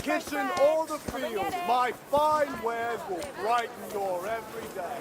kitchen or the field, my fine wares will brighten your every day.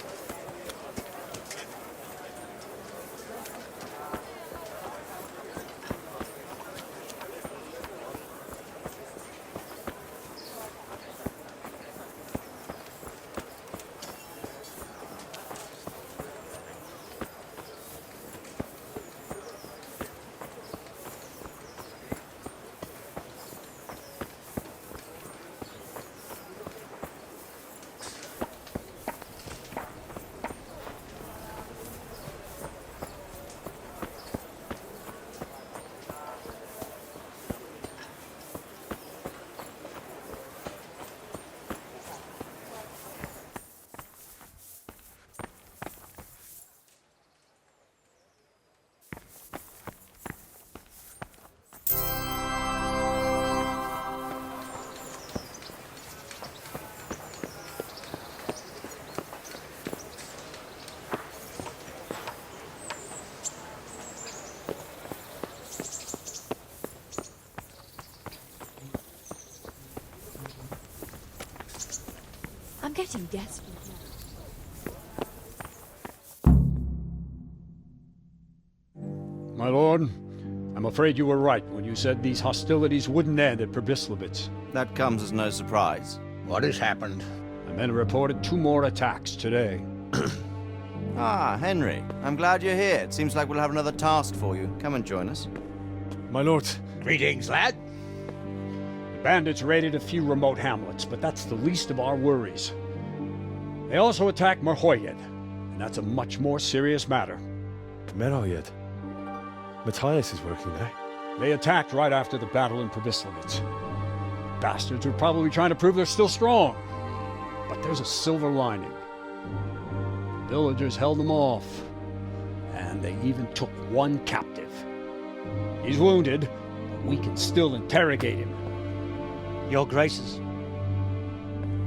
I'm getting desperate now. My lord, I'm afraid you were right when you said these hostilities wouldn't end at Probislavitz. That comes as no surprise. What has happened? The men reported 2 more attacks today. Ah, Henry. I'm glad you're here. It seems like we'll have another task for you. Come and join us. My lord. Greetings, lad. The bandits raided a few remote hamlets, but that's the least of our worries. They also attacked Merhoyed, and that's a much more serious matter. Merhoyed? Matthias is working there. They attacked right after the battle in Probislavitz. Bastards are probably trying to prove they're still strong. But there's a silver lining. The villagers held them off, and they even took 1 captive. He's wounded, but we can still interrogate him. Your Graces,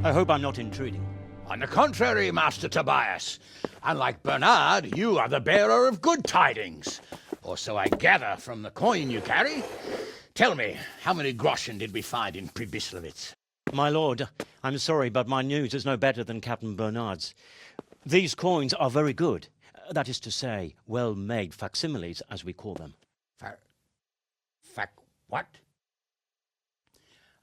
I hope I'm not intruding. On the contrary, Master Tobias. Unlike Bernard, you are the bearer of good tidings. Or so I gather from the coin you carry. Tell me, how many groschen did we find in Probislavitz? My lord, I'm sorry, but my news is no better than Captain Bernard's. These coins are very good. That is to say, well-made facsimiles, as we call them. What?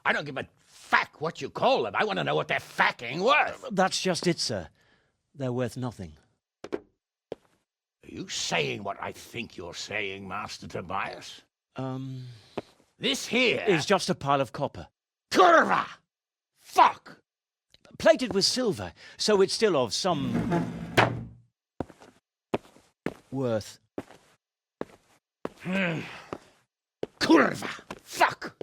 I don't give a fuck what you call them. I want to know what they're fucking worth. That's just it, sir. They're worth nothing. Are you saying what I think you're saying, Master Tobias? This here is just a pile of copper. Kurva! Fuck! Plated with silver, so it's still of some worth. Kurva! Fuck!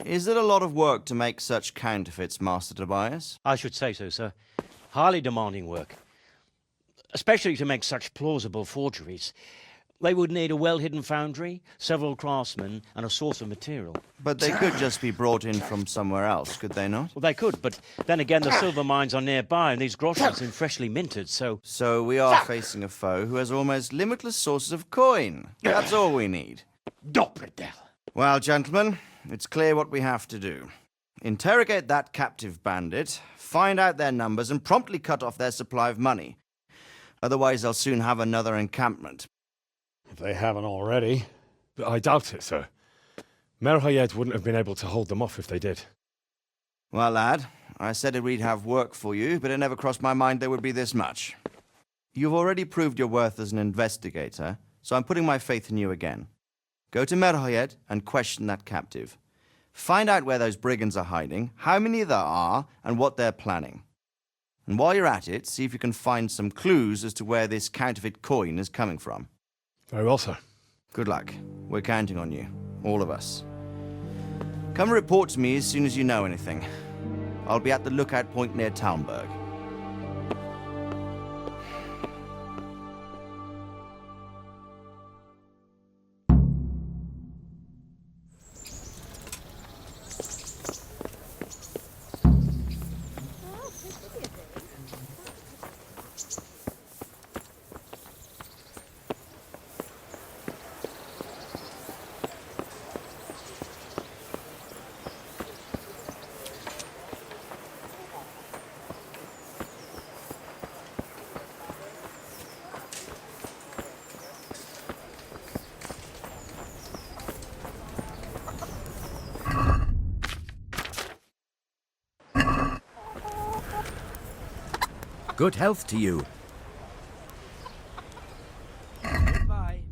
Is it a lot of work to make such counterfeits, Master Tobias? I should say so, sir. Highly demanding work. Especially to make such plausible forgeries. They would need a well-hidden foundry, several craftsmen, and a source of material. But they could just be brought in from somewhere else, could they not? Well, they could, but then again, the silver mines are nearby, and these groschens seem freshly minted, so... So we are facing a foe who has almost limitless sources of coin. That's all we need. Dopperdel. Well, gentlemen, it's clear what we have to do. Interrogate that captive bandit, find out their numbers, and promptly cut off their supply of money. Otherwise, they'll soon have another encampment. If they haven't already. I doubt it, sir. Merhoyed wouldn't have been able to hold them off if they did. Well, lad, I said we'd have work for you, but it never crossed my mind there would be this much. You've already proved your worth as an investigator, so I'm putting my faith in you again. Go to Merhoyed and question that captive. Find out where those brigands are hiding, how many there are, and what they're planning. And while you're at it, see if you can find some clues as to where this counterfeit coin is coming from. Very well, sir. Good luck. We're counting on you. All of us. Come report to me as soon as you know anything. I'll be at the lookout point near Talmberg. Good health to you. Goodbye.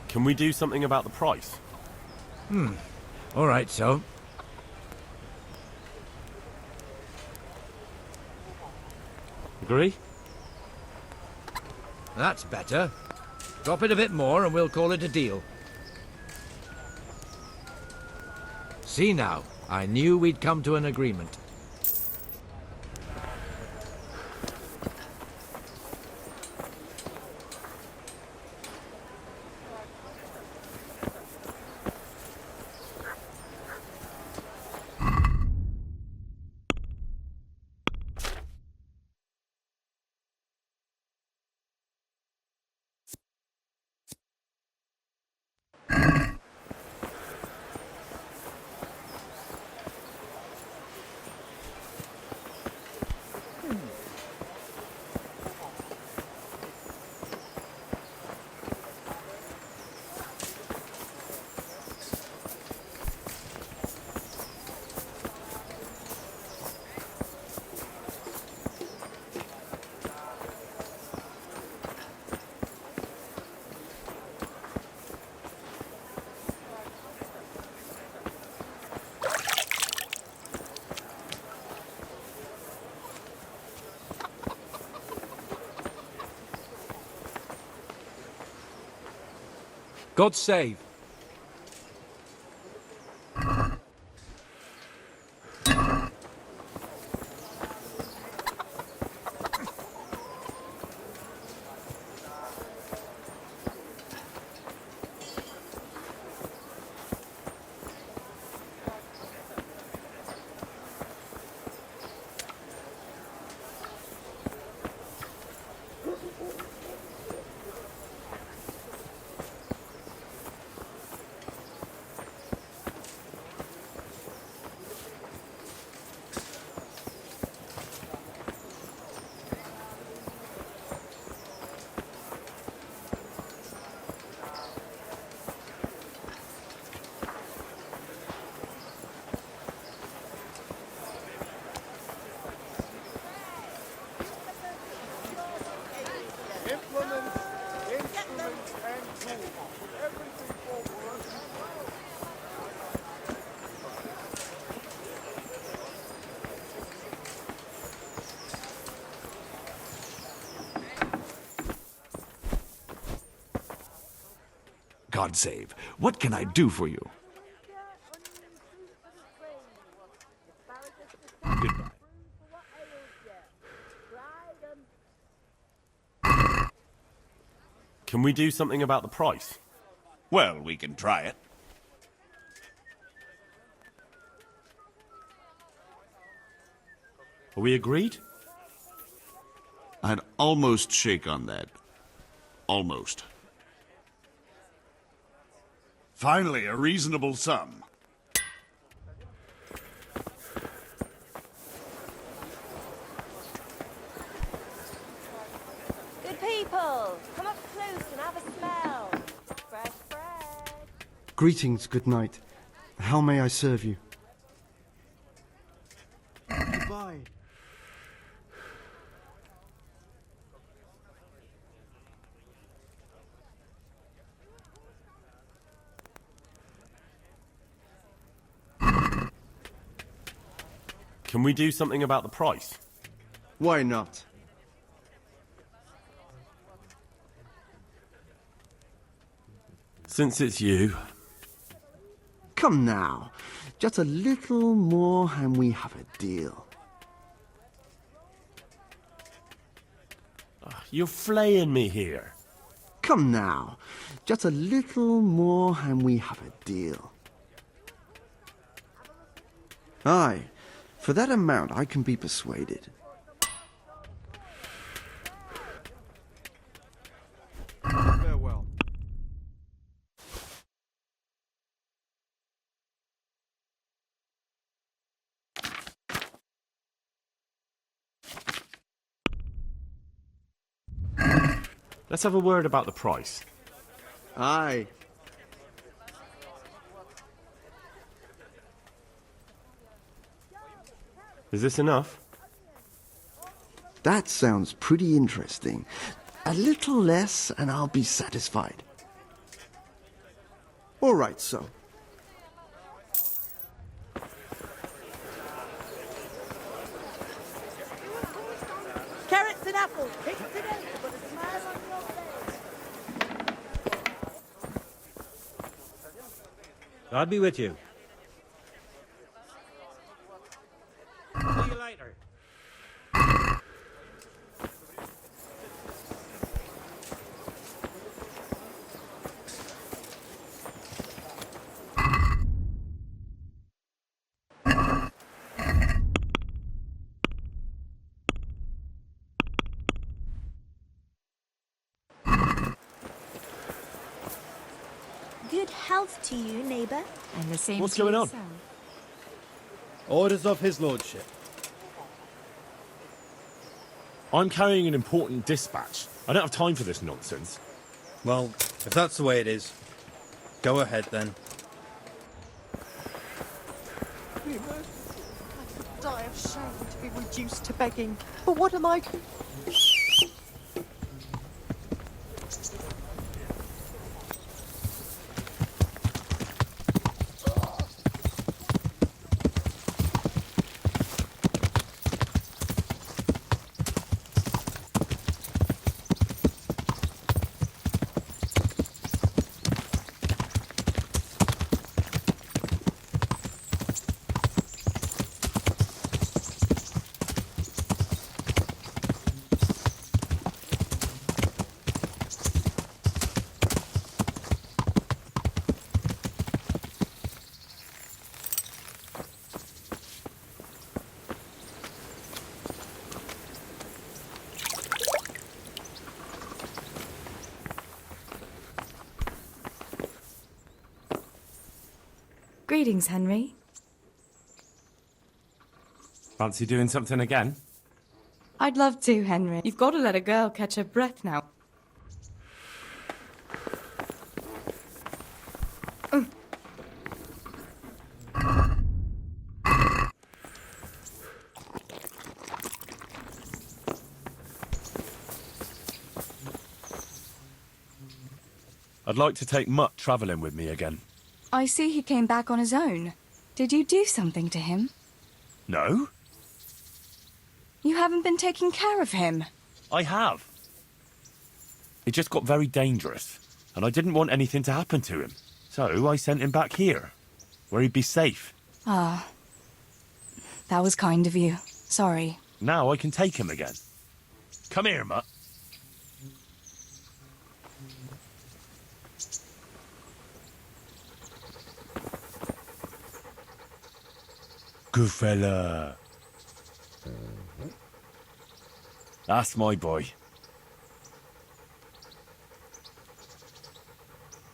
Can we do something about the price? All right, so. Agree? That's better. Drop it a bit more and we'll call it a deal. See now, I knew we'd come to an agreement. God save. Implements, instruments, and tools. Everything for work. God save. What can I do for you? Goodbye. Can we do something about the price? Well, we can try it. Are we agreed? I'd almost shake on that. Almost. Finally, a reasonable sum. Good people, come up close and have a smell. Fresh bread. Greetings, good night. How may I serve you? Goodbye. Can we do something about the price? Why not? Since it's you. Come now. Just a little more and we have a deal. You're flaying me here. Come now. Just a little more and we have a deal. Aye, for that amount I can be persuaded. Farewell. Let's have a word about the price. Aye. Is this enough? That sounds pretty interesting. A little less and I'll be satisfied. All right, so. Carrots and apples, picked today, but a smile on your face. God be with you. See you later. Good health to you, neighbour. And the same What's to going on? yourself. Orders of his lordship. I'm carrying an important dispatch. I don't have time for this nonsense. Well, if that's the way it is, go ahead then. I die of shame to be reduced to begging. But what am I... Greetings, Henry. Fancy doing something again? I'd love to, Henry. You've got to let a girl catch her breath now. I'd like to take Mutt travelling with me again. I see he came back on his own. Did you do something to him? No? You haven't been taking care of him. I have. It just got very dangerous, and I didn't want anything to happen to him. So I sent him back here, where he'd be safe. Ah. That was kind of you. Sorry. Now I can take him again. Come here, Mutt. Good fella. That's my boy.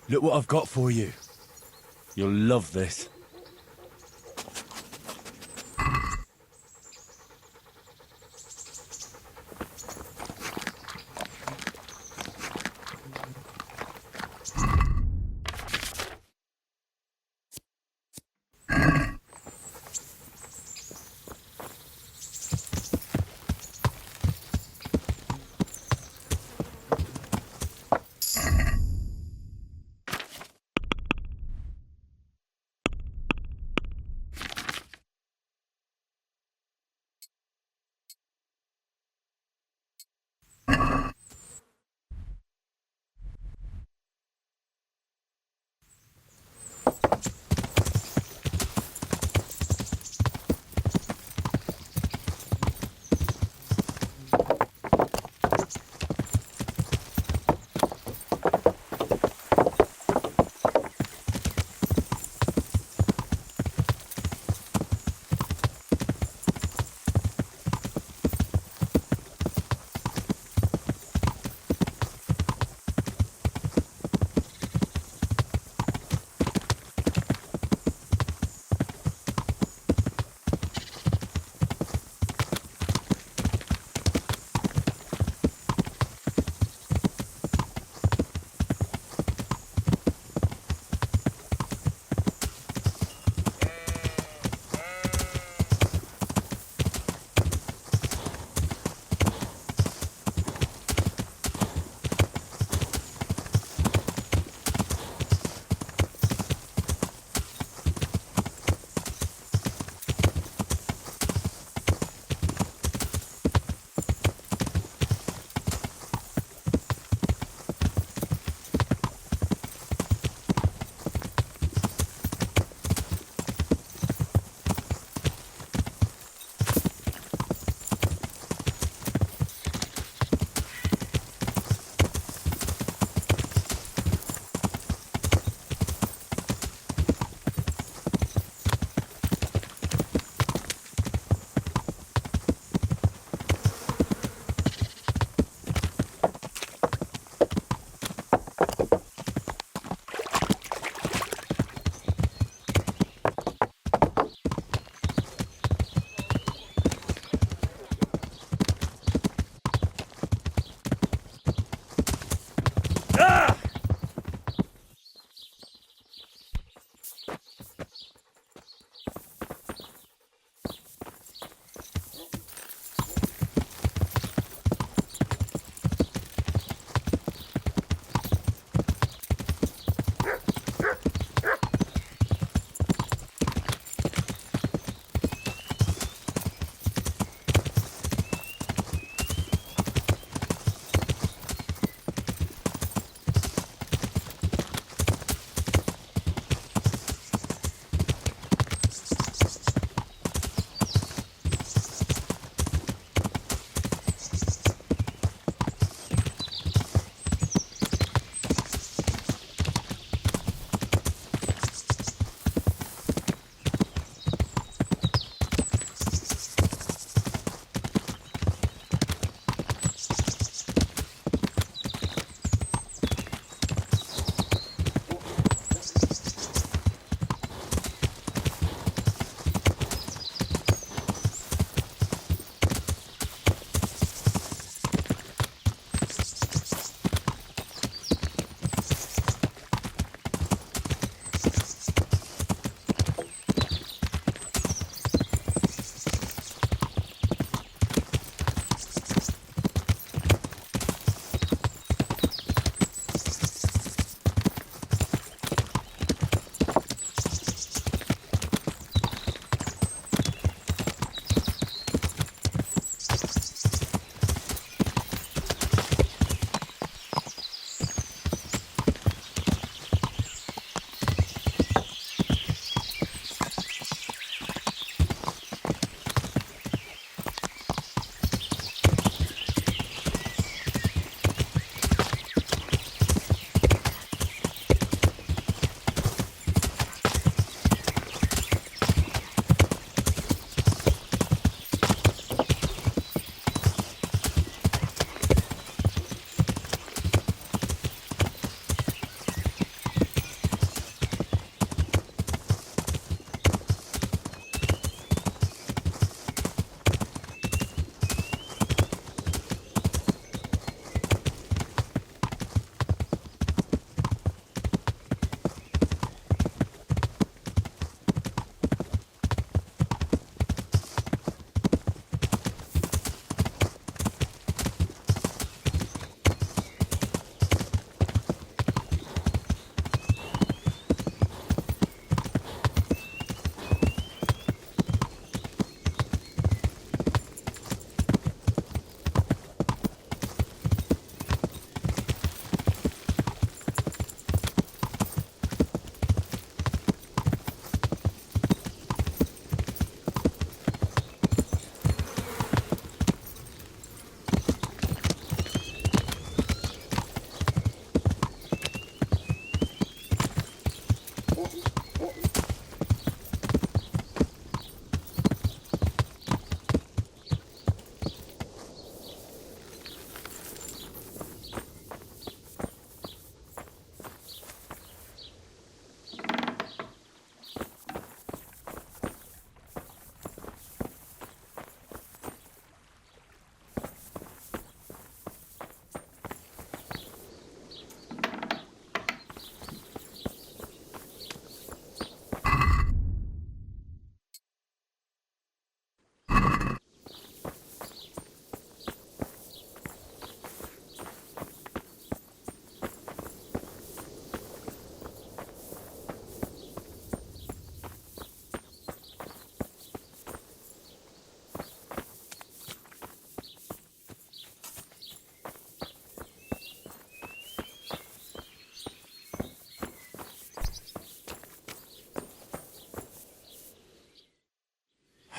Look what I've got for you. You'll love this.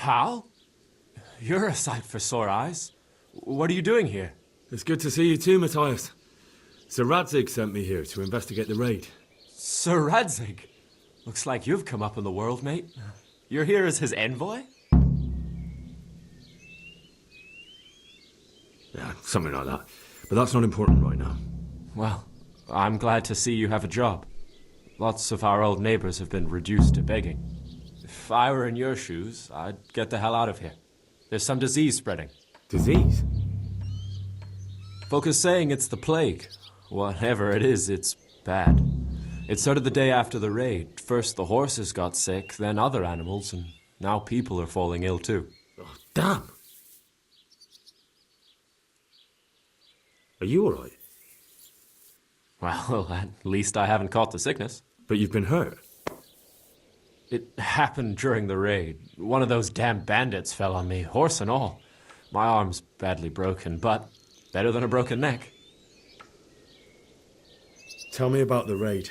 Hal? You're a sight for sore eyes. What are you doing here? It's good to see you too, Matthias. Sir Radzig sent me here to investigate the raid. Sir Radzig? Looks like you've come up in the world, mate. You're here as his envoy? Yeah, something like that. But that's not important right now. Well, I'm glad to see you have a job. Lots of our old neighbors have been reduced to begging. If I were in your shoes, I'd get the hell out of here. There's some disease spreading. Disease? Folk are saying it's the plague. Whatever it is, it's bad. It started the day after the raid. First the horses got sick, then other animals, and now people are falling ill too. Oh, damn! Are you alright? Well, at least I haven't caught the sickness. But you've been hurt? It happened during the raid. One of those damn bandits fell on me, horse and all. My arm's badly broken, but better than a broken neck. Tell me about the raid.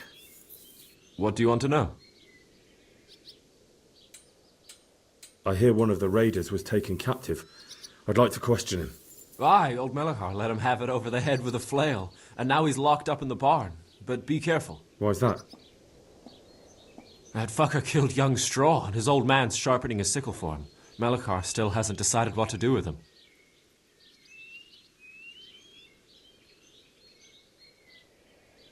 What do you want to know? I hear one of the raiders was taken captive. I'd like to question him. Aye, old Melachar let him have it over the head with a flail, and now he's locked up in the barn. But be careful. Why's that? That fucker killed young Straw, and his old man's sharpening a sickle for him. Melachar still hasn't decided what to do with him.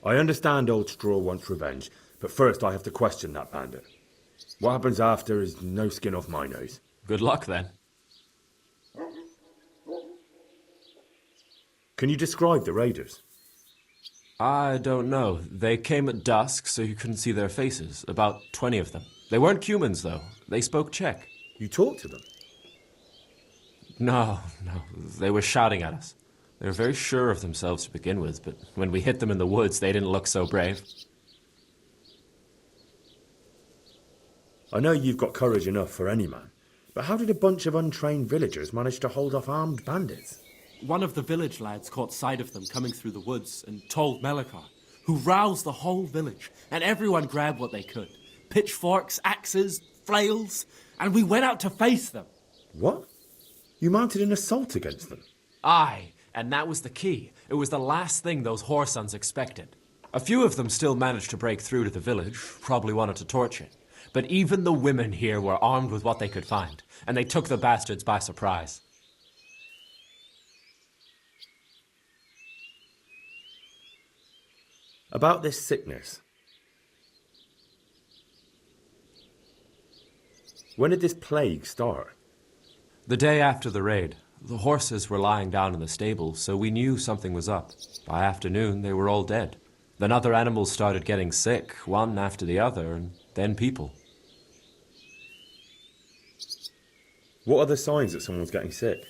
I understand old Straw wants revenge, but first I have to question that bandit. What happens after is no skin off my nose. Good luck, then. Can you describe the raiders? I don't know. They came at dusk, so you couldn't see their faces. About 20 of them. They weren't humans, though. They spoke Czech. You talked to them? No. They were shouting at us. They were very sure of themselves to begin with, but when we hit them in the woods, they didn't look so brave. I know you've got courage enough for any man, but how did a bunch of untrained villagers manage to hold off armed bandits? One of the village lads caught sight of them coming through the woods and told Melachar, who roused the whole village, and everyone grabbed what they could. Pitchforks, axes, flails, and we went out to face them. What? You mounted an assault against them? Aye, and that was the key. It was the last thing those whoresons expected. A few of them still managed to break through to the village, probably wanted to torch it. But even the women here were armed with what they could find, and they took the bastards by surprise. About this sickness. When did this plague start? The day after the raid. The horses were lying down in the stable, so we knew something was up. By afternoon, they were all dead. Then other animals started getting sick, one after the other, and then people. What are the signs that someone's getting sick?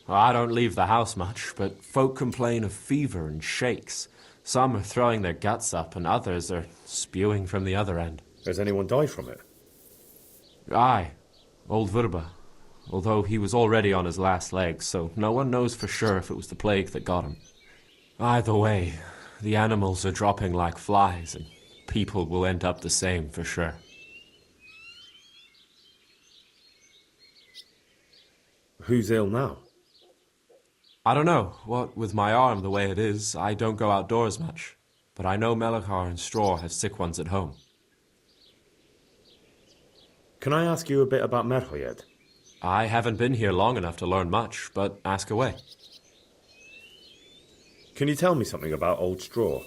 I don't leave the house much, but folk complain of fever and shakes. Some are throwing their guts up, and others are spewing from the other end. Has anyone died from it? Aye, old Verba. Although he was already on his last legs, so no one knows for sure if it was the plague that got him. Either way, the animals are dropping like flies, and people will end up the same for sure. Who's ill now? I don't know. What with my arm the way it is, I don't go outdoors much. But I know Melachar and Straw have sick ones at home. Can I ask you a bit about Merhoyed? I haven't been here long enough to learn much, but ask away. Can you tell me something about old Straw?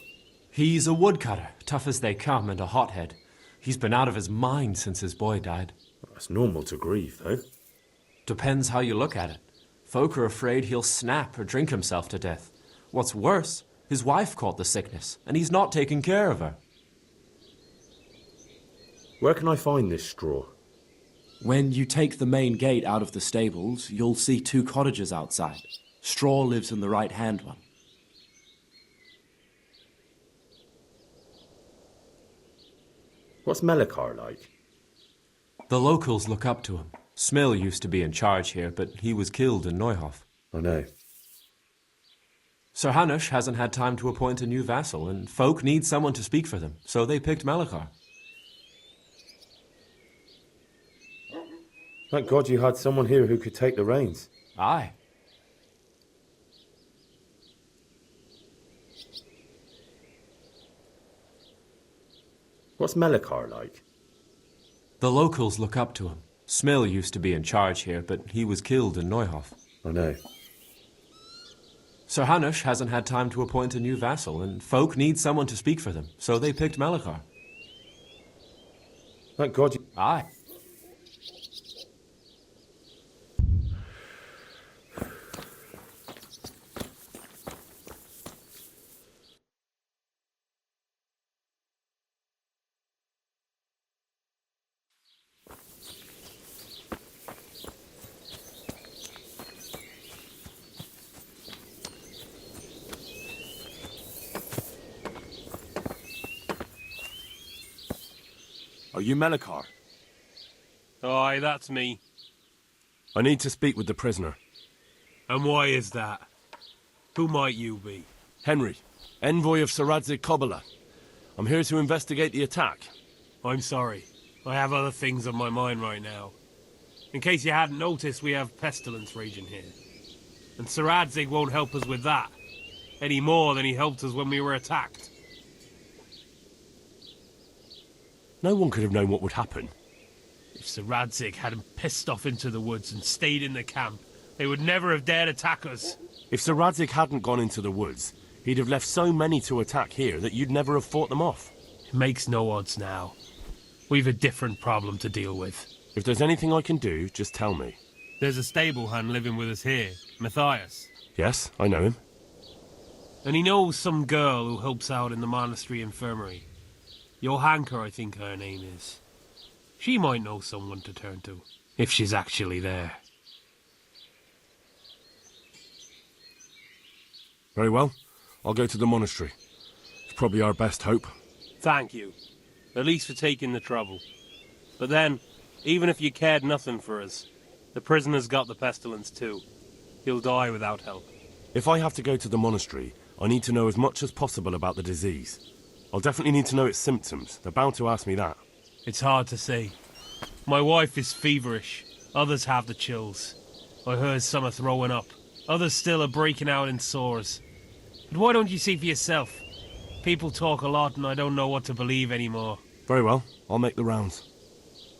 He's a woodcutter, tough as they come, and a hothead. He's been out of his mind since his boy died. It's normal to grieve, though. Depends how you look at it. Folk are afraid he'll snap or drink himself to death. What's worse, his wife caught the sickness, and he's not taking care of her. Where can I find this Straw? When you take the main gate out of the stables, you'll see 2 cottages outside. Straw lives in the right-hand one. What's Melachar like? The locals look up to him. Smill used to be in charge here, but he was killed in Neuhof. I know. Sir Hanush hasn't had time to appoint a new vassal, and folk need someone to speak for them, so they picked Melachar. Thank God you had someone here who could take the reins. Aye. What's Melikar like? The locals look up to him. Smill used to be in charge here, but he was killed in Neuhof. I know. Sir Hanush hasn't had time to appoint a new vassal, and folk need someone to speak for them, so they picked Melikar. Thank God you... Aye. Are you Melikar? Aye, that's me. I need to speak with the prisoner. And why is that? Who might you be? Henry, envoy of Sir Radzig Kobyla. I'm here to investigate the attack. I'm sorry. I have other things on my mind right now. In case you hadn't noticed, we have pestilence raging here. And Sir Radzig won't help us with that, any more than he helped us when we were attacked. No one could have known what would happen. If Sir Radzig hadn't pissed off into the woods and stayed in the camp, they would never have dared attack us. If Sir Radzig hadn't gone into the woods, he'd have left so many to attack here that you'd never have fought them off. It makes no odds now. We've a different problem to deal with. If there's anything I can do, just tell me. There's a stable hand living with us here, Matthias. Yes, I know him. And he knows some girl who helps out in the monastery infirmary. Johanka, I think her name is. She might know someone to turn to, if she's actually there. Very well. I'll go to the monastery. It's probably our best hope. Thank you. At least for taking the trouble. But then, even if you cared nothing for us, the prisoner's got the pestilence too. He'll die without help. If I have to go to the monastery, I need to know as much as possible about the disease. I'll definitely need to know its symptoms. They're bound to ask me that. It's hard to say. My wife is feverish. Others have the chills. I heard some are throwing up. Others still are breaking out in sores. But why don't you see for yourself? People talk a lot and I don't know what to believe anymore. Very well. I'll make the rounds.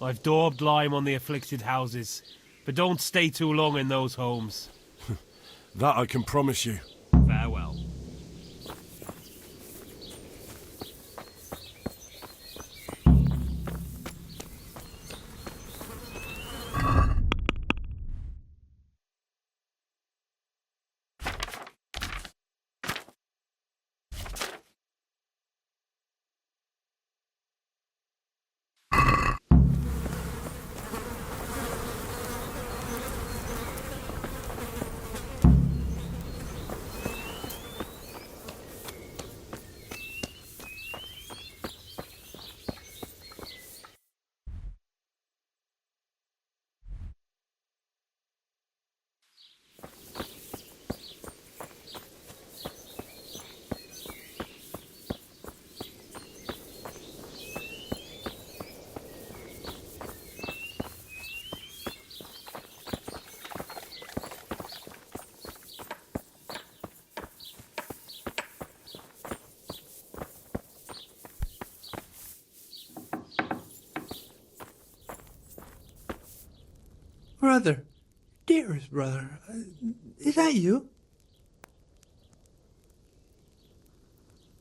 I've daubed lime on the afflicted houses, but don't stay too long in those homes. That I can promise you. Farewell. Brother, dearest brother, is that you?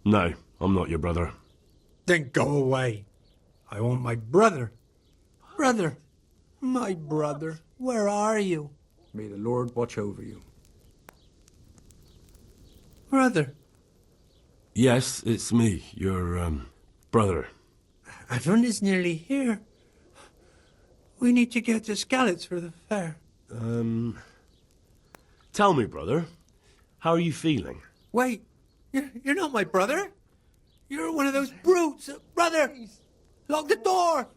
No, I'm not your brother. Then go away. I want my brother. Brother, my brother, where are you? May the Lord watch over you. Brother. Yes, it's me, your, brother. Everyone is nearly here. We need to get to Skalitz for the fair. Tell me, brother, how are you feeling? Wait, you're not my brother. You're one of those brutes. Brother, lock the door.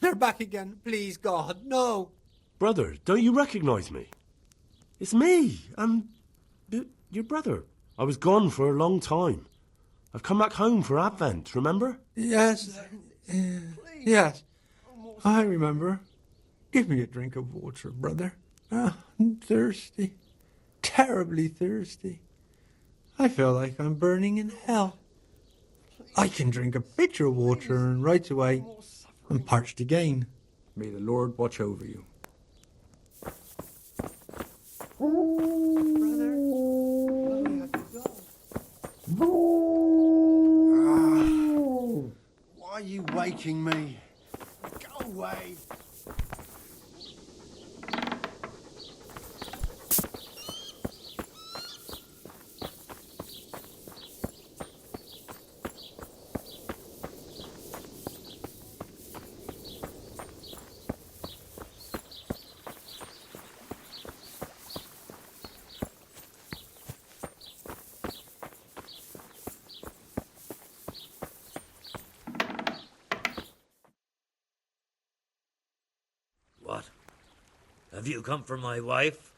They're back again. Please, God, no. Brother, don't you recognize me? It's me. I'm your brother. I was gone for a long time. I've come back home for Advent, remember? Yes. Yes. I remember. Give me a drink of water, brother. Ah, I'm thirsty. Terribly thirsty. I feel like I'm burning in hell. I can drink a pitcher of water and right away I'm parched again. May the Lord watch over you. Why are you waking me? Go away. What? Have you come for my wife?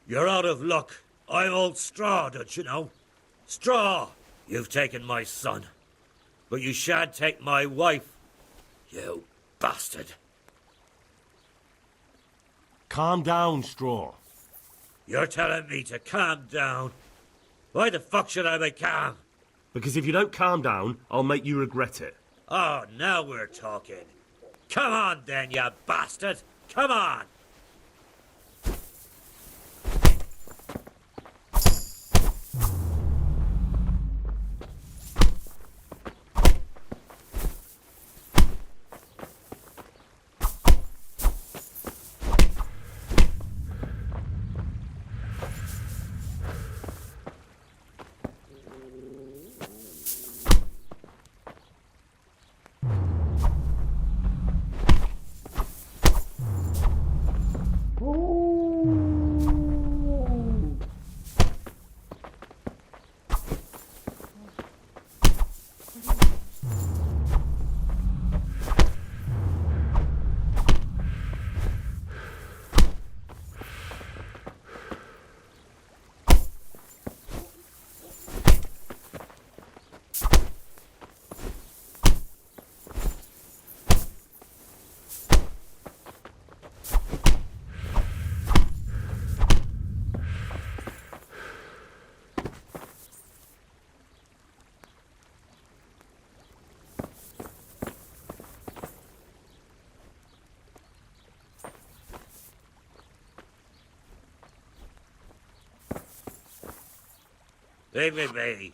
You're out of luck. I'm old Straw, don't you know? Straw! You've taken my son. But you shan't take my wife, you bastard. Calm down, Straw. You're telling me to calm down? Why the fuck should I be calm? Because if you don't calm down, I'll make you regret it. Oh, now we're talking. Come on then, you bastard! Come on! Leave me be.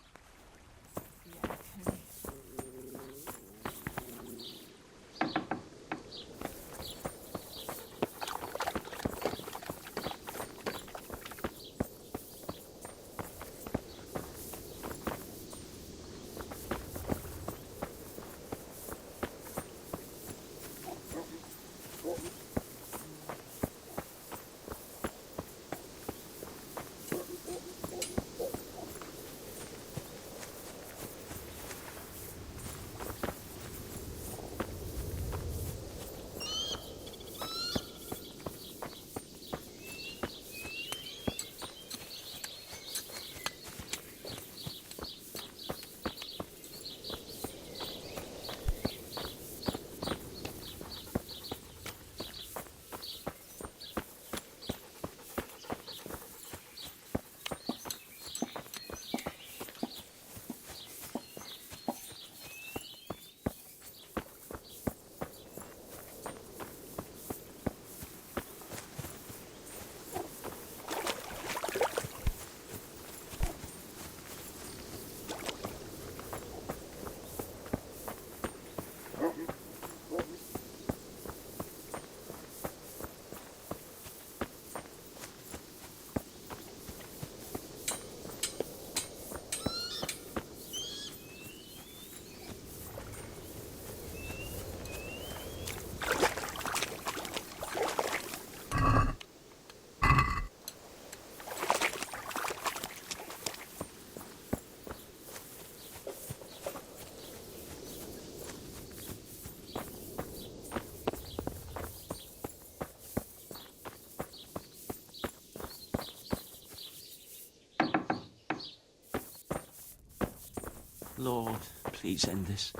Lord, please end this.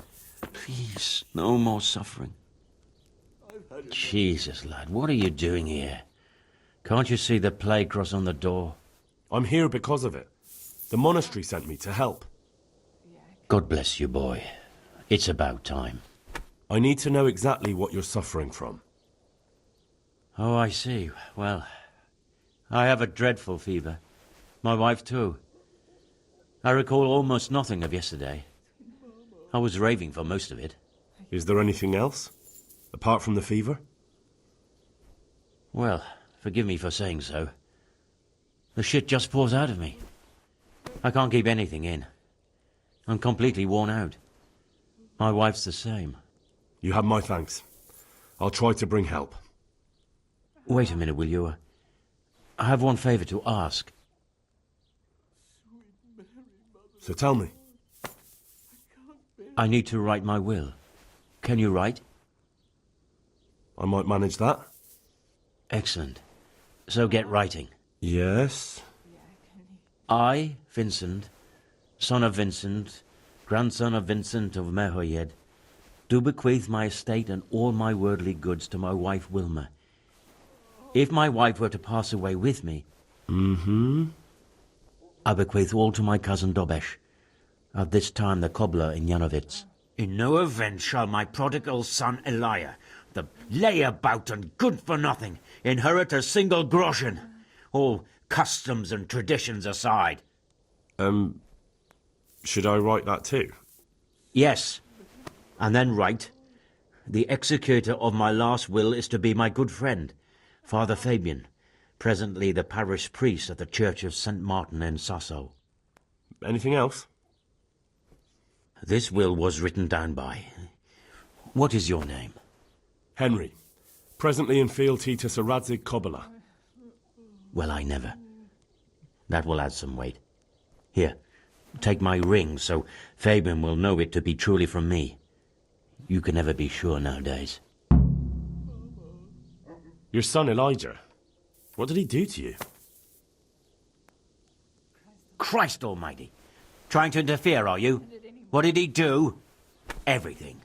Please, no more suffering. I've Jesus, lad, what are you doing here? Can't you see the plague cross on the door? I'm here because of it. The monastery sent me to help. God bless you, boy. It's about time. I need to know exactly what you're suffering from. Oh, I see. Well, I have a dreadful fever. My wife, too. I recall almost nothing of yesterday. I was raving for most of it. Is there anything else? Apart from the fever? Well, forgive me for saying so. The shit just pours out of me. I can't keep anything in. I'm completely worn out. My wife's the same. You have my thanks. I'll try to bring help. Wait a minute, will you? I have one favor to ask. So tell me. I need to write my will. Can you write? I might manage that. Excellent. So get writing. Yes? I, Vincent, son of Vincent, grandson of Vincent of Mehoyed, do bequeath my estate and all my worldly goods to my wife Wilma. If my wife were to pass away with me, I bequeath all to my cousin Dobesh, at this time the cobbler in Janovitz. In no event shall my prodigal son Elia, the layabout and good-for-nothing, inherit a single groschen, all customs and traditions aside. Should I write that too? Yes, and then write, the executor of my last will is to be my good friend, Father Fabian, presently the parish priest at the Church of St. Martin in Sasso. Anything else? This will was written down by... What is your name? Henry. Presently in fealty to Sir Radzig Kobyla. Well, I never. That will add some weight. Here, take my ring, so Fabian will know it to be truly from me. You can never be sure nowadays. Your son Elijah. What did he do to you? Christ almighty! Trying to interfere, are you? What did he do? Everything.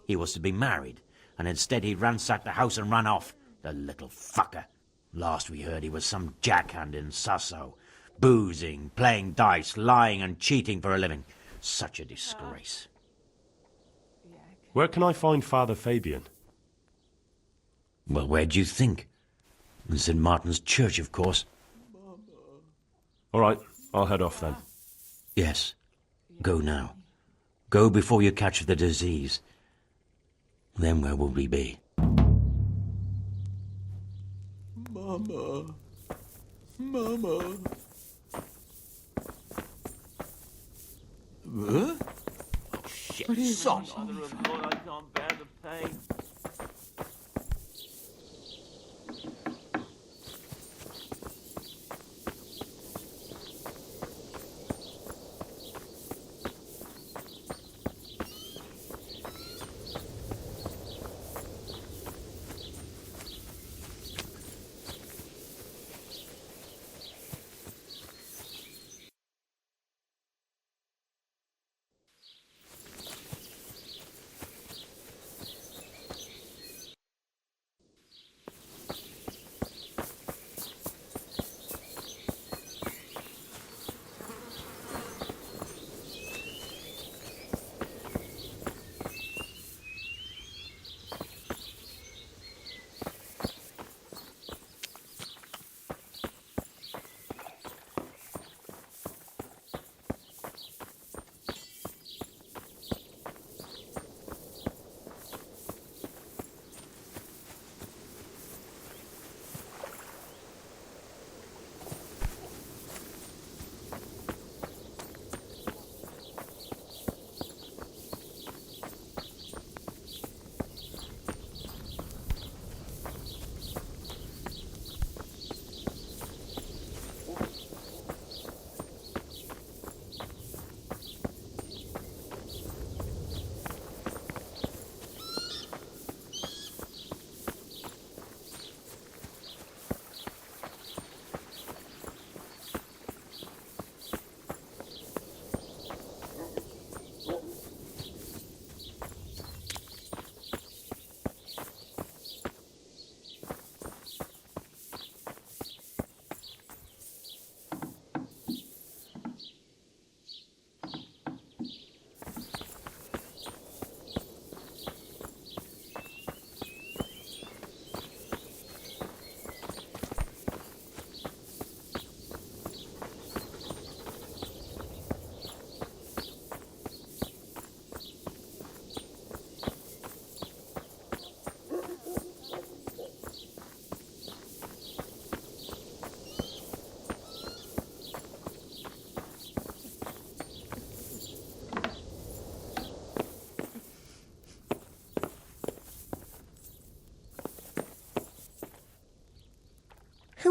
He was to be married, and instead he ransacked the house and ran off. The little fucker. Last we heard he was some jackhand in Sasso. Boozing, playing dice, lying and cheating for a living. Such a disgrace. Where can I find Father Fabian? Well, where do you think? In St. Martin's Church, of course. All right, I'll head off then. Yes. Go now. Go before you catch the disease. Then where will we be? Mama. Mama. Huh? Oh, shit, son. Mother of God, I can't bear the pain.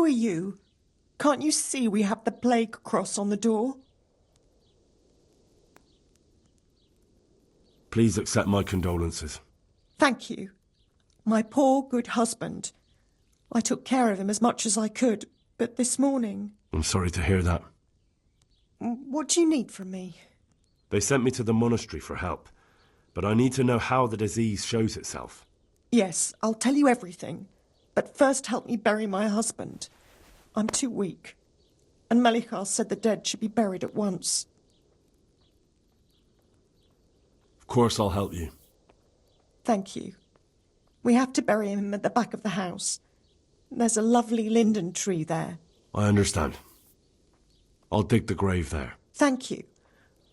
are you? Can't you see we have the plague cross on the door? Please accept my condolences. Thank you. My poor, good husband. I took care of him as much as I could, but this morning... I'm sorry to hear that. What do you need from me? They sent me to the monastery for help, but I need to know how the disease shows itself. Yes, I'll tell you everything, but first help me bury my husband. I'm too weak, and Melichar said the dead should be buried at once. Of course I'll help you. Thank you. We have to bury him at the back of the house. There's a lovely linden tree there. I understand. I'll dig the grave there. Thank you.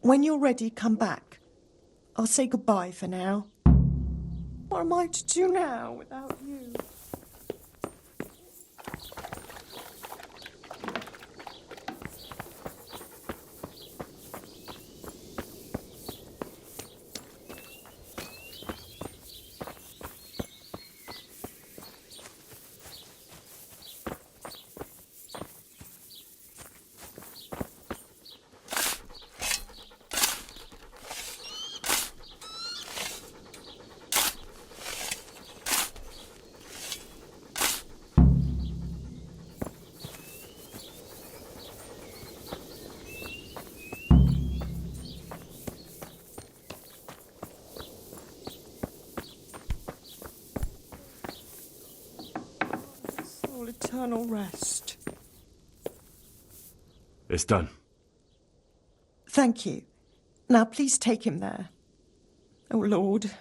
When you're ready, come back. I'll say goodbye for now. What am I to do now without you? Eternal rest. It's done. Thank you. Now please take him there. Oh, Lord.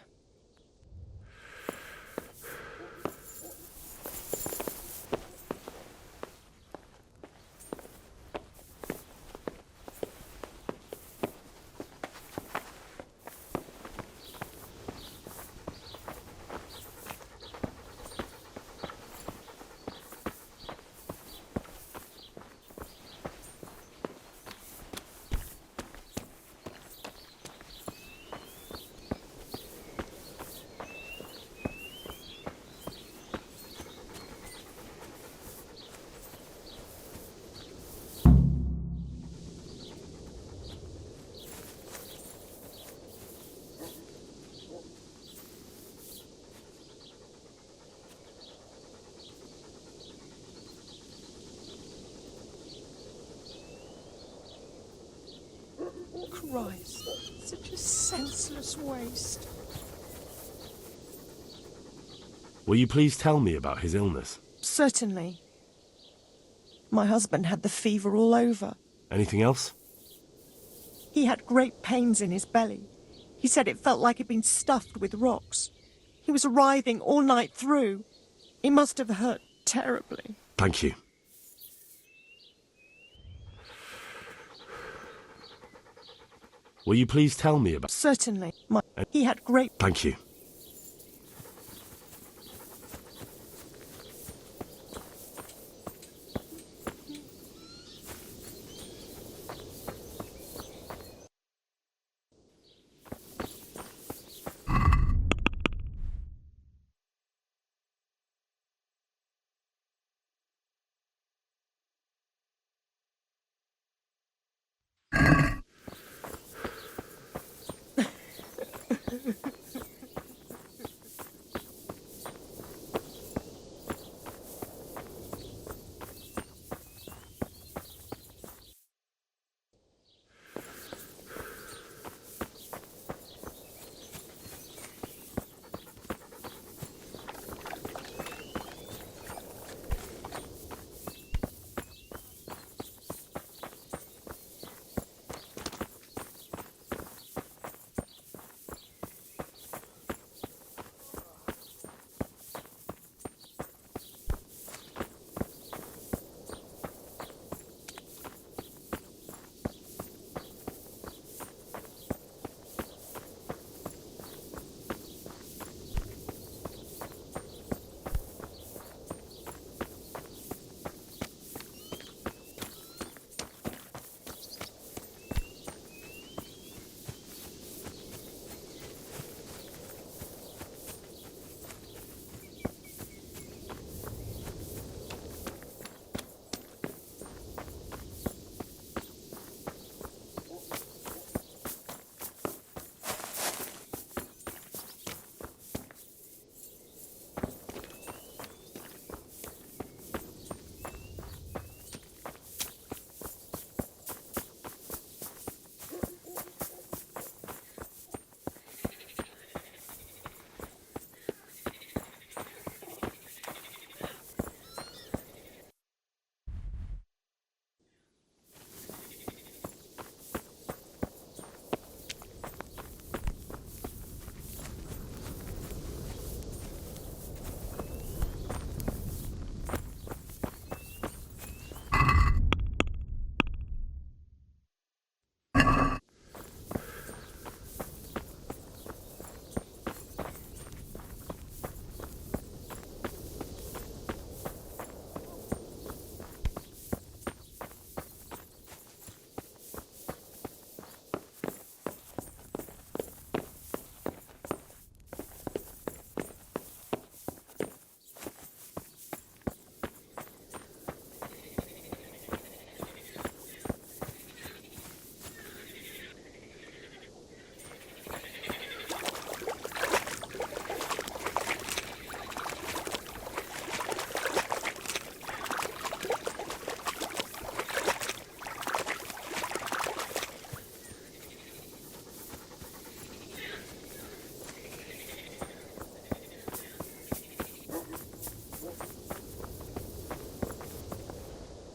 Christ, such a senseless waste. Will you please tell me about his illness? Certainly. My husband had the fever all over. Anything else? He had great pains in his belly. He said it felt like it'd been stuffed with rocks. He was writhing all night through. It must have hurt terribly. Thank you. Will you please tell me about... Certainly. He had great... Thank you.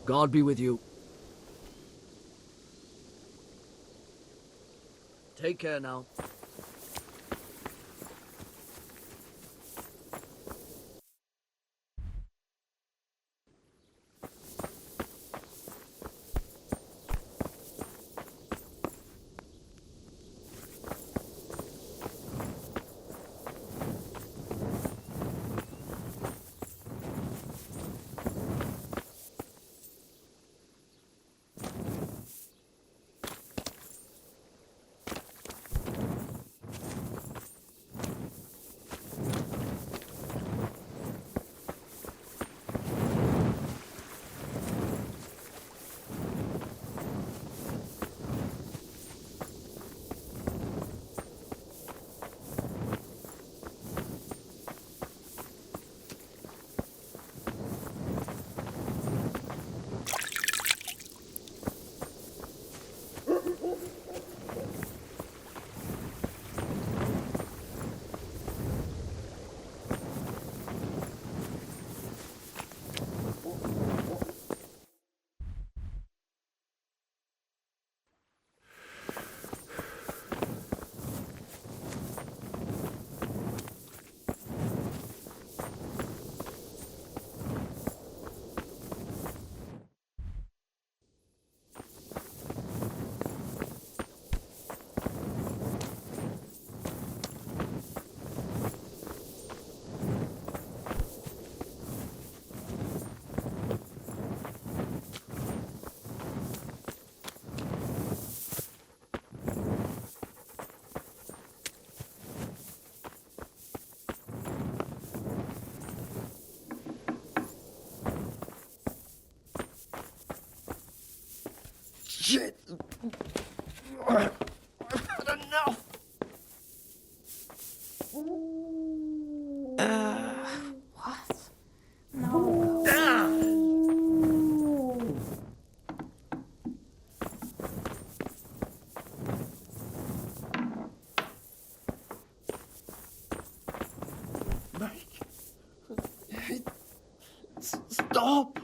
God be with you. Take care now. Shit! I've had enough! What? No. Mike! Stop!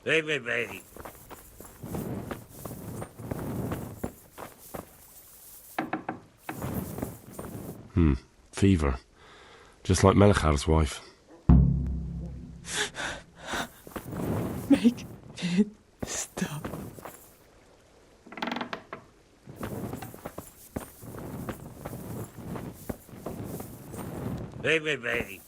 Leave me be. Fever. Just like Melichar's wife. Make it stop. Leave me be.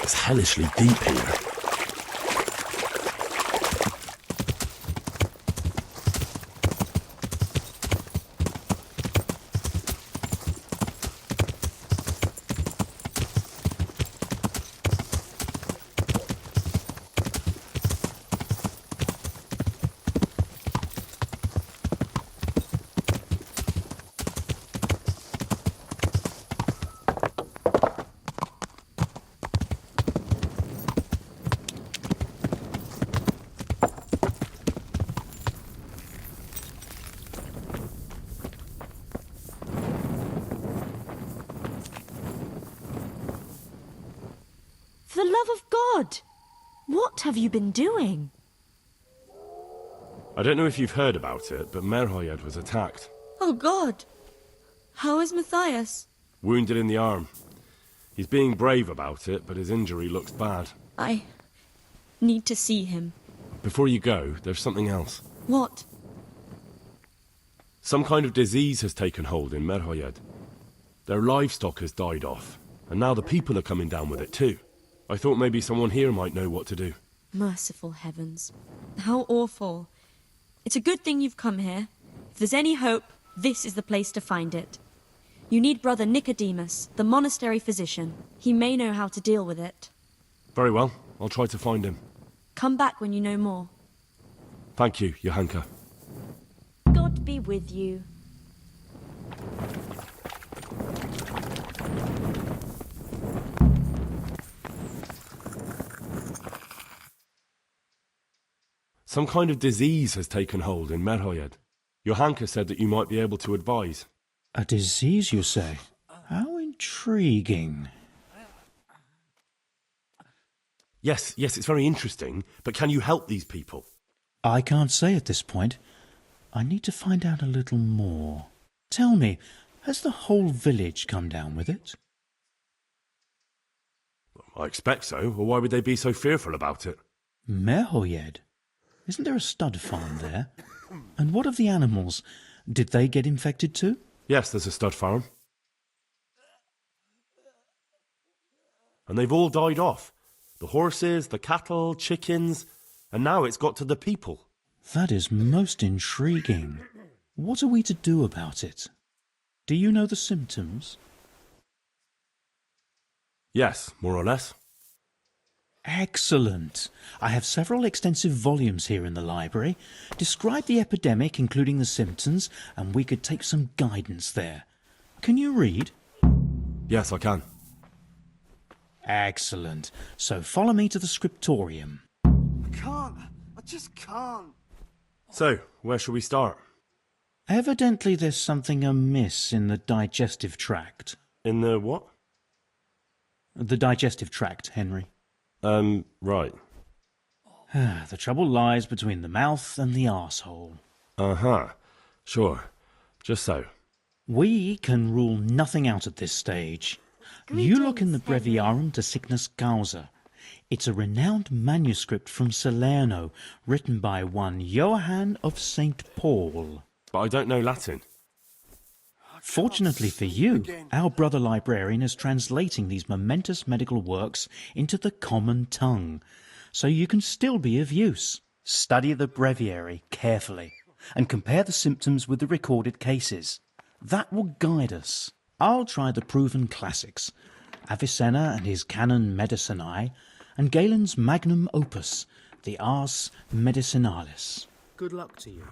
It's hellishly deep here. For the love of God! What have you been doing? I don't know if you've heard about it, but Merhoyed was attacked. Oh God! How is Matthias? Wounded in the arm. He's being brave about it, but his injury looks bad. I need to see him. Before you go, there's something else. What? Some kind of disease has taken hold in Merhoyed. Their livestock has died off, and now the people are coming down with it too. I thought maybe someone here might know what to do. Merciful heavens. How awful. It's a good thing you've come here. If there's any hope, this is the place to find it. You need Brother Nicodemus, the monastery physician. He may know how to deal with it. Very well. I'll try to find him. Come back when you know more. Thank you, Johanka. God be with you. Some kind of disease has taken hold in Merhoyed. Johanka said that you might be able to advise. A disease, you say? How intriguing. Yes, it's very interesting, but can you help these people? I can't say at this point. I need to find out a little more. Tell me, has the whole village come down with it? I expect so, or why would they be so fearful about it? Merhoyed? Isn't there a stud farm there? And what of the animals? Did they get infected too? Yes, there's a stud farm. And they've all died off. The horses, the cattle, chickens, and now it's got to the people. That is most intriguing. What are we to do about it? Do you know the symptoms? Yes, more or less. Excellent. I have several extensive volumes here in the library. Describe the epidemic, including the symptoms, and we could take some guidance there. Can you read? Yes, I can. Excellent. So follow me to the scriptorium. I can't. I just can't. So, where shall we start? Evidently there's something amiss in the digestive tract. In the what? The digestive tract, Henry. Right. The trouble lies between the mouth and the arsehole. Uh-huh. Sure. Just so. We can rule nothing out at this stage. You look in the Breviarum de Sickness Causa. It's a renowned manuscript from Salerno, written by one Johann of St. Paul. But I don't know Latin. Fortunately for you, our brother librarian is translating these momentous medical works into the common tongue, so you can still be of use. Study the breviary carefully and compare the symptoms with the recorded cases. That will guide us. I'll try the proven classics, Avicenna and his Canon Medicinae, and Galen's magnum opus, the Ars Medicinalis. Good luck to you.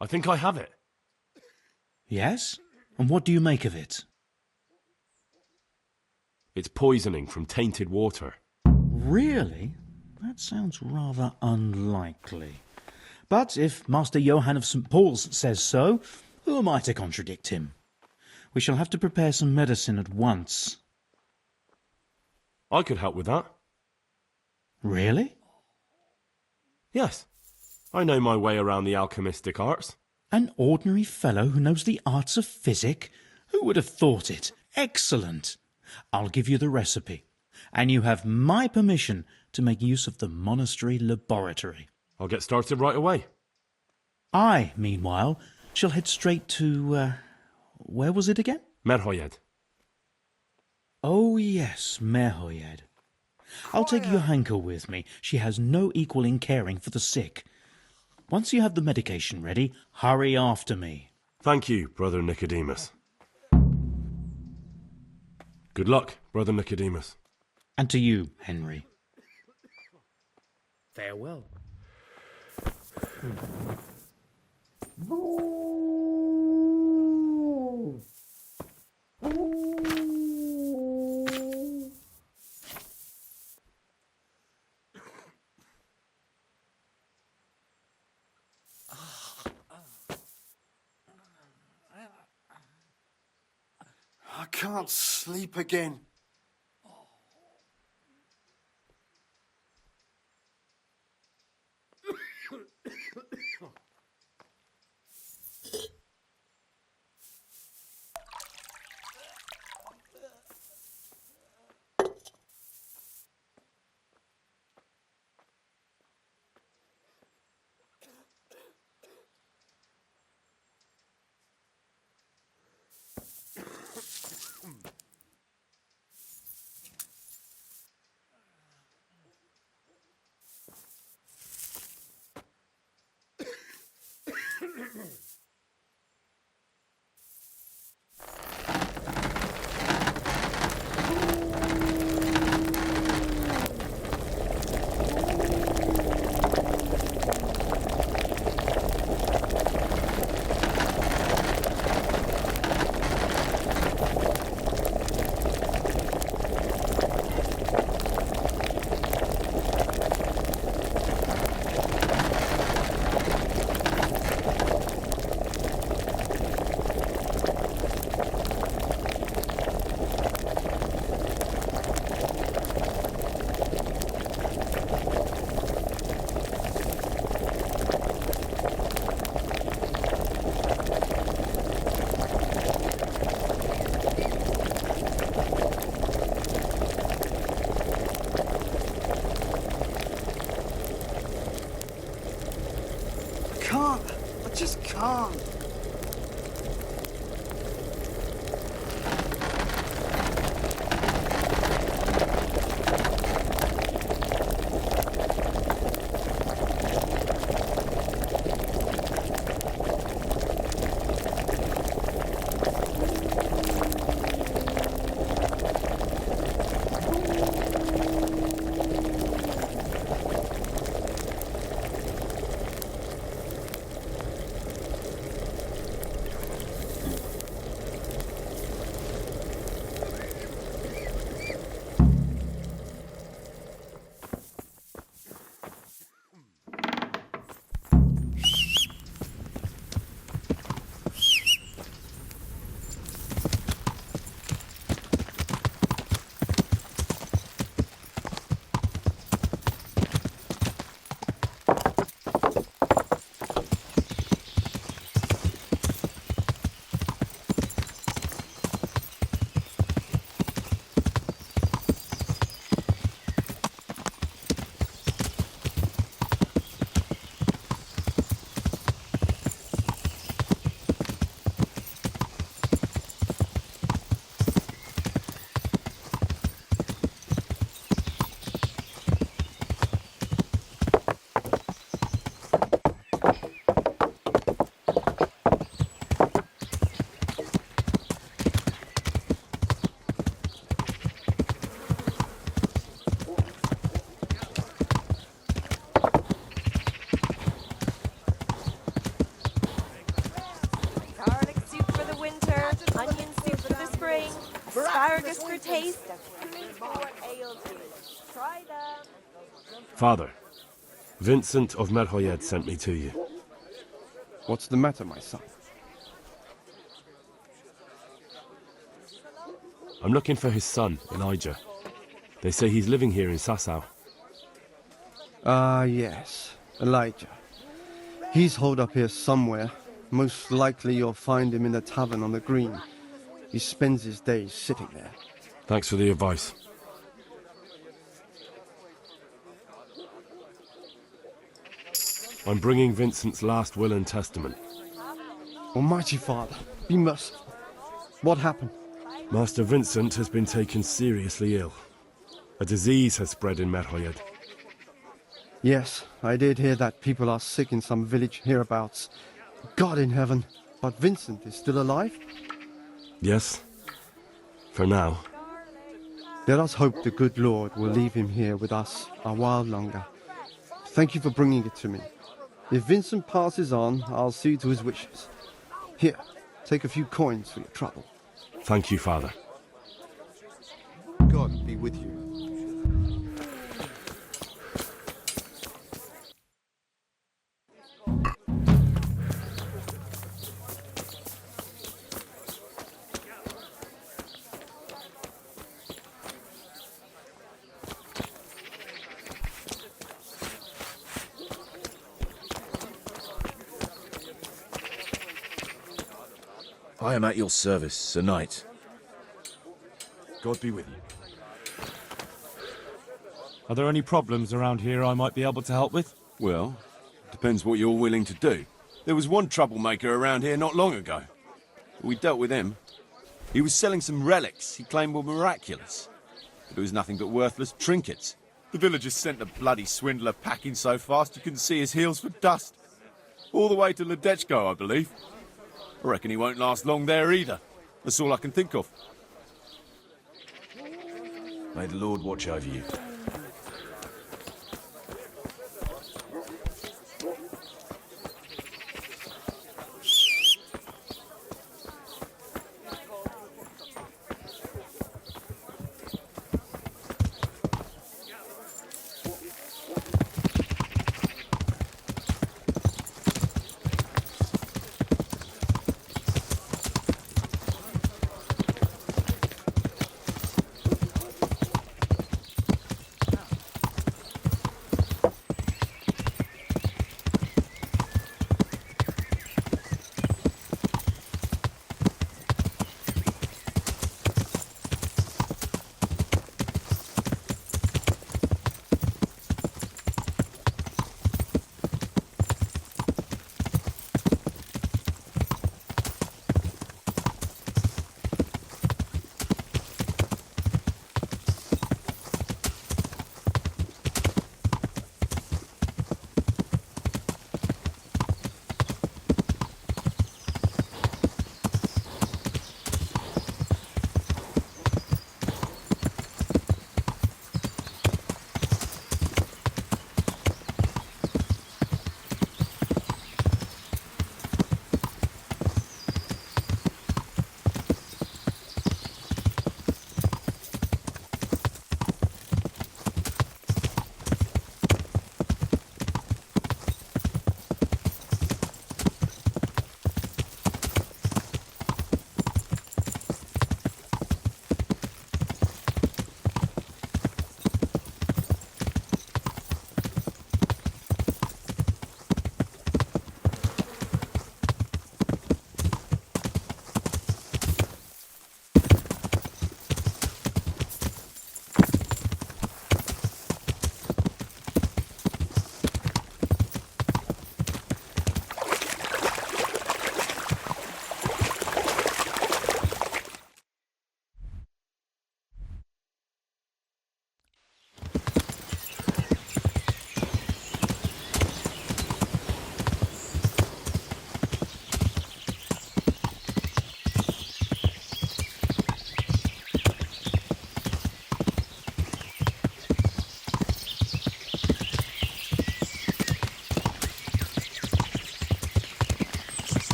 I think I have it. Yes? And what do you make of it? It's poisoning from tainted water. Really? That sounds rather unlikely. But if Master Johann of St. Paul's says so, who am I to contradict him? We shall have to prepare some medicine at once. I could help with that. Really? Yes. I know my way around the alchemistic arts. An ordinary fellow who knows the arts of physic? Who would have thought it? Excellent. I'll give you the recipe, and you have my permission to make use of the monastery laboratory. I'll get started right away. I, meanwhile, shall head straight to, where was it again? Merhoyed. Oh, yes, Merhoyed. I'll take Johanka with me. She has no equal in caring for the sick. Once you have the medication ready, hurry after me. Thank you, Brother Nicodemus. Good luck, Brother Nicodemus. And to you, Henry. Farewell. I can't sleep again. I just can't. Asparagus for taste. Try them. Father, Vincent of Merhoyed sent me to you. What's the matter, my son? I'm looking for his son, Elijah. They say he's living here in Sasau. Ah, yes. Elijah. He's holed up here somewhere. Most likely you'll find him in the tavern on the green. He spends his days sitting there. Thanks for the advice. I'm bringing Vincent's last will and testament. Almighty Father, be merciful. What happened? Master Vincent has been taken seriously ill. A disease has spread in Merhoyed. Yes, I did hear that people are sick in some village hereabouts. God in heaven, but Vincent is still alive? Yes, for now. Let us hope the good Lord will leave him here with us a while longer. Thank you for bringing it to me. If Vincent passes on, I'll see to his wishes. Here, take a few coins for your trouble. Thank you, Father. God be with you. I am at your service, Sir Knight. God be with you. Are there any problems around here I might be able to help with? Well, depends what you're willing to do. There was one troublemaker around here not long ago. We dealt with him. He was selling some relics he claimed were miraculous. But it was nothing but worthless trinkets. The villagers sent the bloody swindler packing so fast you couldn't see his heels for dust. All the way to Ledechko, I believe. I reckon he won't last long there either. That's all I can think of. May the Lord watch over you.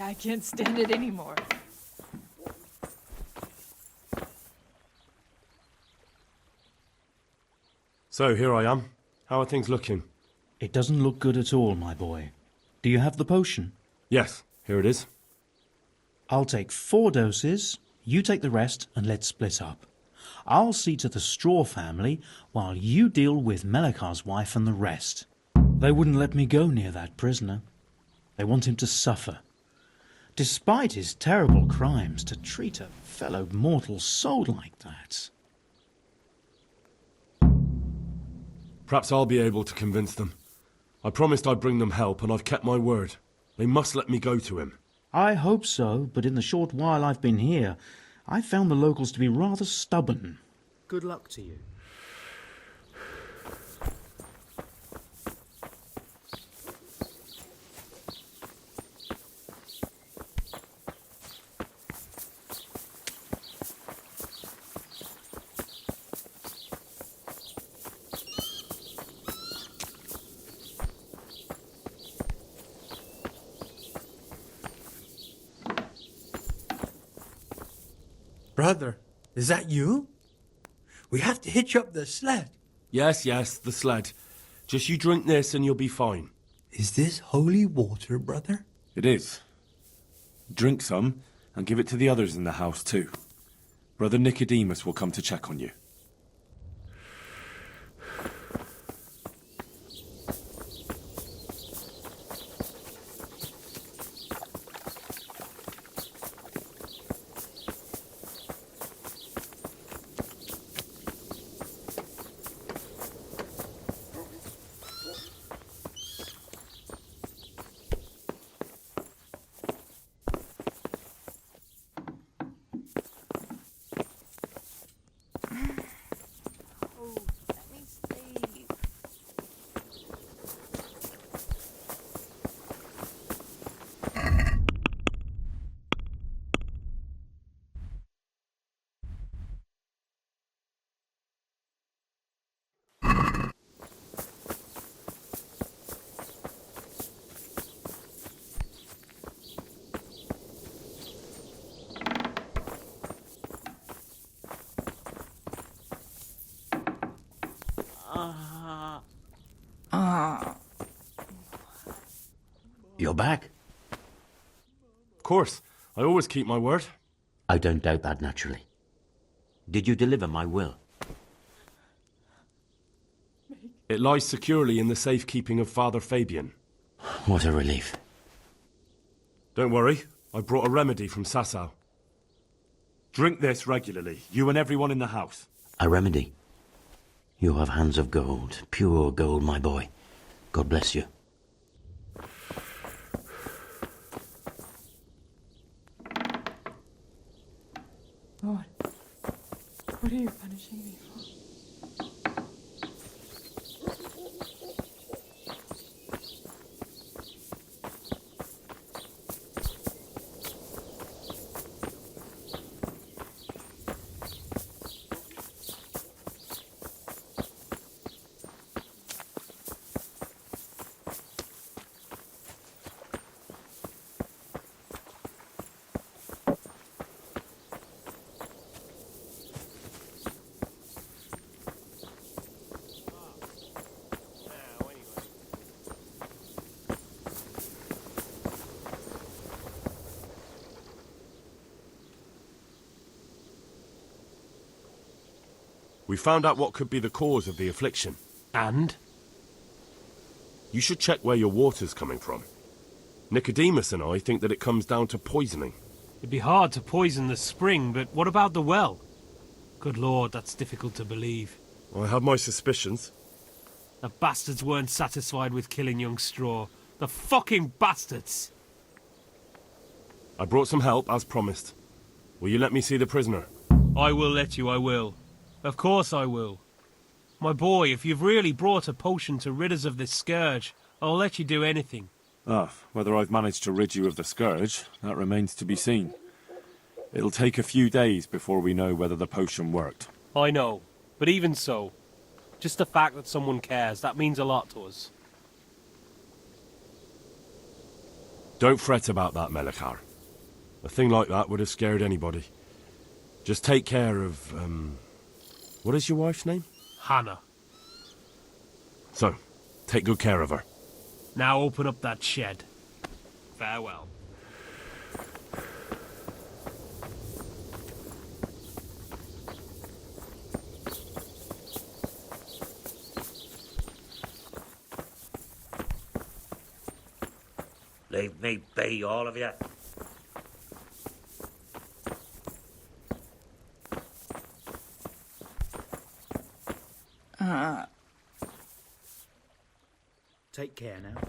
I can't stand it anymore. So, here I am. How are things looking? It doesn't look good at all, my boy. Do you have the potion? Yes, here it is. I'll take 4 doses, you take the rest, and let's split up. I'll see to the straw family, while you deal with Melikar's wife and the rest. They wouldn't let me go near that prisoner. They want him to suffer. Despite his terrible crimes, to treat a fellow mortal soul like that. Perhaps I'll be able to convince them. I promised I'd bring them help, and I've kept my word. They must let me go to him. I hope so, but in the short while I've been here, I've found the locals to be rather stubborn. Good luck to you. Brother, is that you? We have to hitch up the sled. Yes, the sled. Just you drink this and you'll be fine. Is this holy water, brother? It is. Drink some and give it to the others in the house too. Brother Nicodemus will come to check on you. You're back? Of course. I always keep my word. I don't doubt that, naturally. Did you deliver my will? It lies securely in the safekeeping of Father Fabian. What a relief. Don't worry. I brought a remedy from Sasau. Drink this regularly, you and everyone in the house. A remedy? You have hands of gold, pure gold, my boy. God bless you. Lord, what are you punishing me for? We found out what could be the cause of the affliction. And? You should check where your water's coming from. Nicodemus and I think that it comes down to poisoning. It'd be hard to poison the spring, but what about the well? Good Lord, that's difficult to believe. I have my suspicions. The bastards weren't satisfied with killing young Straw. The fucking bastards! I brought some help, as promised. Will you let me see the prisoner? I will let you, I will. Of course I will. My boy, if you've really brought a potion to rid us of this scourge, I'll let you do anything. Whether I've managed to rid you of the scourge, that remains to be seen. It'll take a few days before we know whether the potion worked. I know, but even so, just the fact that someone cares, that means a lot to us. Don't fret about that, Melikar. A thing like that would have scared anybody. Just take care of, what is your wife's name? Hannah. So, take good care of her. Now open up that shed. Farewell. Leave me be, all of you. Take care now.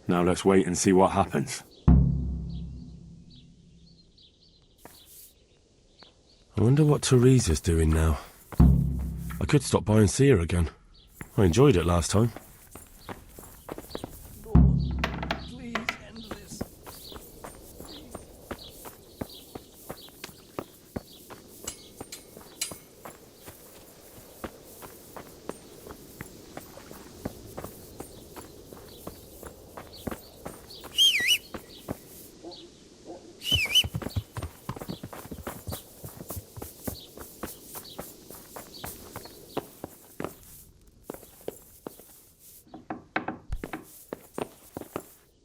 Now let's wait and see what happens. I wonder what Teresa's doing now. I could stop by and see her again. I enjoyed it last time. Please end this.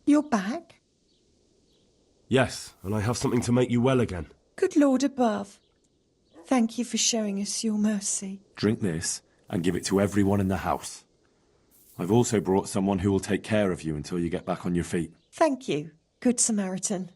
You're back? Yes, and I have something to make you well again. Good Lord above. Thank you for showing us your mercy. Drink this and give it to everyone in the house. I've also brought someone who will take care of you until you get back on your feet. Thank you, Good Samaritan.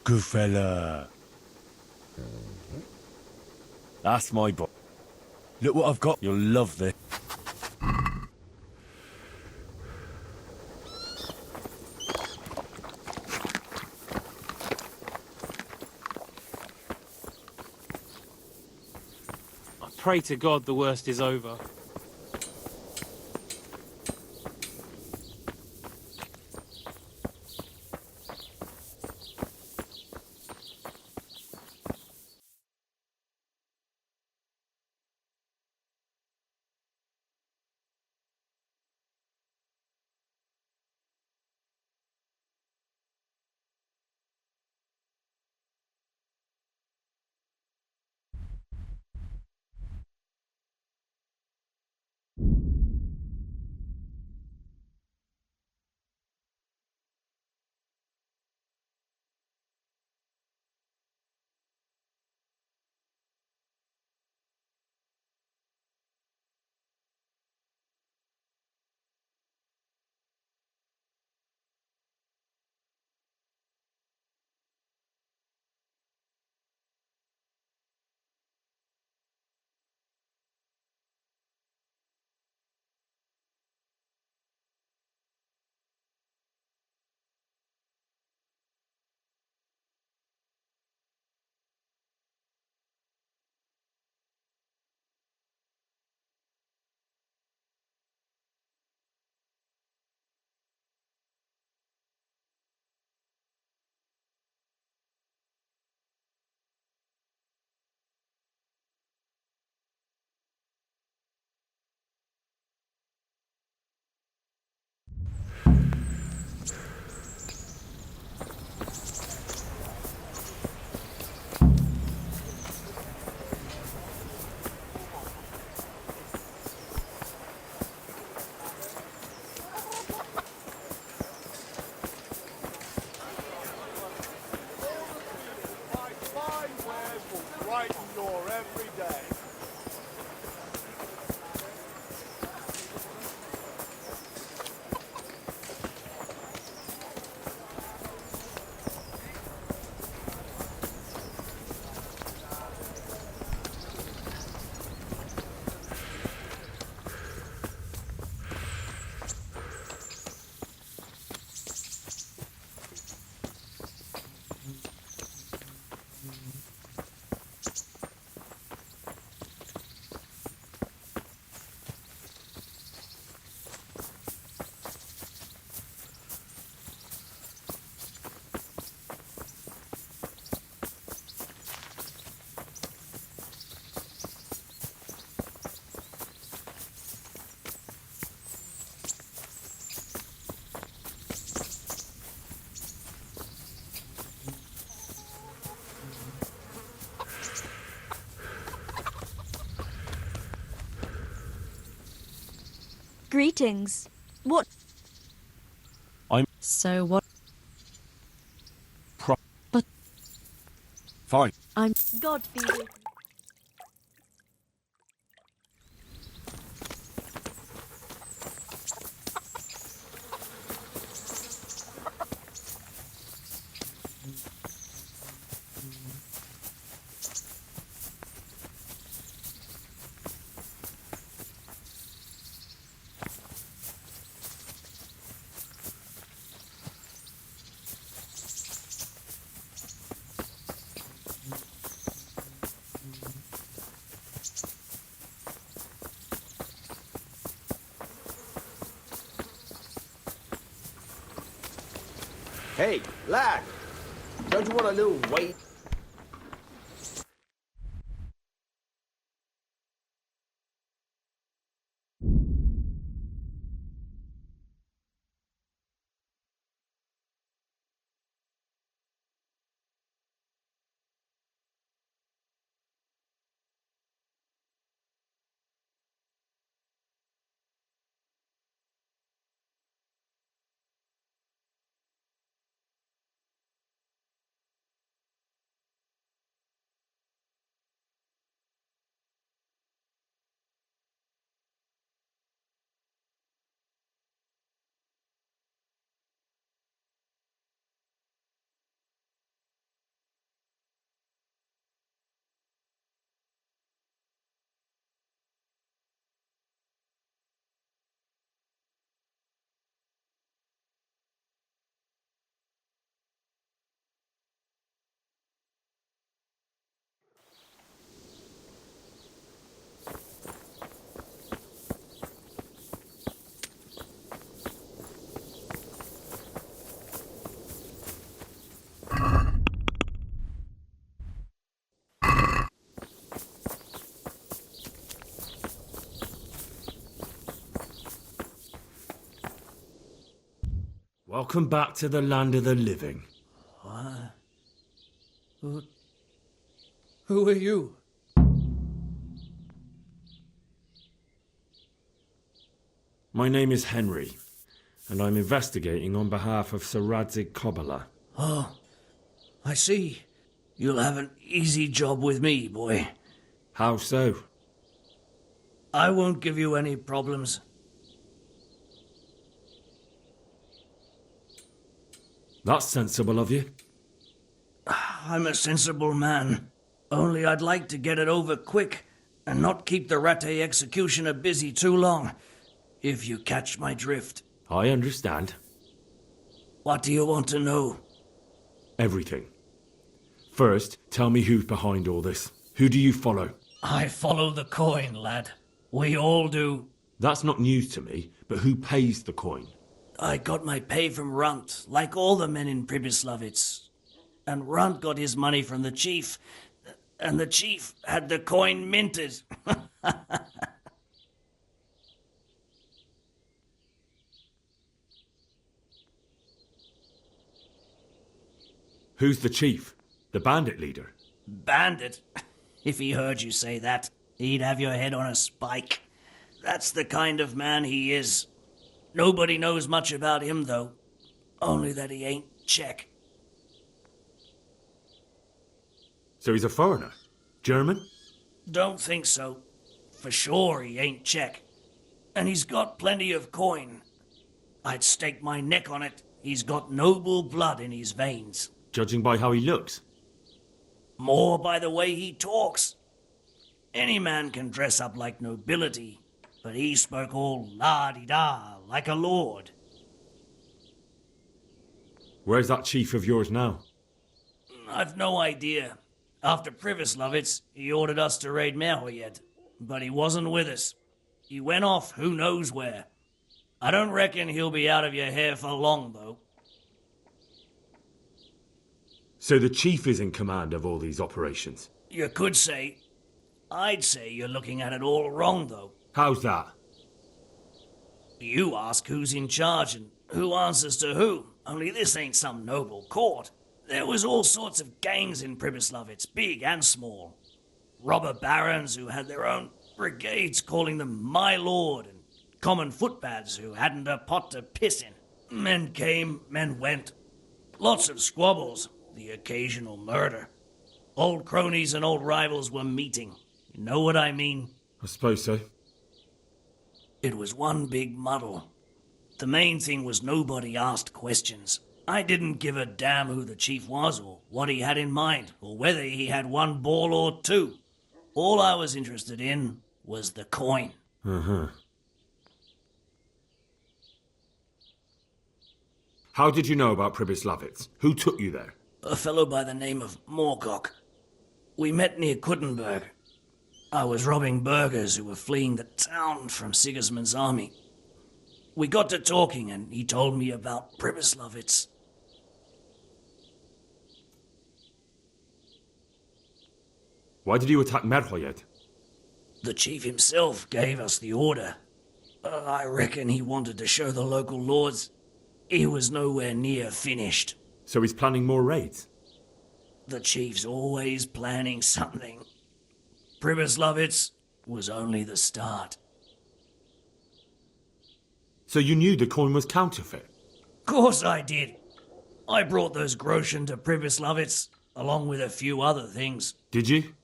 Good fella. That's my boy. Look what I've got. You'll love this. I pray to God the worst is over. Greetings. What? I'm... So what? But... Fine. I'm... God be with you. Hey, lad! Don't you want a little wait? Welcome back to the land of the living. What? Who are you? My name is Henry, and I'm investigating on behalf of Sir Radzig Kobyla. Oh, I see. You'll have an easy job with me, boy. How so? I won't give you any problems. That's sensible of you. I'm a sensible man. Only I'd like to get it over quick and not keep the Rattay executioner busy too long, if you catch my drift. I understand. What do you want to know? Everything. First, tell me who's behind all this. Who do you follow? I follow the coin, lad. We all do. That's not news to me, but who pays the coin? I got my pay from Runt, like all the men in Pribyslavitz. And Runt got his money from the chief, and the chief had the coin minted. Who's the chief? The bandit leader? Bandit? If he heard you say that, he'd have your head on a spike. That's the kind of man he is. Nobody knows much about him, though. Only that he ain't Czech. So he's a foreigner? German? Don't think so. For sure he ain't Czech. And he's got plenty of coin. I'd stake my neck on it. He's got noble blood in his veins. Judging by how he looks? More by the way he talks. Any man can dress up like nobility, but he spoke all la-di-da, like a lord. Where's that chief of yours now? I've no idea. After Pribyslavitz, he ordered us to raid Merhoyed, but he wasn't with us. He went off who knows where. I don't reckon he'll be out of your hair for long, though. So the chief is in command of all these operations? You could say. I'd say you're looking at it all wrong, though. How's that? You ask who's in charge and who answers to who. Only this ain't some noble court. There was all sorts of gangs in Pribyslavitz, big and small. Robber barons who had their own brigades calling them my lord, and common footpads who hadn't a pot to piss in. Men came, men went. Lots of squabbles, the occasional murder. Old cronies and old rivals were meeting. You know what I mean? I suppose so. It was one big muddle. The main thing was nobody asked questions. I didn't give a damn who the chief was or what he had in mind or whether he had one ball or two. All I was interested in was the coin. Uh-huh. How did you know about Pribyslavitz? Who took you there? A fellow by the name of Moorcock. We met near Kuttenberg. I was robbing burghers who were fleeing the town from Sigismund's army. We got to talking and he told me about Pribyslavitz. Why did you attack Merhoyed? The chief himself gave us the order. I reckon he wanted to show the local lords he was nowhere near finished. So he's planning more raids? The chief's always planning something. Pribyslavitz was only the start. So you knew the coin was counterfeit? Course I did. I brought those groschen to Pribyslavitz, along with a few other things. Did you?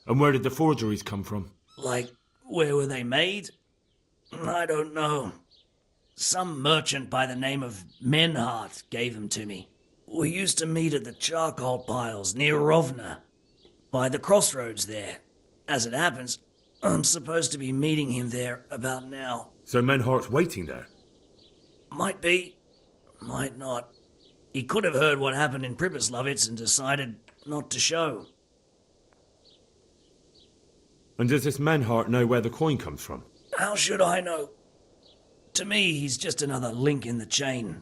And where did the forgeries come from? Like, where were they made? I don't know. Some merchant by the name of Menhart gave them to me. We used to meet at the charcoal piles near Rovna, by the crossroads there. As it happens, I'm supposed to be meeting him there about now. So Menhart's waiting there? Might be, might not. He could have heard what happened in Pribyslavitz and decided not to show. And does this Menhart know where the coin comes from? How should I know? To me, he's just another link in the chain.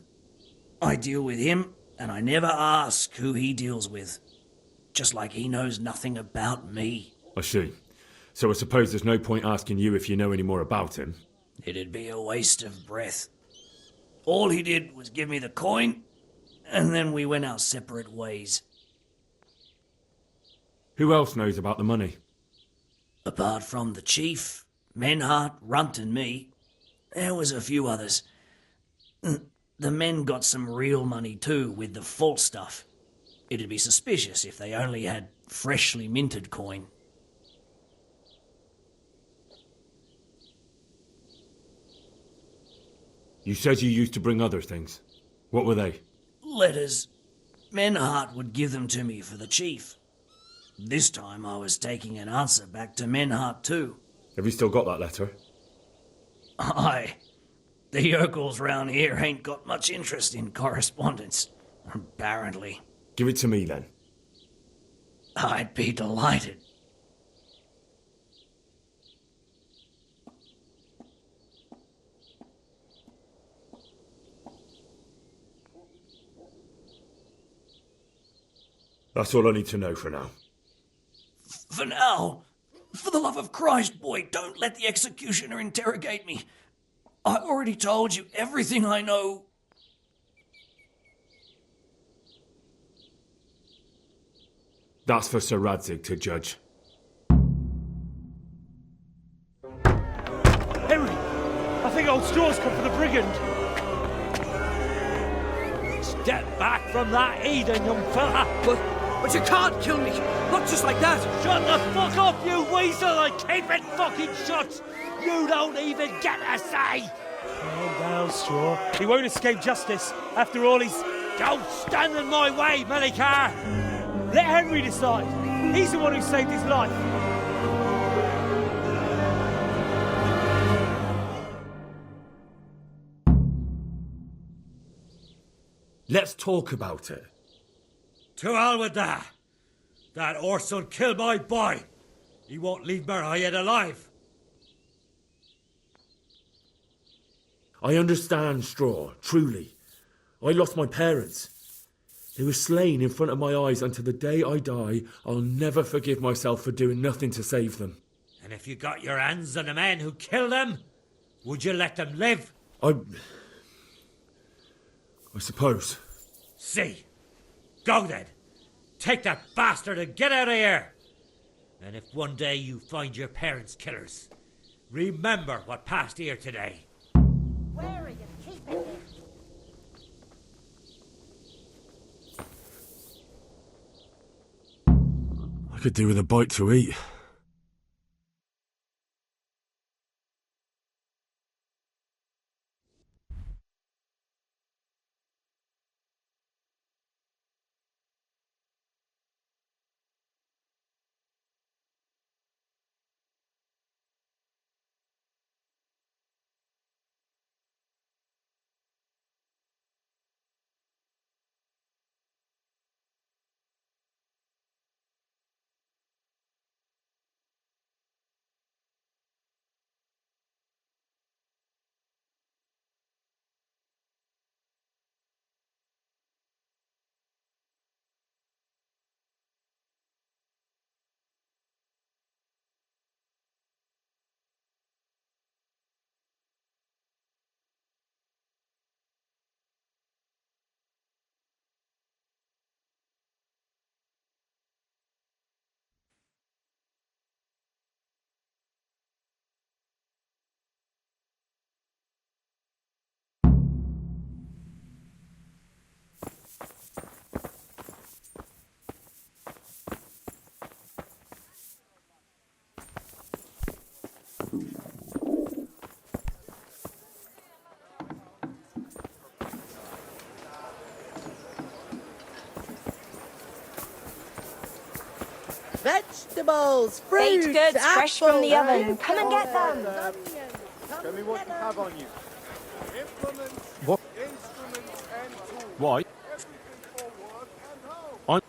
I deal with him, and I never ask who he deals with. Just like he knows nothing about me. I see. So I suppose there's no point asking you if you know any more about him. It'd be a waste of breath. All he did was give me the coin, and then we went our separate ways. Who else knows about the money? Apart from the chief, Menhart, Runt and me, there was a few others. The men got some real money too, with the false stuff. It'd be suspicious if they only had freshly minted coin. You said you used to bring other things. What were they? Letters. Menhart would give them to me for the chief. This time I was taking an answer back to Menhart too. Have you still got that letter? Aye. The yokels round here ain't got much interest in correspondence, apparently. Give it to me then. I'd be delighted. That's all I need to know for now. For now, for the love of Christ, boy, don't let the executioner interrogate me. I already told you everything I know. That's for Sir Radzig to judge. Henry! I think old Straw's come for the brigand. Step back from that Eden, young fella! But you can't kill me! Not just like that! Shut the fuck up, you weasel, and keep it fucking shut! You don't even get a say! Calm down, Straw. He won't escape justice. After all, he's... Don't stand in my way, Melikar! Let Henry decide. He's the one who saved his life. Let's talk about it. To hell with that! That Orson killed my boy! He won't leave Merhoyed alive! I understand, Straw, truly. I lost my parents. They were slain in front of my eyes, and to the day I die, I'll never forgive myself for doing nothing to save them. And if you got your hands on the men who killed them, would you let them live? I suppose. See. Go then. Take that bastard and get out of here. And if one day you find your parents' killers, remember what passed here today. wary and keep it in. I could do with a bite to eat. Vegetables, fruit, Baked goods fresh from the apples, oven. Come and get them. Tell me what you have on you. What? Why? I'm...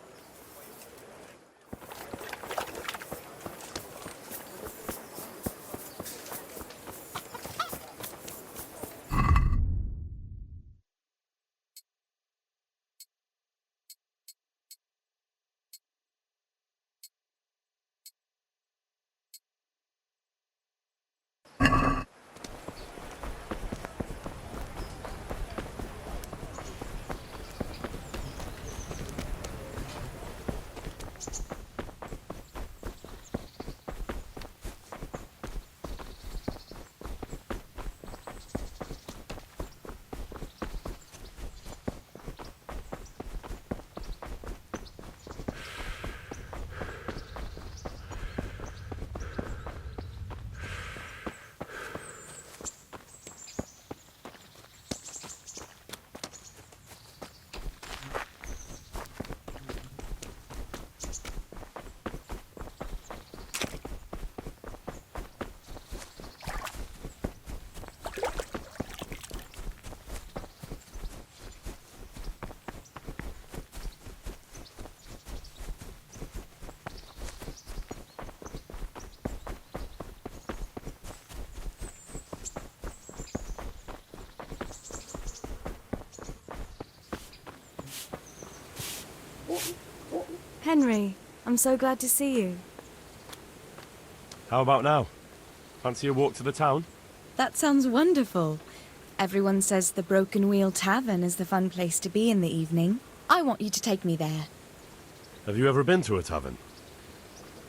Henry, I'm so glad to see you. How about now? Fancy a walk to the town? That sounds wonderful. Everyone says the Broken Wheel Tavern is the fun place to be in the evening. I want you to take me there. Have you ever been to a tavern?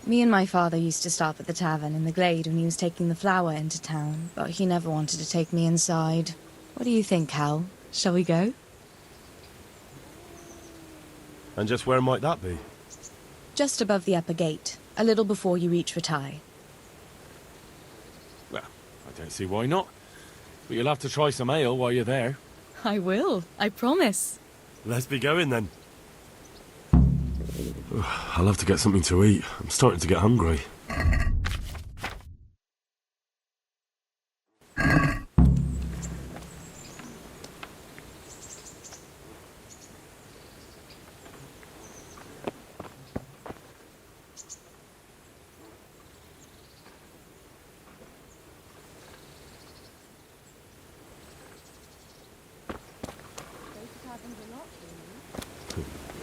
Me and my father used to stop at the tavern in the glade when he was taking the flour into town, but he never wanted to take me inside. What do you think, Hal? Shall we go? And just where might that be? Just above the upper gate, a little before you reach Ratai. Well, I don't see why not. But you'll have to try some ale while you're there. I will, I promise. Let's be going then. I'll have to get something to eat. I'm starting to get hungry.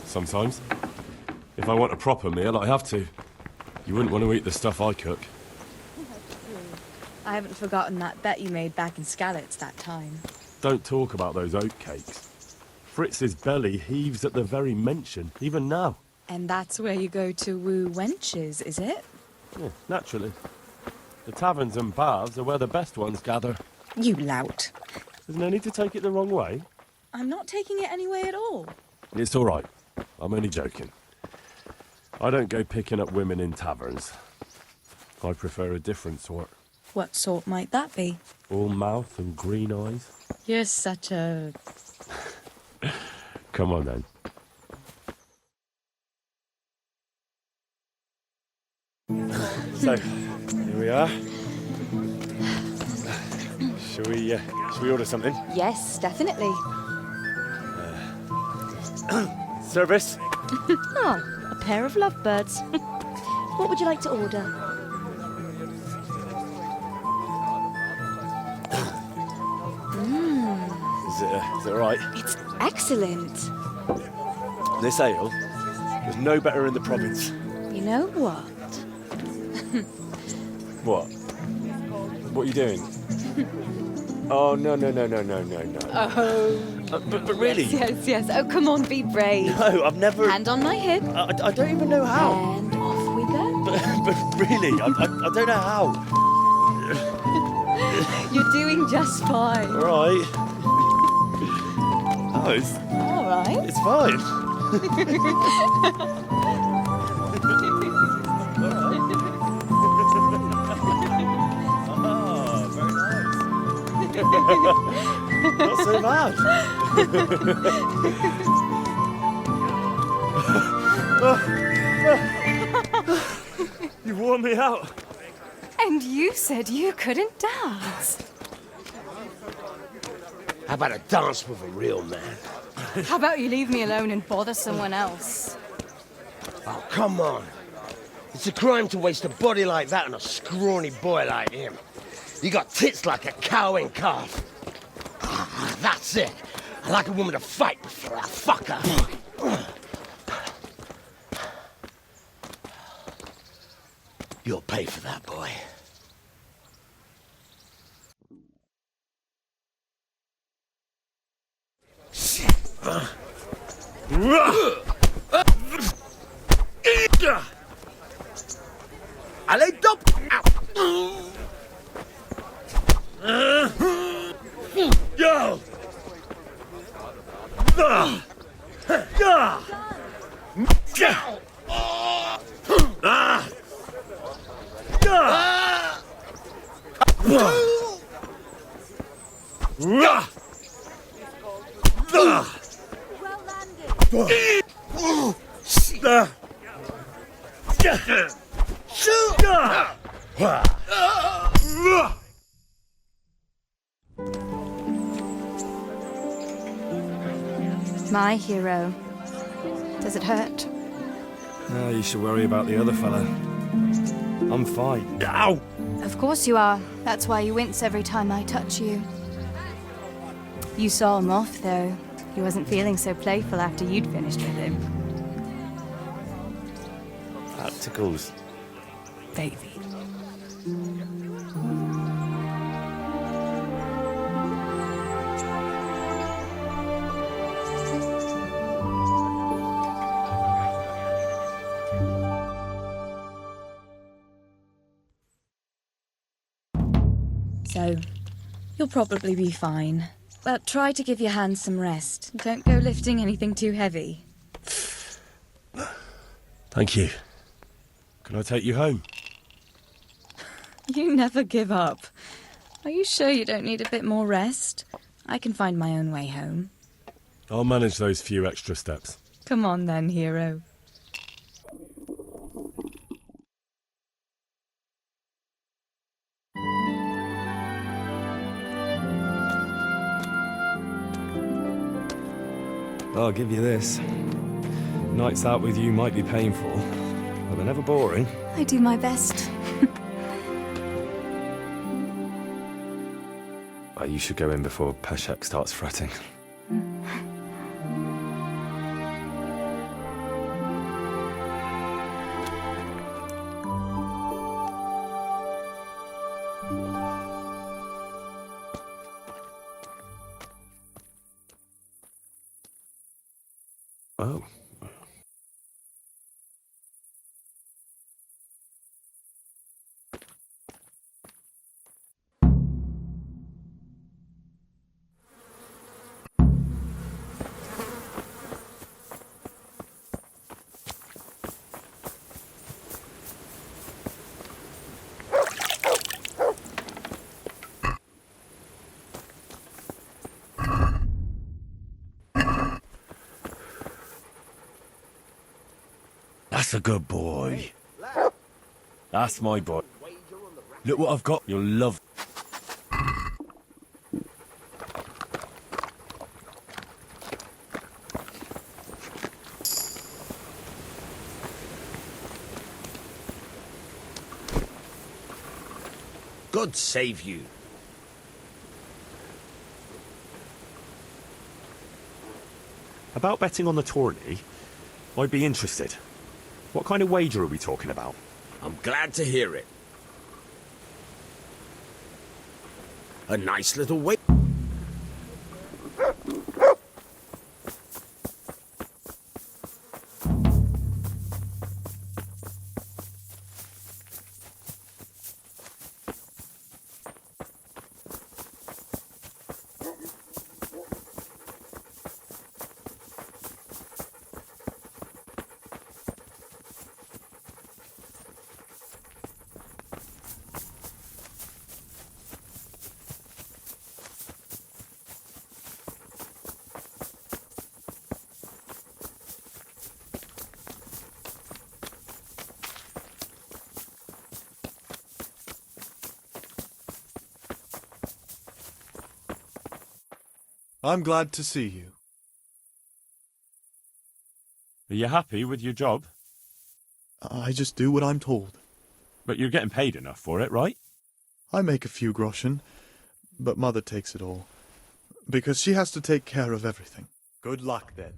Sometimes. If I want a proper meal, I have to. You wouldn't want to eat the stuff I cook. I haven't forgotten that bet you made back in Skalitz that time. Don't talk about those oatcakes. Fritz's belly heaves at the very mention, even now. And that's where you go to woo wenches, is it? Yeah, naturally. The taverns and baths are where the best ones gather. You lout. There's no need to take it the wrong way. I'm not taking it any way at all. It's all right. I'm only joking. I don't go picking up women in taverns. I prefer a different sort. What sort might that be? All mouth and green eyes. You're such a... Come on then. So, here we are. Shall we order something? Yes, definitely. Service? Oh, a pair of lovebirds. What would you like to order? Is it all right? It's excellent. This ale, there's no better in the province. You know what? What? What are you doing? Oh, no. Oh. But really? Yes. Oh, come on, be brave. No, I've never... Hand on my hip. I don't even know how. And off we go. But really, I don't know how. You're doing just fine. All right. Oh, it's... All right. It's fine. Not so bad. You wore me out. And you said you couldn't dance. How about a dance with a real man? How about you leave me alone and bother someone else? Oh, come on. It's a crime to waste a body like that on a scrawny boy like him. You got tits like a cow in calf. Ah, that's it. I like a woman to fight before I fuck her. You'll pay for that, boy. Allez, top! Yo! My hero. Does it hurt? No, you should worry about the other fella. I'm fine. Ow! Of course you are. That's why you wince every time I touch you. You saw him off, though. He wasn't feeling so playful after you'd finished with him. That tickles. Baby. So, you'll probably be fine. But try to give your hands some rest. Don't go lifting anything too heavy. Thank you. Can I take you home? You never give up. Are you sure you don't need a bit more rest? I can find my own way home. I'll manage those few extra steps. Come on then, hero. I'll give you this. Nights out with you might be painful, but they're never boring. I do my best. You should go in before Peshek starts fretting. Oh. That's a good boy. That's my boy. Look what I've got. You'll love. God save you. About betting on the tourney, I'd be interested. What kind of wager are we talking about? I'm glad to hear it. A nice little way. I'm glad to see you. Are you happy with your job? I just do what I'm told. But you're getting paid enough for it, right? I make a few groschen, but Mother takes it all. Because she has to take care of everything. Good luck, then.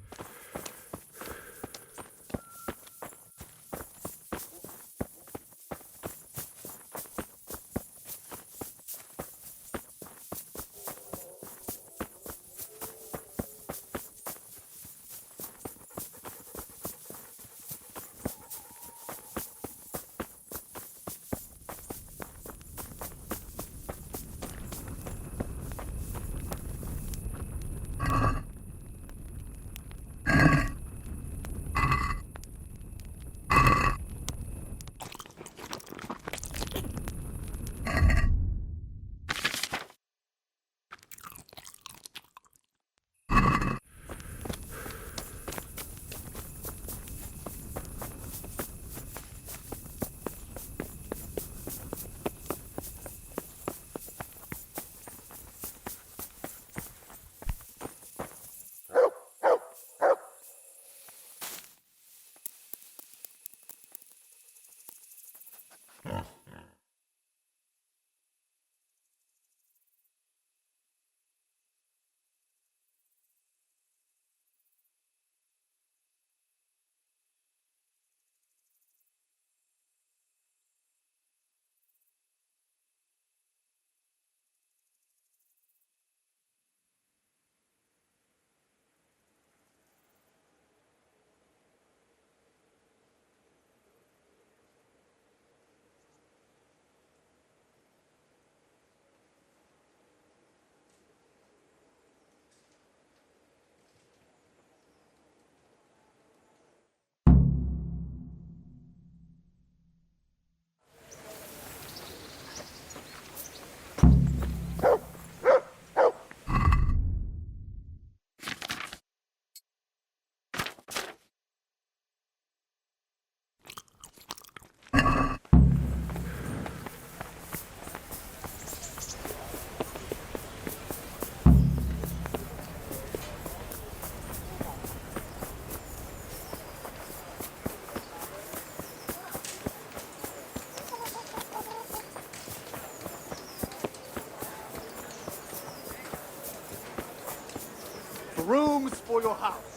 Rooms for your house.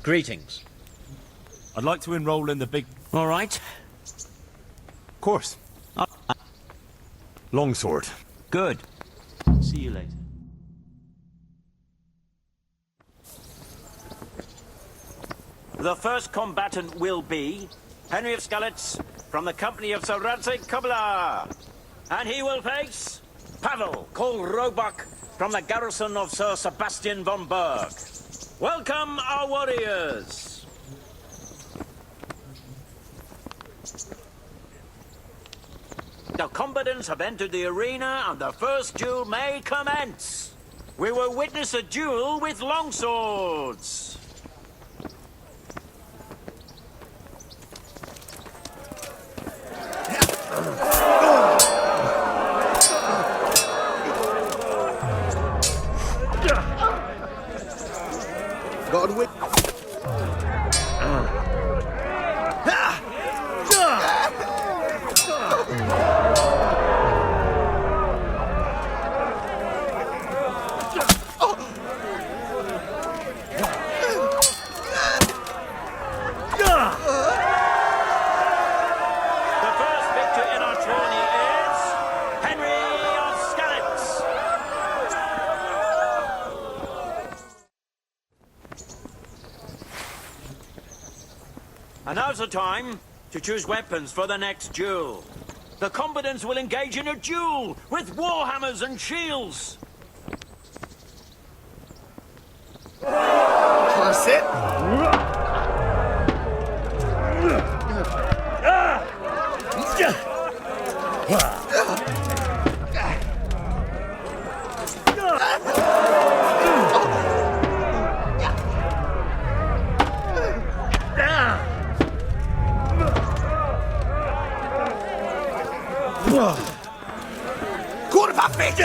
Greetings. I'd like to enroll in the big... All right. Of course. Longsword. Good. See you later. The first combatant will be Henry of Skalitz from the company of Sir Radzig Kobyla. And he will face Pavel, called Roebuck, from the garrison of Sir Sebastian von Berg. Welcome, our warriors! The combatants have entered the arena and the first duel may commence. We will witness a duel with longswords. God with. And now's the time to choose weapons for the next duel. The combatants will engage in a duel with warhammers and shields. That's it. Kurwa, fick!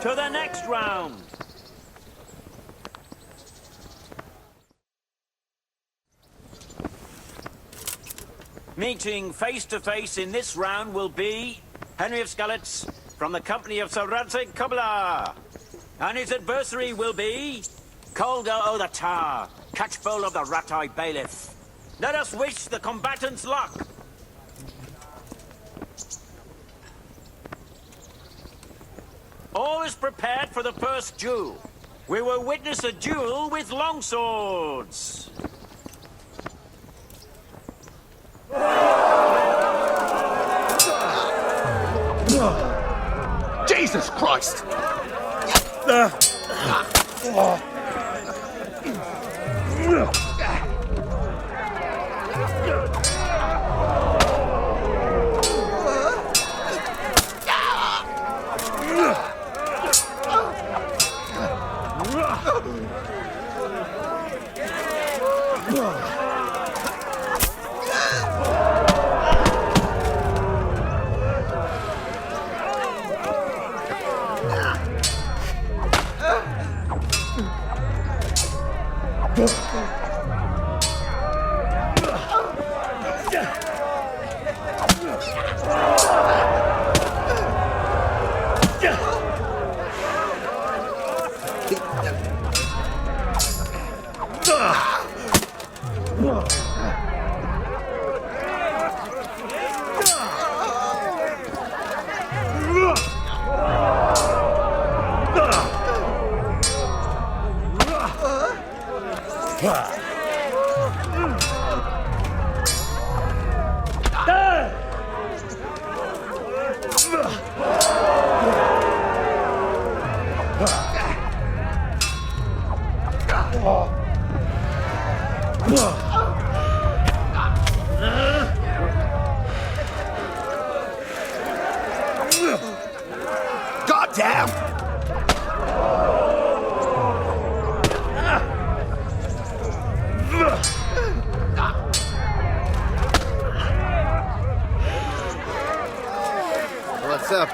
To the next round. Meeting face to face in this round will be Henry of Skalitz from the company of Sir Radzig Kobyla. And his adversary will be Calder o' the Tower, catchpole of the Rat-Eye Bailiff. Let us wish the combatants luck. All is prepared for the first duel. We will witness a duel with longswords. Jesus Christ! Goddamn! What's up?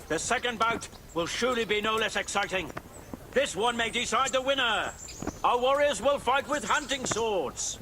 The second bout will surely be no less exciting. This one may decide the winner. Our warriors will fight with hunting swords.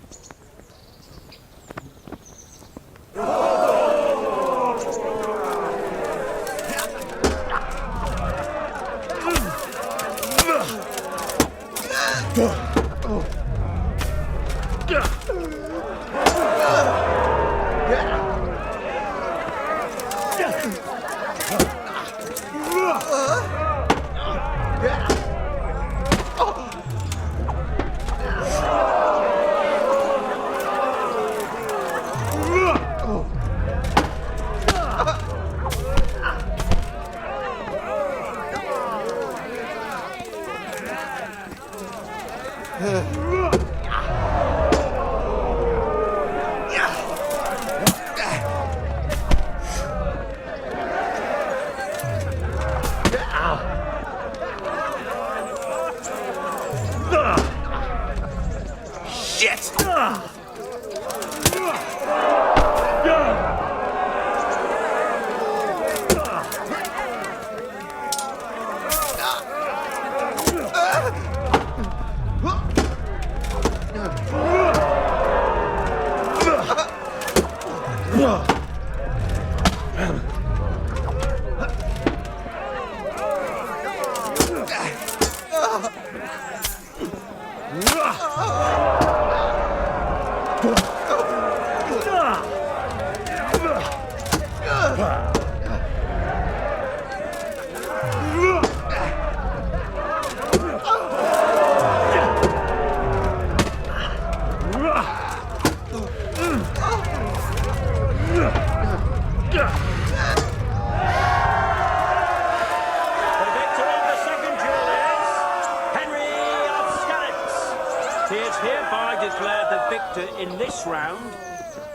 In this round,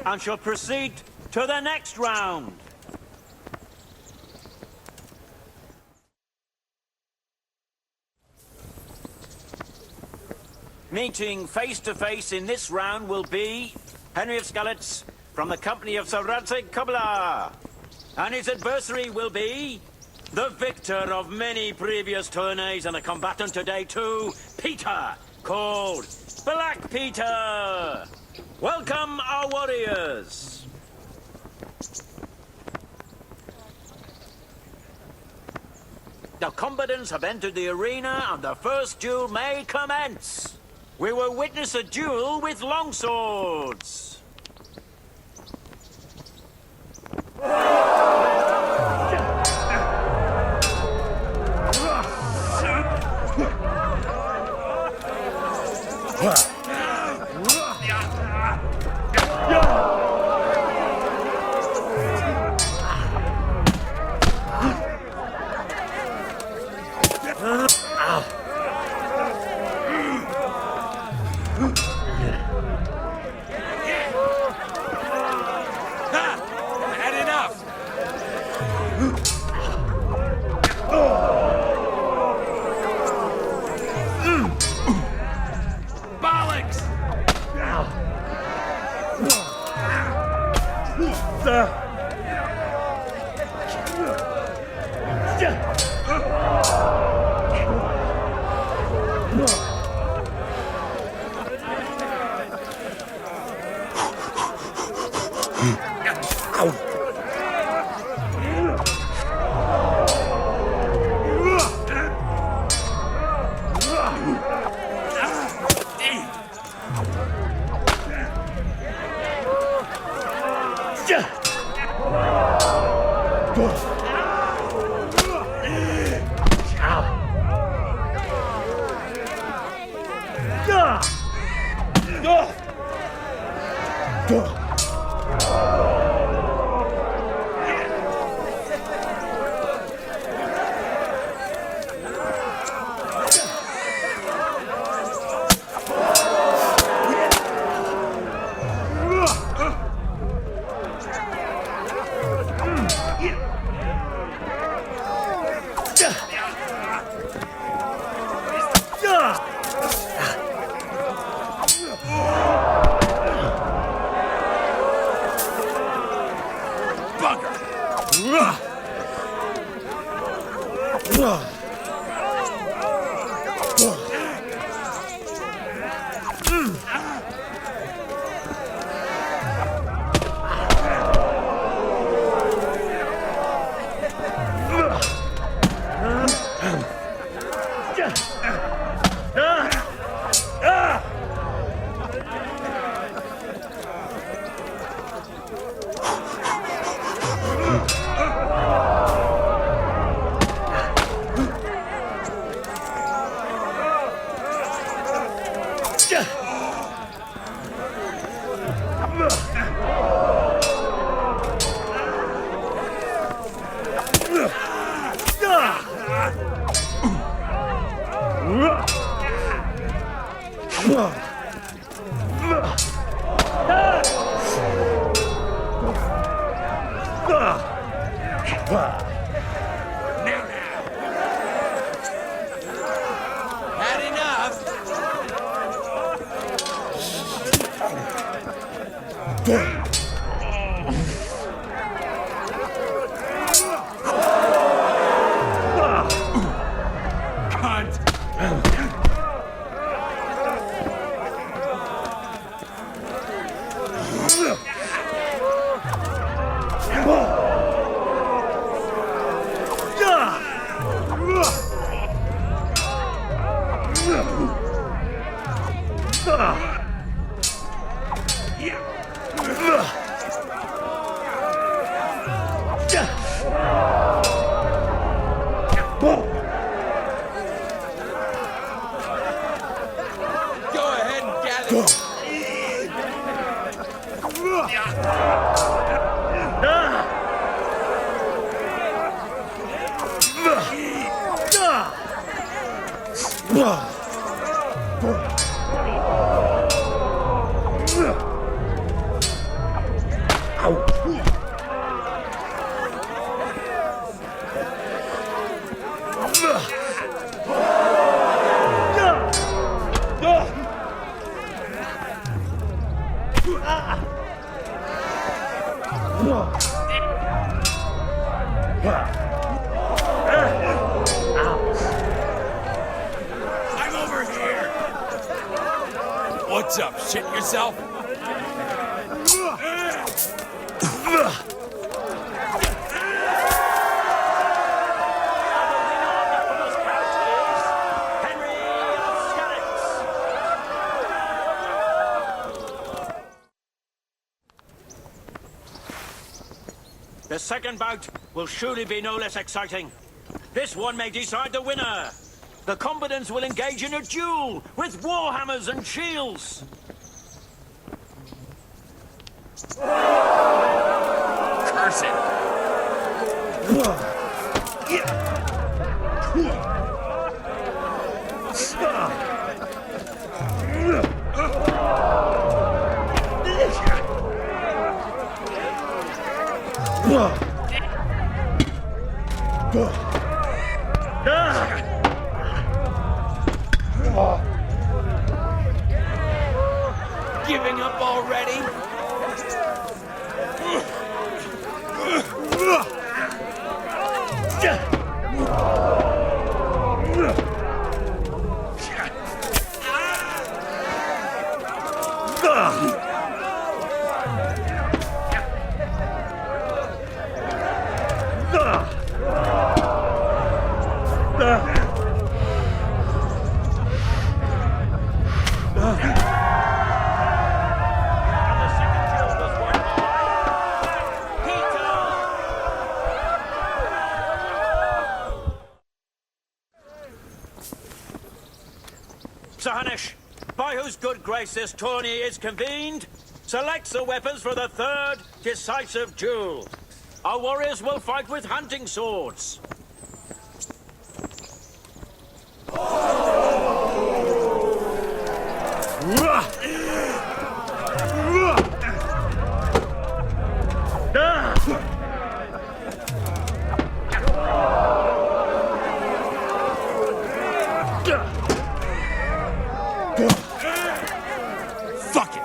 and shall proceed to the next round. Meeting face to face in this round will be Henry of Skalitz from the company of Sir Radzig Kobyla, and his adversary will be the victor of many previous tourneys and a combatant today too, Peter, called Black Peter. Welcome, our warriors. The combatants have entered the arena and the first duel may commence. We will witness a duel with longswords. Had enough! Bollocks! Had enough! Go ahead and gather. I'm over here. What's up? Shitting yourself? The second bout will surely be no less exciting. This one may decide the winner. The combatants will engage in a duel with warhammers and shields. Curse it! Giving up already? Sir Hanish, by whose good grace this tourney is convened, selects the weapons for the third decisive duel. Our warriors will fight with hunting swords. Fuck it!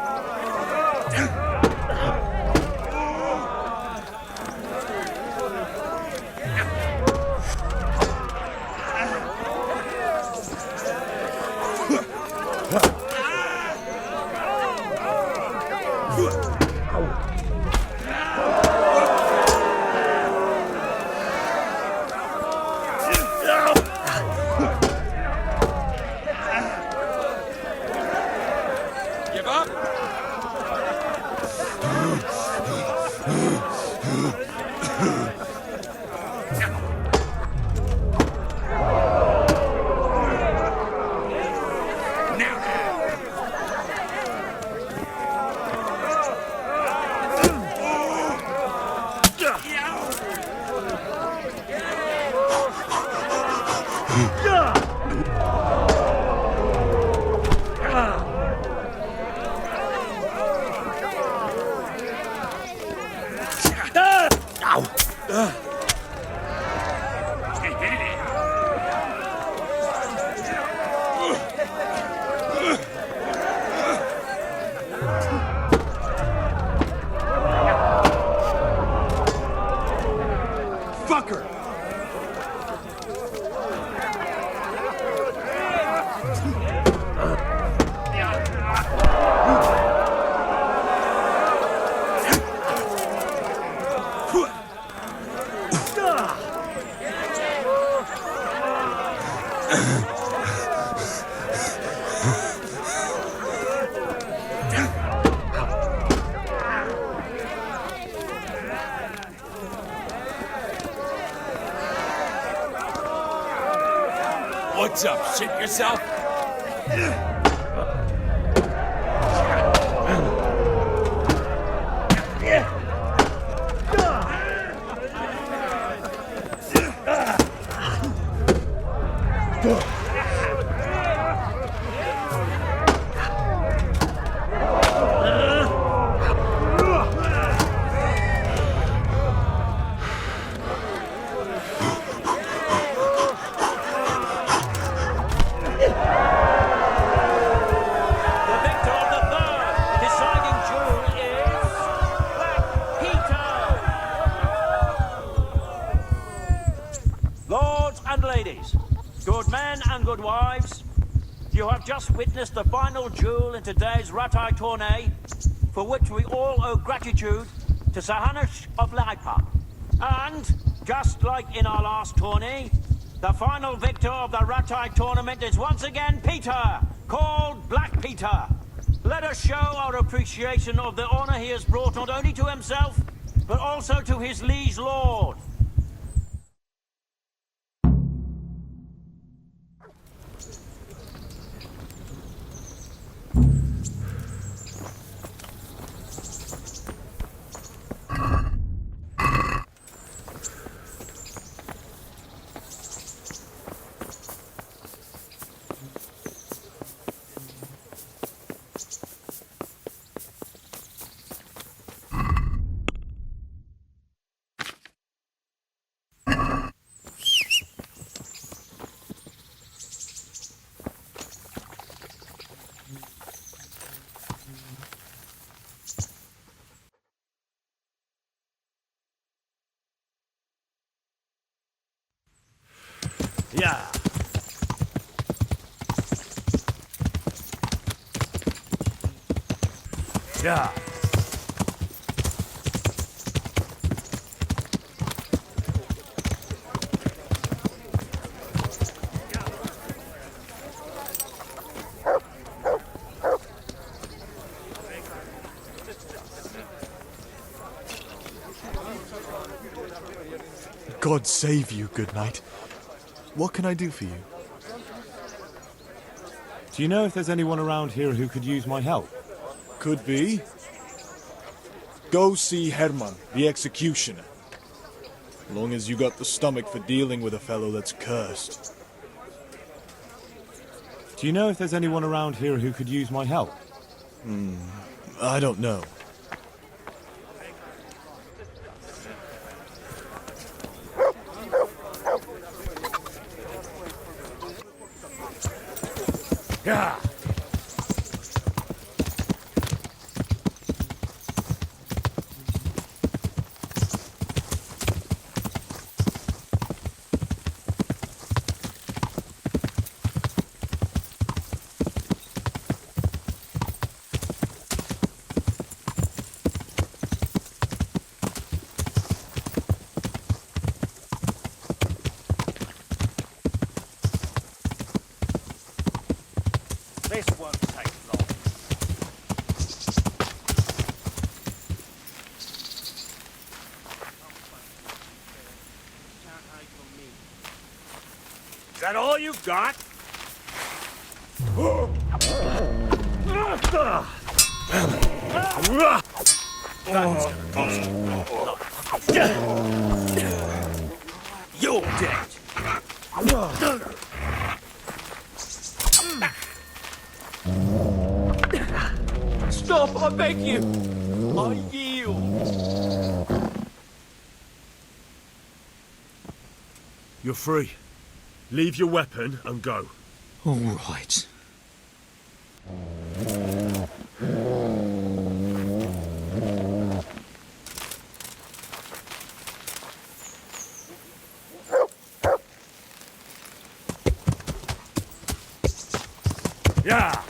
Give up? Fucker! What's up? Shit yourself? Lords and ladies, good men and good wives, you have just witnessed the final duel in today's Ratai tourney, for which we all owe gratitude to Sir Hanish of Laipa. And, just like in our last tourney, the final victor of the Ratai tournament is once again Peter, called Black Peter. Let us show our appreciation of the honor he has brought not only to himself, but also to his liege lord. Yeah. God save you, good knight. What can I do for you? Do you know if there's anyone around here who could use my help? Could be. Go see Herman, the executioner. Long as you got the stomach for dealing with a fellow that's cursed. Do you know if there's anyone around here who could use my help? I don't know. Yeah. This won't take long. Is that all you've got? You're dead. Stop, I beg you! I yield! You're free. Leave your weapon and go. All right. Yeah!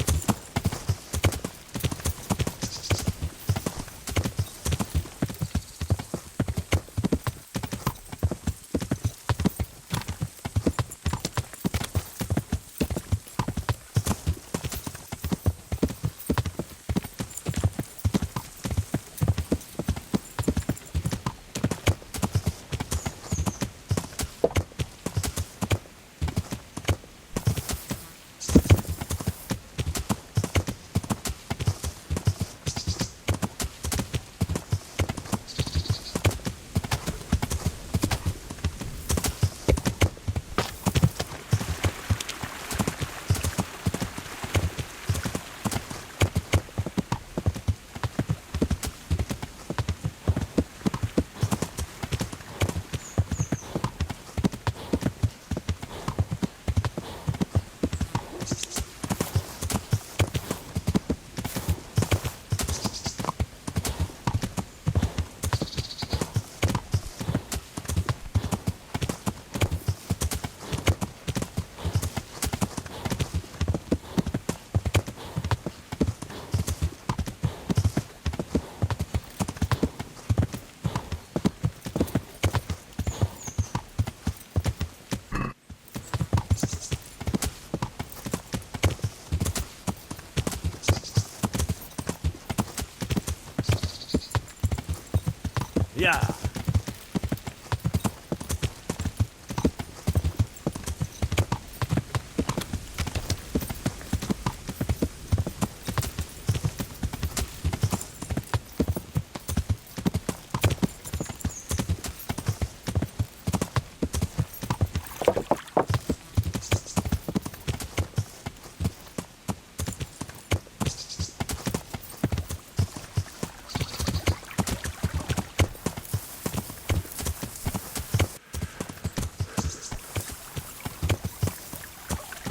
Yeah.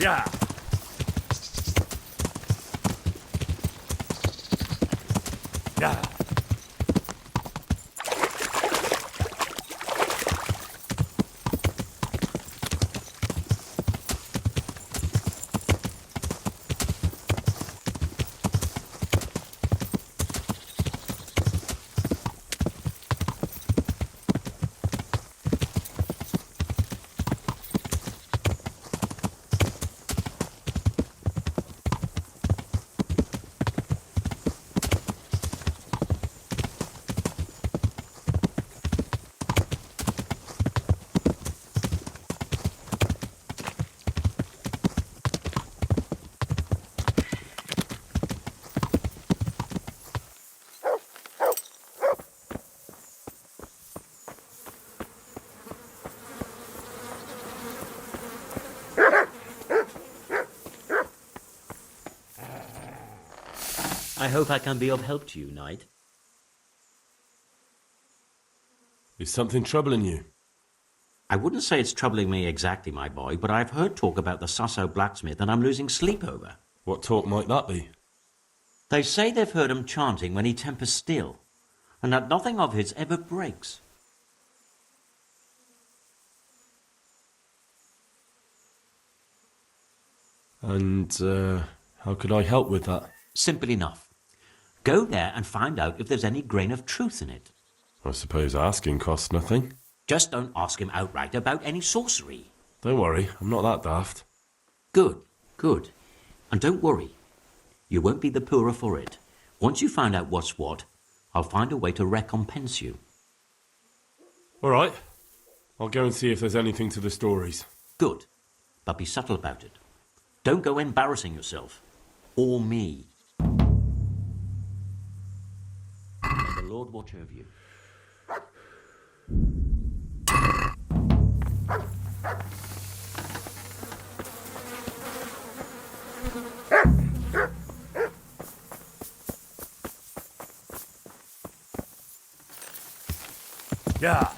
Yeah. Yeah. I hope I can be of help to you, knight. Is something troubling you? I wouldn't say it's troubling me exactly, my boy, but I've heard talk about the Sasso blacksmith and I'm losing sleep over. What talk might that be? They say they've heard him chanting when he tempers steel, and that nothing of his ever breaks. And, how could I help with that? Simple enough. Go there and find out if there's any grain of truth in it. I suppose asking costs nothing. Just don't ask him outright about any sorcery. Don't worry, I'm not that daft. Good, good. And don't worry. You won't be the poorer for it. Once you find out what's what, I'll find a way to recompense you. All right. I'll go and see if there's anything to the stories. Good. But be subtle about it. Don't go embarrassing yourself. Or me. May the Lord watch over you. Yeah.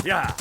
Yeah.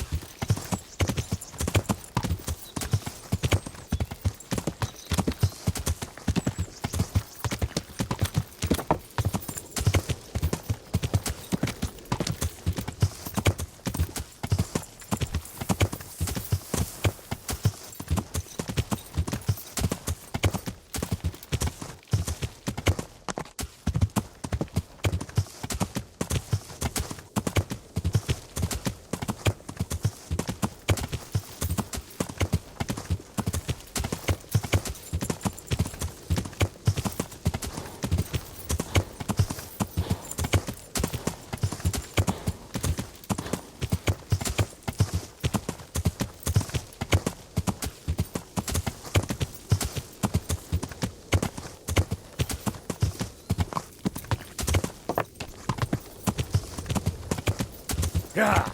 Yeah.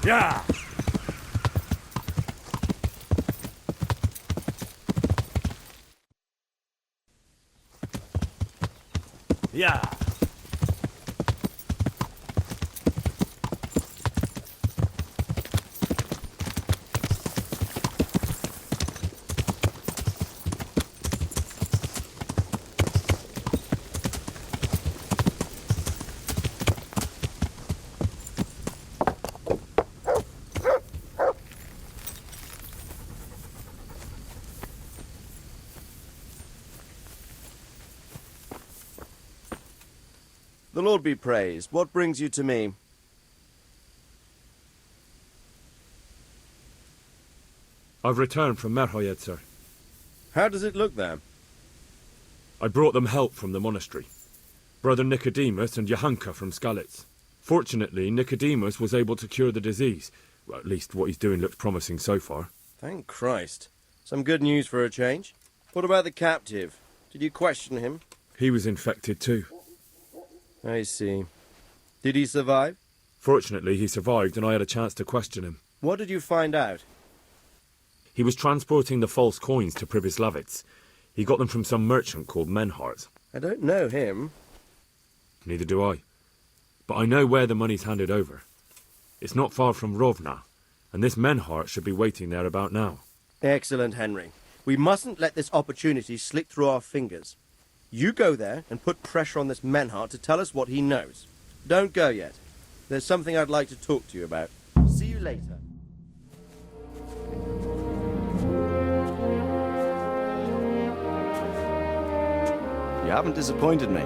Yeah! Yeah! The Lord be praised. What brings you to me? I've returned from Merhoyed, sir. How does it look there? I brought them help from the monastery. Brother Nicodemus and Johanka from Skalitz. Fortunately, Nicodemus was able to cure the disease. Well, at least what he's doing looks promising so far. Thank Christ. Some good news for a change. What about the captive? Did you question him? He was infected too. I see. Did he survive? Fortunately, he survived and I had a chance to question him. What did you find out? He was transporting the false coins to Pribyslavitz. He got them from some merchant called Menhart. I don't know him. Neither do I. But I know where the money's handed over. It's not far from Rovna, and this Menhart should be waiting there about now. Excellent, Henry. We mustn't let this opportunity slip through our fingers. You go there and put pressure on this Menhart to tell us what he knows. Don't go yet. There's something I'd like to talk to you about. See you later. You haven't disappointed me.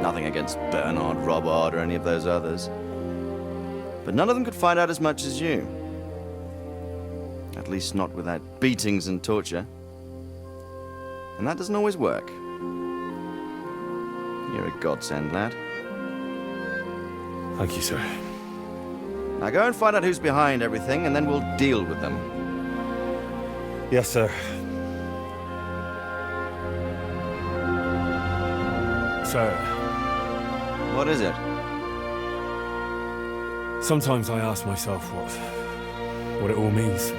Nothing against Bernard, Robard, or any of those others. But none of them could find out as much as you. At least not without beatings and torture. And that doesn't always work. You're a godsend, lad. Thank you, sir. Now go and find out who's behind everything, and then we'll deal with them. Yes, sir. Sir. What is it? Sometimes I ask myself what it all means.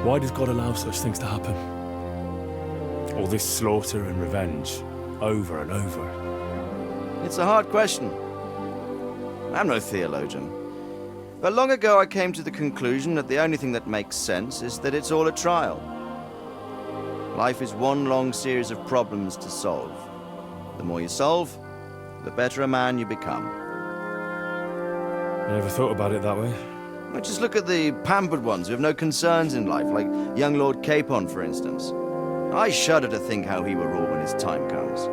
Why does God allow such things to happen? All this slaughter and revenge, over and over. It's a hard question. I'm no theologian. But long ago I came to the conclusion that the only thing that makes sense is that it's all a trial. Life is one long series of problems to solve. The more you solve, the better a man you become. I never thought about it that way. Well, just look at the pampered ones who have no concerns in life, like young Lord Capon, for instance. I shudder to think how he will rule when his time comes.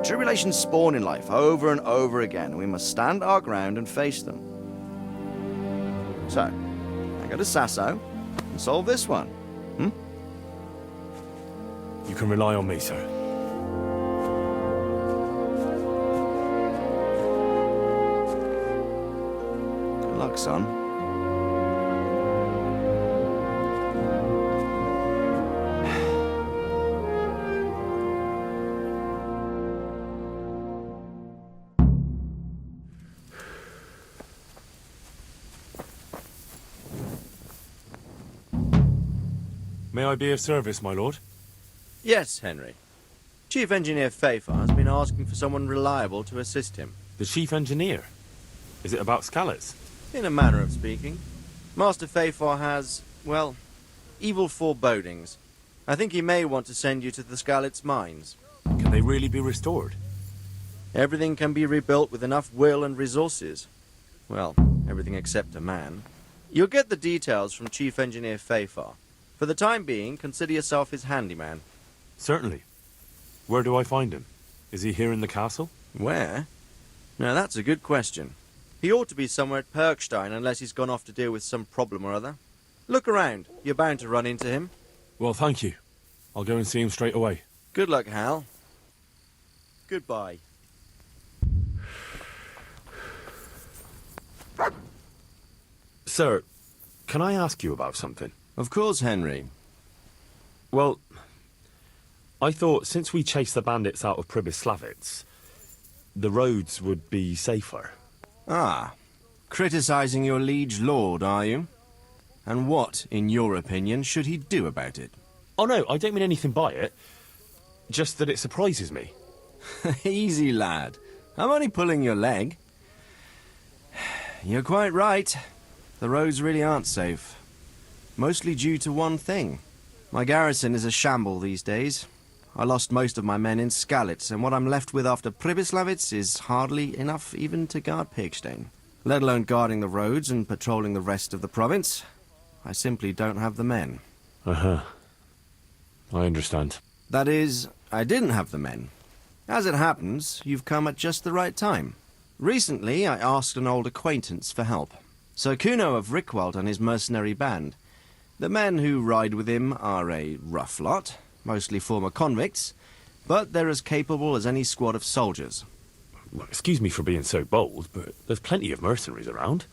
Tribulations spawn in life over and over again, and we must stand our ground and face them. So, I go to Sasso and solve this one. You can rely on me, sir. Good luck, son. May I be of service, my lord? Yes, Henry. Chief Engineer Fafar has been asking for someone reliable to assist him. The chief engineer? Is it about Skalitz? In a manner of speaking. Master Fafar has, well, evil forebodings. I think he may want to send you to the Skalitz mines. Can they really be restored? Everything can be rebuilt with enough will and resources. Well, everything except a man. You'll get the details from Chief Engineer Fafar. For the time being, consider yourself his handyman. Certainly. Where do I find him? Is he here in the castle? Where? Now that's a good question. He ought to be somewhere at Perkstein unless he's gone off to deal with some problem or other. Look around. You're bound to run into him. Well, thank you. I'll go and see him straight away. Good luck, Hal. Goodbye. Sir, can I ask you about something? Of course, Henry. Well, I thought since we chased the bandits out of Pribyslavitz, the roads would be safer. Ah, criticizing your liege lord, are you? And what, in your opinion, should he do about it? Oh no, I don't mean anything by it. Just that it surprises me. Easy, lad. I'm only pulling your leg. You're quite right. The roads really aren't safe. Mostly due to one thing. My garrison is a shamble these days. I lost most of my men in Skalitz, and what I'm left with after Pribyslavitz is hardly enough even to guard Pigstein. Let alone guarding the roads and patrolling the rest of the province. I simply don't have the men. Uh-huh. I understand. That is, I didn't have the men. As it happens, you've come at just the right time. Recently, I asked an old acquaintance for help. Sir Kuno of Rickwald and his mercenary band. The men who ride with him are a rough lot, mostly former convicts, but they're as capable as any squad of soldiers. Well, excuse me for being so bold, but there's plenty of mercenaries around.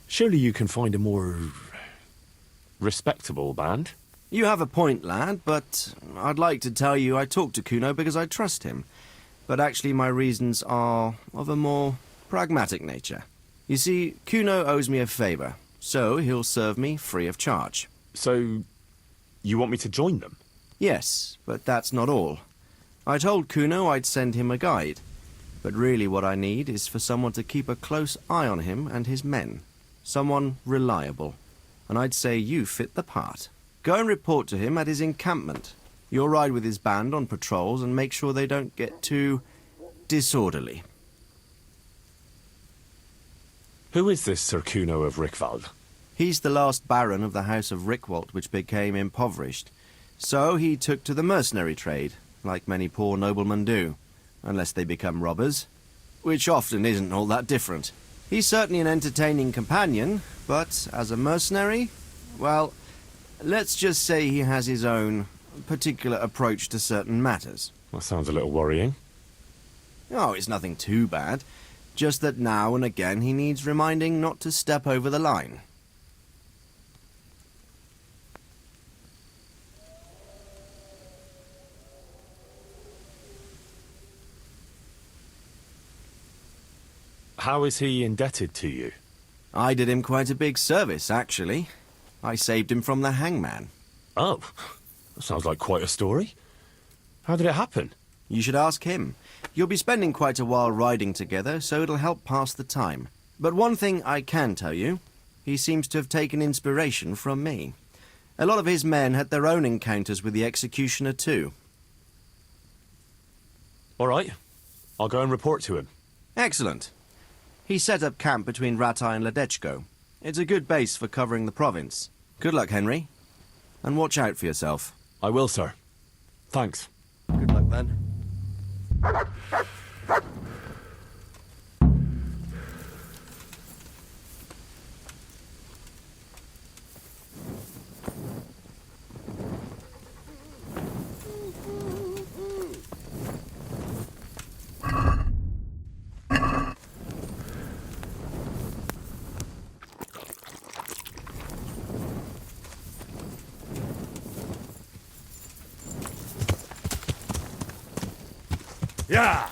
Surely you can find a more respectable band? You have a point, lad, but I'd like to tell you I talked to Kuno because I trust him. But actually my reasons are of a more pragmatic nature. You see, Kuno owes me a favour, so he'll serve me free of charge. So, you want me to join them? Yes, but that's not all. I told Kuno I'd send him a guide, but really what I need is for someone to keep a close eye on him and his men. Someone reliable. And I'd say you fit the part. Go and report to him at his encampment. You'll ride with his band on patrols and make sure they don't get too disorderly. Who is this Sir Kuno of Rickwald? He's the last baron of the House of Rickwald, which became impoverished. So he took to the mercenary trade, like many poor noblemen do, unless they become robbers, which often isn't all that different. He's certainly an entertaining companion, but as a mercenary, well, let's just say he has his own particular approach to certain matters. That sounds a little worrying. Oh, it's nothing too bad. Just that now and again he needs reminding not to step over the line. How is he indebted to you? I did him quite a big service, actually. I saved him from the hangman. Oh, that sounds like quite a story. How did it happen? You should ask him. You'll be spending quite a while riding together, so it'll help pass the time. But one thing I can tell you, he seems to have taken inspiration from me. A lot of his men had their own encounters with the executioner too. All right, I'll go and report to him. Excellent. He set up camp between Ratai and Ledechko. It's a good base for covering the province. Good luck, Henry. And watch out for yourself. I will, sir. Thanks. Good luck, then. Yeah!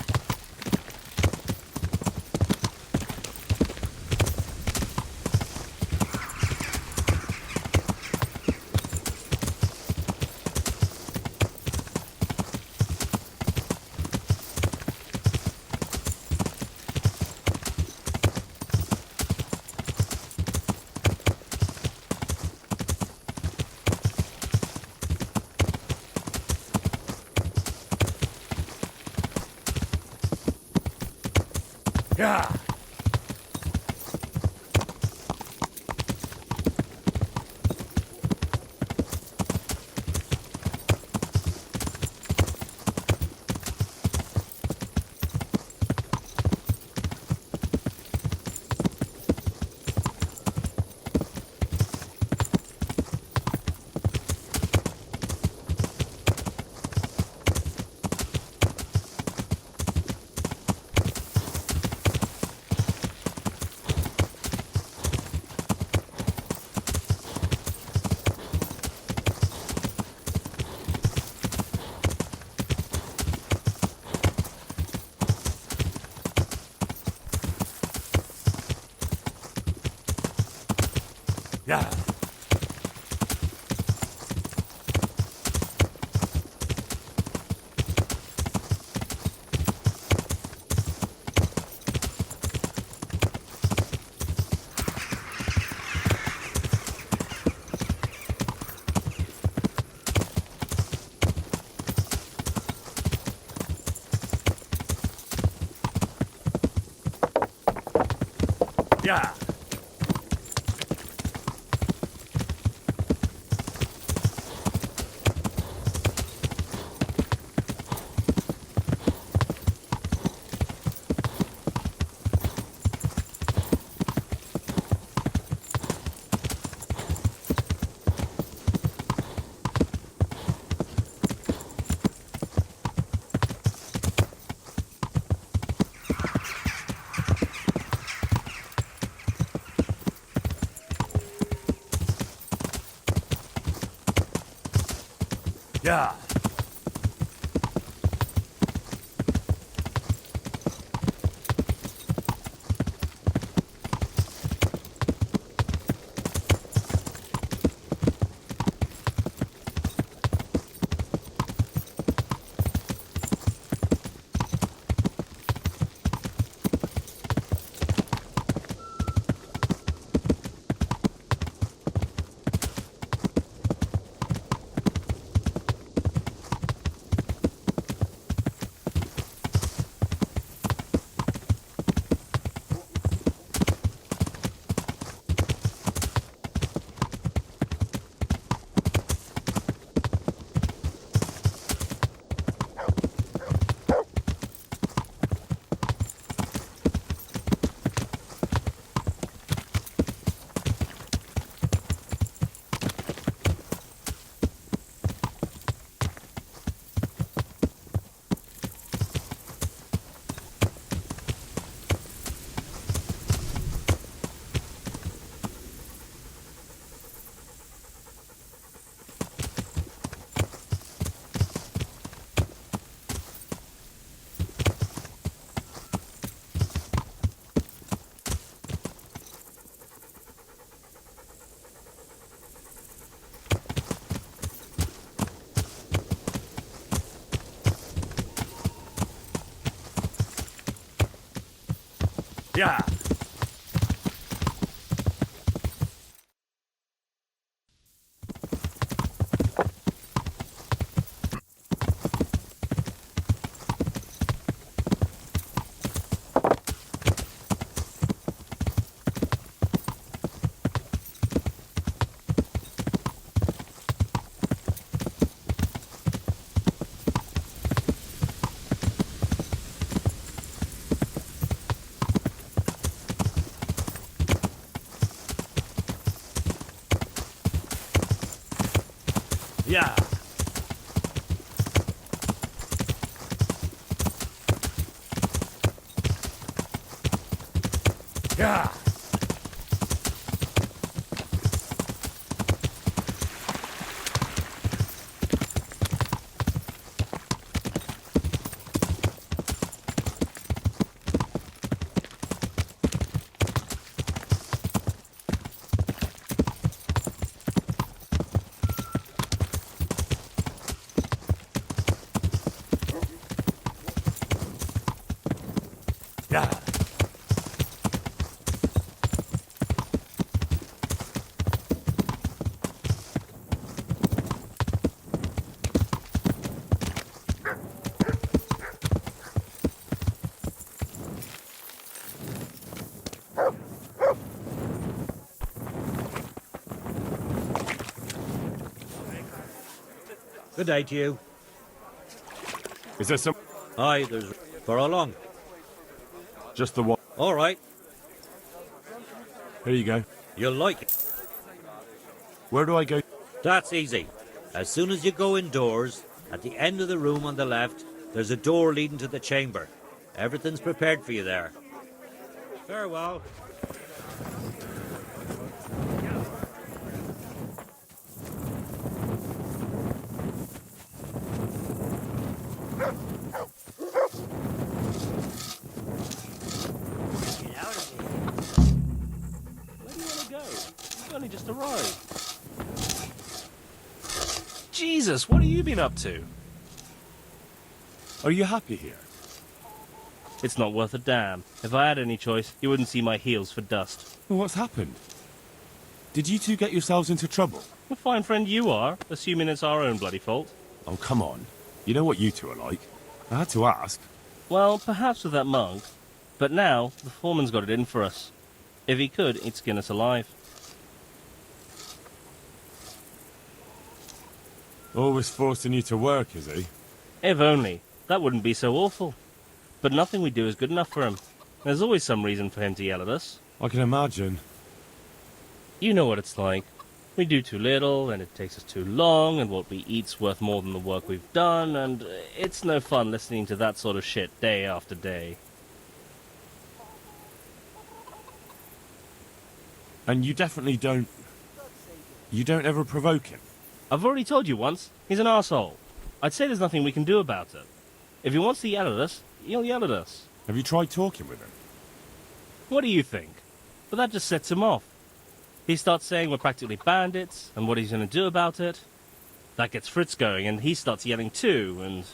Yeah! Yeah. Yeah. Yeah. Yeah. Yeah. Yeah. Yeah. Good day to you. Is there some... Aye, there's... For how long? Just the one. All right. Here you go. You'll like it. Where do I go? That's easy. As soon as you go indoors, at the end of the room on the left, there's a door leading to the chamber. Everything's prepared for you there. Farewell. Where do you want to go? You've only just arrived. Jesus, what have you been up to? Are you happy here? It's not worth a damn. If I had any choice, you wouldn't see my heels for dust. Well, what's happened? Did you two get yourselves into trouble? A fine friend you are, assuming it's our own bloody fault. Oh, come on. You know what you two are like. I had to ask. Well, perhaps with that monk. But now, the foreman's got it in for us. If he could, he'd skin us alive. Always forcing you to work, is he? If only. That wouldn't be so awful. But nothing we do is good enough for him. There's always some reason for him to yell at us. I can imagine. You know what it's like. We do too little, and it takes us too long, and what we eat's worth more than the work we've done, and it's no fun listening to that sort of shit day after day. And you definitely don't... You don't ever provoke him? I've already told you once, he's an arsehole. I'd say there's nothing we can do about it. If he wants to yell at us, he'll yell at us. Have you tried talking with him? What do you think? But that just sets him off. He starts saying we're practically bandits, and what he's going to do about it. That gets Fritz going, and he starts yelling too, and...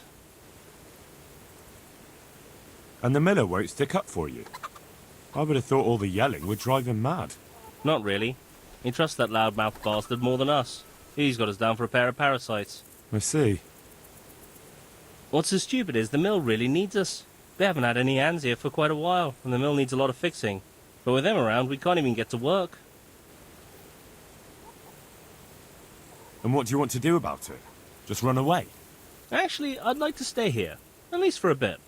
And the miller won't stick up for you? I would have thought all the yelling would drive him mad. Not really. He trusts that loudmouth bastard more than us. He's got us down for a pair of parasites. I see. What's so stupid is the mill really needs us. They haven't had any hands here for quite a while, and the mill needs a lot of fixing. But with them around, we can't even get to work. And what do you want to do about it? Just run away? Actually, I'd like to stay here. At least for a bit.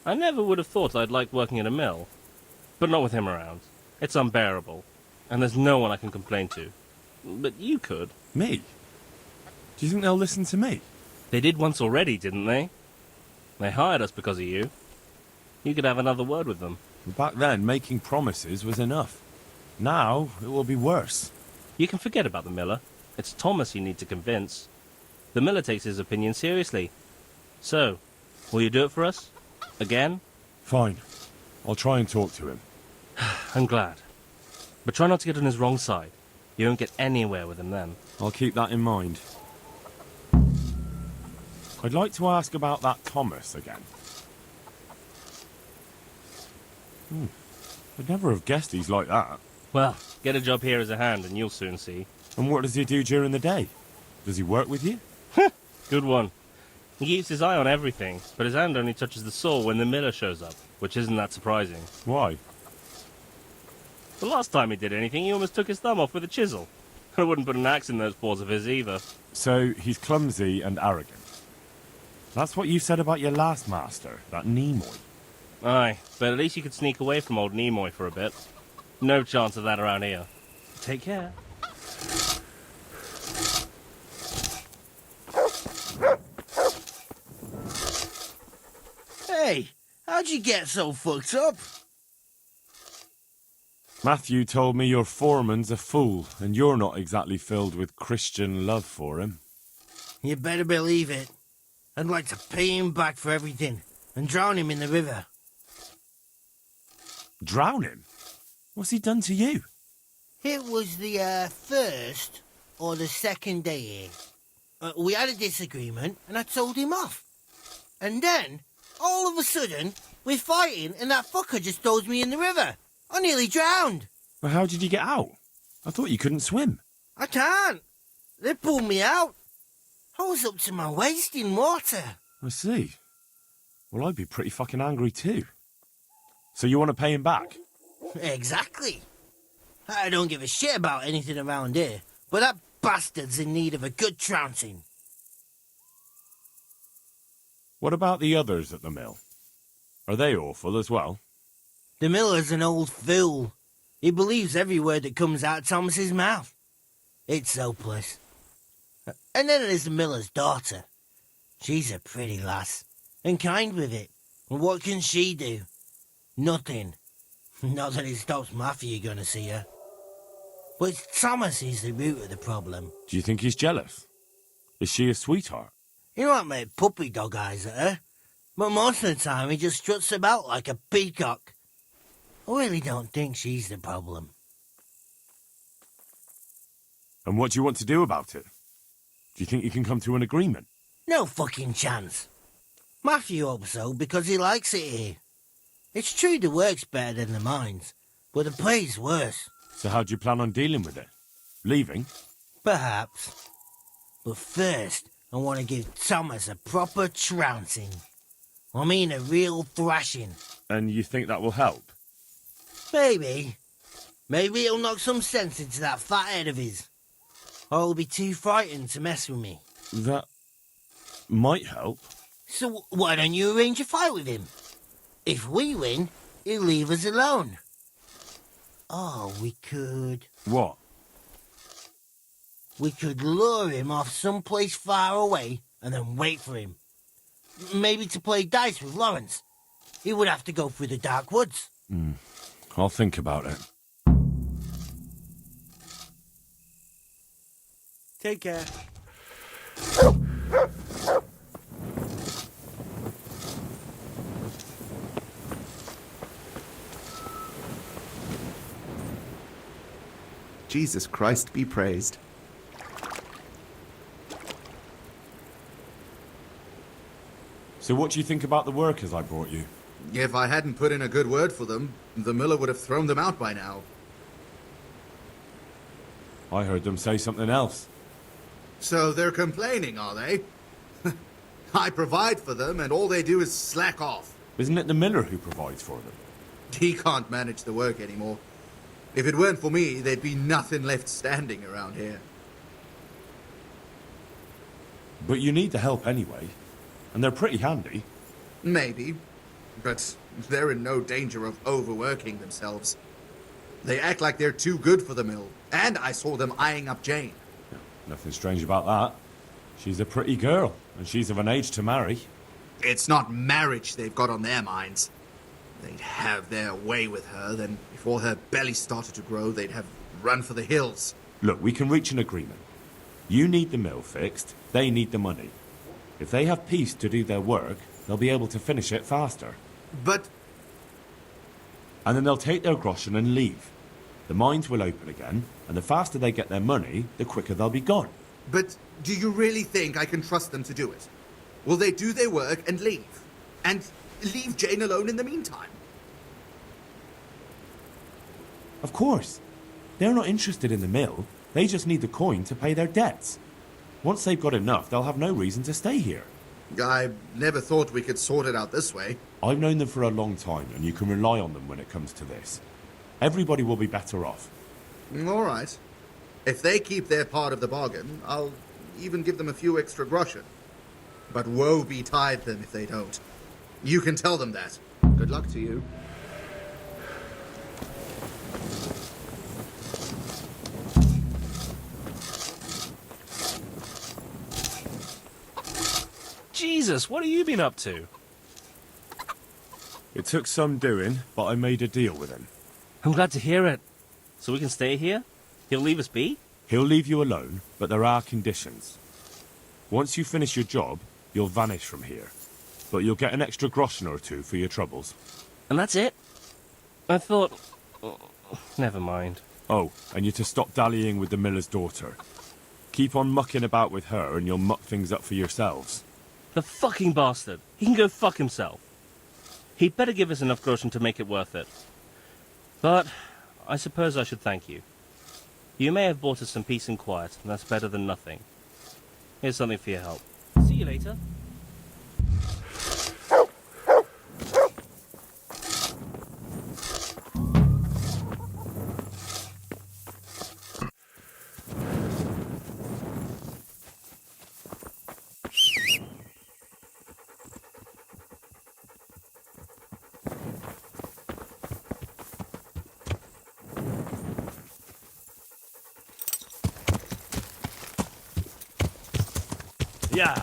I never would have thought I'd like working at a mill. But not with him around. It's unbearable. And there's no one I can complain to. But you could. Me? Do you think they'll listen to me? They did once already, didn't they? They hired us because of you. You could have another word with them. Back then, making promises was enough. Now, it will be worse. You can forget about the miller. It's Thomas you need to convince. The miller takes his opinion seriously. So, will you do it for us? Again? Fine. I'll try and talk to him. I'm glad. But try not to get on his wrong side. You won't get anywhere with him then. I'll keep that in mind. I'd like to ask about that Thomas again. I'd never have guessed he's like that. Well, get a job here as a hand and you'll soon see. And what does he do during the day? Does he work with you? Good one. He keeps his eye on everything, but his hand only touches the saw when the miller shows up, which isn't that surprising. Why? The last time he did anything, he almost took his thumb off with a chisel. I wouldn't put an axe in those paws of his either. So, he's clumsy and arrogant. That's what you said about your last master, that Nimoy. Aye, but at least you could sneak away from old Nimoy for a bit. No chance of that around here. Take care. Hey, how'd you get so fucked up? Matthew told me your foreman's a fool, and you're not exactly filled with Christian love for him. You better believe it. I'd like to pay him back for everything and drown him in the river. Drown him? What's he done to you? It was the first or the second day here. We had a disagreement and I told him off. And then, all of a sudden, we're fighting and that fucker just throws me in the river. I nearly drowned. Well, how did you get out? I thought you couldn't swim. I can't. They pulled me out. I was up to my waist in water. I see. Well, I'd be pretty fucking angry too. So you want to pay him back? Exactly. I don't give a shit about anything around here, but that bastard's in need of a good trouncing. What about the others at the mill? Are they awful as well? The miller's an old fool. He believes every word that comes out of Thomas's mouth. It's hopeless. And then there's the miller's daughter. She's a pretty lass, and kind with it. And what can she do? Nothing. Not that it stops Matthew going to see her. But it's Thomas who's the root of the problem. Do you think he's jealous? Is she a sweetheart? He might make puppy dog eyes at her, but most of the time he just struts about like a peacock. I really don't think she's the problem. And what do you want to do about it? Do you think you can come to an agreement? No fucking chance. Matthew hopes so because he likes it here. It's true the work's better than the mines, but the pay's worse. So how do you plan on dealing with it? Leaving? Perhaps. But first, I want to give Thomas a proper trouncing. I mean a real thrashing. And you think that will help? Maybe. Maybe it'll knock some sense into that fat head of his. Or he'll be too frightened to mess with me. That might help. So why don't you arrange a fight with him? If we win, he'll leave us alone. Oh, we could... What? We could lure him off someplace far away and then wait for him. Maybe to play dice with Lawrence. He would have to go through the dark woods. I'll think about it. Take care. Jesus Christ be praised. So what do you think about the workers I brought you? If I hadn't put in a good word for them, the miller would have thrown them out by now. I heard them say something else. So they're complaining, are they? I provide for them, and all they do is slack off. Isn't it the miller who provides for them? He can't manage the work anymore. If it weren't for me, there'd be nothing left standing around here. But you need the help anyway. And they're pretty handy. Maybe. But they're in no danger of overworking themselves. They act like they're too good for the mill. And I saw them eyeing up Jane. Nothing strange about that. She's a pretty girl, and she's of an age to marry. It's not marriage they've got on their minds. They'd have their way with her, then before her belly started to grow, they'd have run for the hills. Look, we can reach an agreement. You need the mill fixed, they need the money. If they have peace to do their work, they'll be able to finish it faster. But... And then they'll take their groschen and leave. The mines will open again, and the faster they get their money, the quicker they'll be gone. But do you really think I can trust them to do it? Will they do their work and leave? And leave Jane alone in the meantime? Of course. They're not interested in the mill. They just need the coin to pay their debts. Once they've got enough, they'll have no reason to stay here. I never thought we could sort it out this way. I've known them for a long time, and you can rely on them when it comes to this. Everybody will be better off. All right. If they keep their part of the bargain, I'll even give them a few extra groschen. But woe betide them if they don't. You can tell them that. Good luck to you. Jesus, what have you been up to? It took some doing, but I made a deal with him. I'm glad to hear it. So we can stay here? He'll leave us be? He'll leave you alone, but there are conditions. Once you finish your job, you'll vanish from here. But you'll get an extra groschen or two for your troubles. And that's it? I thought... Oh, never mind. Oh, and you're to stop dallying with the miller's daughter. Keep on mucking about with her and you'll muck things up for yourselves. The fucking bastard. He can go fuck himself. He'd better give us enough groschen to make it worth it. But I suppose I should thank you. You may have bought us some peace and quiet, and that's better than nothing. Here's something for your help. See you later. Yeah.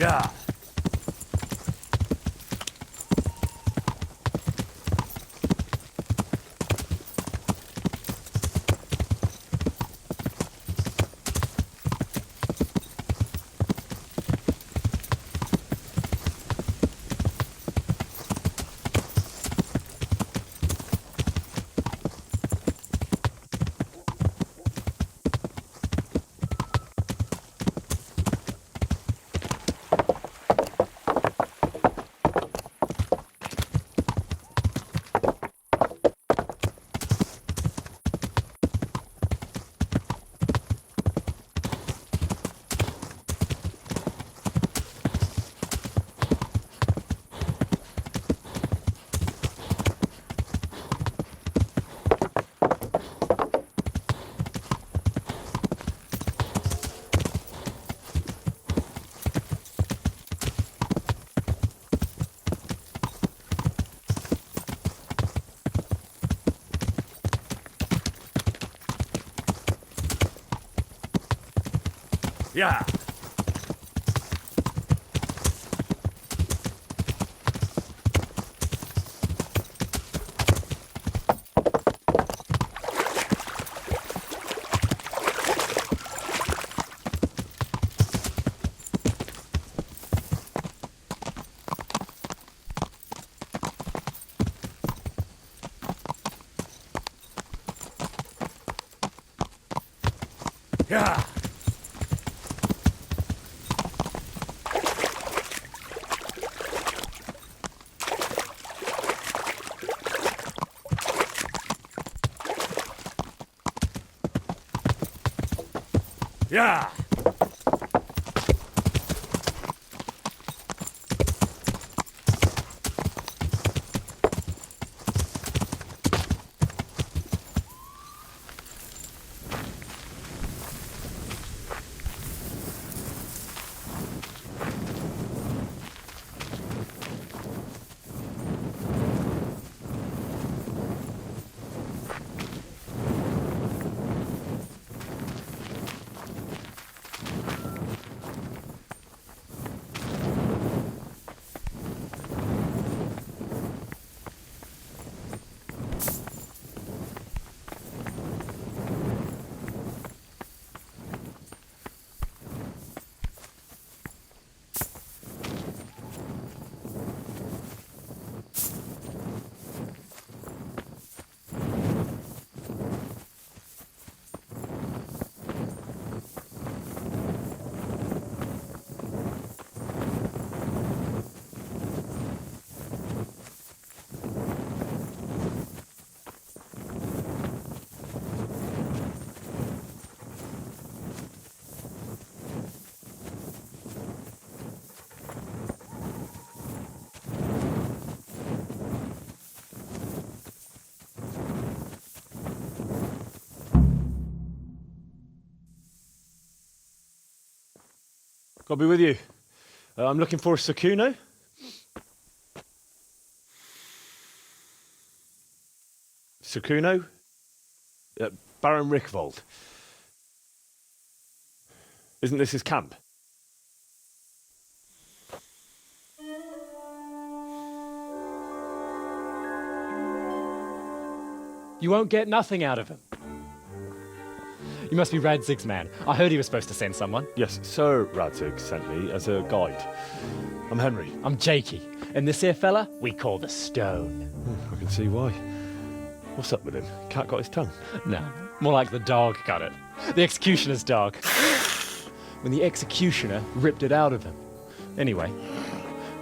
Yeah. Yeah. Yeah. Yeah. I'll be with you. I'm looking for Sakuno. Sakuno? Baron Rickvold. Isn't this his camp? You won't get nothing out of him. You must be Radzig's man. I heard he was supposed to send someone. Yes, Sir Radzig sent me as a guide. I'm Henry. I'm Jakey. And this here fella, we call the Stone. I can see why. What's up with him? Cat got his tongue? No, more like the dog got it. The executioner's dog. When the executioner ripped it out of him. Anyway,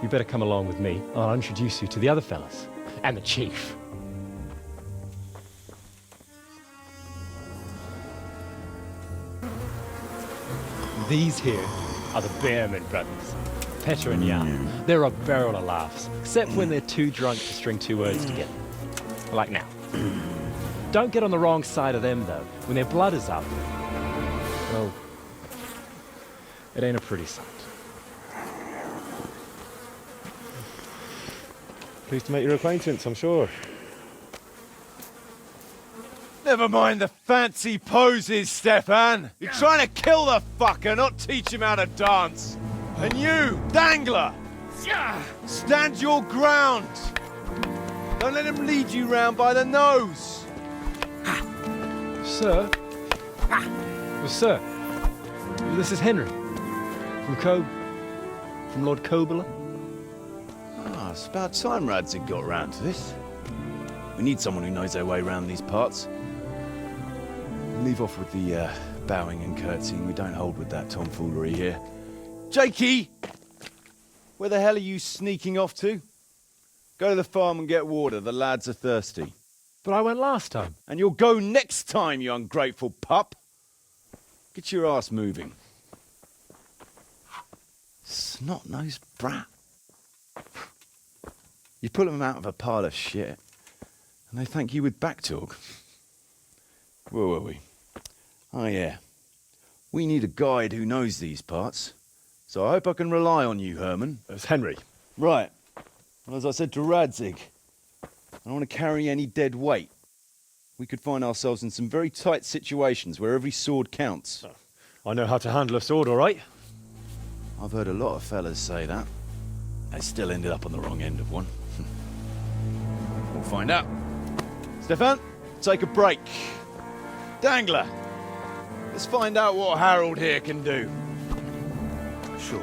you better come along with me. I'll introduce you to the other fellas. And the chief. These here are the Bearman brothers, Petra and Jan. They're a barrel of laughs, except when they're too drunk to string two words together. Like now. Don't get on the wrong side of them, though. When their blood is up, well, it ain't a pretty sight. Pleased to make your acquaintance, I'm sure. Never mind the fancy poses, Stefan. You're trying to kill the fucker, not teach him how to dance. And you, Dangler! Stand your ground! Don't let him lead you round by the nose! Sir? Well, sir, this is Henry. From Lord Cobler. Ah, it's about time Radzig got round to this. We need someone who knows their way around these parts. Leave off with the bowing and curtsying. We don't hold with that tomfoolery here. Jakey! Where the hell are you sneaking off to? Go to the farm and get water. The lads are thirsty. But I went last time. And you'll go next time, you ungrateful pup. Get your ass moving. Snot-nosed brat. You pull them out of a pile of shit, and they thank you with back talk. Where were we? Oh yeah. We need a guide who knows these parts. So I hope I can rely on you, Herman. That's Henry. Right. Well, as I said to Radzig, I don't want to carry any dead weight. We could find ourselves in some very tight situations where every sword counts. I know how to handle a sword, all right. I've heard a lot of fellas say that. They still ended up on the wrong end of one. We'll find out. Stefan, take a break. Dangler, let's find out what Harold here can do. Sure.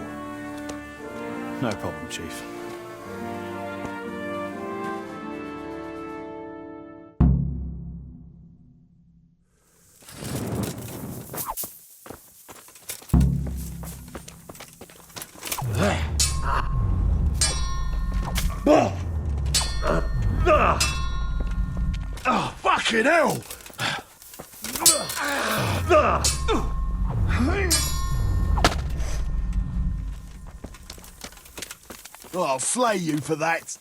No problem, Chief. Oh, fucking hell! I'll slay you for that.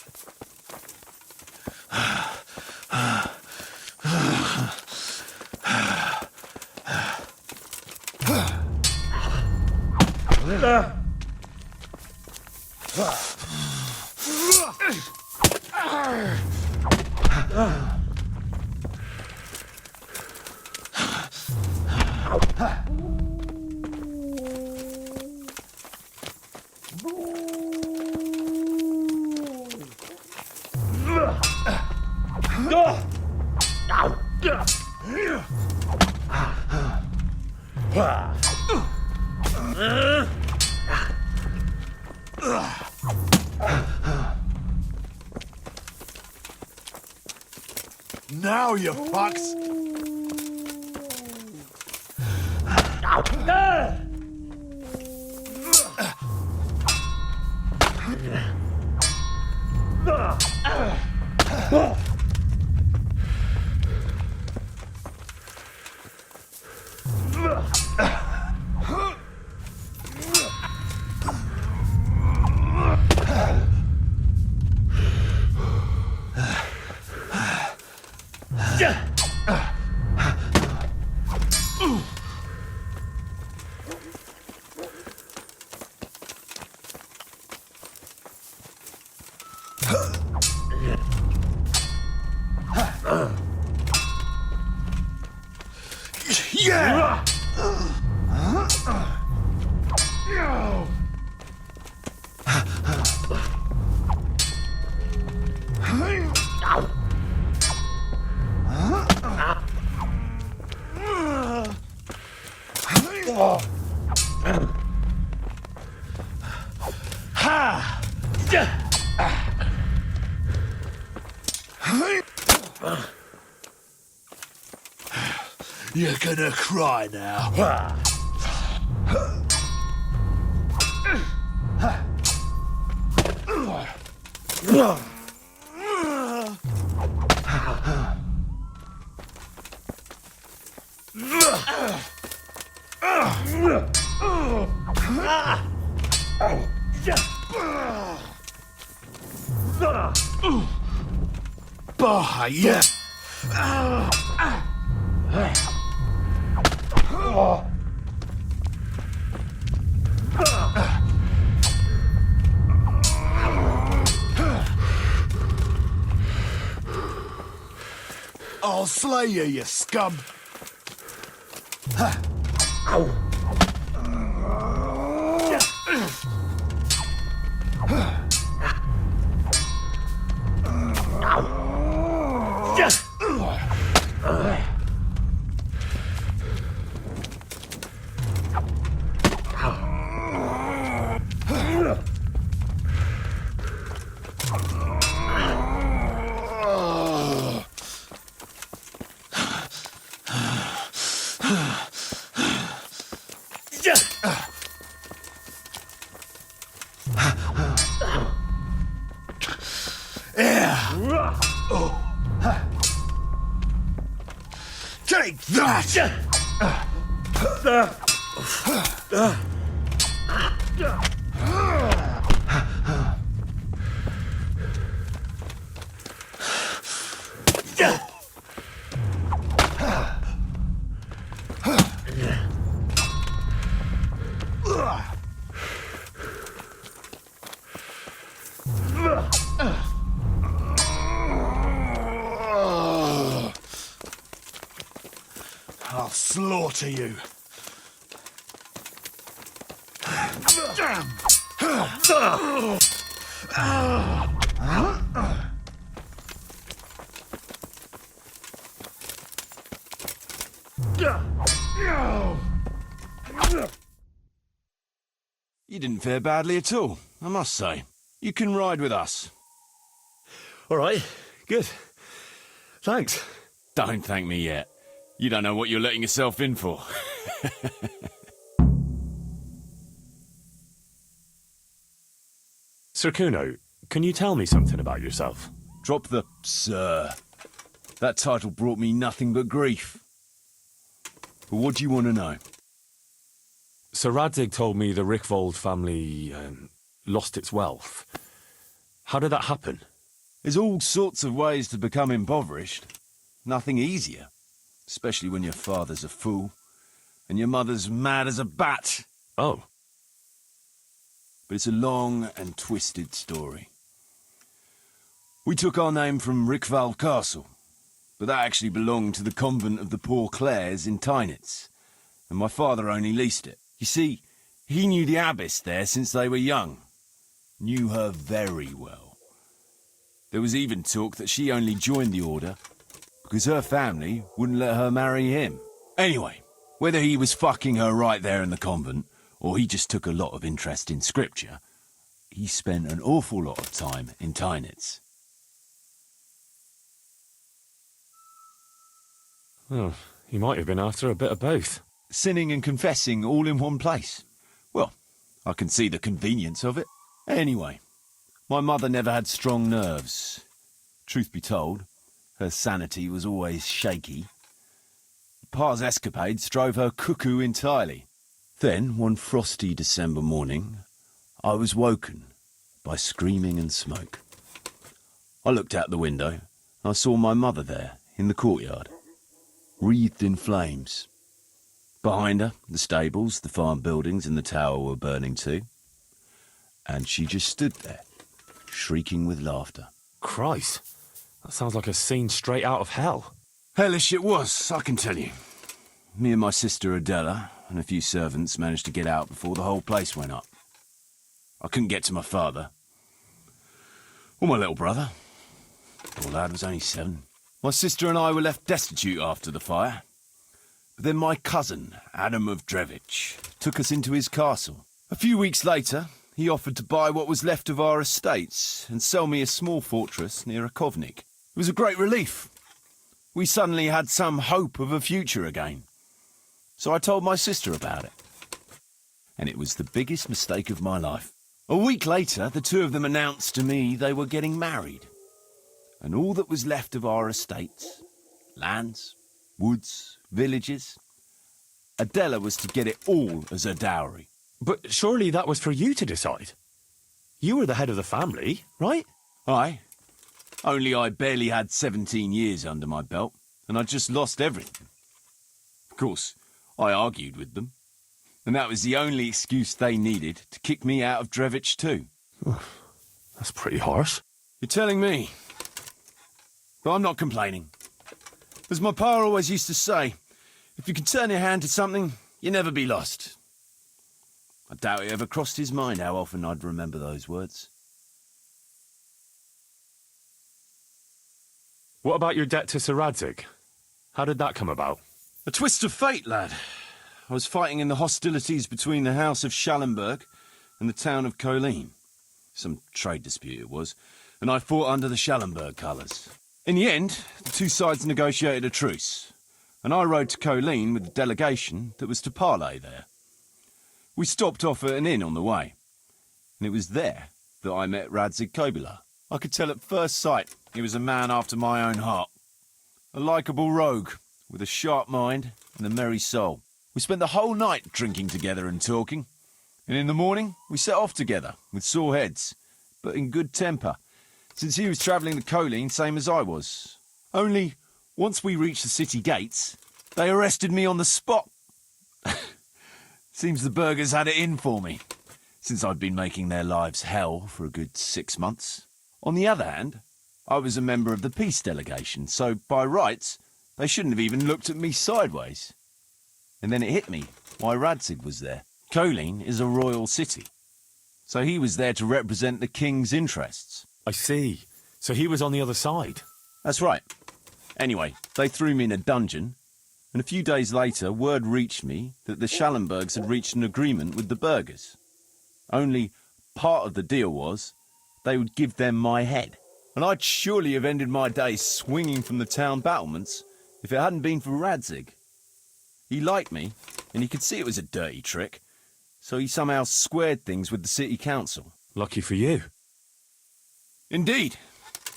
Now you fucks. Yeah! You're gonna cry now. Bohemia. I'll slay you, you scum! Take that! I'll slaughter you. You didn't fare badly at all, I must say. You can ride with us. All right, good. Thanks. Don't thank me yet. You don't know what you're letting yourself in for. Sir Kuno, can you tell me something about yourself? Drop the sir. That title brought me nothing but grief. But what do you want to know? Sir Radzig told me the Rickvold family lost its wealth. How did that happen? There's all sorts of ways to become impoverished. Nothing easier. Especially when your father's a fool, and your mother's mad as a bat. Oh. But it's a long and twisted story. We took our name from Rickval Castle, but that actually belonged to the convent of the Poor Clares in Tynitz, and my father only leased it. You see, he knew the abbess there since they were young. Knew her very well. There was even talk that she only joined the order because her family wouldn't let her marry him. Anyway, whether he was fucking her right there in the convent, or he just took a lot of interest in scripture, he spent an awful lot of time in Tynitz. Oh, he might have been after a bit of both. Sinning and confessing all in one place. Well, I can see the convenience of it. Anyway, my mother never had strong nerves. Truth be told, her sanity was always shaky. Pa's escapades drove her cuckoo entirely. Then, one frosty December morning, I was woken by screaming and smoke. I looked out the window, and I saw my mother there, in the courtyard, wreathed in flames. Behind her, the stables, the farm buildings and the tower were burning too. And she just stood there, shrieking with laughter. Christ, that sounds like a scene straight out of hell. Hellish it was, I can tell you. Me and my sister Adela and a few servants managed to get out before the whole place went up. I couldn't get to my father. Or my little brother. Poor lad was only 7. My sister and I were left destitute after the fire. But then my cousin, Adam of Drevich, took us into his castle. A few weeks later, he offered to buy what was left of our estates and sell me a small fortress near a Kovnik. It was a great relief. We suddenly had some hope of a future again. So I told my sister about it. And it was the biggest mistake of my life. A week later, the two of them announced to me they were getting married. And all that was left of our estates, lands, woods, villages, Adela was to get it all as her dowry. But surely that was for you to decide. You were the head of the family, right? Aye. Only I barely had 17 years under my belt, and I'd just lost everything. Of course, I argued with them, and that was the only excuse they needed to kick me out of Drevich too. That's pretty harsh. You're telling me. But I'm not complaining. As my pa always used to say, if you can turn your hand to something, you'll never be lost. I doubt it ever crossed his mind how often I'd remember those words. What about your debt to Sir Radzig? How did that come about? A twist of fate, lad. I was fighting in the hostilities between the House of Schallenberg and the town of Colleen. Some trade dispute it was, and I fought under the Schallenberg colours. In the end, the two sides negotiated a truce, and I rode to Colleen with the delegation that was to parley there. We stopped off at an inn on the way, and it was there that I met Radzig Kobyla. I could tell at first sight he was a man after my own heart. A likeable rogue, with a sharp mind and a merry soul. We spent the whole night drinking together and talking, and in the morning we set off together, with sore heads, but in good temper, since he was travelling to Colleen same as I was. Only, once we reached the city gates, they arrested me on the spot. Seems the burghers had it in for me, since I'd been making their lives hell for a good 6 months. On the other hand, I was a member of the peace delegation, so by rights, they shouldn't have even looked at me sideways. And then it hit me why Radzig was there. Colleen is a royal city, so he was there to represent the king's interests. I see. So he was on the other side. That's right. Anyway, they threw me in a dungeon, and a few days later word reached me that the Schallenbergs had reached an agreement with the burghers. Only part of the deal was they would give them my head, and I'd surely have ended my days swinging from the town battlements if it hadn't been for Radzig. He liked me, and he could see it was a dirty trick, so he somehow squared things with the city council. Lucky for you. Indeed.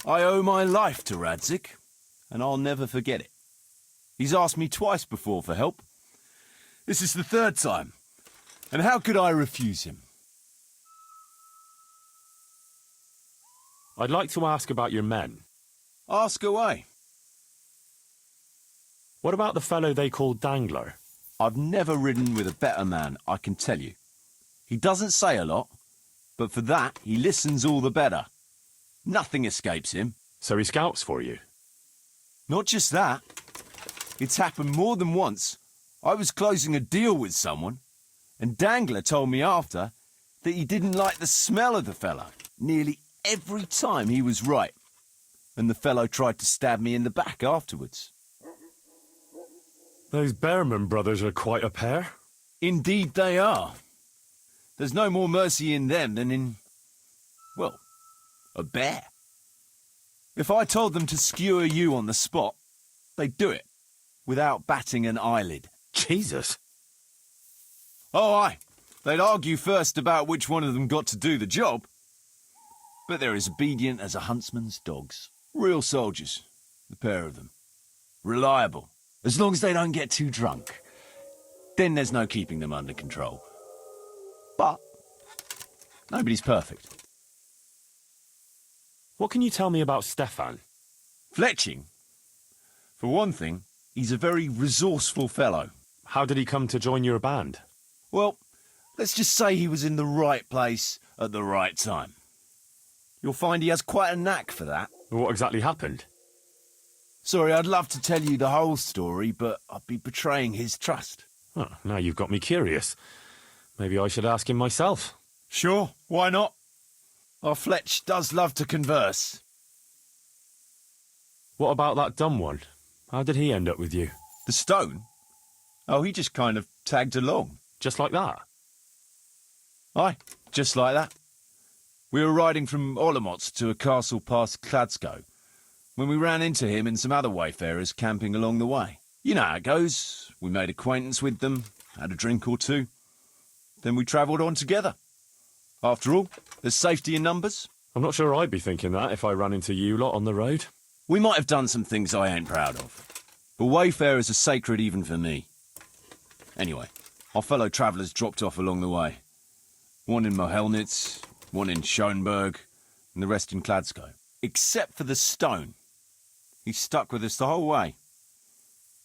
I owe my life to Radzig, and I'll never forget it. He's asked me twice before for help. This is the third time, and how could I refuse him? I'd like to ask about your men. Ask away. What about the fellow they call Dangler? I've never ridden with a better man, I can tell you. He doesn't say a lot, but for that, he listens all the better. Nothing escapes him. So he scouts for you? Not just that. It's happened more than once. I was closing a deal with someone, and Dangler told me after that he didn't like the smell of the fellow nearly every time he was right, and the fellow tried to stab me in the back afterwards. Those Behrman brothers are quite a pair. Indeed they are. There's no more mercy in them than in, well, a bear. If I told them to skewer you on the spot, they'd do it, without batting an eyelid. Jesus. Oh, aye. They'd argue first about which one of them got to do the job. But they're as obedient as a huntsman's dogs. Real soldiers, the pair of them. Reliable. As long as they don't get too drunk. Then there's no keeping them under control. But nobody's perfect. What can you tell me about Stefan? Fletching? For one thing, he's a very resourceful fellow. How did he come to join your band? Well, let's just say he was in the right place at the right time. You'll find he has quite a knack for that. What exactly happened? Sorry, I'd love to tell you the whole story, but I'd be betraying his trust. Oh, now you've got me curious. Maybe I should ask him myself. Sure, why not? Our Fletch does love to converse. What about that dumb one? How did he end up with you? The stone? Oh, he just kind of tagged along. Just like that? Aye, just like that. We were riding from Olomouc to a castle past Kladsko, when we ran into him and some other wayfarers camping along the way. You know how it goes. We made acquaintance with them, had a drink or two. Then we travelled on together. After all, there's safety in numbers. I'm not sure I'd be thinking that if I ran into you lot on the road. We might have done some things I ain't proud of, but wayfarers are sacred even for me. Anyway, our fellow travellers dropped off along the way. One in Mohelnitz, one in Schoenberg, and the rest in Kladsko. Except for the stone. He stuck with us the whole way.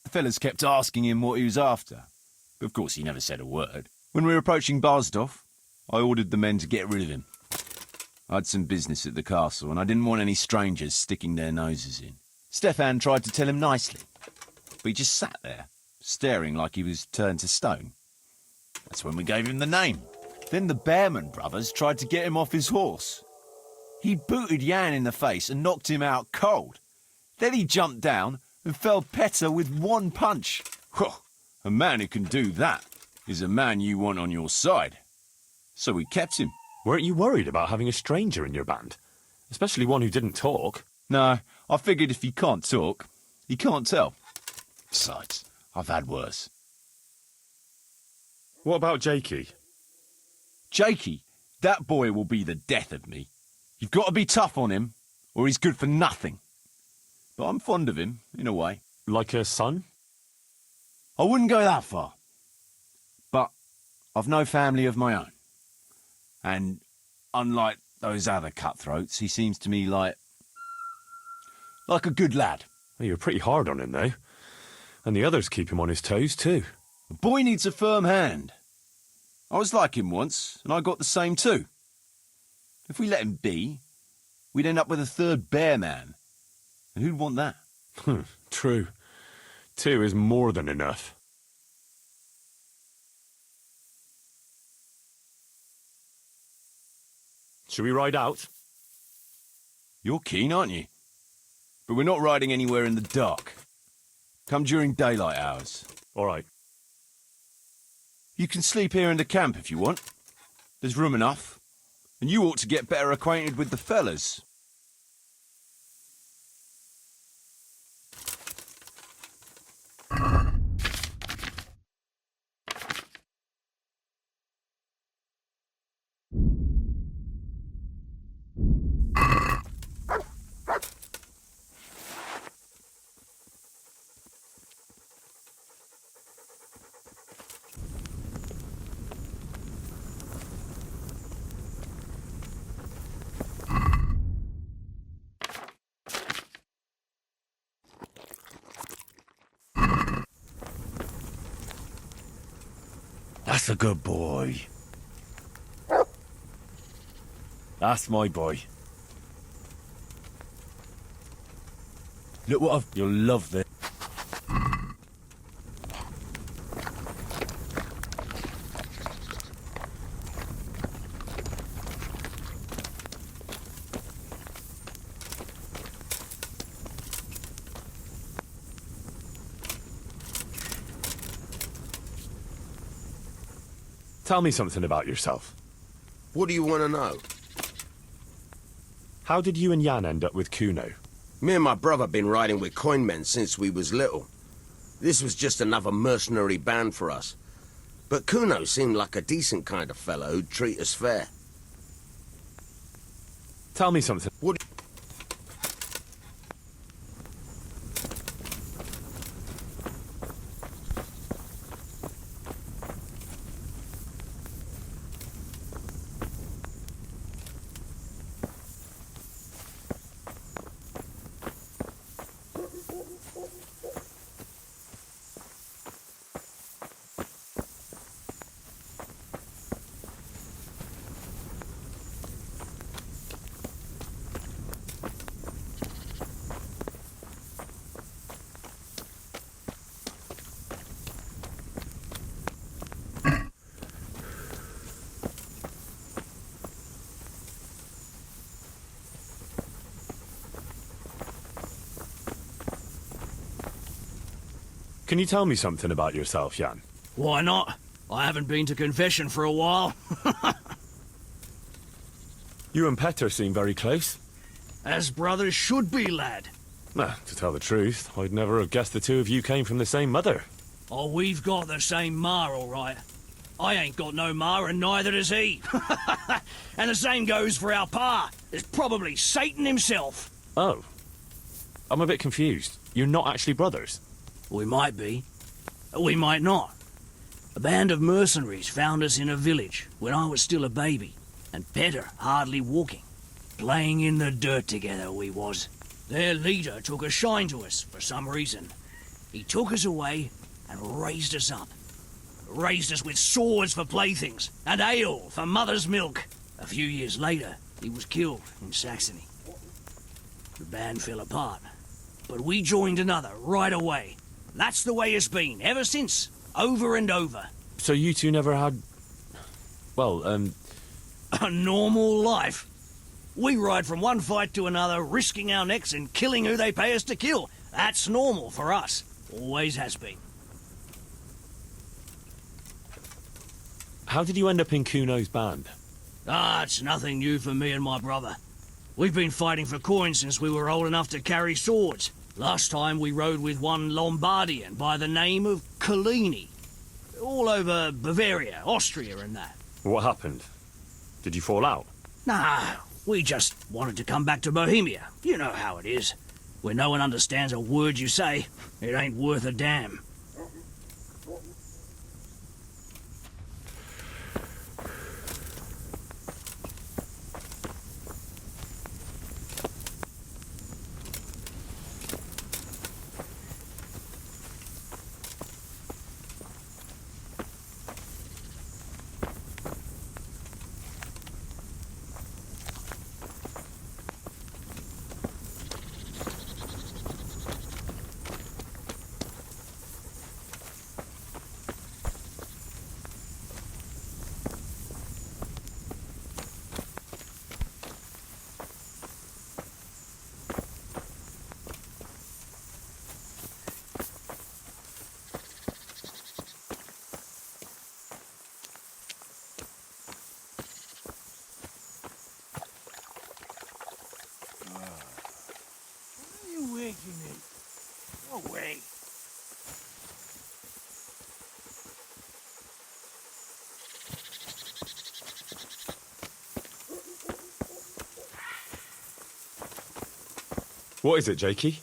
The fellas kept asking him what he was after, but of course he never said a word. When we were approaching Barsdorf, I ordered the men to get rid of him. I had some business at the castle, and I didn't want any strangers sticking their noses in. Stefan tried to tell him nicely, but he just sat there, staring like he was turned to stone. That's when we gave him the name. Then the Behrman brothers tried to get him off his horse. He booted Jan in the face and knocked him out cold. Then he jumped down and felled Petter with one punch. Whew, a man who can do that is a man you want on your side. So we kept him. Weren't you worried about having a stranger in your band? Especially one who didn't talk. No, I figured if he can't talk, he can't tell. Besides, I've had worse. What about Jakey? Jakey? That boy will be the death of me. You've got to be tough on him, or he's good for nothing. But I'm fond of him, in a way. Like a son? I wouldn't go that far. But I've no family of my own. And unlike those other cutthroats, he seems to me like a good lad. Well, you're pretty hard on him, though. And the others keep him on his toes, too. The boy needs a firm hand. I was like him once, and I got the same too. If we let him be, we'd end up with a third bear man. And who'd want that? True. 2 is more than enough. Should we ride out? You're keen, aren't you? But we're not riding anywhere in the dark. Come during daylight hours. All right. You can sleep here in the camp if you want. There's room enough. And you ought to get better acquainted with the fellas. That's a good boy. That's my boy. Look what I've... You'll love this. Tell me something about yourself. What do you want to know? How did you and Jan end up with Kuno? Me and my brother been riding with coinmen since we was little. This was just another mercenary band for us. But Kuno seemed like a decent kind of fellow who'd treat us fair. Tell me something. What? Can you tell me something about yourself, Jan? Why not? I haven't been to confession for a while. You and Petter seem very close. As brothers should be, lad. To tell the truth, I'd never have guessed the two of you came from the same mother. Oh, we've got the same ma, all right. I ain't got no ma, and neither does he. And the same goes for our pa. It's probably Satan himself. Oh. I'm a bit confused. You're not actually brothers? We might be. We might not. A band of mercenaries found us in a village when I was still a baby, and Petter hardly walking. Playing in the dirt together we was. Their leader took a shine to us for some reason. He took us away and raised us up. Raised us with swords for playthings and ale for mother's milk. A few years later, he was killed in Saxony. The band fell apart, but we joined another right away. That's the way it's been, ever since, over and over. So you two never had... well, a normal life. We ride from one fight to another, risking our necks and killing who they pay us to kill. That's normal for us. Always has been. How did you end up in Kuno's band? Ah, it's nothing new for me and my brother. We've been fighting for coins since we were old enough to carry swords. Last time we rode with one Lombardian by the name of Collini. All over Bavaria, Austria and that. What happened? Did you fall out? Nah, we just wanted to come back to Bohemia. You know how it is. Where no one understands a word you say, it ain't worth a damn. No way. What is it, Jakey?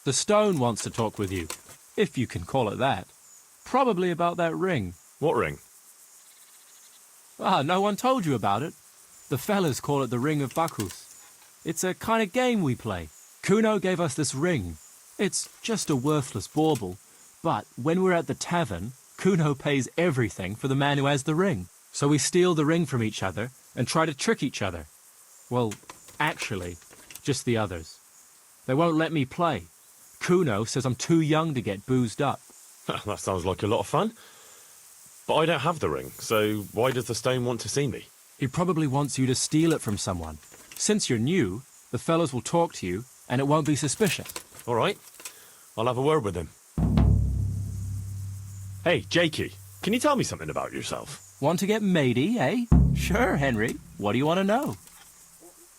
The stone wants to talk with you, if you can call it that. Probably about that ring. What ring? Ah, no one told you about it. The fellas call it the Ring of Bacchus. It's a kind of game we play. Kuno gave us this ring. It's just a worthless bauble. But when we're at the tavern, Kuno pays everything for the man who has the ring. So we steal the ring from each other and try to trick each other. Well, actually, just the others. They won't let me play. Kuno says I'm too young to get boozed up. That sounds like a lot of fun. But I don't have the ring, so why does the stone want to see me? He probably wants you to steal it from someone. Since you're new, the fellows will talk to you, and it won't be suspicious. All right. I'll have a word with him. Hey, Jakey, can you tell me something about yourself? Want to get matey, eh? Sure, Henry. What do you want to know?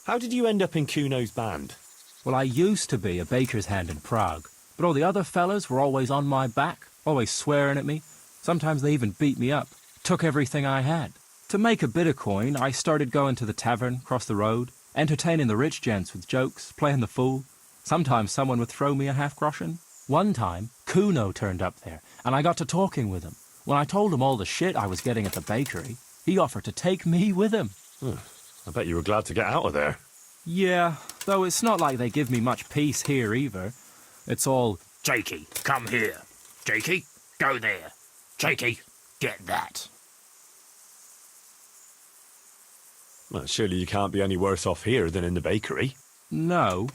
How did you end up in Kuno's band? Well, I used to be a baker's hand in Prague, but all the other fellas were always on my back, always swearing at me. Sometimes they even beat me up, took everything I had. To make a bit of coin, I started going to the tavern across the road, entertaining the rich gents with jokes, playing the fool. Sometimes someone would throw me a half-groschen. One time, Kuno turned up there, and I got to talking with him. When I told him all the shit I was getting at the bakery, he offered to take me with him. I bet you were glad to get out of there. Yeah, though it's not like they give me much peace here either. It's all, Jakey, come here. Jakey, go there. Jakey, get that. Well, surely you can't be any worse off here than in the bakery. no.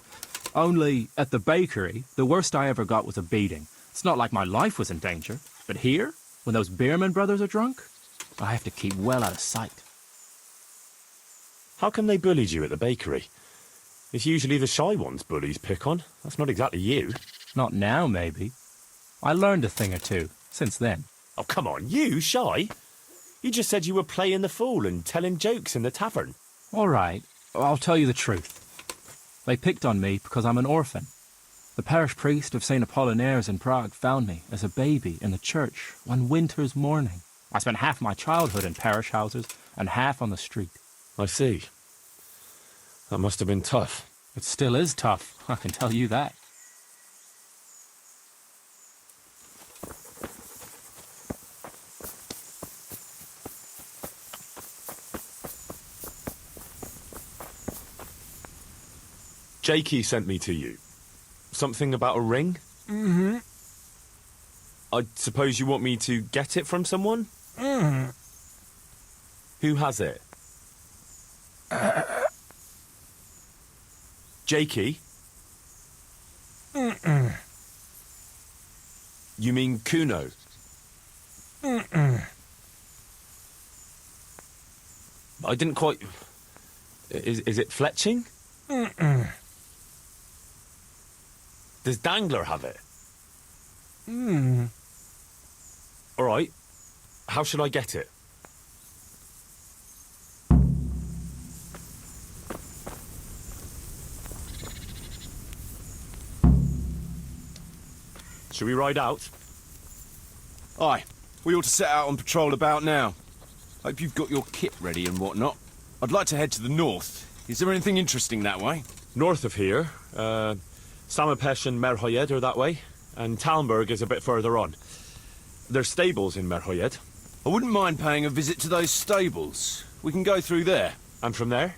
Only, at the bakery, the worst I ever got was a beating. It's not like my life was in danger. But here, when those Beerman brothers are drunk, I have to keep well out of sight. How come they bullied you at the bakery? It's usually the shy ones bullies pick on. That's not exactly you. Not now, maybe. I learned a thing or two since then. Oh, come on, you shy? You just said you were playing the fool and telling jokes in the tavern. All right, I'll tell you the truth. They picked on me because I'm an orphan. The parish priest of St. Apollinaire's in Prague found me as a baby in the church one winter's morning. I spent half my childhood in parish houses and half on the street. I see. That must have been tough. It still is tough, I can tell you that. Jakey sent me to you. Something about a ring? Mm-hmm. I suppose you want me to get it from someone? Mm-hmm. Who has it? Jakey? Mm-mm. You mean Kuno? Mm-mm. I didn't quite... Is it fletching? Does Dangler have it? All right. How should I get it? Should we ride out? Aye, we ought to set out on patrol about now. Hope you've got your kit ready and whatnot. I'd like to head to the north. Is there anything interesting that way? North of here, Samapesh and Merhoyed are that way, and Talmberg is a bit further on. There's stables in Merhoyed. I wouldn't mind paying a visit to those stables. We can go through there. And from there?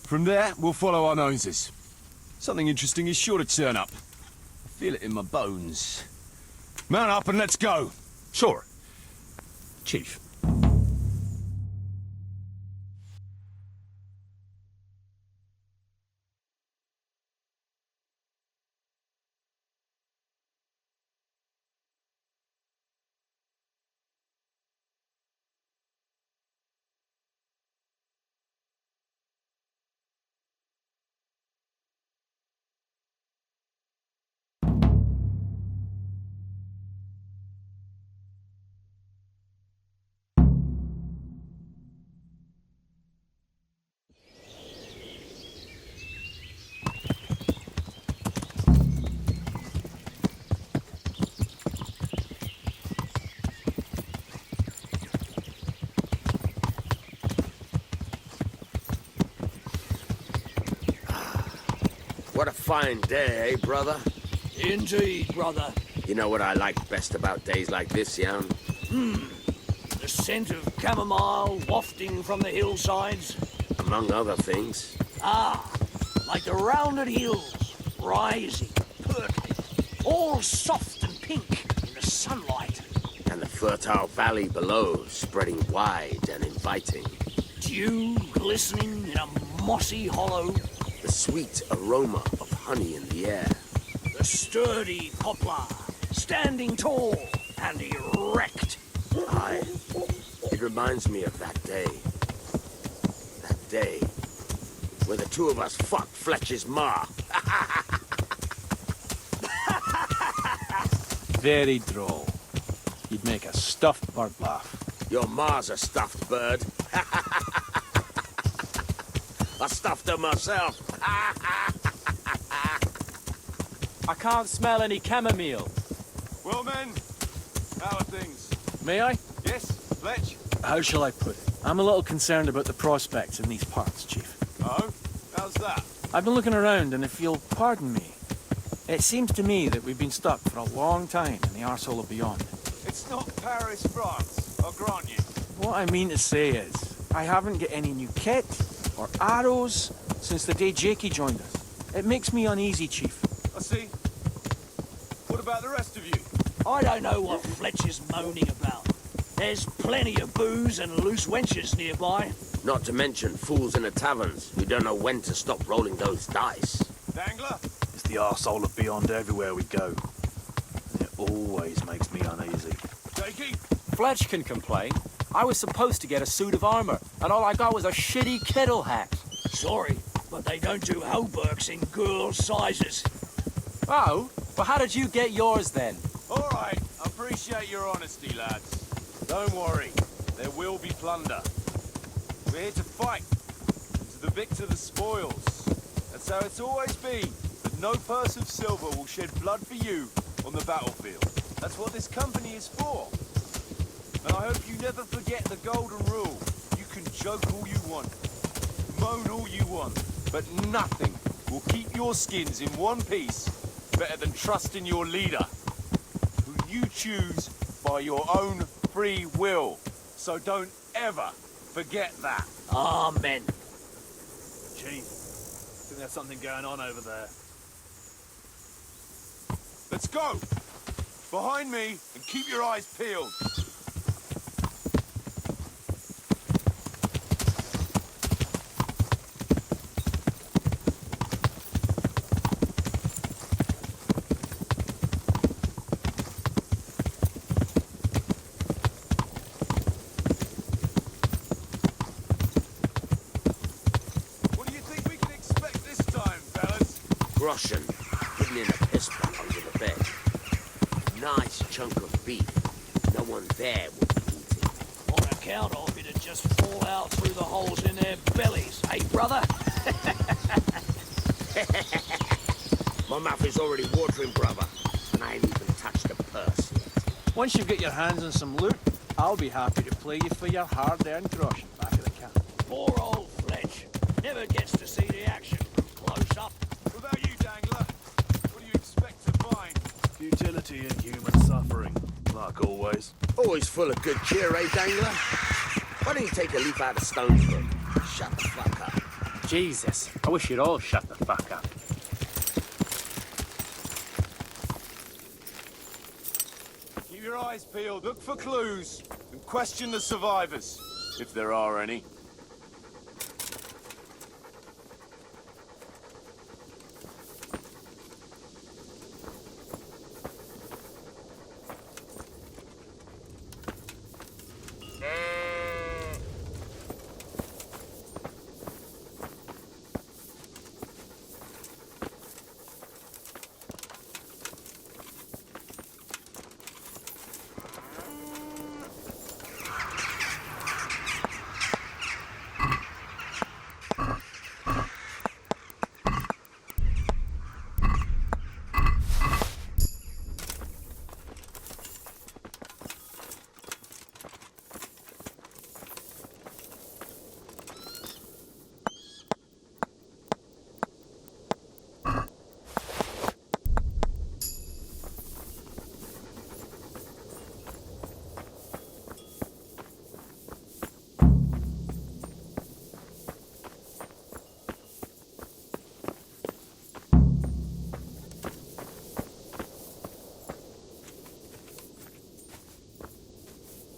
From there, we'll follow our noses. Something interesting is sure to turn up. I feel it in my bones. Mount up and let's go. Sure. Chief. What a fine day, eh, brother? Indeed, brother. You know what I like best about days like this, Jan? The scent of chamomile wafting from the hillsides. Among other things. Like the rounded hills, rising, purple, all soft and pink in the sunlight. And the fertile valley below, spreading wide and inviting. Dew glistening in a mossy hollow. The sweet aroma of honey in the air. The sturdy poplar, standing tall and erect. Aye, it reminds me of that day. That day when the two of us fucked Fletcher's ma. Very droll. You'd make a stuffed bird laugh. Your ma's a stuffed bird. I stuffed her myself. I can't smell any chamomile. Well, men, how are things? May I? Yes, Fletch? How shall I put it? I'm a little concerned about the prospects in these parts, Chief. Oh? How's that? I've been looking around, and if you'll pardon me, it seems to me that we've been stuck for a long time in the arsehole of beyond. It's not Paris, France, I'll grant you. What I mean to say is, I haven't got any new kit or arrows since the day Jakey joined us. It makes me uneasy, Chief. I see. What about the rest of you? I don't know what Fletcher's moaning about. There's plenty of booze and loose wenches nearby. Not to mention fools in the taverns who don't know when to stop rolling those dice. Dangler? It's the arsehole of beyond everywhere we go. And it always makes me uneasy. Jakey? Fletch can complain. I was supposed to get a suit of armor, and all I got was a shitty kettle hat. Sorry, but they don't do hauberks in girls' sizes. Oh? Well, how did you get yours then? All right, I appreciate your honesty, lads. Don't worry, there will be plunder. We're here to fight, and to the victor the spoils. That's how it's always been, but no purse of silver will shed blood for you on the battlefield. That's what this company is for. And I hope you never forget the golden rule. You can joke all you want, moan all you want, but nothing will keep your skins in one piece better than trusting your leader, who you choose by your own free will. So don't ever forget that. Amen. Chief, I think there's something going on over there. Let's go! Behind me, and keep your eyes peeled. groschen hidden in a piss pot under the bed. Nice chunk of beef. No one there would be eating. On account of it'd just fall out through the holes in their bellies, eh, brother? My mouth is already watering, brother, and I ain't even touched the purse yet. Once you get your hands on some loot, I'll be happy to play you for your hard-earned groschen back of the camp. Poor old Fletch. Never gets to see the action from close up. What about you, Dangler? What do you expect to find? Futility and human suffering, like always. Always full of good cheer, eh, Dangler? Why don't you take a leaf out of Stone's book? Shut the fuck up. Jesus, I wish you'd all shut the fuck up. Keep your eyes peeled, look for clues, and question the survivors, if there are any.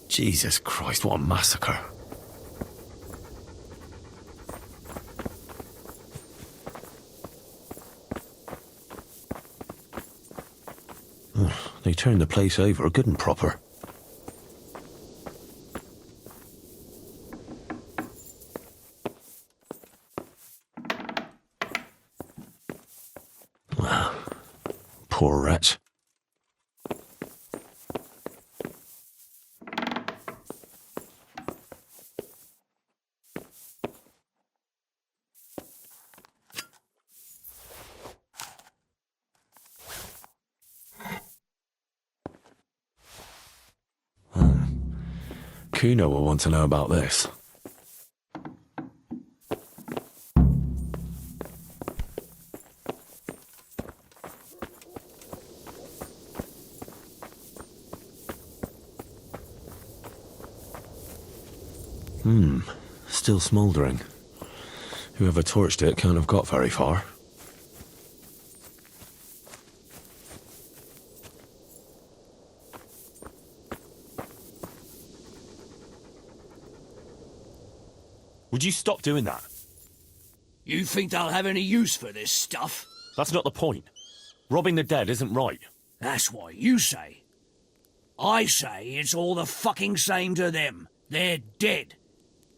Jesus Christ, what a massacre. They turned the place over good and proper. Poor rats. Kuno will want to know about this. Still smouldering. Whoever torched it can't have got very far. Would you stop doing that? You think they'll have any use for this stuff? That's not the point. Robbing the dead isn't right. That's what you say. I say it's all the fucking same to them. They're dead.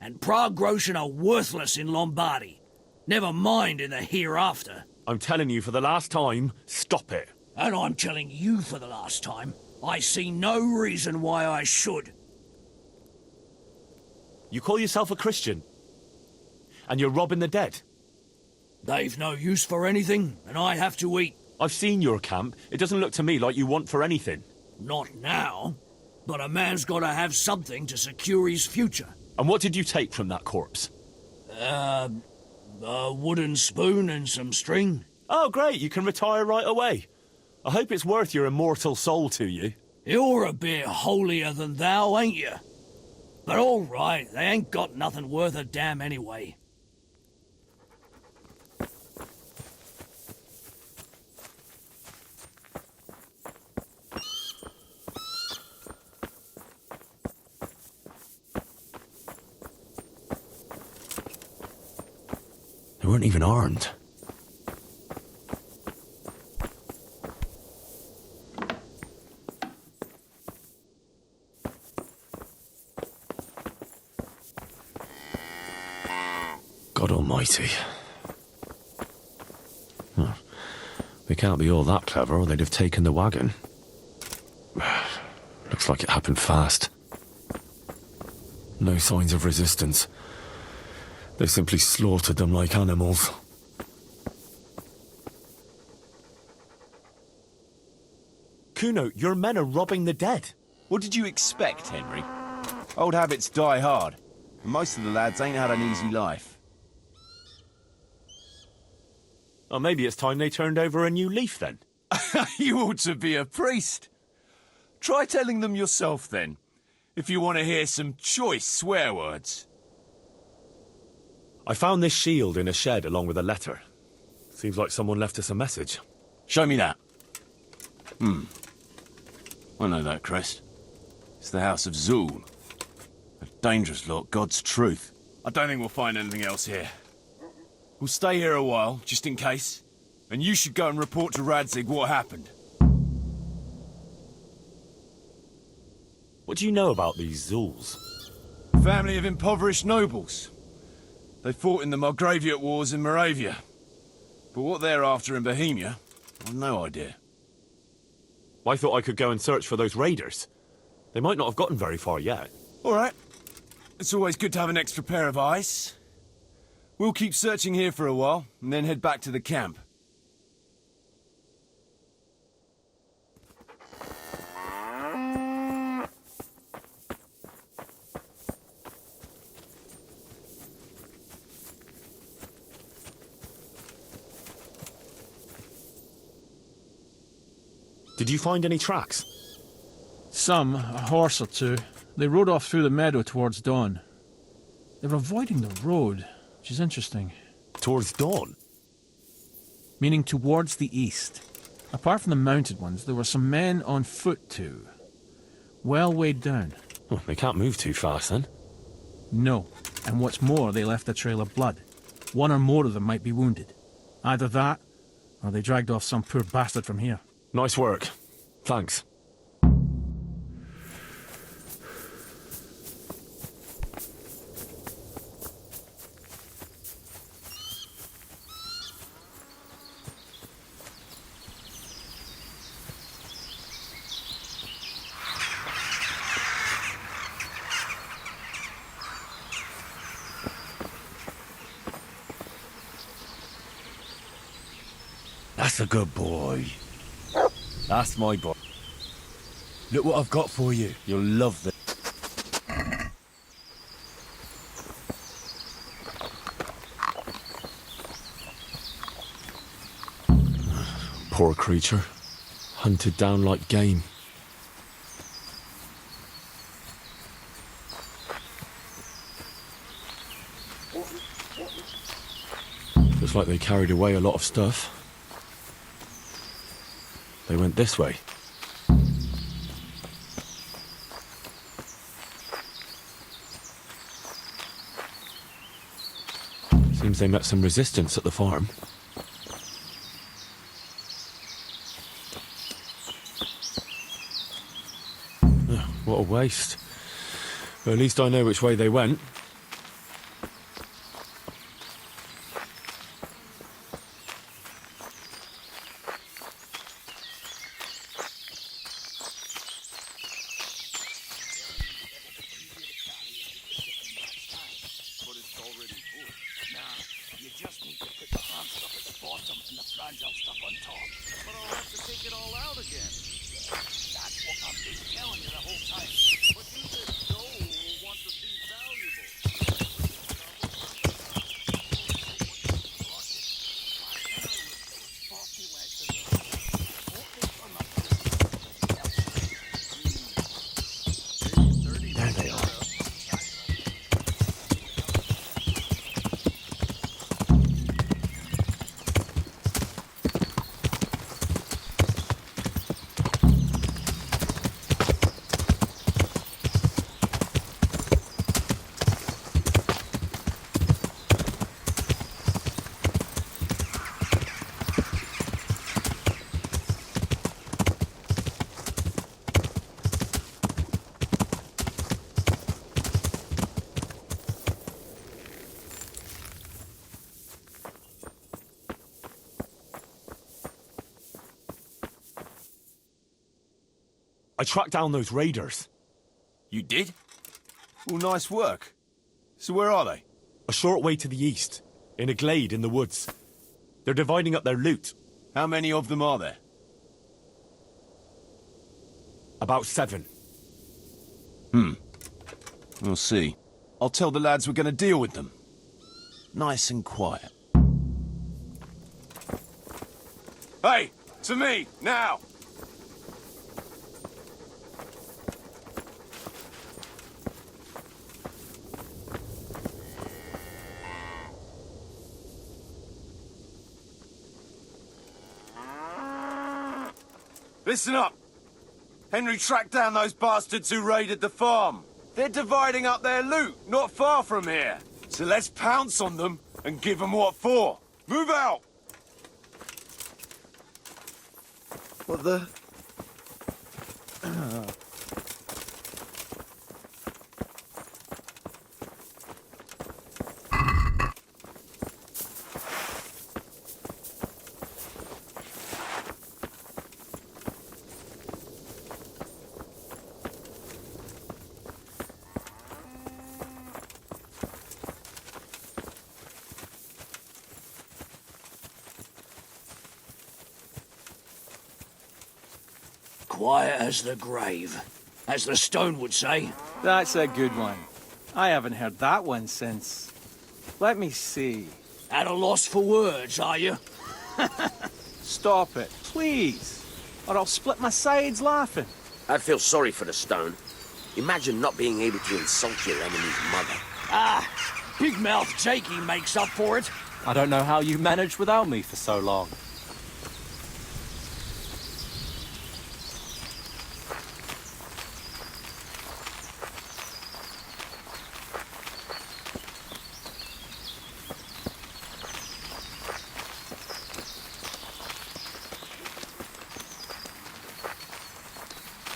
And Prague Groschen are worthless in Lombardy. Never mind in the hereafter. I'm telling you for the last time, stop it. And I'm telling you for the last time, I see no reason why I should. You call yourself a Christian? And you're robbing the dead? They've no use for anything, and I have to eat. I've seen your camp. It doesn't look to me like you want for anything. Not now. But a man's got to have something to secure his future. And what did you take from that corpse? A wooden spoon and some string. Oh, great. You can retire right away. I hope it's worth your immortal soul to you. You're a bit holier than thou, ain't you? But all right, they ain't got nothing worth a damn anyway. They weren't even armed. God Almighty. They can't be all that clever or they'd have taken the wagon. Looks like it happened fast. No signs of resistance. They simply slaughtered them like animals. Kuno, your men are robbing the dead. What did you expect, Henry? Old habits die hard. And most of the lads ain't had an easy life. Well, maybe it's time they turned over a new leaf, then. You ought to be a priest. Try telling them yourself, then, if you want to hear some choice swear words. I found this shield in a shed along with a letter. Seems like someone left us a message. Show me that. I know that crest. It's the House of Zul. A dangerous lot, God's truth. I don't think we'll find anything else here. We'll stay here a while, just in case. And you should go and report to Radzig what happened. What do you know about these Zuls? Family of impoverished nobles. They fought in the Margraviate Wars in Moravia. But what they're after in Bohemia, I've no idea. I thought I could go and search for those raiders. They might not have gotten very far yet. All right. It's always good to have an extra pair of eyes. We'll keep searching here for a while, and then head back to the camp. Did you find any tracks? Some, a horse or two. They rode off through the meadow towards dawn. They were avoiding the road, which is interesting. Towards dawn? Meaning towards the east. Apart from the mounted ones, there were some men on foot too. Well weighed down. Oh, they can't move too fast then. No, and what's more, they left a trail of blood. One or more of them might be wounded. Either that, or they dragged off some poor bastard from here. Nice work. Thanks. That's a good boy. That's my boy. Look what I've got for you. You'll love this. Poor creature. Hunted down like game. Looks like they carried away a lot of stuff. They went this way. Seems they met some resistance at the farm. Oh, what a waste. Well, at least I know which way they went. I tracked down those raiders. You did? Well, nice work. So where are they? A short way to the east, in a glade in the woods. They're dividing up their loot. How many of them are there? About 7. We'll see. I'll tell the lads we're going to deal with them. Nice and quiet. Hey, to me, now! Listen up! Henry tracked down those bastards who raided the farm. They're dividing up their loot, not far from here. So let's pounce on them and give them what for. Move out! What the... Quiet as the grave, as the stone would say. That's a good one. I haven't heard that one since... Let me see. At a loss for words, are you? Stop it, please. Or I'll split my sides laughing. I feel sorry for the stone. Imagine not being able to insult your enemy's mother. Ah, big mouth Jakey makes up for it. I don't know how you managed without me for so long.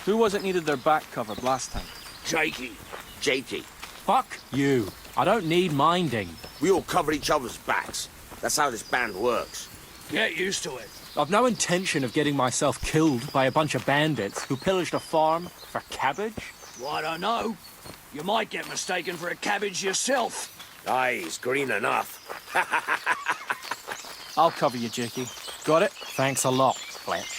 Who was it needed their back covered last time? Jakey. Jakey. Fuck you. I don't need minding. We all cover each other's backs. That's how this band works. Get used to it. I've no intention of getting myself killed by a bunch of bandits who pillaged a farm for cabbage. Well, I don't know. You might get mistaken for a cabbage yourself. Aye, he's green enough. I'll cover you, Jakey. Got it? Thanks a lot, Fletch.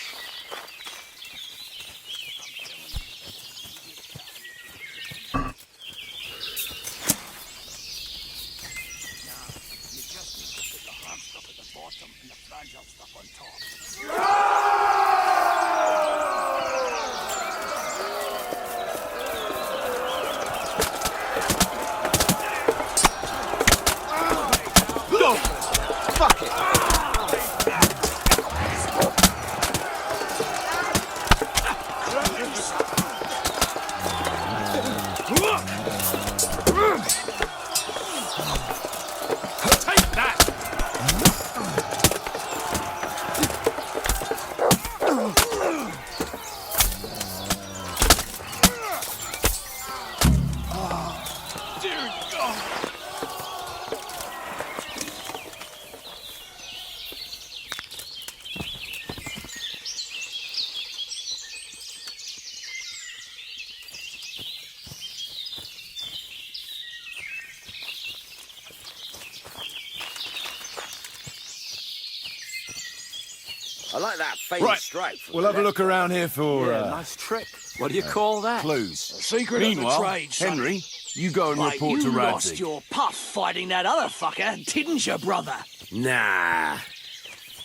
I like that faint stripe. We'll have a look around here for... nice trick. What do you call that? Clues. Secret Meanwhile, of the trade, son. Henry, you go and Mate, report to you Radley. lost your puff fighting that other fucker, didn't you, brother? Nah.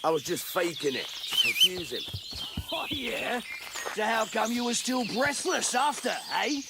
I was just faking it to confuse him. Oh, yeah? So how come you were still breathless after, eh?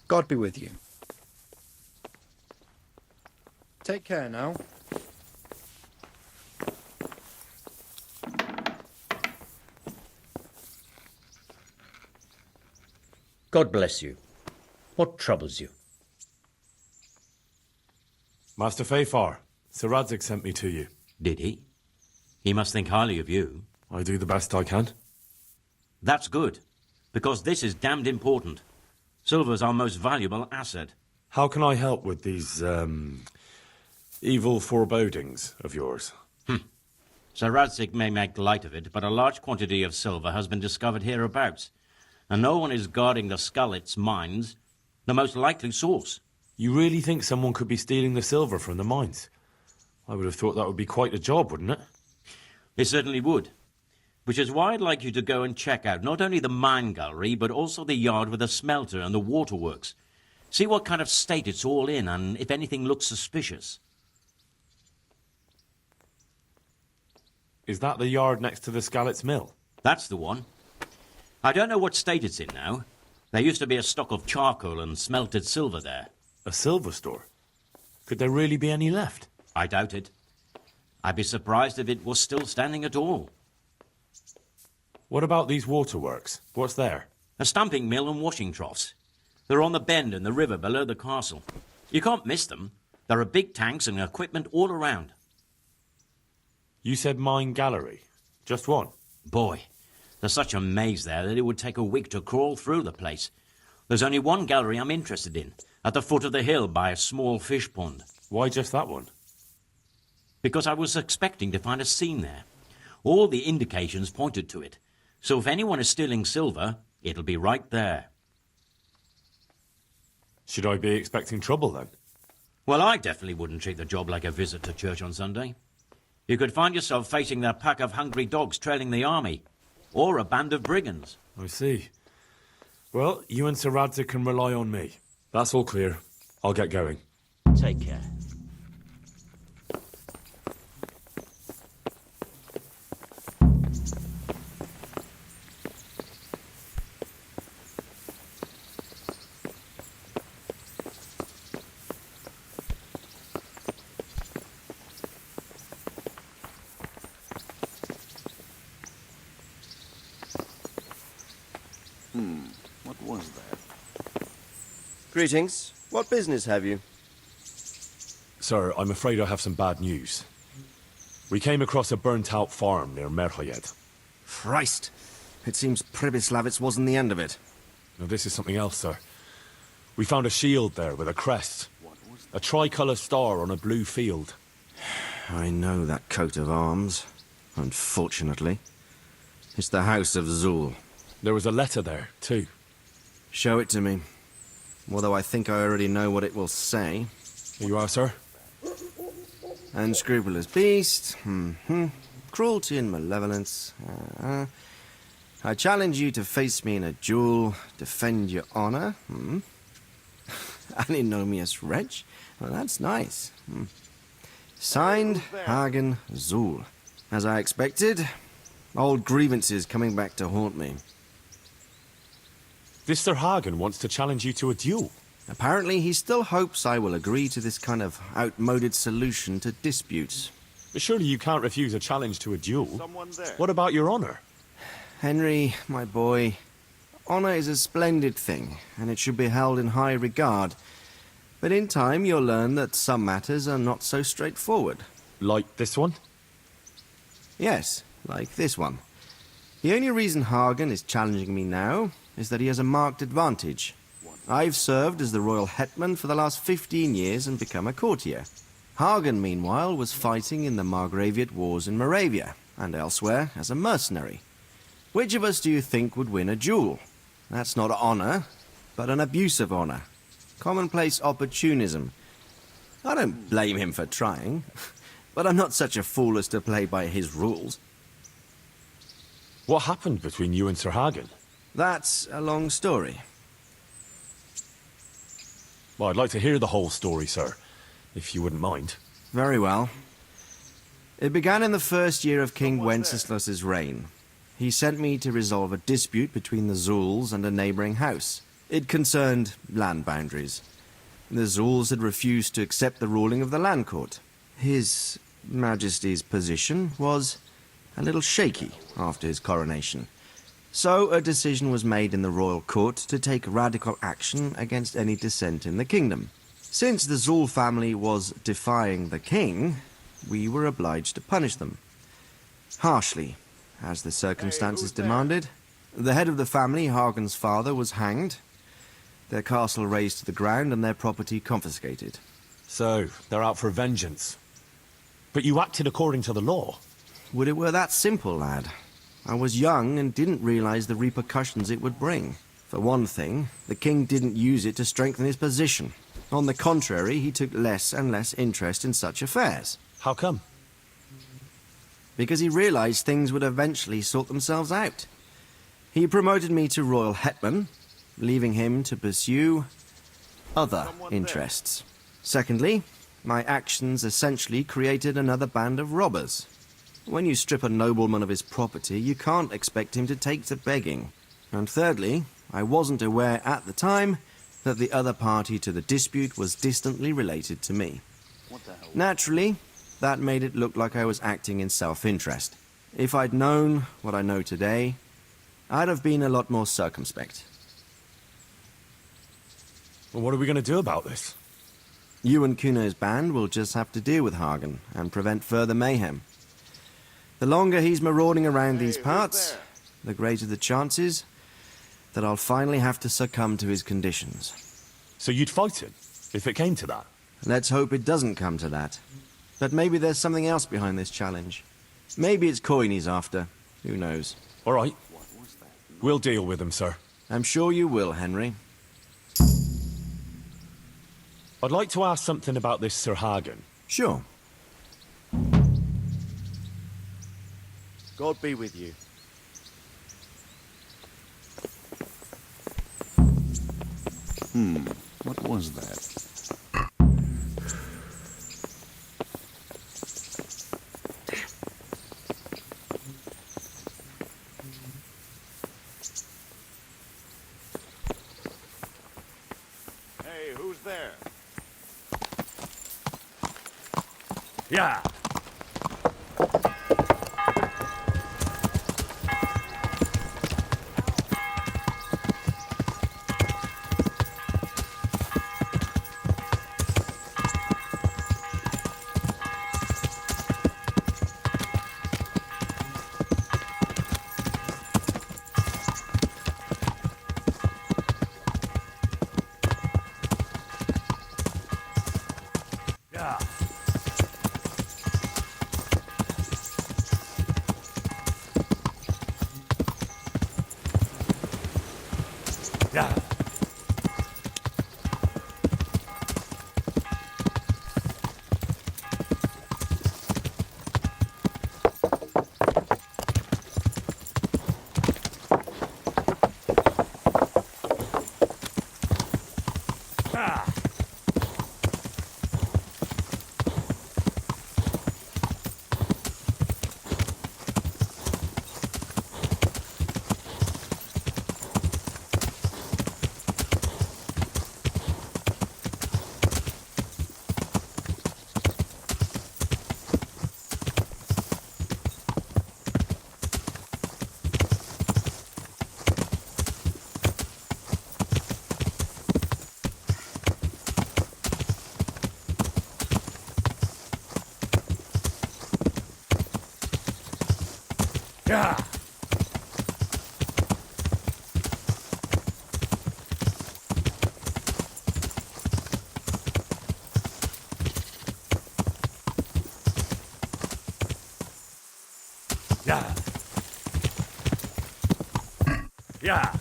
God be with you. Take care now. God bless you. What troubles you? Master Fayfar, Sir Radzig sent me to you. Did he? He must think highly of you. I do the best I can. That's good, because this is damned important. Silver's our most valuable asset. How can I help with these, evil forebodings of yours? Sir Radzig may make light of it, but a large quantity of silver has been discovered hereabouts, and no one is guarding the Skullets mines, the most likely source. You really think someone could be stealing the silver from the mines? I would have thought that would be quite a job, wouldn't it? It certainly would. Which is why I'd like you to go and check out not only the mine gallery, but also the yard with the smelter and the waterworks. See what kind of state it's all in, and if anything looks suspicious. Is that the yard next to the Skullets mill? That's the one. I don't know what state it's in now. There used to be a stock of charcoal and smelted silver there. A silver store? Could there really be any left? I doubt it. I'd be surprised if it was still standing at all. What about these waterworks? What's there? A stamping mill and washing troughs. They're on the bend in the river below the castle. You can't miss them. There are big tanks and equipment all around. You said mine gallery. Just one? Boy, there's such a maze there that it would take a week to crawl through the place. There's only one gallery I'm interested in, at the foot of the hill by a small fish pond. Why just that one? Because I was expecting to find a scene there. All the indications pointed to it. So if anyone is stealing silver, it'll be right there. Should I be expecting trouble then? Well, I definitely wouldn't treat the job like a visit to church on Sunday. You could find yourself facing a pack of hungry dogs trailing the army, or a band of brigands. I see. Well, you and Sir Radzig can rely on me. That's all clear. I'll get going. Take care. What was that? Greetings. What business have you? Sir, I'm afraid I have some bad news. We came across a burnt-out farm near Merhoyed. Christ! It seems Pribyslavitz wasn't the end of it. No, this is something else, sir. We found a shield there with a crest. A tricolour star on a blue field. I know that coat of arms, unfortunately. It's the House of Zul. There was a letter there, too. Show it to me. Although I think I already know what it will say. Here you are, sir. Unscrupulous beast. Cruelty and malevolence. I challenge you to face me in a duel. Defend your honor. Antinomious wretch. Well, that's nice. Signed, Hagen Zul. As I expected, old grievances coming back to haunt me. This Sir Hagen wants to challenge you to a duel. Apparently, he still hopes I will agree to this kind of outmoded solution to disputes. But surely you can't refuse a challenge to a duel. What about your honor? Henry, my boy, honor is a splendid thing, and it should be held in high regard. But in time, you'll learn that some matters are not so straightforward. Like this one? Yes, like this one. The only reason Hagen is challenging me now is that he has a marked advantage. I've served as the royal hetman for the last 15 years and become a courtier. Hagen, meanwhile, was fighting in the Margraviate Wars in Moravia and elsewhere as a mercenary. Which of us do you think would win a duel? That's not honor, but an abuse of honor. Commonplace opportunism. I don't blame him for trying, but I'm not such a fool as to play by his rules. What happened between you and Sir Hagen? That's a long story. Well, I'd like to hear the whole story, sir, if you wouldn't mind. Very well. It began in the first year of King Wenceslas's reign. He sent me to resolve a dispute between the Zulus and a neighbouring house. It concerned land boundaries. The Zulus had refused to accept the ruling of the land court. His Majesty's position was a little shaky after his coronation. So a decision was made in the royal court to take radical action against any dissent in the kingdom. Since the Zul family was defying the king, we were obliged to punish them. Harshly, as the circumstances demanded. The head of the family, Hagen's father, was hanged, their castle razed to the ground and their property confiscated. So, they're out for vengeance. But you acted according to the law. Would it were that simple, lad. I was young and didn't realize the repercussions it would bring. For one thing, the king didn't use it to strengthen his position. On the contrary, he took less and less interest in such affairs. How come? Because he realized things would eventually sort themselves out. He promoted me to royal hetman, leaving him to pursue other interests. Secondly, my actions essentially created another band of robbers. When you strip a nobleman of his property, you can't expect him to take to begging. And thirdly, I wasn't aware at the time that the other party to the dispute was distantly related to me. Naturally, that made it look like I was acting in self-interest. If I'd known what I know today, I'd have been a lot more circumspect. Well, what are we going to do about this? You and Kuno's band will just have to deal with Hagen and prevent further mayhem. The longer he's marauding around these parts, the greater the chances that I'll finally have to succumb to his conditions. So you'd fight him, if it came to that? Let's hope it doesn't come to that. But maybe there's something else behind this challenge. Maybe it's coin he's after. Who knows? All right. We'll deal with him, sir. I'm sure you will, Henry. I'd like to ask something about this Sir Hagen. Sure. God be with you. What was that? Hey, who's there? Yeah. Yeah. Yeah. Yeah. Yeah.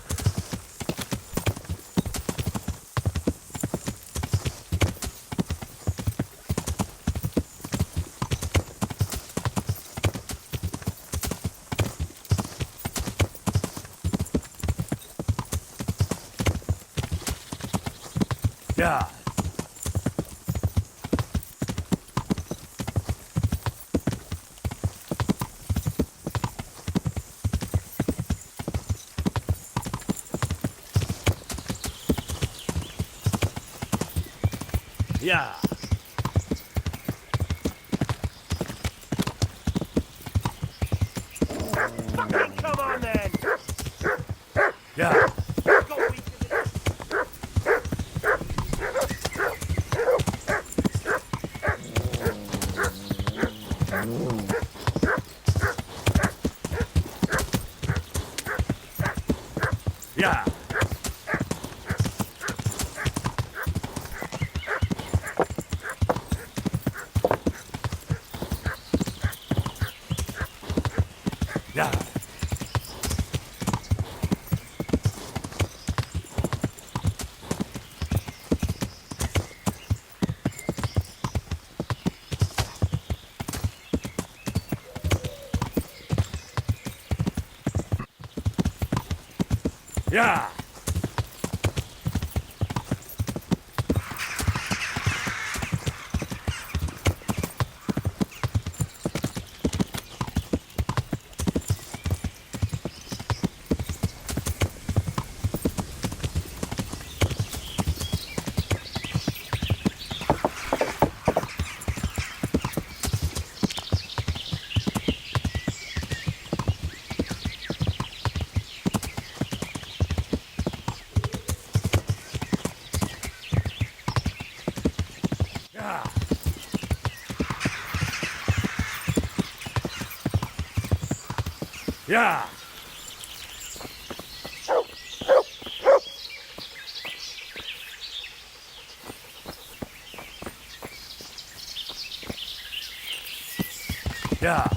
Yeah. Yeah. Come on then. Yeah. Yeah. Yeah. Yeah. Yeah. Yeah. Yeah.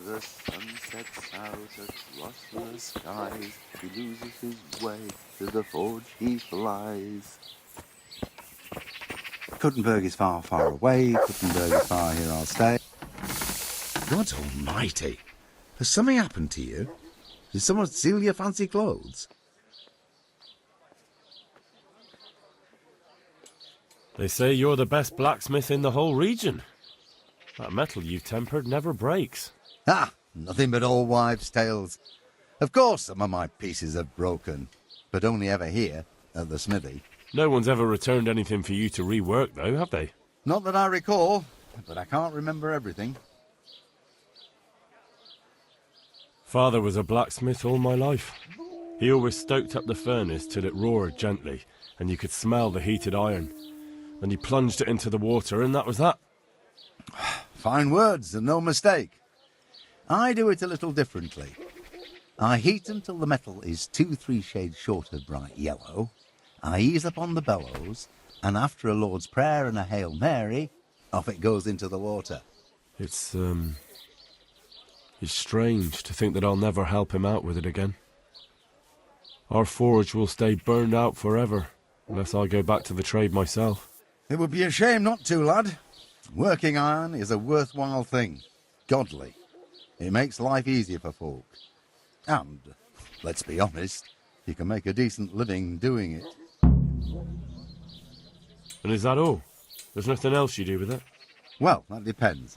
The sun sets out across the skies. He loses his way, to the forge he flies. Kuttenberg is far, far away. Kuttenberg is far, here I'll stay. God almighty! Has something happened to you? Did someone steal your fancy clothes? They say you're the best blacksmith in the whole region. That metal you've tempered never breaks. Ah, nothing but old wives' tales. Of course some of my pieces have broken, but only ever here, at the smithy. No one's ever returned anything for you to rework, though, have they? Not that I recall, but I can't remember everything. Father was a blacksmith all my life. He always stoked up the furnace till it roared gently, and you could smell the heated iron. Then he plunged it into the water, and that was that. Fine words, and no mistake. I do it a little differently. I heat until the metal is 2-3 shades short of bright yellow. I ease up on the bellows, and after a Lord's Prayer and a Hail Mary, off it goes into the water. It's strange to think that I'll never help him out with it again. Our forge will stay burned out forever, unless I go back to the trade myself. It would be a shame not to, lad. Working iron is a worthwhile thing. Godly. It makes life easier for folk. And, let's be honest, you can make a decent living doing it. And is that all? There's nothing else you do with it? Well, that depends.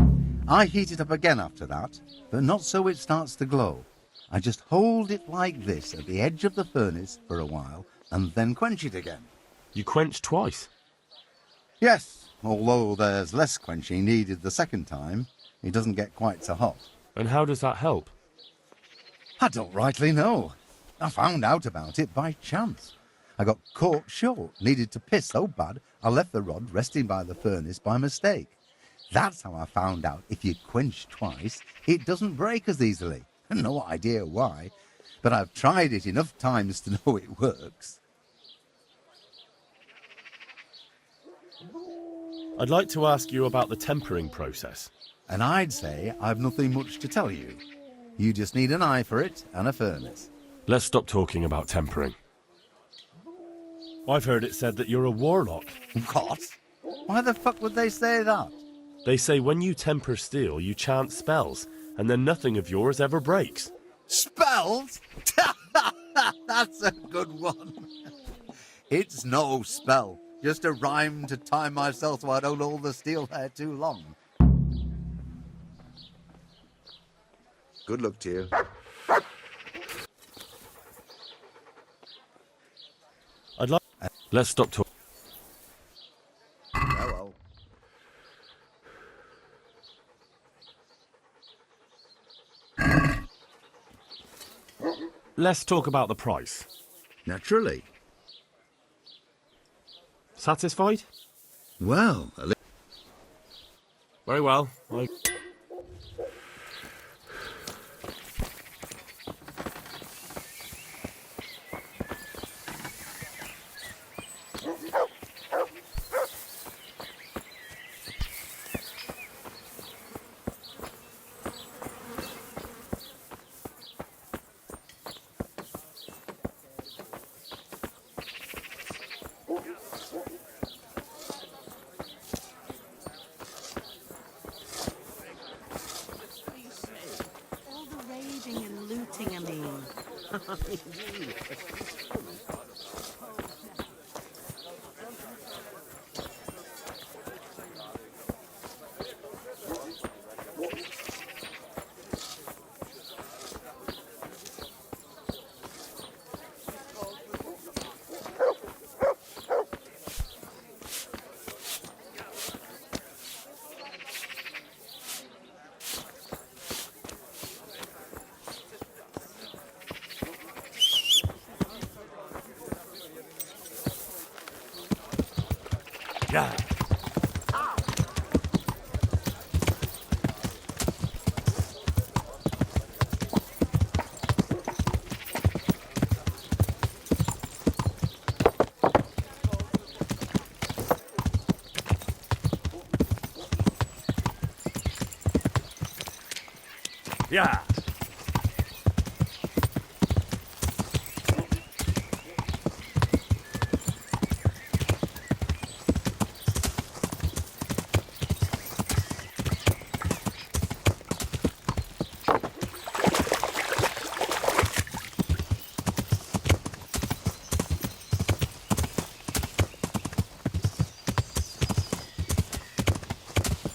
I heat it up again after that, but not so it starts to glow. I just hold it like this at the edge of the furnace for a while, and then quench it again. You quench twice? Yes, although there's less quenching needed the second time, it doesn't get quite so hot. And how does that help? I don't rightly know. I found out about it by chance. I got caught short, needed to piss so bad I left the rod resting by the furnace by mistake. That's how I found out if you quench twice, it doesn't break as easily. No idea why, but I've tried it enough times to know it works. I'd like to ask you about the tempering process. And I'd say I've nothing much to tell you. You just need an eye for it and a furnace. Let's stop talking about tempering. I've heard it said that you're a warlock. What? Why the fuck would they say that? They say when you temper steel, you chant spells, and then nothing of yours ever breaks. Spells? That's a good one. It's no spell. Just a rhyme to time myself so I don't hold the steel there too long. Good luck to you. I'd like... Let's stop talking. Hello. Let's talk about the price. Naturally. Satisfied? Well, very well. Yeah. Yeah.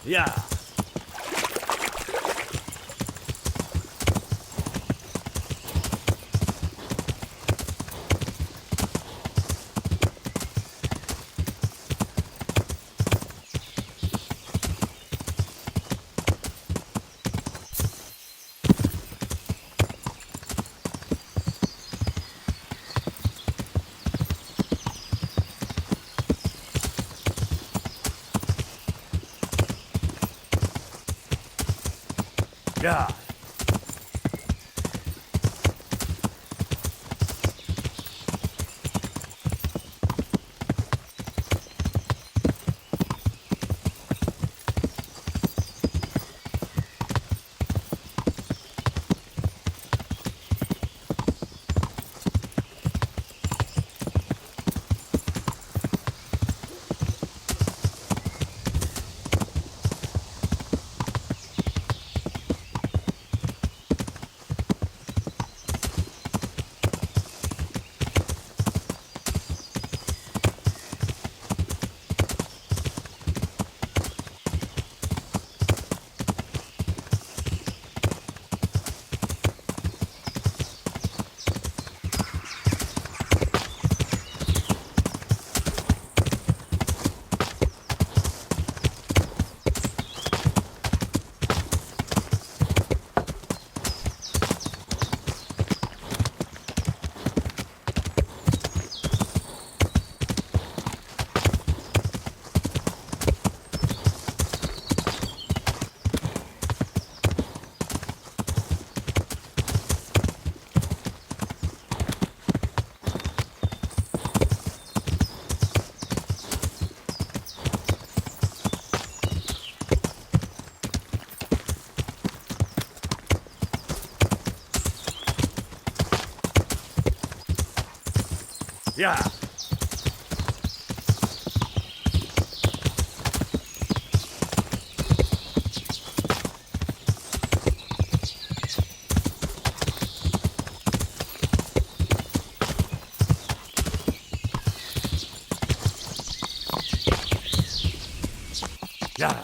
Yeah. Yeah. Yeah. Yeah.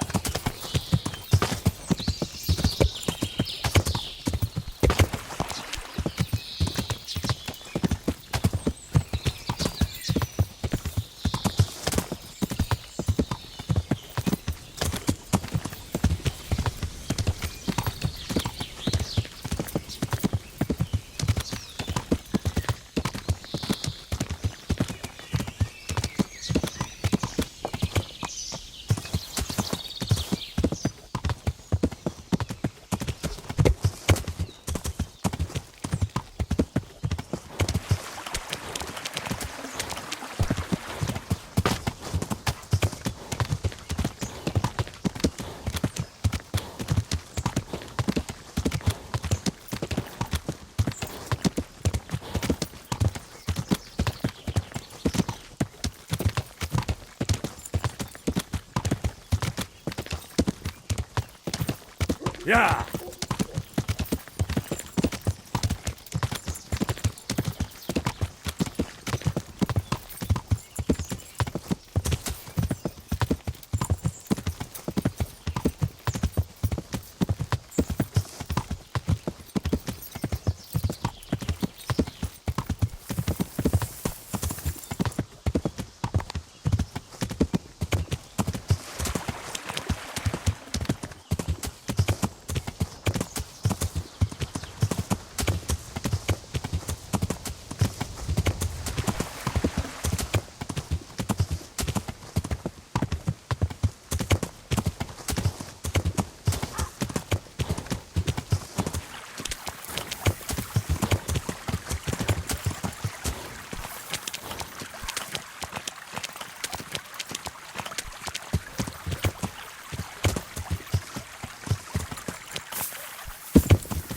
Yeah.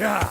Yeah.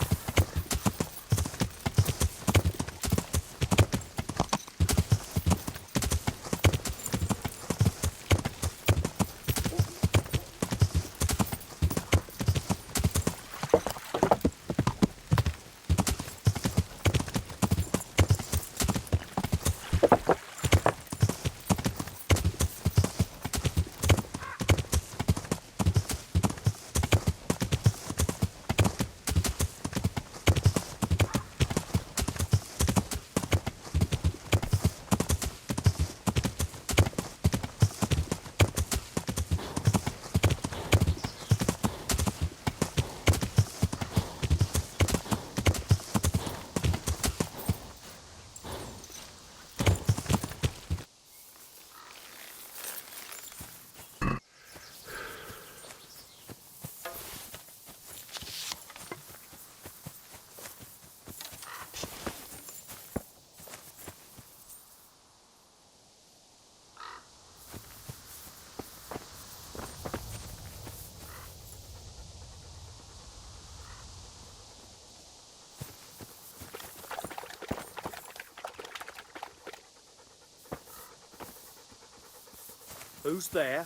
Who's there?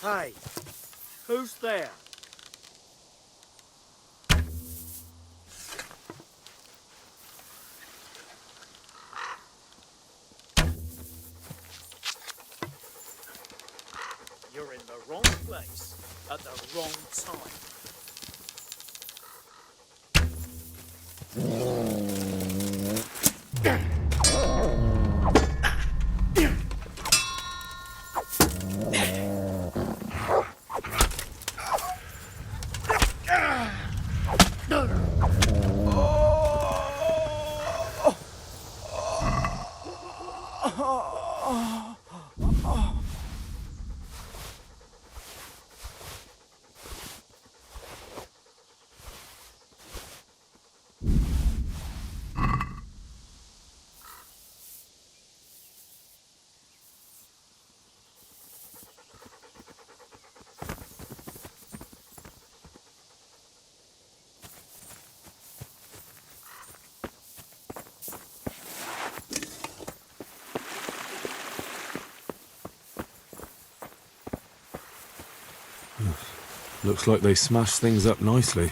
Hey, who's there? You're in the wrong place at the wrong time. Looks like they smashed things up nicely.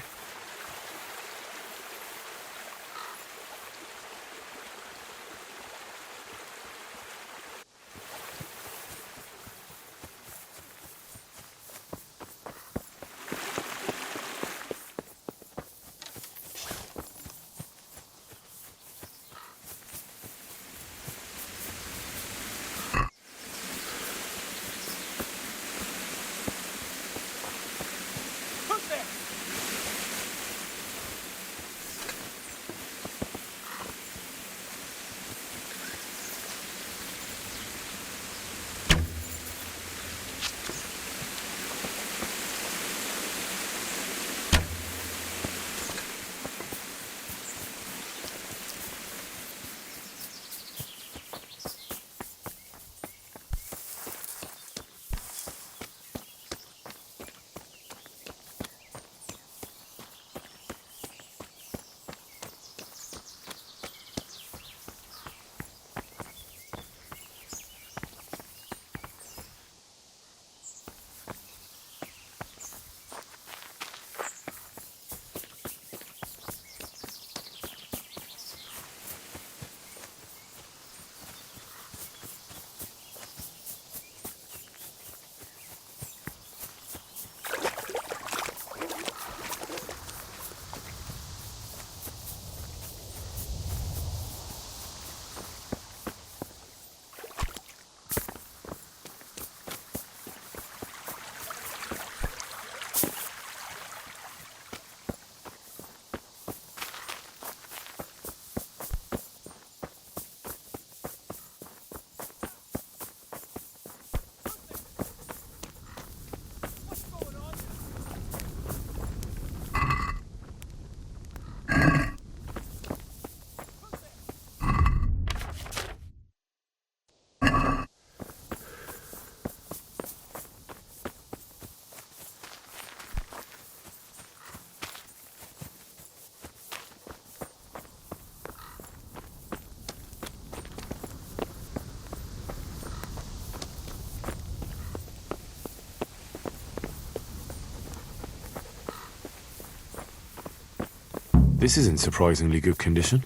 This is in surprisingly good condition.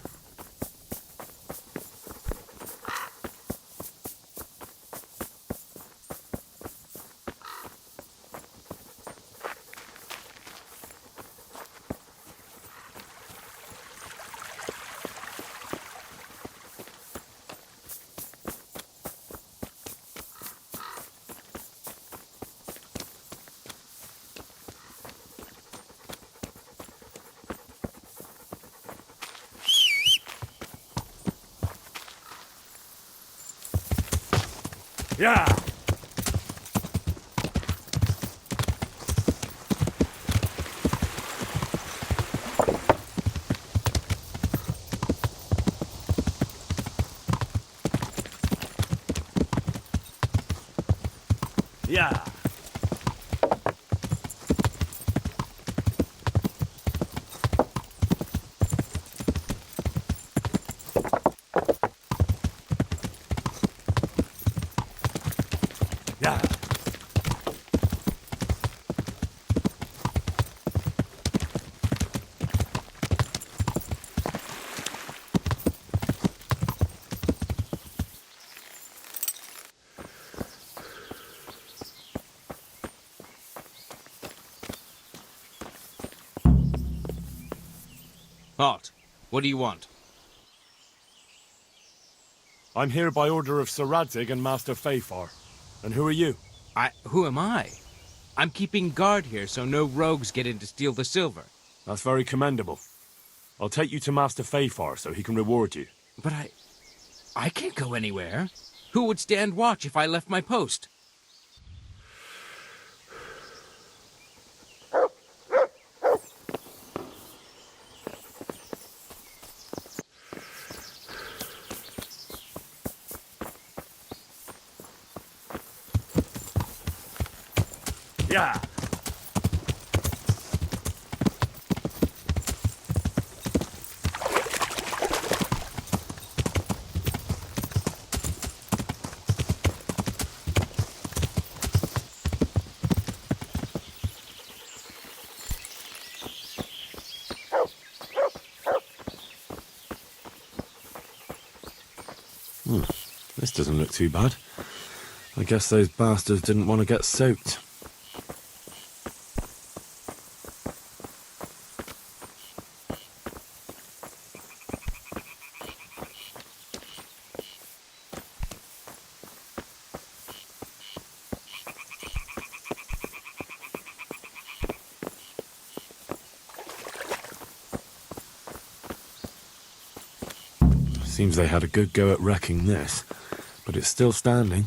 Yeah! Yeah! Yeah! Halt. What do you want? I'm here by order of Sir Radzig and Master Fafar. And who are you? Who am I? I'm keeping guard here so no rogues get in to steal the silver. That's very commendable. I'll take you to Master Fafar so he can reward you. But I can't go anywhere. Who would stand watch if I left my post? Yeah! This doesn't look too bad. I guess those bastards didn't want to get soaked. Seems they had a good go at wrecking this, but it's still standing.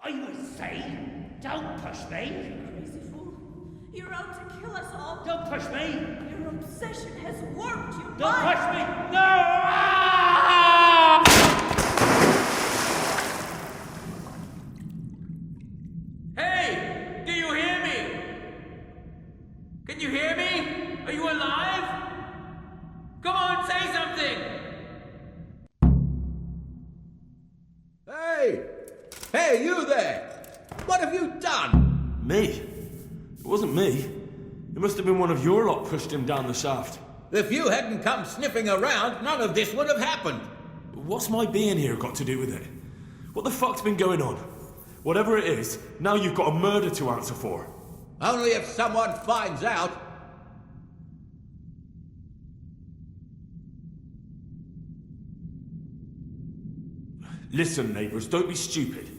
I will say, don't push me. Crazy fool. You're out to kill us all. Don't push me. Your obsession has warped your Don't mind. push me. No! Hey! Do you hear me? Can you hear me? Are you alive? Come on, say something! Hey! Hey, you there! What have you done? Me? It wasn't me. It must have been one of your lot pushed him down the shaft. If you hadn't come sniffing around, none of this would have happened. What's my being here got to do with it? What the fuck's been going on? Whatever it is, now you've got a murder to answer for. Only if someone finds out. Listen, neighbours, don't be stupid.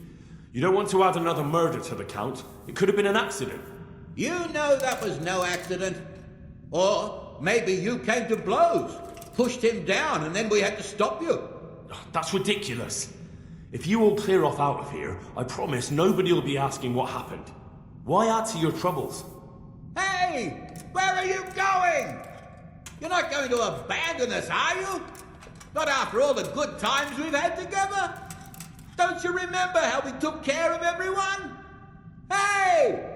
You don't want to add another murder to the count. It could have been an accident. You know that was no accident. Or maybe you came to blows, pushed him down, and then we had to stop you. That's ridiculous. If you all clear off out of here, I promise nobody will be asking what happened. Why add to your troubles? Hey! Where are you going? You're not going to abandon us, are you? Not after all the good times we've had together? Don't you remember how we took care of everyone? Hey!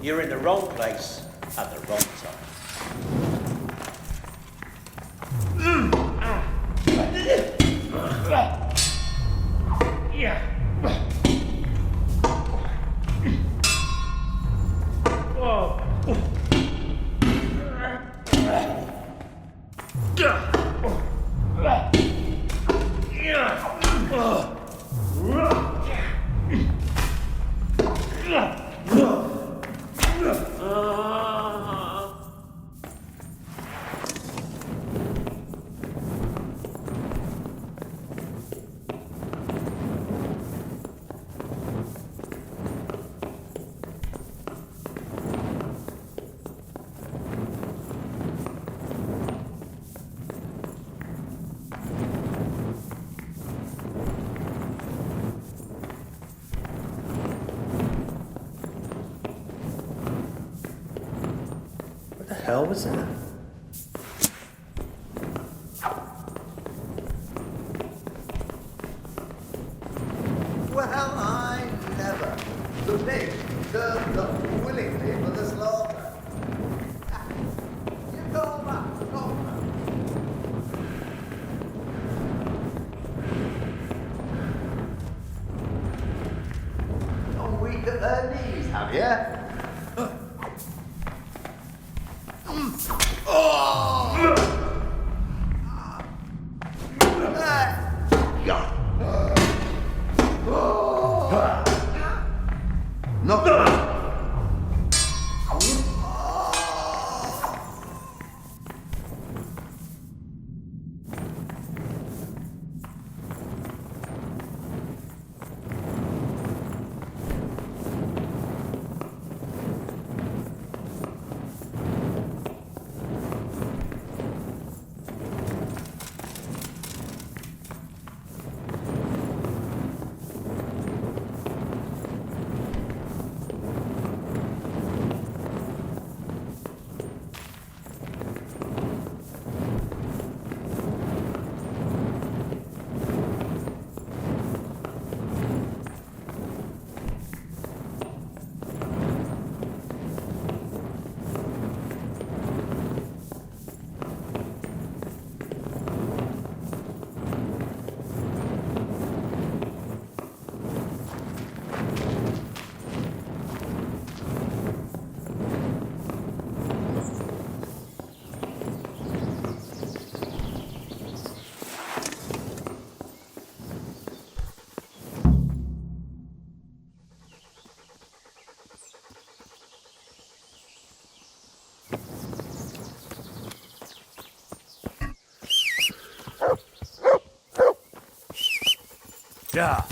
You're in the wrong place at the wrong time. Yeah. What the hell was that? Well, I never. The pig turned up willingly for the slaughter. You go back, go back. You're weak at their knees, have you? Yeah.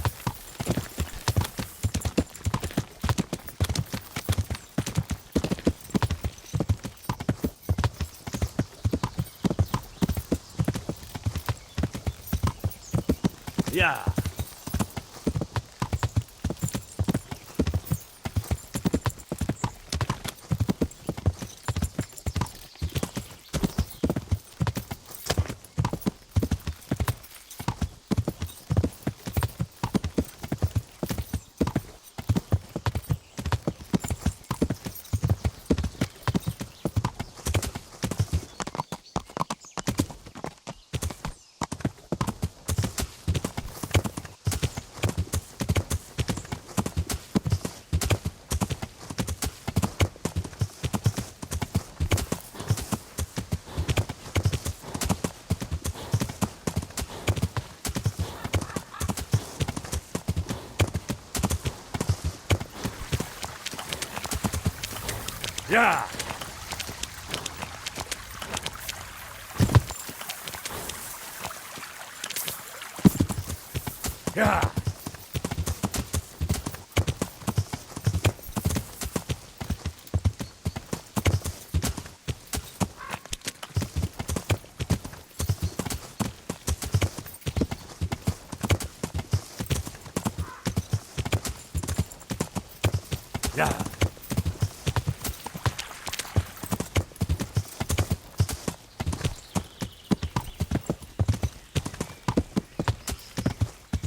Yeah. Yeah. Yeah. Yeah.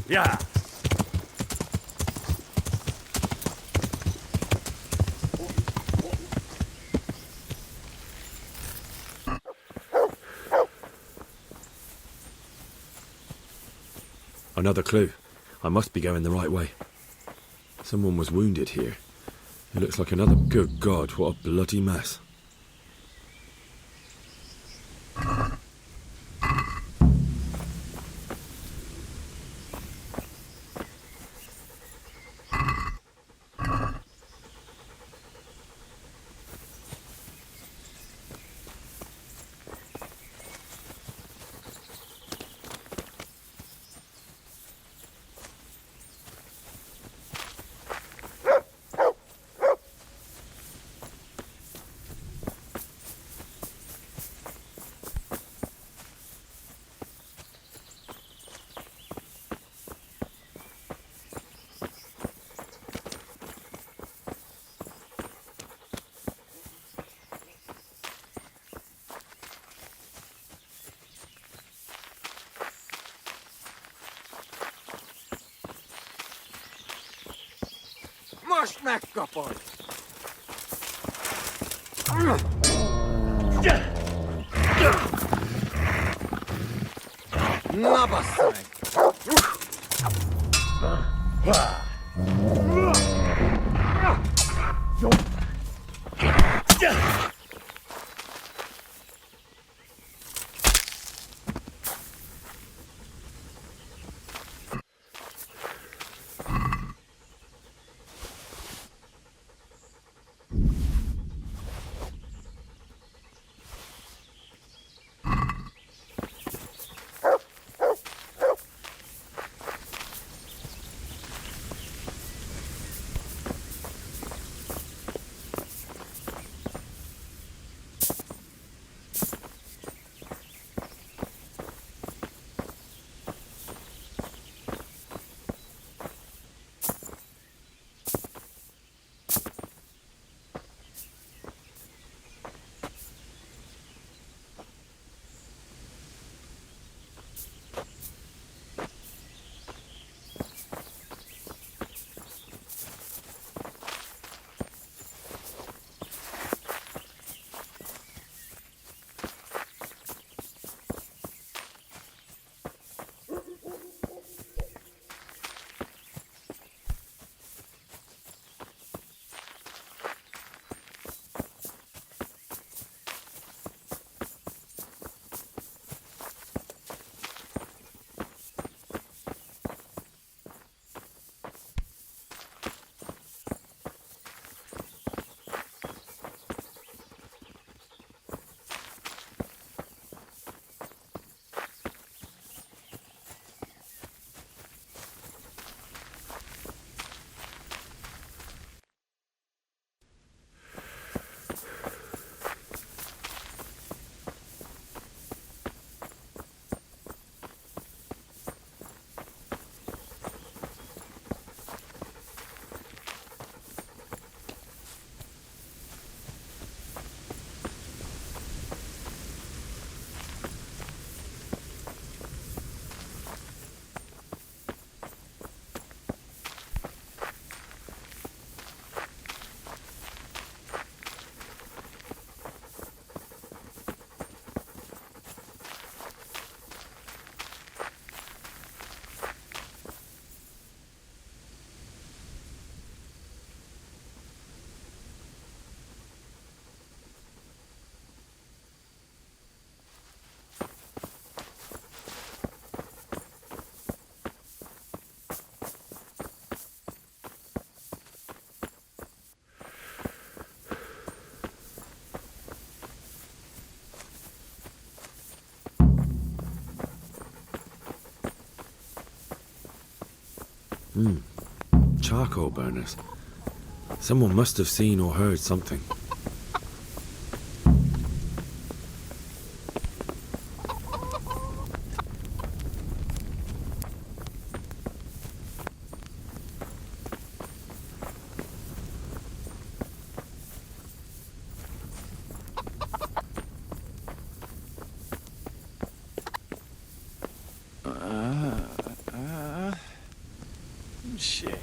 Yeah. Another clue. I must be going the right way. Someone was wounded here. It looks like another... Good God, what a bloody mess. Most megkapod! Na bassza meg! Charcoal burners. Someone must have seen or heard something. Shit.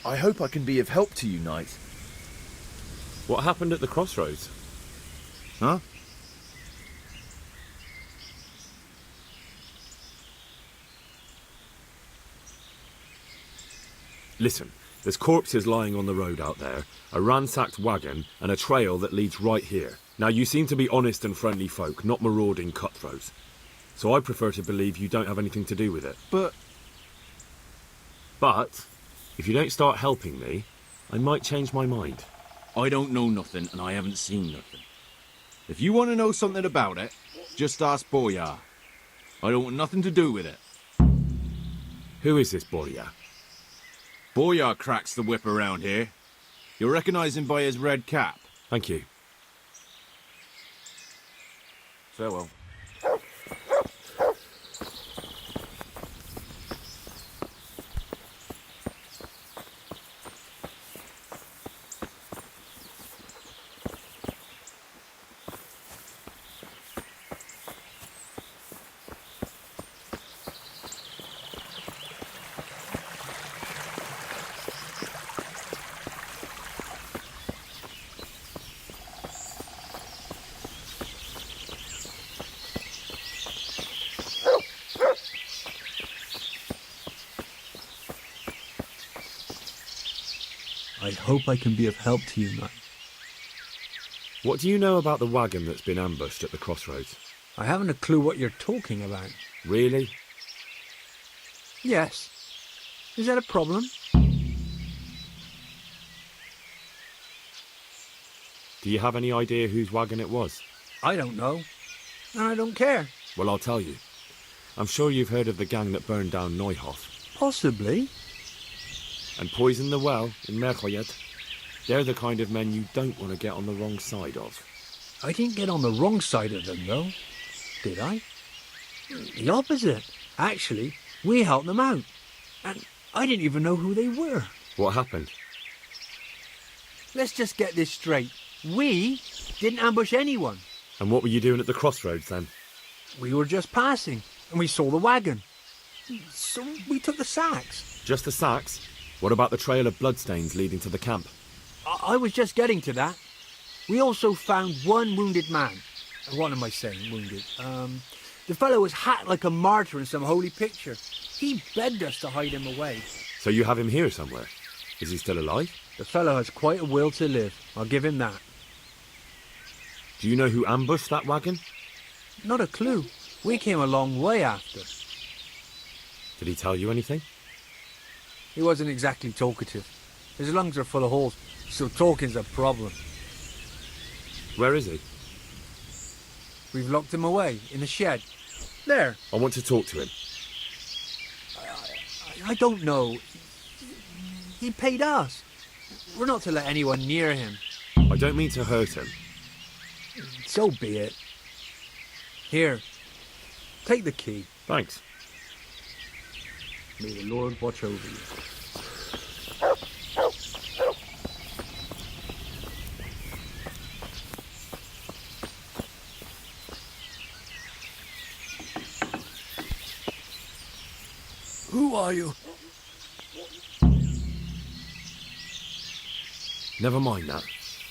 I hope I can be of help to you, Knight. What happened at the crossroads? Huh? Listen, there's corpses lying on the road out there, a ransacked wagon, and a trail that leads right here. Now, you seem to be honest and friendly folk, not marauding cutthroats. So I prefer to believe you don't have anything to do with it. But, if you don't start helping me, I might change my mind. I don't know nothing, and I haven't seen nothing. If you want to know something about it, just ask Boyar. I don't want nothing to do with it. Who is this Boyar? Boyar cracks the whip around here. You'll recognise him by his red cap. Thank you. Farewell. I hope I can be of help to you, Knight. What do you know about the wagon that's been ambushed at the crossroads? I haven't a clue what you're talking about. Really? Yes. Is that a problem? Do you have any idea whose wagon it was? I don't know. And I don't care. Well, I'll tell you. I'm sure you've heard of the gang that burned down Neuhof. Possibly. And poisoned the well in Merchoyed. They're the kind of men you don't want to get on the wrong side of. I didn't get on the wrong side of them, though. Did I? The opposite. Actually, we helped them out. And I didn't even know who they were. What happened? Let's just get this straight. We didn't ambush anyone. And what were you doing at the crossroads then? We were just passing, and we saw the wagon. So we took the sacks. Just the sacks? What about the trail of bloodstains leading to the camp? I was just getting to that. We also found one wounded man. What am I saying, wounded? The fellow was hacked like a martyr in some holy picture. He begged us to hide him away. So you have him here somewhere? Is he still alive? The fellow has quite a will to live. I'll give him that. Do you know who ambushed that wagon? Not a clue. We came a long way after. Did he tell you anything? He wasn't exactly talkative. His lungs are full of holes, so talking's a problem. Where is he? We've locked him away, in the shed. There. I want to talk to him. I don't know. He paid us. We're not to let anyone near him. I don't mean to hurt him. So be it. Here. Take the key. Thanks. May the Lord watch over you. Who are you? Never mind that.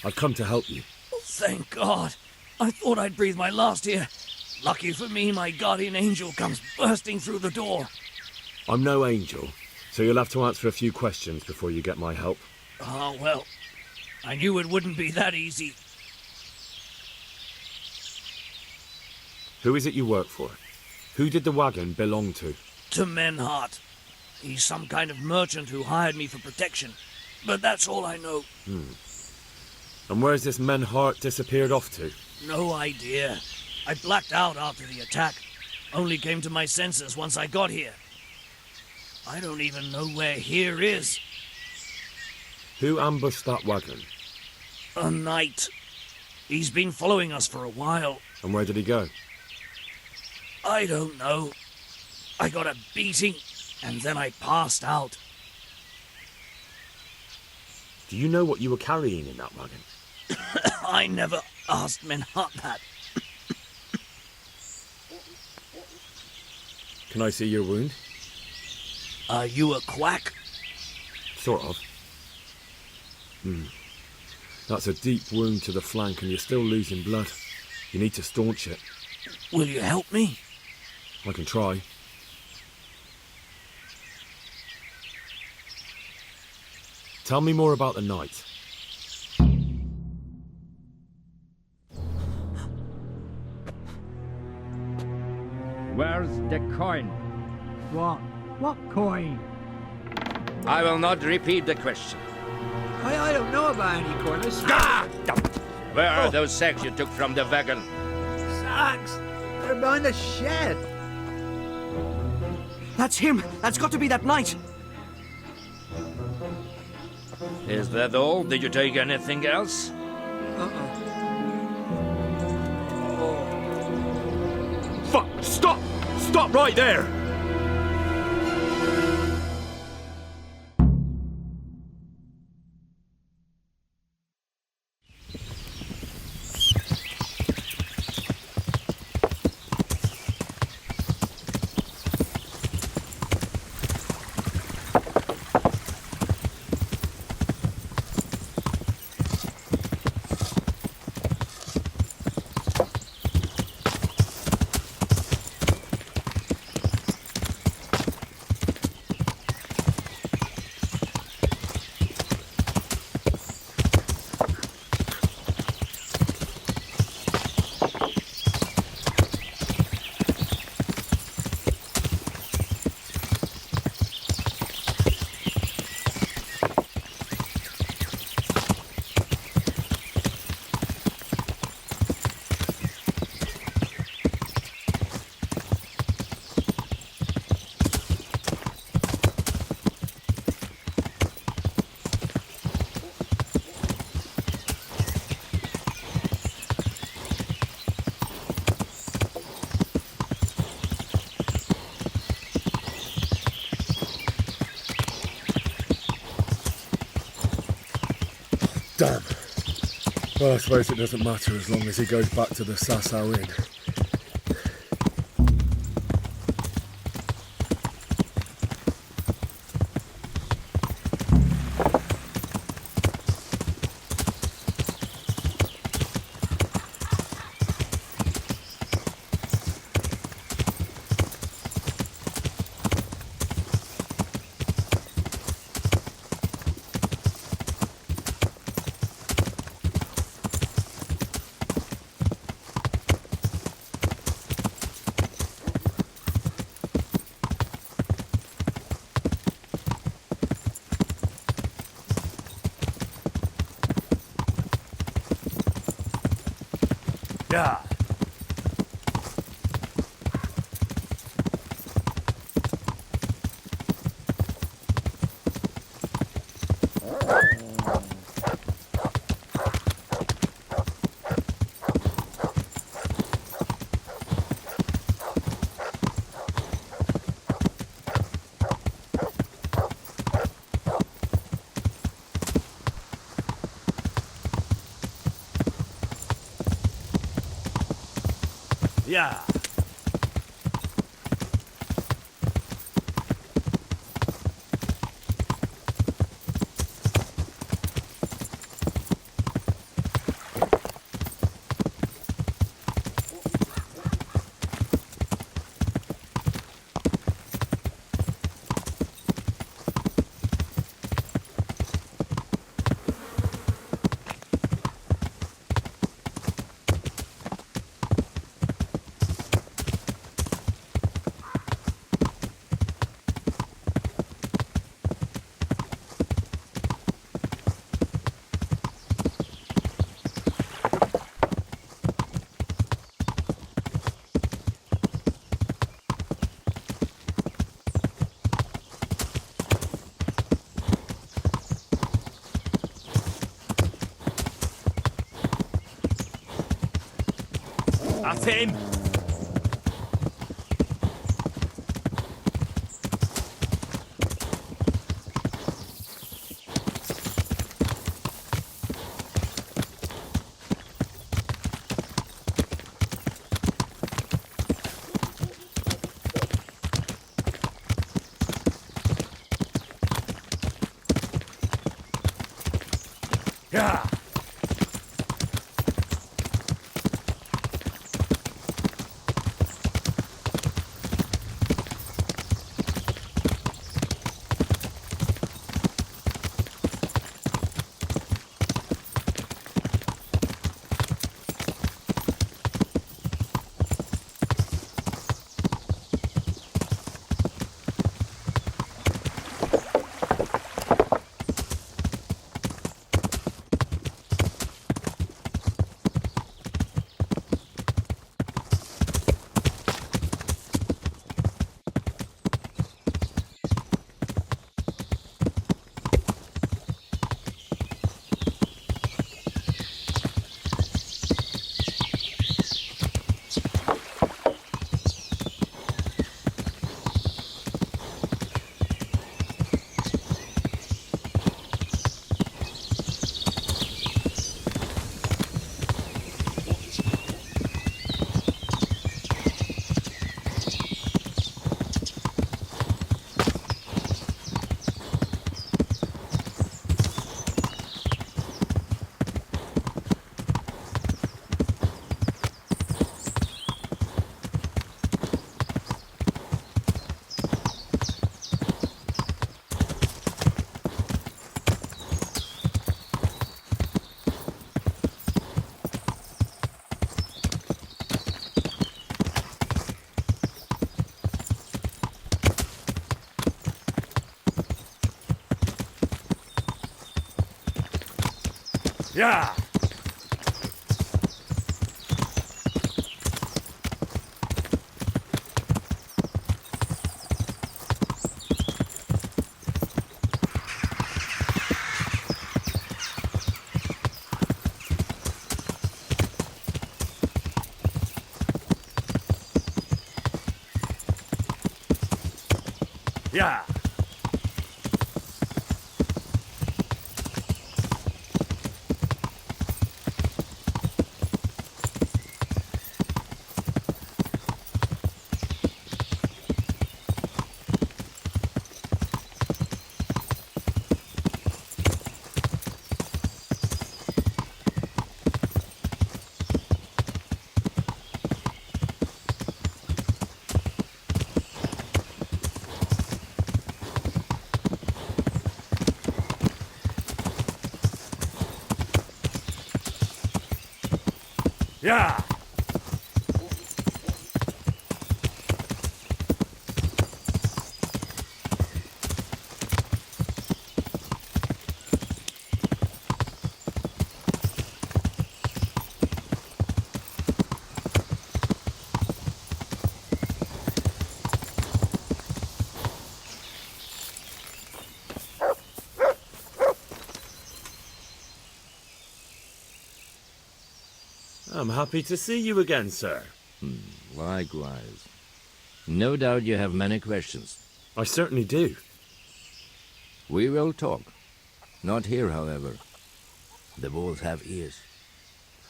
I've come to help you. Thank God. I thought I'd breathe my last here. Lucky for me, my guardian angel comes bursting through the door. I'm no angel, so you'll have to answer a few questions before you get my help. Oh, well, I knew it wouldn't be that easy. Who is it you work for? Who did the wagon belong to? To Menhart. He's some kind of merchant who hired me for protection. But that's all I know. And where's this Menhart disappeared off to? No idea. I blacked out after the attack. Only came to my senses once I got here. I don't even know where here is. Who ambushed that wagon? A knight. He's been following us for a while. And where did he go? I don't know. I got a beating, and then I passed out. Do you know what you were carrying in that wagon? I never asked Menhart that. Can I see your wound? Are you a quack? Sort of. That's a deep wound to the flank and you're still losing blood. You need to staunch it. Will you help me? I can try. Tell me more about the night. Where's the coin? What? What coin? I will not repeat the question. I don't know about any coin. Where are those sacks you took from the wagon? Sacks? They're behind the shed. That's him. That's got to be that knight. Is that all? Did you take anything else? Fuck! Stop! Stop right there! Damn. Well, I suppose it doesn't matter as long as he goes back to the Sasau Inn. Yeah. That's him! Yeah! Yeah! Yeah! Yeah! I'm happy to see you again, sir. Likewise. No doubt you have many questions. I certainly do. We will talk. Not here, however. The wolves have ears.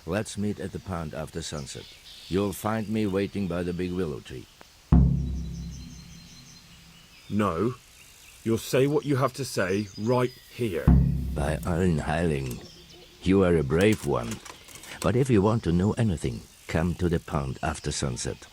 Let's meet at the pond after sunset. you'll find me waiting by the big willow tree. No. You'll say what you have to say right here. By allen Heiling, you are a brave one. But if you want to know anything, come to the pond after sunset.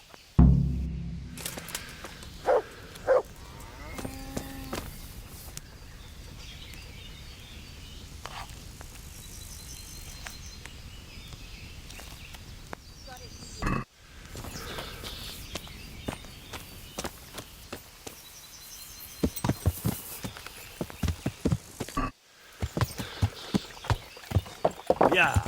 Yeah.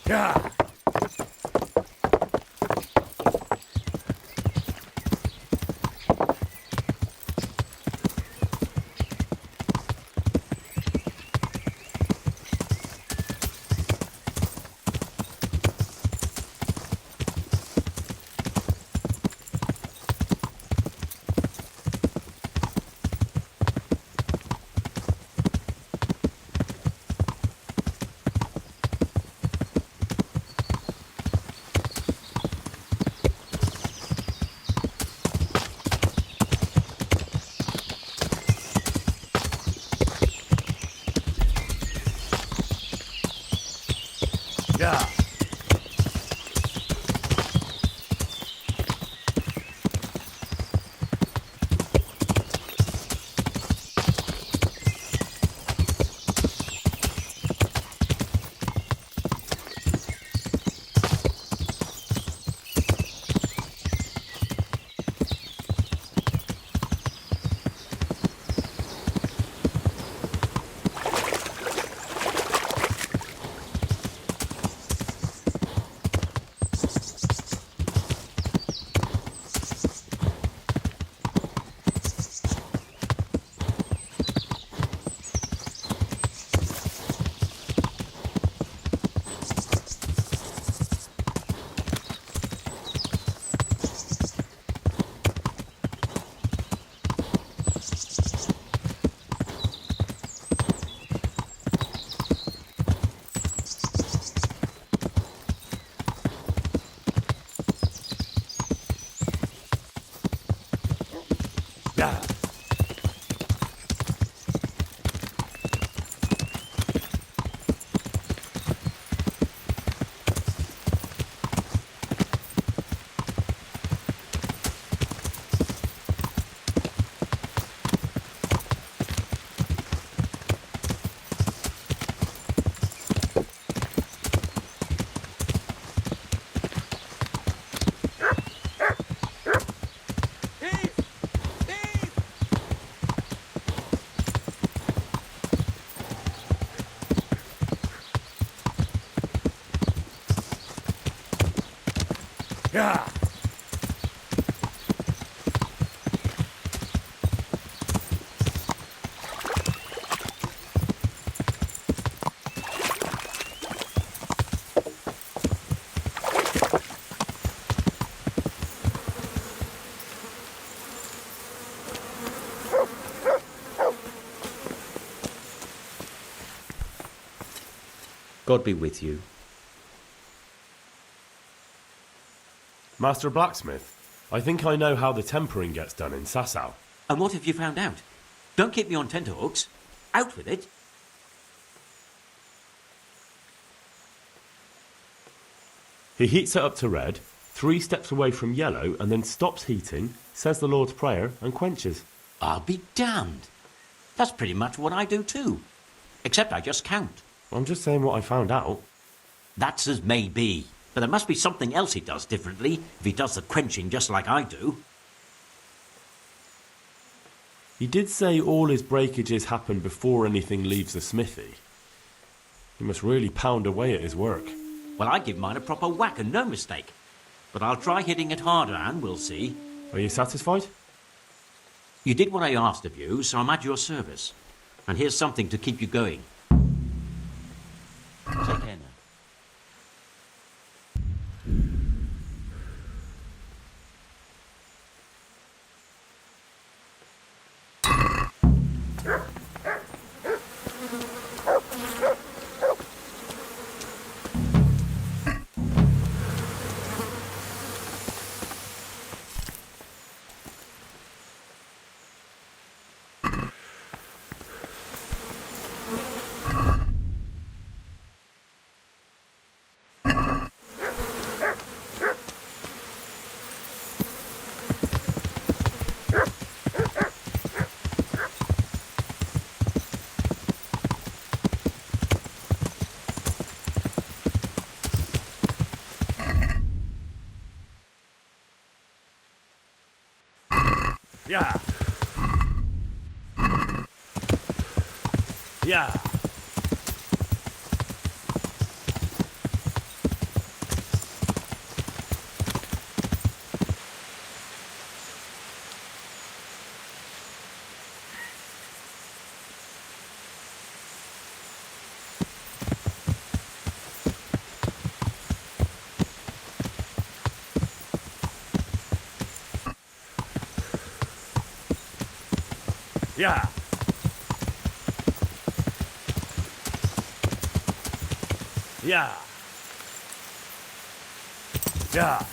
Yeah. Yeah. Yeah. Yeah. God be with you. Master Blacksmith, I think I know how the tempering gets done in Sasau. And what have you found out? Don't keep me on tenterhooks. Out with it. He heats it up to red, 3 steps away from yellow, and then stops heating, says the Lord's Prayer, and quenches. I'll be damned. That's pretty much what I do too. Except I just count. I'm just saying what I found out. That's as may be. But there must be something else he does differently if he does the quenching just like I do. He did say all his breakages happen before anything leaves the smithy. He must really pound away at his work. Well, I give mine a proper whack and no mistake. But I'll try hitting it harder and we'll see. Are you satisfied? You did what I asked of you, so I'm at your service. And here's something to keep you going. Take care now. Yeah. Yeah. Yeah. Yeah. Yeah. Yeah.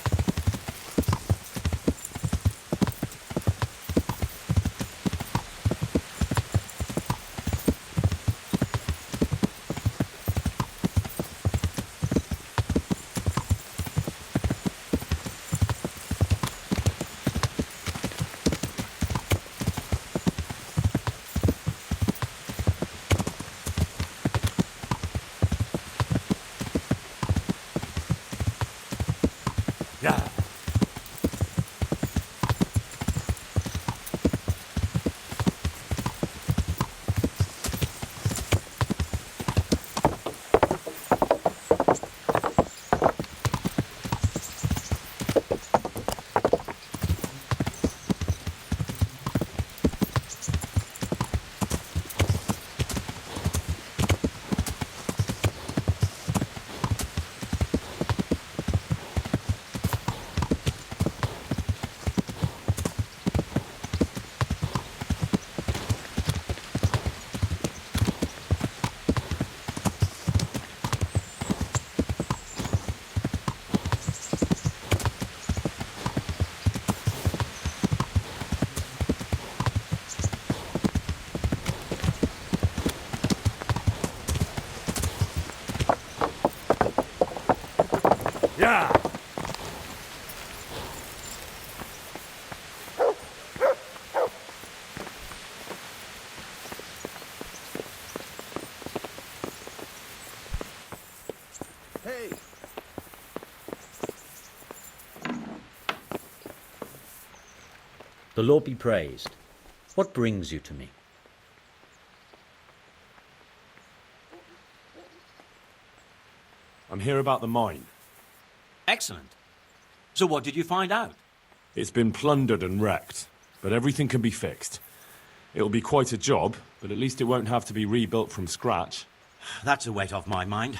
Yeah. Hey! The Lord be praised. What brings you to me? I'm here about the mine. Excellent. So what did you find out? It's been plundered and wrecked, but everything can be fixed. It'll be quite a job, but at least it won't have to be rebuilt from scratch. That's a weight off my mind.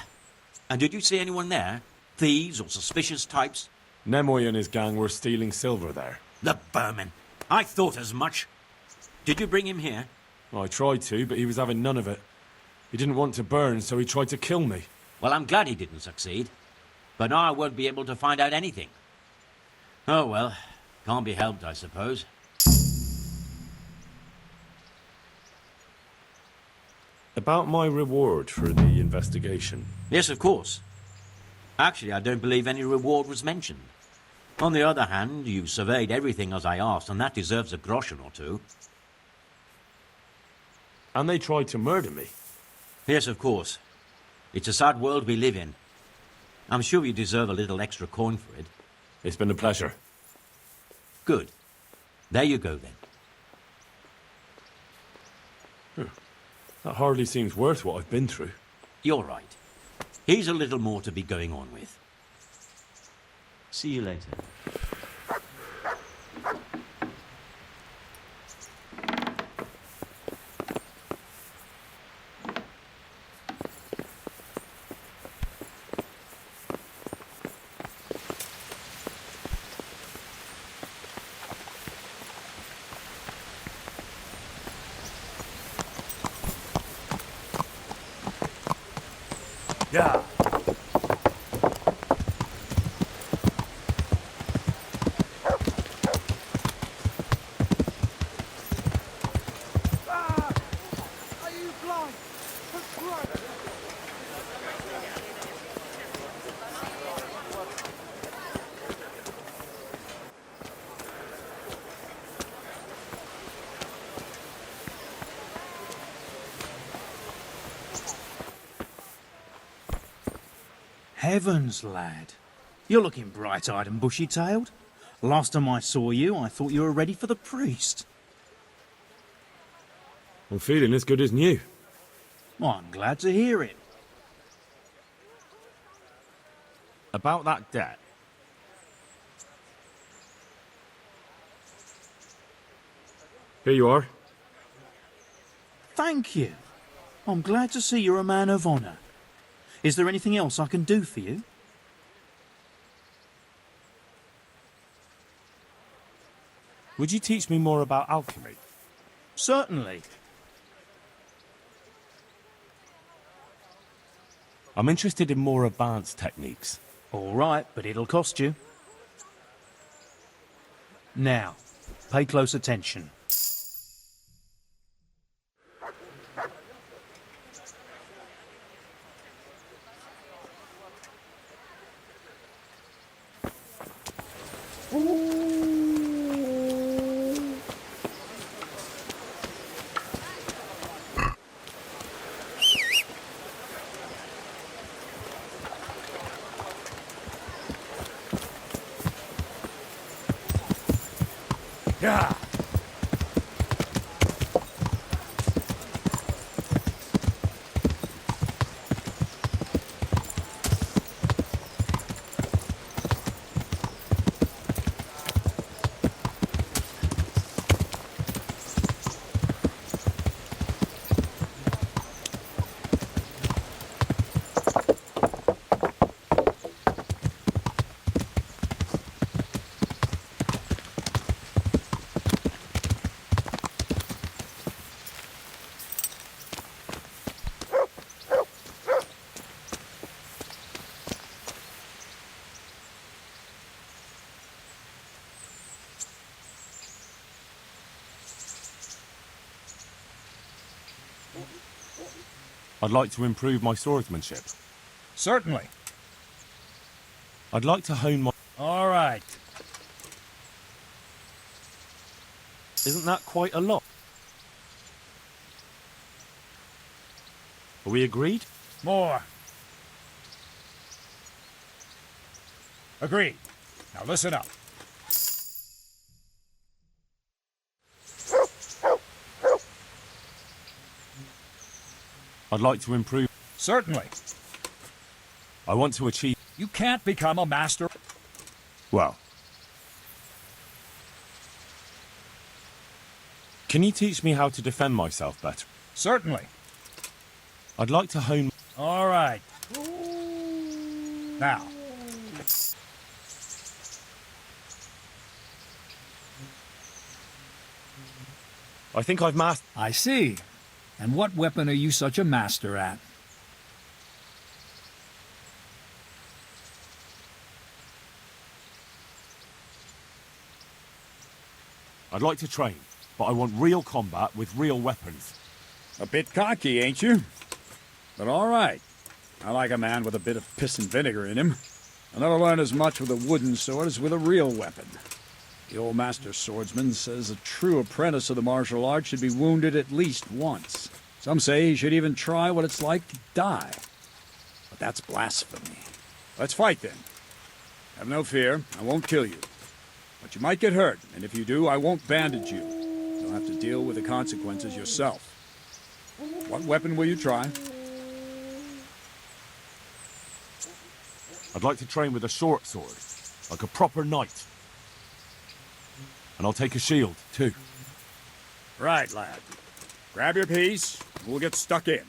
And did you see anyone there? Thieves or suspicious types? Nemoy and his gang were stealing silver there. The vermin. I thought as much. Did you bring him here? I tried to, but he was having none of it. He didn't want to burn, so he tried to kill me. Well, I'm glad he didn't succeed. But now I won't be able to find out anything. Oh, well. Can't be helped, I suppose. About my reward for the investigation. Yes, of course. Actually, I don't believe any reward was mentioned. On the other hand, you surveyed everything as I asked, and that deserves a groschen or two. And they tried to murder me. Yes, of course. It's a sad world we live in. I'm sure you deserve a little extra coin for it. It's been a pleasure. Good. There you go, then. That hardly seems worth what I've been through. You're right. Here's a little more to be going on with. See you later. Yeah. Heavens, lad. You're looking bright-eyed and bushy-tailed. Last time I saw you, I thought you were ready for the priest. I'm feeling as good as new. Well, I'm glad to hear it. About that debt. Here you are. Thank you. I'm glad to see you're a man of honour. Is there anything else I can do for you? Would you teach me more about alchemy? Certainly. I'm interested in more advanced techniques. All right, but it'll cost you. Now, pay close attention. Yeah. I'd like to improve my swordsmanship. Certainly. I'd like to hone my... All right. Isn't that quite a lot? Are we agreed? More. Agreed. Now listen up. I'd like to improve... Certainly. I want to achieve... You can't become a master. Well... Can you teach me how to defend myself better? Certainly. I'd like to hone... All right. Now. I think I've mastered... I see. And what weapon are you such a master at? I'd like to train, but I want real combat with real weapons. A bit cocky, ain't you? But all right. I like a man with a bit of piss and vinegar in him. I'll never learn as much with a wooden sword as with a real weapon. The old master swordsman says a true apprentice of the martial art should be wounded at least once. Some say he should even try what it's like to die. But that's blasphemy. Let's fight then. Have no fear, I won't kill you. But you might get hurt, and if you do, I won't bandage you. You'll have to deal with the consequences yourself. What weapon will you try? I'd like to train with a short sword, like a proper knight. And I'll take a shield, too. Right, lad. Grab your piece, and we'll get stuck in.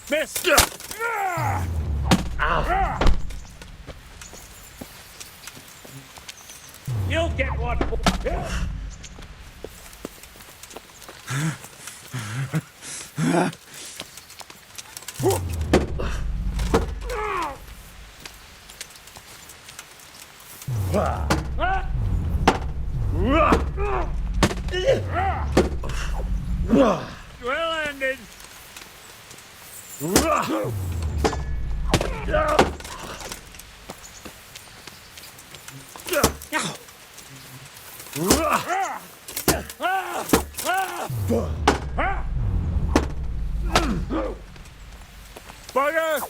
Miss! You'll get one. Well ended. Bugger!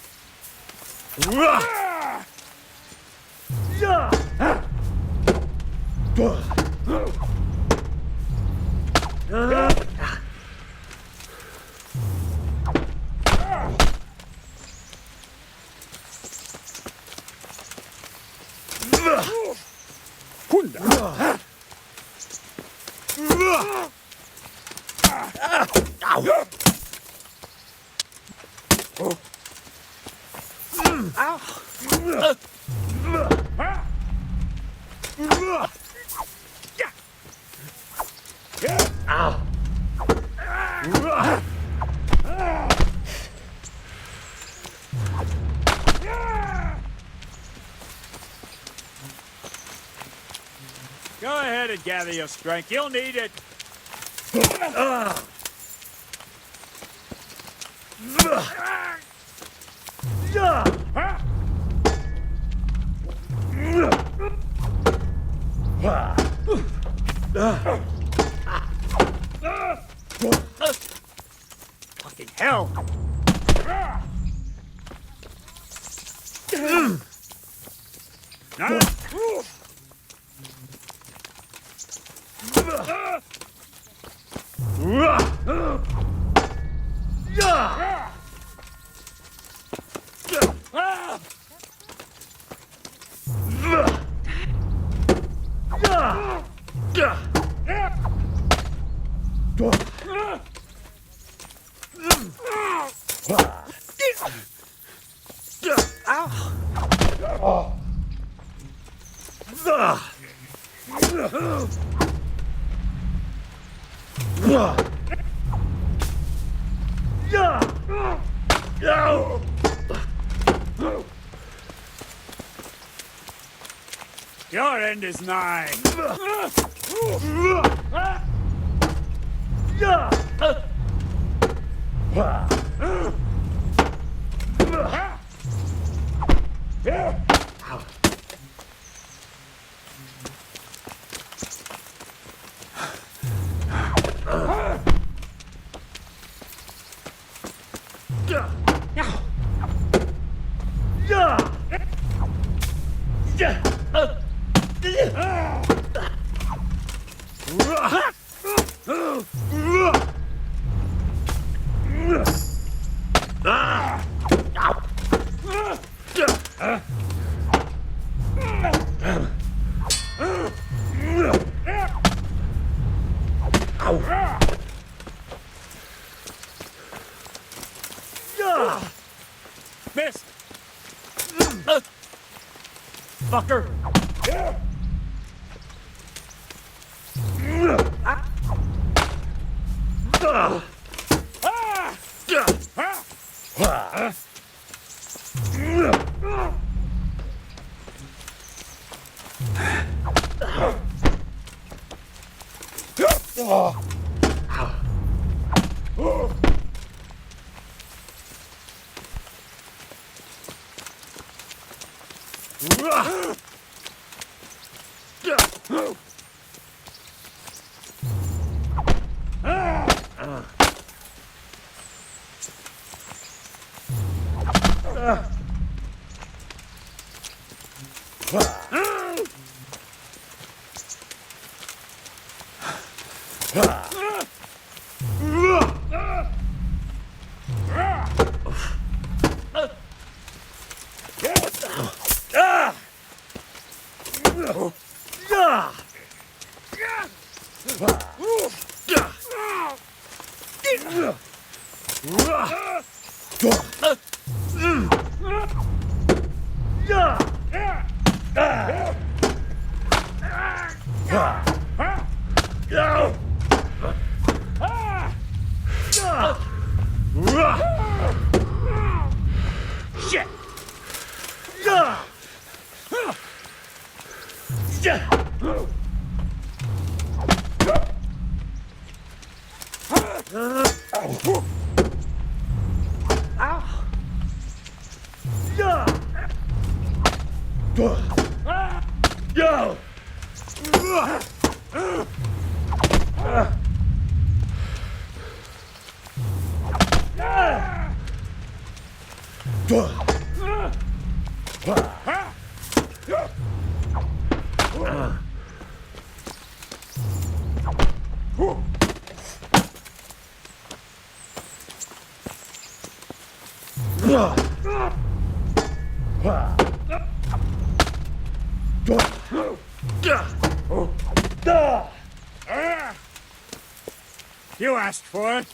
Go ahead and gather your strength. You'll need it. Fucking hell! Your end is nigh. Missed. Fucker. Shit! You asked for it.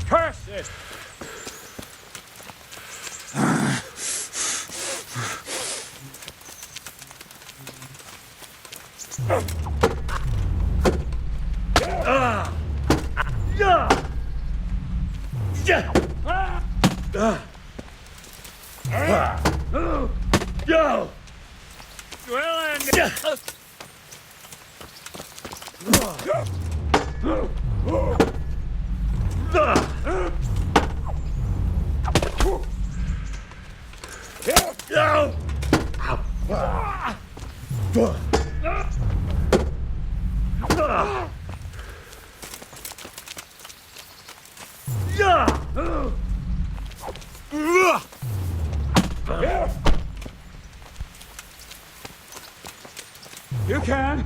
Curse it! You can.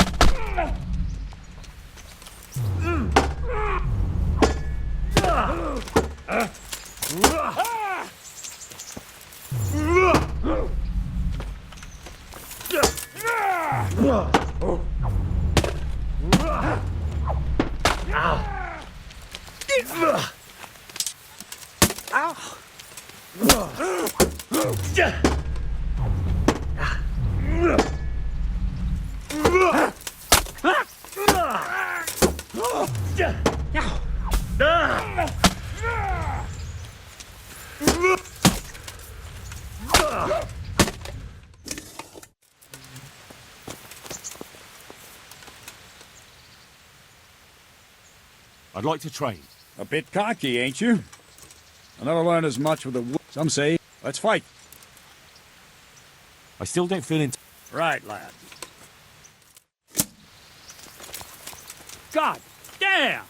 I'd like to train. A bit cocky, ain't you? I never learned as much with the some say. Let's fight. I still don't feel in... Right, lad. God damn!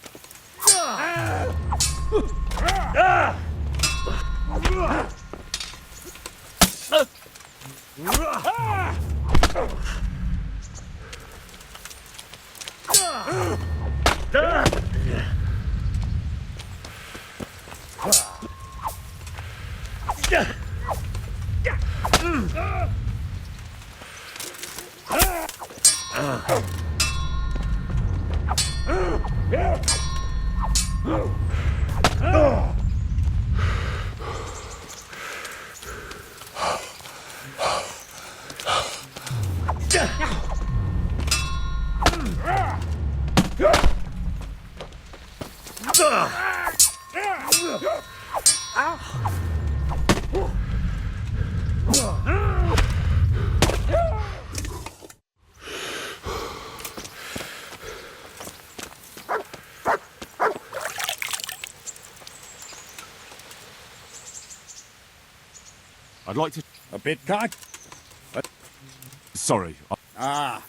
I'd like to... A bit cock. Sorry. Ah.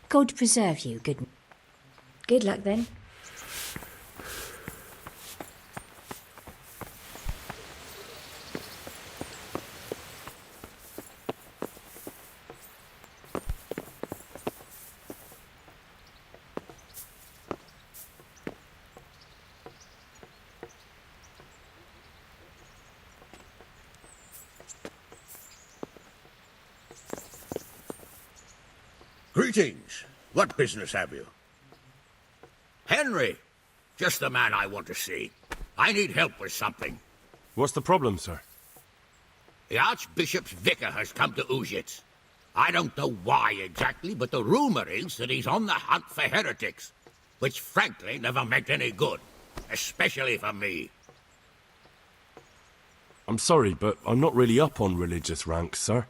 God preserve you, good luck then. Greetings. What business have you? Henry! Just the man I want to see. I need help with something. What's the problem, sir? The Archbishop's vicar has come to Uzhitz. I don't know why exactly, but the rumor is that he's on the hunt for heretics, which frankly never meant any good, especially for me. I'm sorry, but I'm not really up on religious ranks, sir.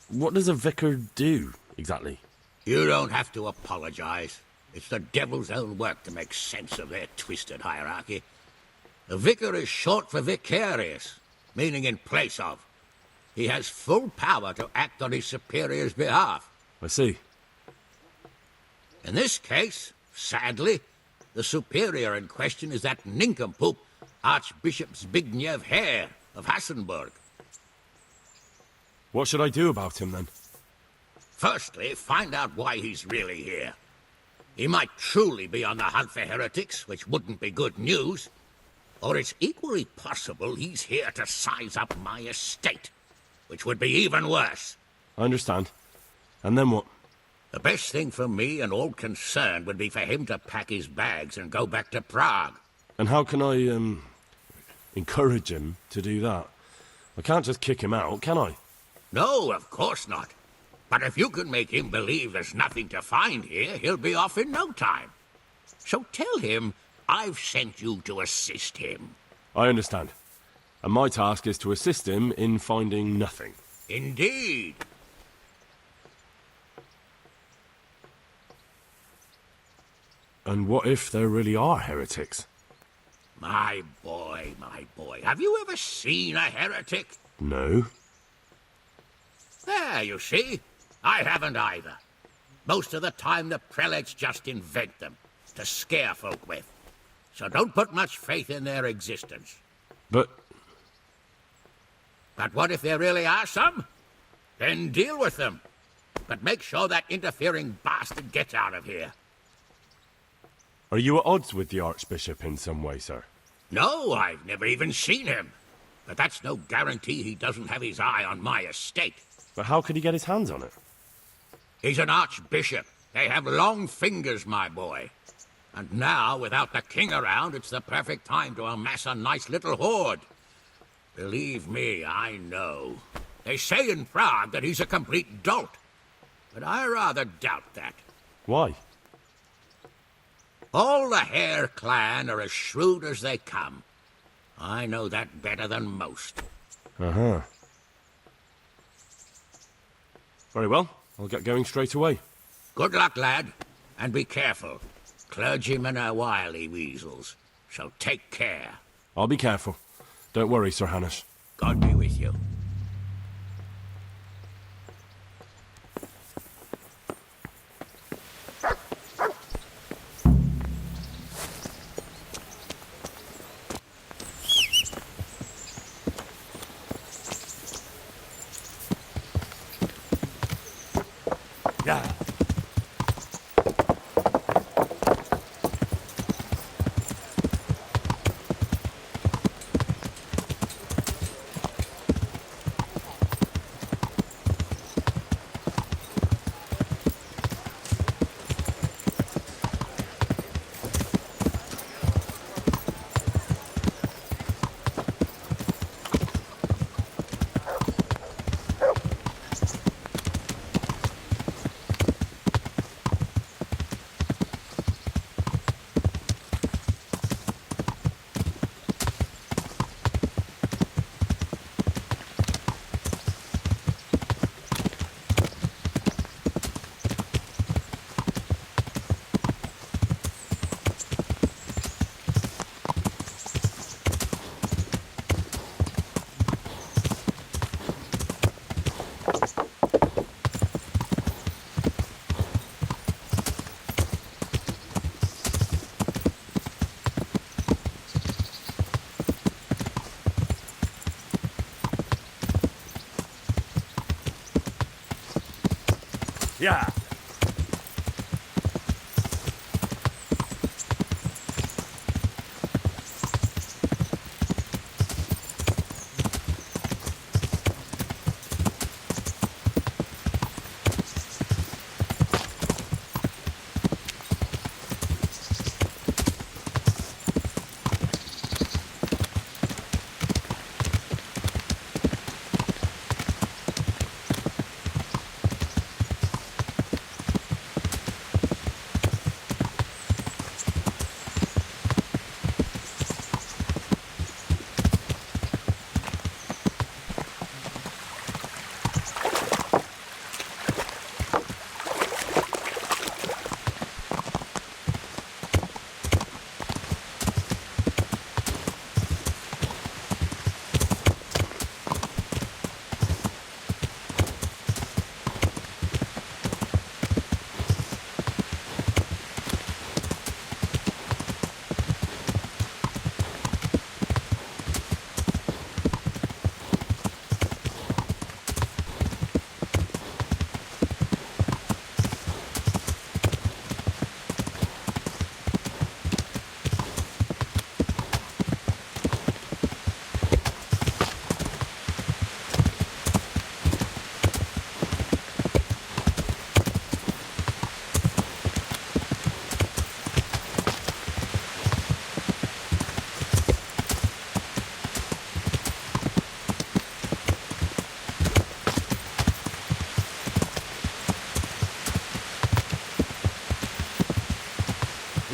What does a vicar do, exactly? You don't have to apologize. It's the devil's own work to make sense of their twisted hierarchy. The vicar is short for vicarious, meaning in place of. He has full power to act on his superior's behalf. I see. In this case, sadly, the superior in question is that nincompoop, Archbishop Zbigniew Hare of Hassenburg. What should I do about him, then? Firstly, find out why he's really here. He might truly be on the hunt for heretics, which wouldn't be good news. Or it's equally possible he's here to size up my estate, which would be even worse. I understand. And then what? The best thing for me and all concerned would be for him to pack his bags and go back to Prague. And how can I, encourage him to do that? I can't just kick him out, can I? No, of course not. But if you can make him believe there's nothing to find here, he'll be off in no time. So tell him I've sent you to assist him. I understand. And my task is to assist him in finding nothing. Indeed. And what if there really are heretics? My boy, have you ever seen a heretic? No. There, you see. I haven't either. Most of the time the prelates just invent them, to scare folk with. So don't put much faith in their existence. But what if there really are some? Then deal with them. But make sure that interfering bastard gets out of here. Are you at odds with the Archbishop in some way, sir? No, I've never even seen him. But that's no guarantee he doesn't have his eye on my estate. But how could he get his hands on it? He's an archbishop. They have long fingers, my boy. And now, without the king around, it's the perfect time to amass a nice little hoard. Believe me, I know. They say in Prague that he's a complete dolt. But I rather doubt that. Why? All the Hare clan are as shrewd as they come. I know that better than most. Uh-huh. Very well. I'll get going straight away. Good luck, lad. And be careful. Clergymen are wily weasels, so take care. I'll be careful. Don't worry, Sir Hannes. God be with you. Yeah. Yeah.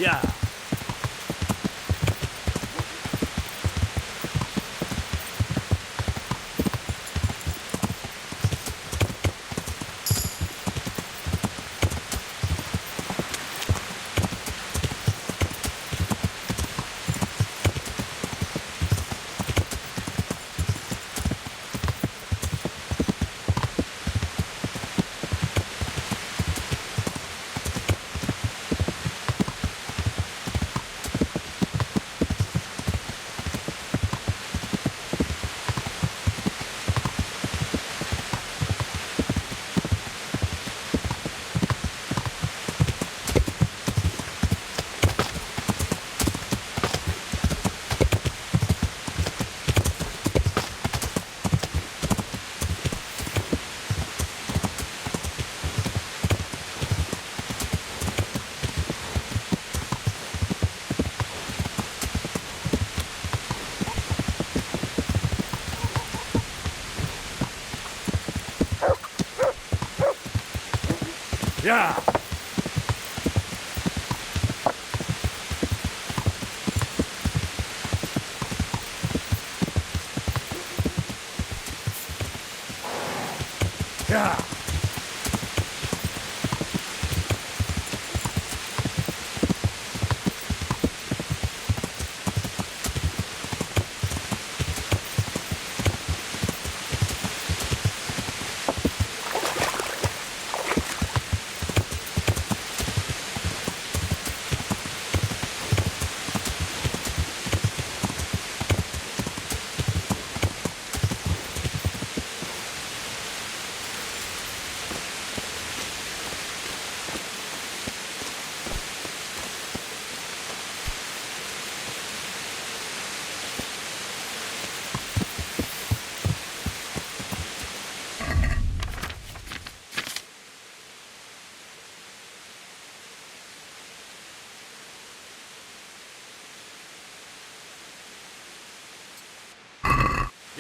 Yeah. Yeah. Yeah.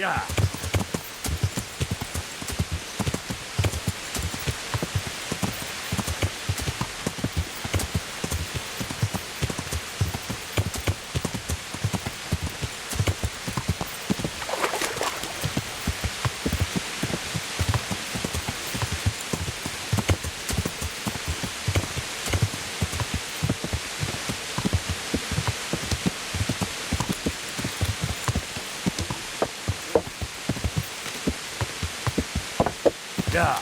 Yeah. Yeah.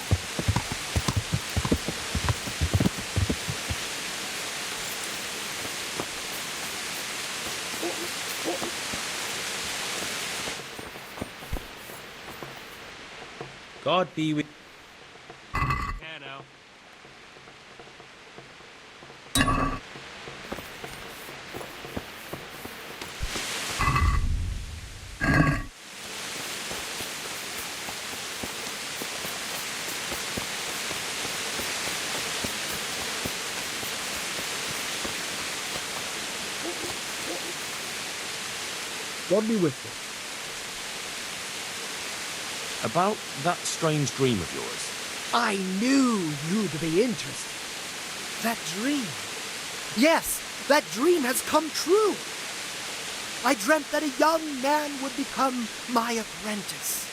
God be with. Yeah, no. God be with you. About that strange dream of yours. I knew you'd be interested. That dream. Yes, that dream has come true. I dreamt that a young man would become my apprentice.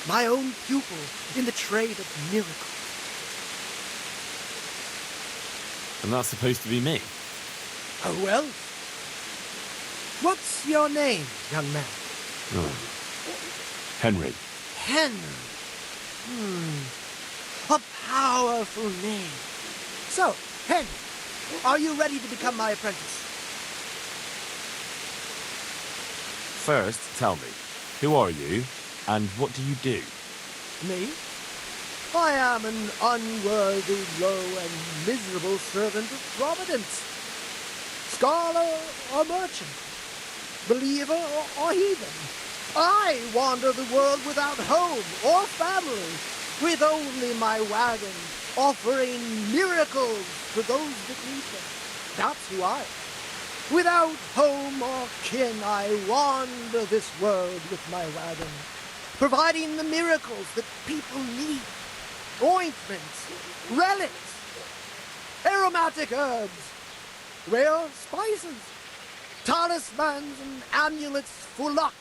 My own pupil in the trade of miracles. And that's supposed to be me. Oh, well. What's your name, young man? Oh. Henry. Henry. A powerful name. So, Henry, are you ready to become my apprentice? First, tell me, who are you, and what do you do? Me? I am an unworthy, low, and miserable servant of Providence. Scholar or merchant, believer or heathen, I wander the world without home or family, with only my wagon, offering miracles to those that need them. That's who I am. Without home or kin, I wander this world with my wagon, providing the miracles that people need. Ointments, relics, aromatic herbs, rare spices, talismans and amulets for luck.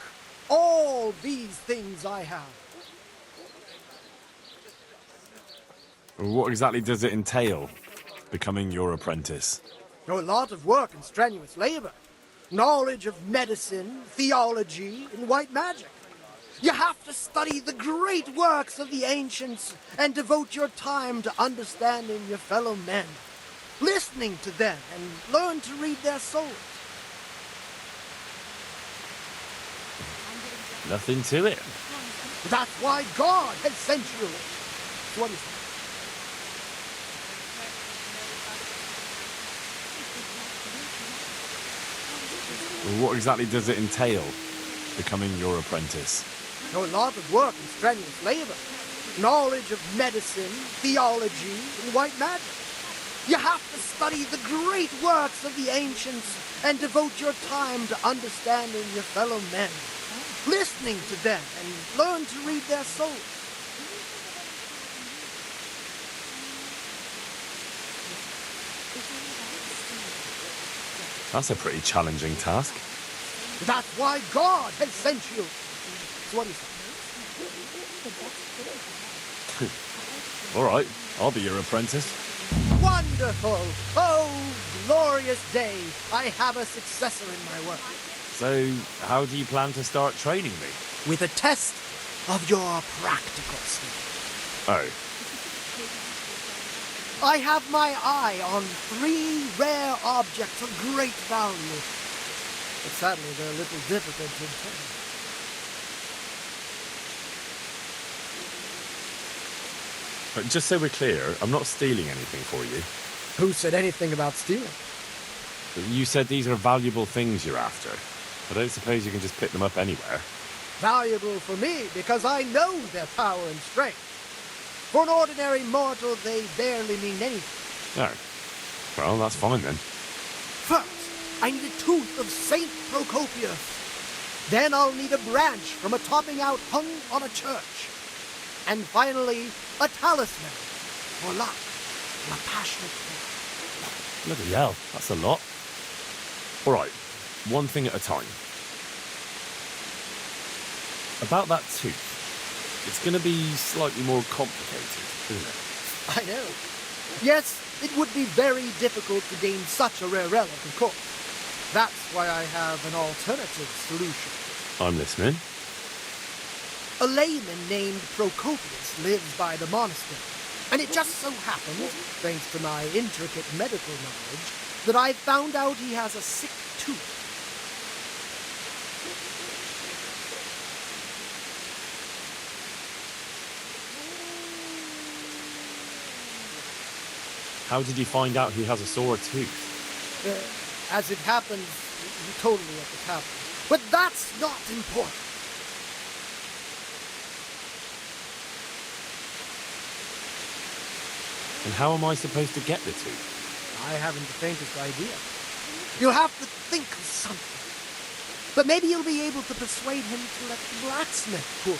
All these things I have. What exactly does it entail, becoming your apprentice? A lot of work and strenuous labor. Knowledge of medicine, theology, and white magic. You have to study the great works of the ancients and devote your time to understanding your fellow men, listening to them, and learn to read their souls. Nothing to it. That's why God has sent you. So what is it? What exactly does it entail, becoming your apprentice? A lot of work and strenuous labor. Knowledge of medicine, theology, and white magic. You have to study the great works of the ancients and devote your time to understanding your fellow men, listening to them, and learn to read their souls. That's a pretty challenging task. That's why God has sent you. So what is it? All right, I'll be your apprentice. Wonderful! Oh, glorious day! I have a successor in my work. So, how do you plan to start training me? With a test of your practical skill. Oh. I have my eye on 3 rare objects of great value. But sadly, they're a little difficult to obtain. But just so we're clear, I'm not stealing anything for you. Who said anything about stealing? You said these are valuable things you're after. I don't suppose you can just pick them up anywhere. Valuable for me because I know their power and strength. For an ordinary mortal, they barely mean anything. Oh. Well, that's fine then. First, I need a tooth of Saint Procopius. Then I'll need a branch from a topping out hung on a church. And finally, a talisman for luck and a passionate prayer. Bloody hell, that's a lot. All right, one thing at a time. About that tooth. It's going to be slightly more complicated, isn't it? I know. Yes, it would be very difficult to gain such a rare relic, of course. That's why I have an alternative solution. I'm listening. A layman named Procopius lives by the monastery, and it just so happens, thanks to my intricate medical knowledge, that I found out he has a sick tooth. How did you find out he has a sore tooth? As it happens, he told me at the tavern. But that's not important. And how am I supposed to get the tooth? I haven't the faintest idea. You'll have to think of something. But maybe you'll be able to persuade him to let the blacksmith pull.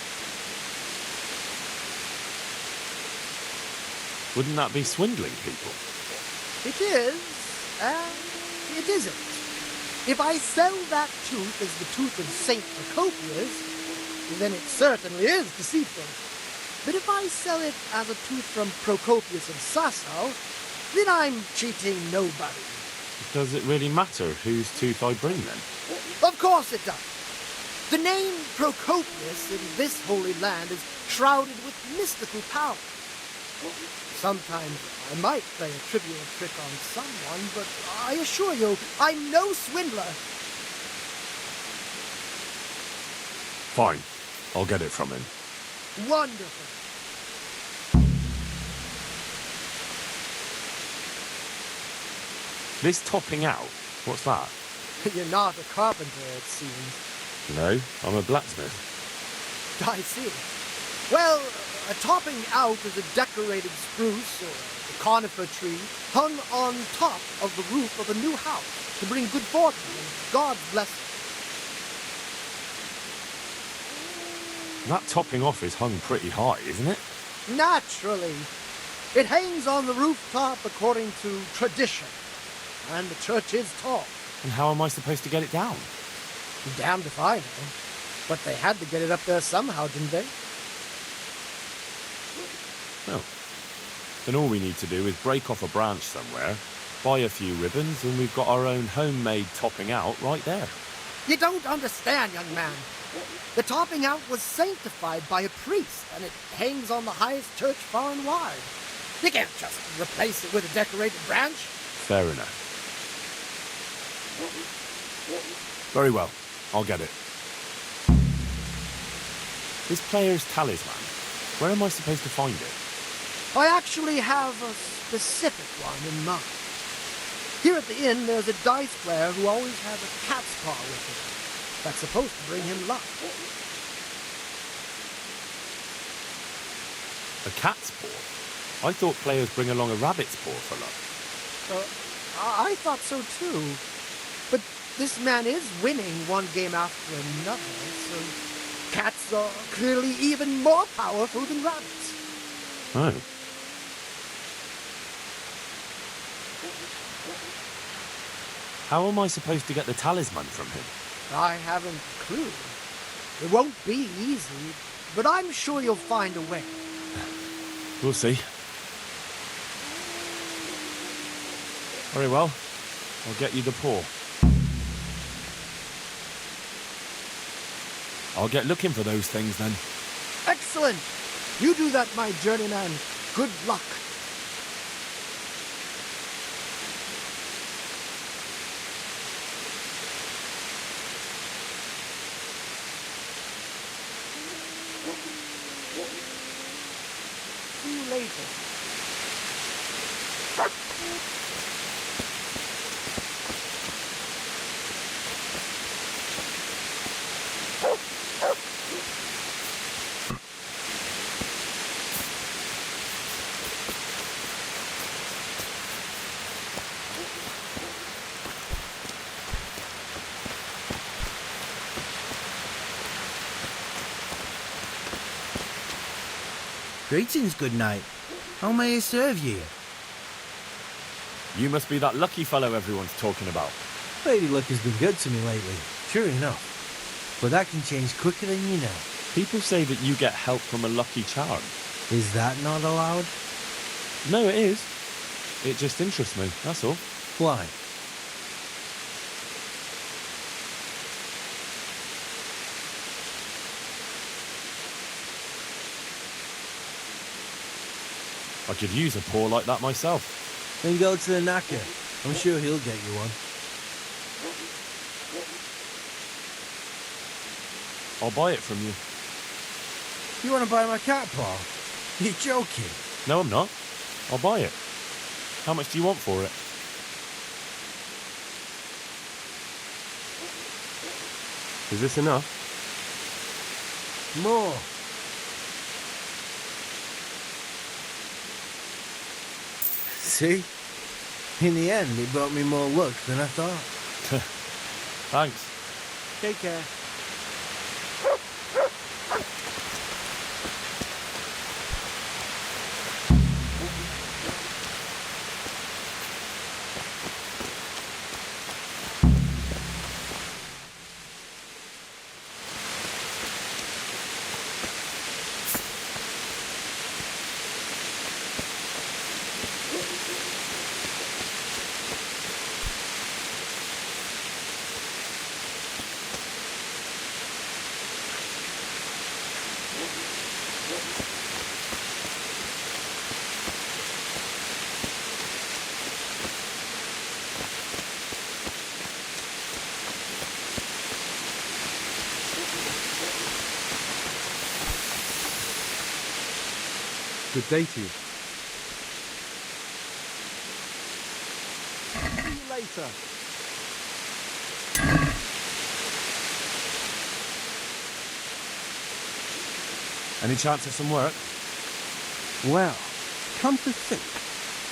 Wouldn't that be swindling people? It is, and it isn't. If I sell that tooth as the tooth of Saint Procopius, then it certainly is deceitful. But if I sell it as a tooth from Procopius of Sasau, then I'm cheating nobody. Does it really matter whose tooth I bring then? Of course it does. The name Procopius in this holy land is shrouded with mystical power. Sometimes I might play a trivial trick on someone, but I assure you, I'm no swindler. Fine. I'll get it from him. Wonderful. This topping out, what's that? You're not a carpenter, it seems. No, I'm a blacksmith. I see. Well, a topping out is a decorated spruce or a conifer tree hung on top of the roof of a new house to bring good fortune and God's blessing. That topping off is hung pretty high, isn't it? Naturally. It hangs on the rooftop according to tradition. and the church is tall. And how am I supposed to get it down? Damned if I know. But they had to get it up there somehow, didn't they? Well, then all we need to do is break off a branch somewhere, buy a few ribbons, and we've got our own homemade topping out right there. You don't understand, young man. The topping out was sanctified by a priest, and it hangs on the highest church far and wide. You can't just replace it with a decorated branch. Fair enough. Very well, I'll get it. This player's talisman, where am I supposed to find it? I actually have a specific one in mind. Here at the inn, there's a dice player who always has a cat's paw with him. That's supposed to bring him luck. A cat's paw? I thought players bring along a rabbit's paw for luck. I thought so too. But this man is winning one game after another, so cats are clearly even more powerful than rabbits. Oh. How am I supposed to get the talisman from him? I haven't a clue. It won't be easy, but I'm sure you'll find a way. We'll see. Very well. I'll get you the paw. I'll get looking for those things then. Excellent! You do that, my journeyman. Good luck. See you later. Greetings, good knight. How may I serve ye? You must be that lucky fellow everyone's talking about. Lady Luck has been good to me lately, sure enough. But that can change quicker than you know. People say that you get help from a lucky charm. Is that not allowed? No, it is. It just interests me, that's all. Why? I could use a paw like that myself. Then go to the knacker. I'm sure he'll get you one. I'll buy it from you. You want to buy my cat paw? You're joking. No, I'm not. I'll buy it. How much do you want for it? Is this enough? More. See? In the end, it brought me more luck than I thought. Thanks. Take care. Good day to you. See you later. Any chance of some work? Well, come to think,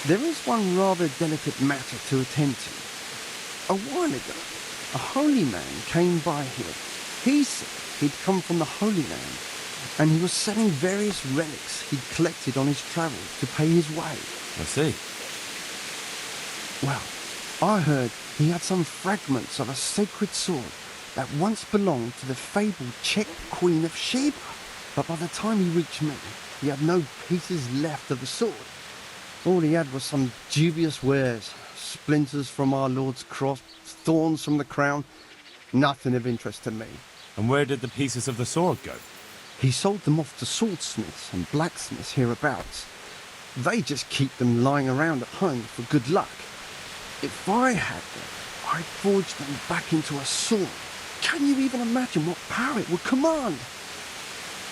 there is one rather delicate matter to attend to. A while ago, a holy man came by here. He said he'd come from the Holy Land, and he was selling various relics he'd collected on his travels to pay his way. I see. Well, I heard he had some fragments of a sacred sword that once belonged to the fabled Czech Queen of Sheba. But by the time he reached me, he had no pieces left of the sword. All he had was some dubious wares, splinters from our Lord's cross, thorns from the crown, nothing of interest to me. And where did the pieces of the sword go? He sold them off to swordsmiths and blacksmiths hereabouts. They just keep them lying around at home for good luck. If I had them, I'd forge them back into a sword. Can you even imagine what power it would command?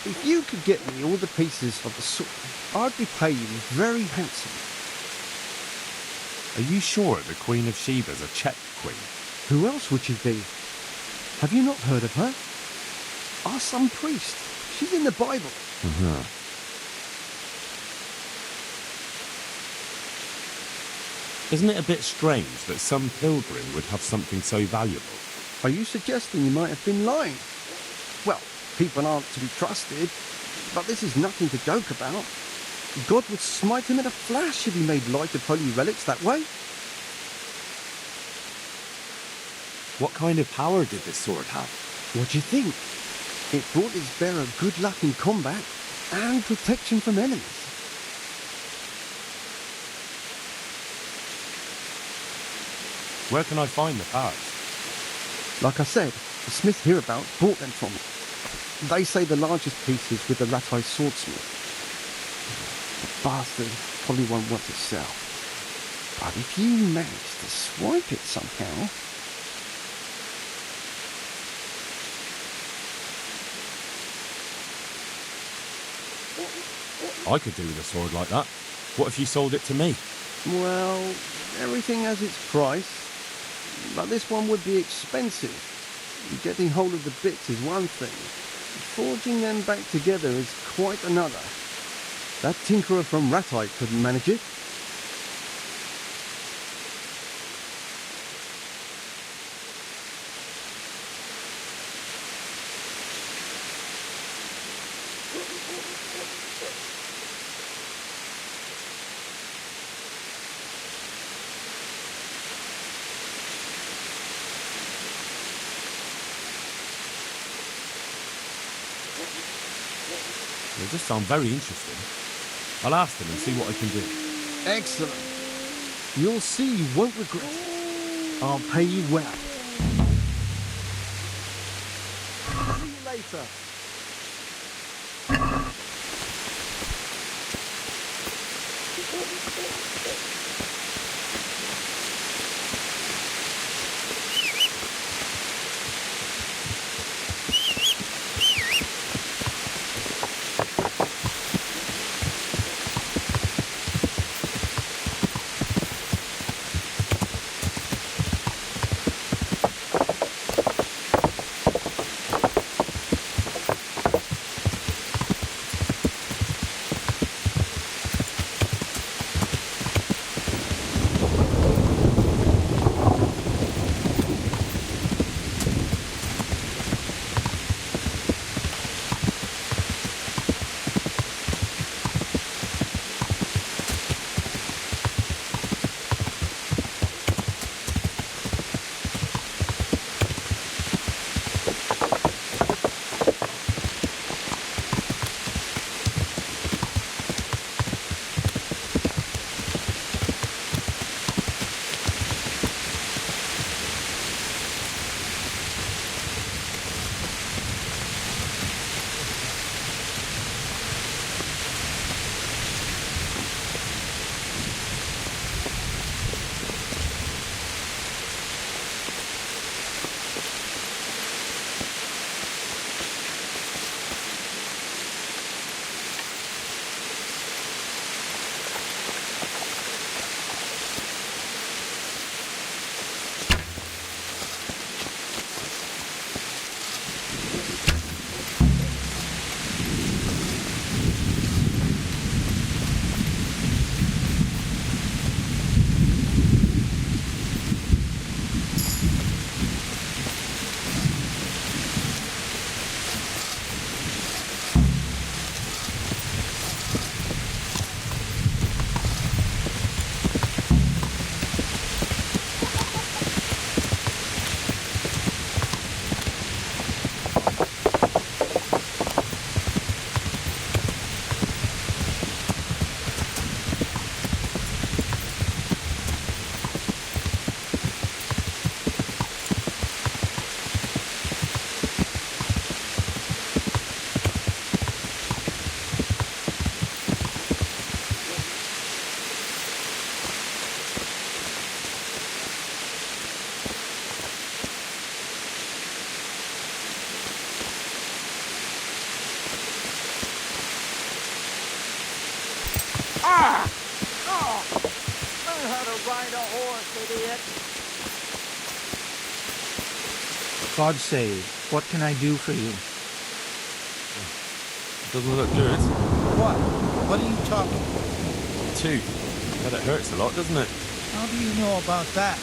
If you could get me all the pieces of the sword, I'd repay you very handsomely. Are you sure the Queen of Sheba's a Czech queen? Who else would she be? Have you not heard of her? Our some priest. She's in the Bible. Isn't it a bit strange that some pilgrim would have something so valuable? Are you suggesting you might have been lying? Well, people aren't to be trusted, but this is nothing to joke about. God would smite him in a flash if he made light of holy relics that way. What kind of power did this sword have? What do you think? It brought its bearer good luck in combat and protection from enemies. Where can I find the parts? Like I said, the smith hereabouts bought them from me. They say the largest pieces with the Ratai swordsmith. The bastard probably won't want to sell. But if you manage to swipe it somehow... I could do with a sword like that. What if you sold it to me? Well, everything has its price. But this one would be expensive. Getting hold of the bits is one thing. Forging them back together is quite another. That tinkerer from Ratai couldn't manage it. They just sound very interesting. I'll ask them and see what I can do. Excellent. You'll see you won't regret it. I'll pay you well. See you later. ride a horse, idiot. God save. What can I do for you? Doesn't look good. What? What are you talking about? Tooth. But it hurts a lot, doesn't it? How do you know about that?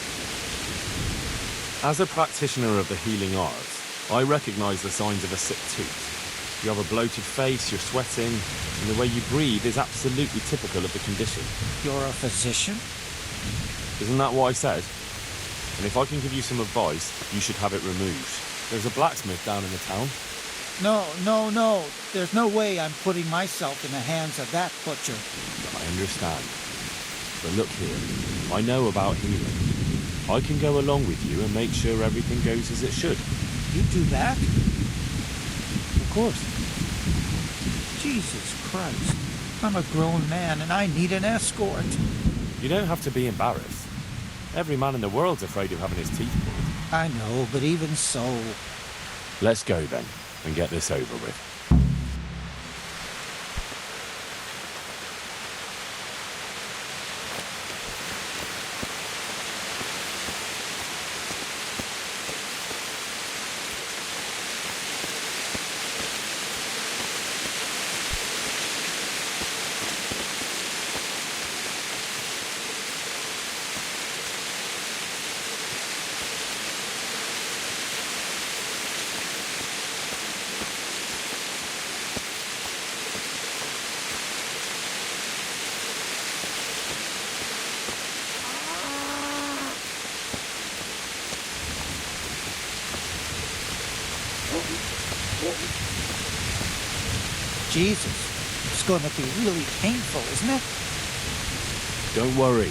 As a practitioner of the healing arts, I recognise the signs of a sick tooth. You have a bloated face, you're sweating, and the way you breathe is absolutely typical of the condition. You're a physician? Isn't that what I said? And if I can give you some advice, you should have it removed. There's a blacksmith down in the town. No. There's no way I'm putting myself in the hands of that butcher. I understand. But look here, I know about healing. I can go along with you and make sure everything goes as it should. You do that? Of course. Jesus Christ. I'm a grown man and I need an escort. You don't have to be embarrassed. Every man in the world's afraid of having his teeth pulled. I know, but even so... Let's go then, and get this over with. Jesus, it's going to be really painful, isn't it? Don't worry.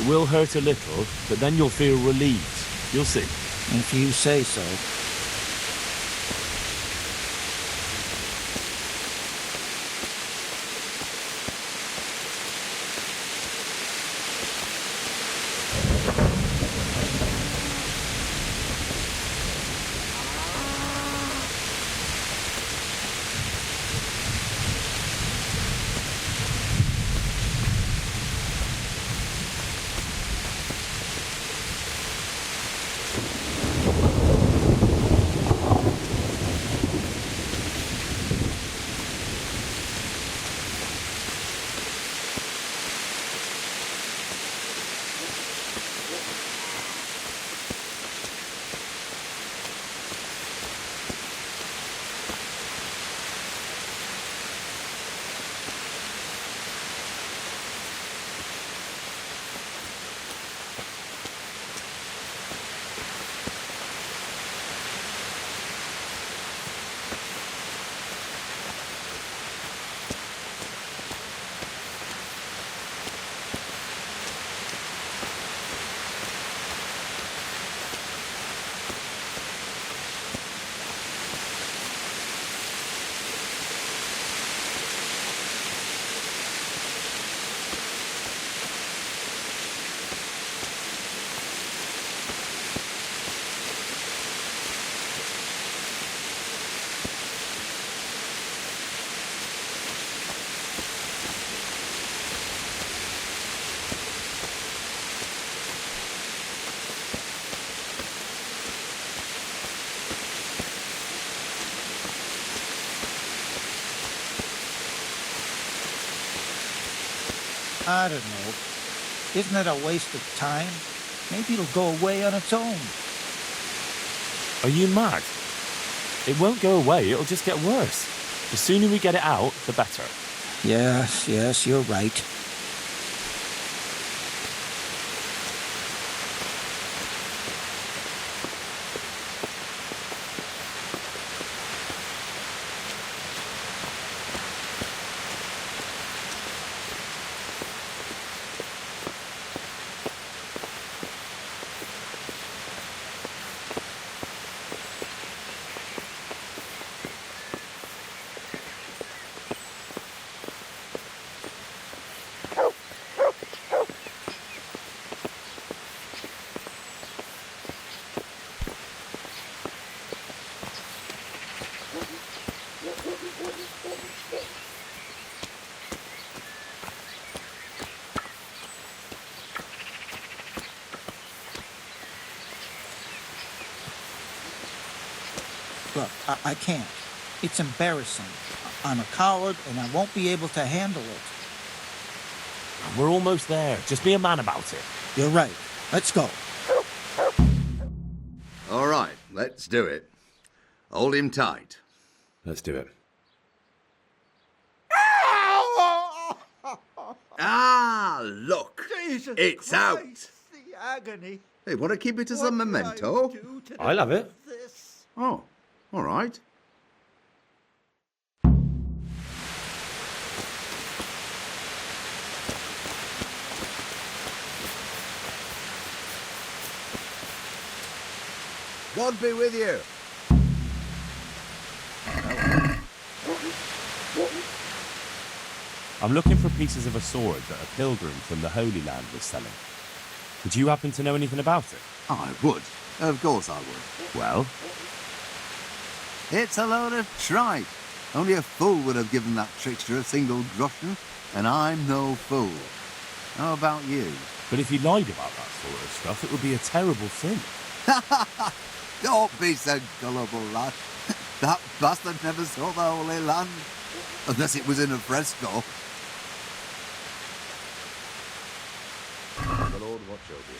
It will hurt a little, but then you'll feel relieved. You'll see. If you say so. I don't know. Isn't it a waste of time? Maybe it'll go away on its own. Are you mad? It won't go away, it'll just get worse. The sooner we get it out, the better. Yes, you're right. Look, I can't. It's embarrassing. I'm a coward, and I won't be able to handle it. We're almost there. Just be a man about it. You're right. Let's go. All right, let's do it. Hold him tight. Let's do it. Ah, look. Jesus it's Christ, out. The agony. Hey, want to keep it as a memento? I'll have it. Oh, all right. God be with you. I'm looking for pieces of a sword that a pilgrim from the Holy Land was selling. Would you happen to know anything about it? I would. Of course I would. Well? It's a load of tripe. Only a fool would have given that trickster a single groschen, and I'm no fool. How about you? But if he lied about that sort of stuff, it would be a terrible sin. Don't be so gullible, lad. That bastard never saw the Holy Land. Unless it was in a fresco. The Lord watch over you.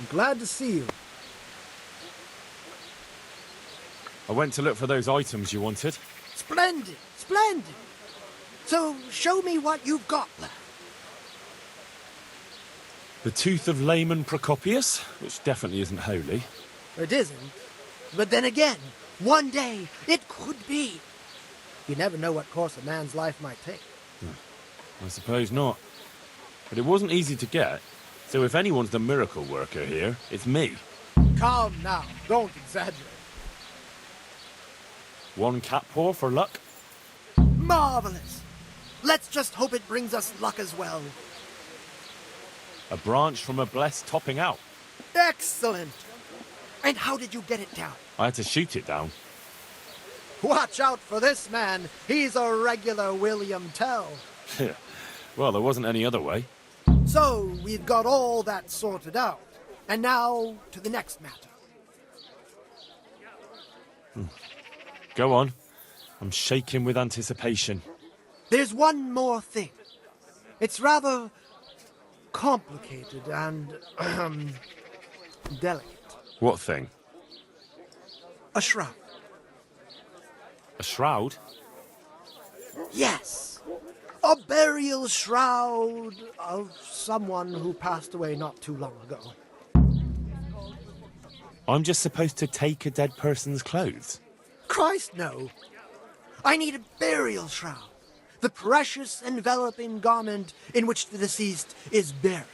Glad to see you. I went to look for those items you wanted. Splendid, splendid. So show me what you've got, lad. The tooth of layman Procopius, which definitely isn't holy. It isn't. But then again, one day it could be. You never know what course a man's life might take. I suppose not. But it wasn't easy to get, so if anyone's the miracle worker here, it's me. Calm now. Don't exaggerate. One cat paw for luck? Marvelous. Let's just hope it brings us luck as well. A branch from a blessed topping out. Excellent. And how did you get it down? I had to shoot it down. Watch out for this man. He's a regular William Tell. Well, there wasn't any other way. So, we've got all that sorted out. And now, to the next matter. Go on. I'm shaking with anticipation. There's one more thing. It's rather complicated and, delicate. What thing? A shroud. A shroud? Yes. A burial shroud of someone who passed away not too long ago. I'm just supposed to take a dead person's clothes? Christ, no. I need a burial shroud. The precious enveloping garment in which the deceased is buried.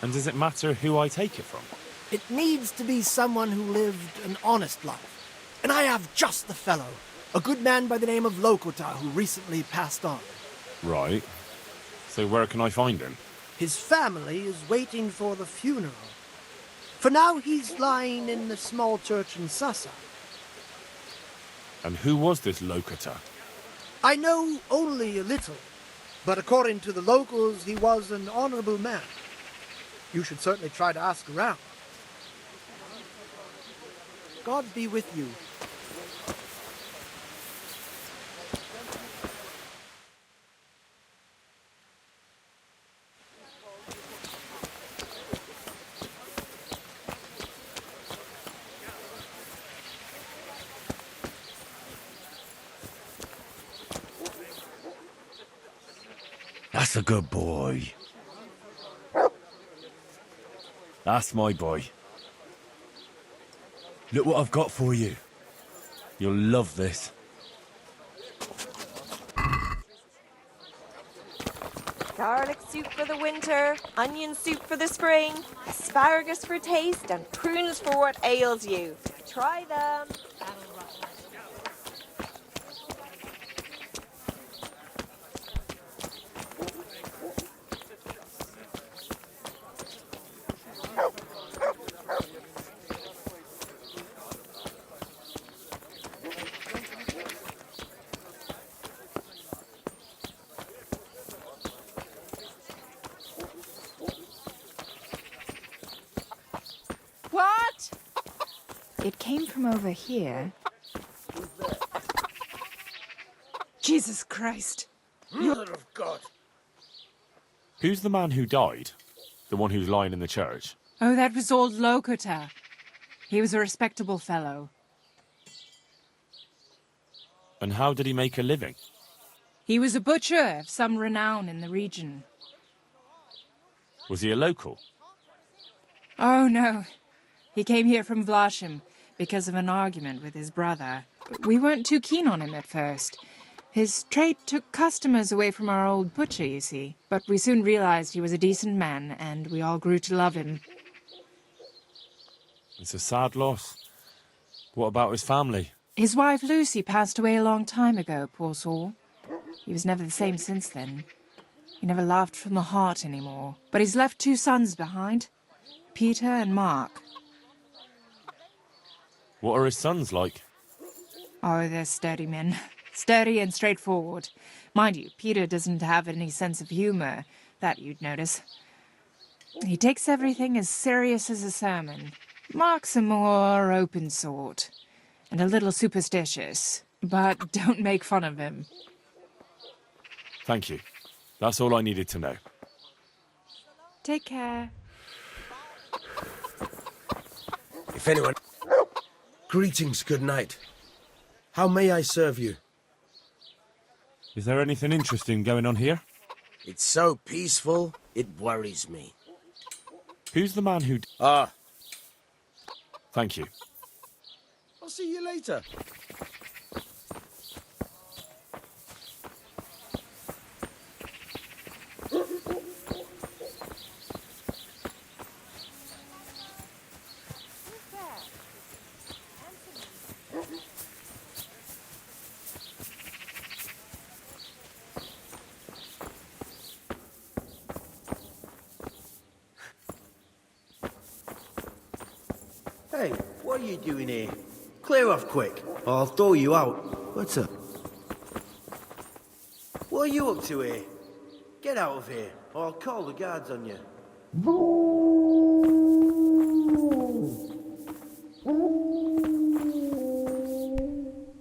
And does it matter who I take it from? It needs to be someone who lived an honest life. And I have just the fellow. A good man by the name of Lokota who recently passed on. Right. So where can I find him? His family is waiting for the funeral. For now, he's lying in the small church in Sasa. And who was this Lokota? I know only a little, but according to the locals, he was an honorable man. You should certainly try to ask around. God be with you. That's That's a good boy. That's my boy. Look what I've got for you. You'll love this. Garlic soup for the winter, onion soup for the spring, asparagus for taste, and prunes for what ails you. Try them. What? It came from over here. Jesus Christ. Mother of God. Who's the man who died? The one who's lying in the church? Oh, that was old Lokota. He was a respectable fellow. And how did he make a living? He was a butcher of some renown in the region. Was he a local? Oh, no. He came here from Vlashim because of an argument with his brother. We weren't too keen on him at first. His trade took customers away from our old butcher, you see. But we soon realized he was a decent man, and we all grew to love him. It's a sad loss. What about his family? His wife Lucy passed away a long time ago, poor soul. He was never the same since then. He never laughed from the heart anymore. But he's left 2 sons behind, Peter and Mark. What are his sons like? Oh, they're sturdy men. Sturdy and straightforward. Mind you, Peter doesn't have any sense of humor. That you'd notice. He takes everything as serious as a sermon. Mark's a more open sort. And a little superstitious. But don't make fun of him. Thank you. That's all I needed to know. Take care. If anyone... Greetings, good night. How may I serve you? Is there anything interesting going on here? It's so peaceful, it worries me. Who's the man who... Thank you. I'll see you later. Hey, what are you doing here? Clear off quick, or I'll throw you out. What's up? What are you up to here? Get out of here, or I'll call the guards on you.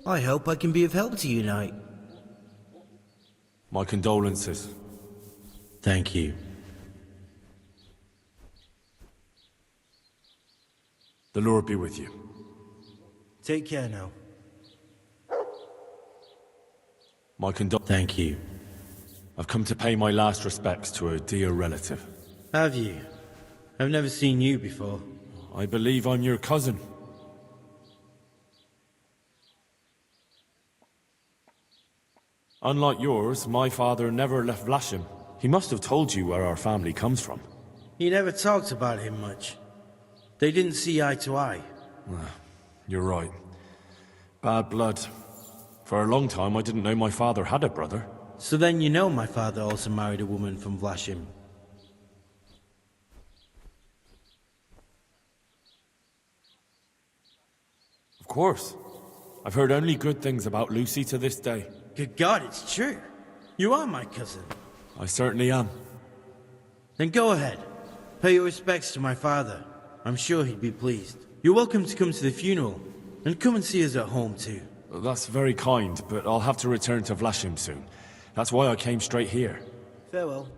I hope I can be of help to you tonight. My condolences. Thank you. The Lord be with you. Take care now. My Thank you. I've come to pay my last respects to a dear relative. Have you? I've never seen you before. I believe I'm your cousin. Unlike yours, my father never left Vlashim. He must have told you where our family comes from. He never talked about him much. They didn't see eye to eye. You're right. Bad blood. For a long time, I didn't know my father had a brother. So then you know my father also married a woman from Vlashim. Of course. I've heard only good things about Lucy to this day. Good God, it's true. You are my cousin. I certainly am. Then go ahead. Pay your respects to my father. I'm sure he'd be pleased. You're welcome to come to the funeral, and come and see us at home too. Well, that's very kind, but I'll have to return to Vlashim soon. That's why I came straight here. Farewell.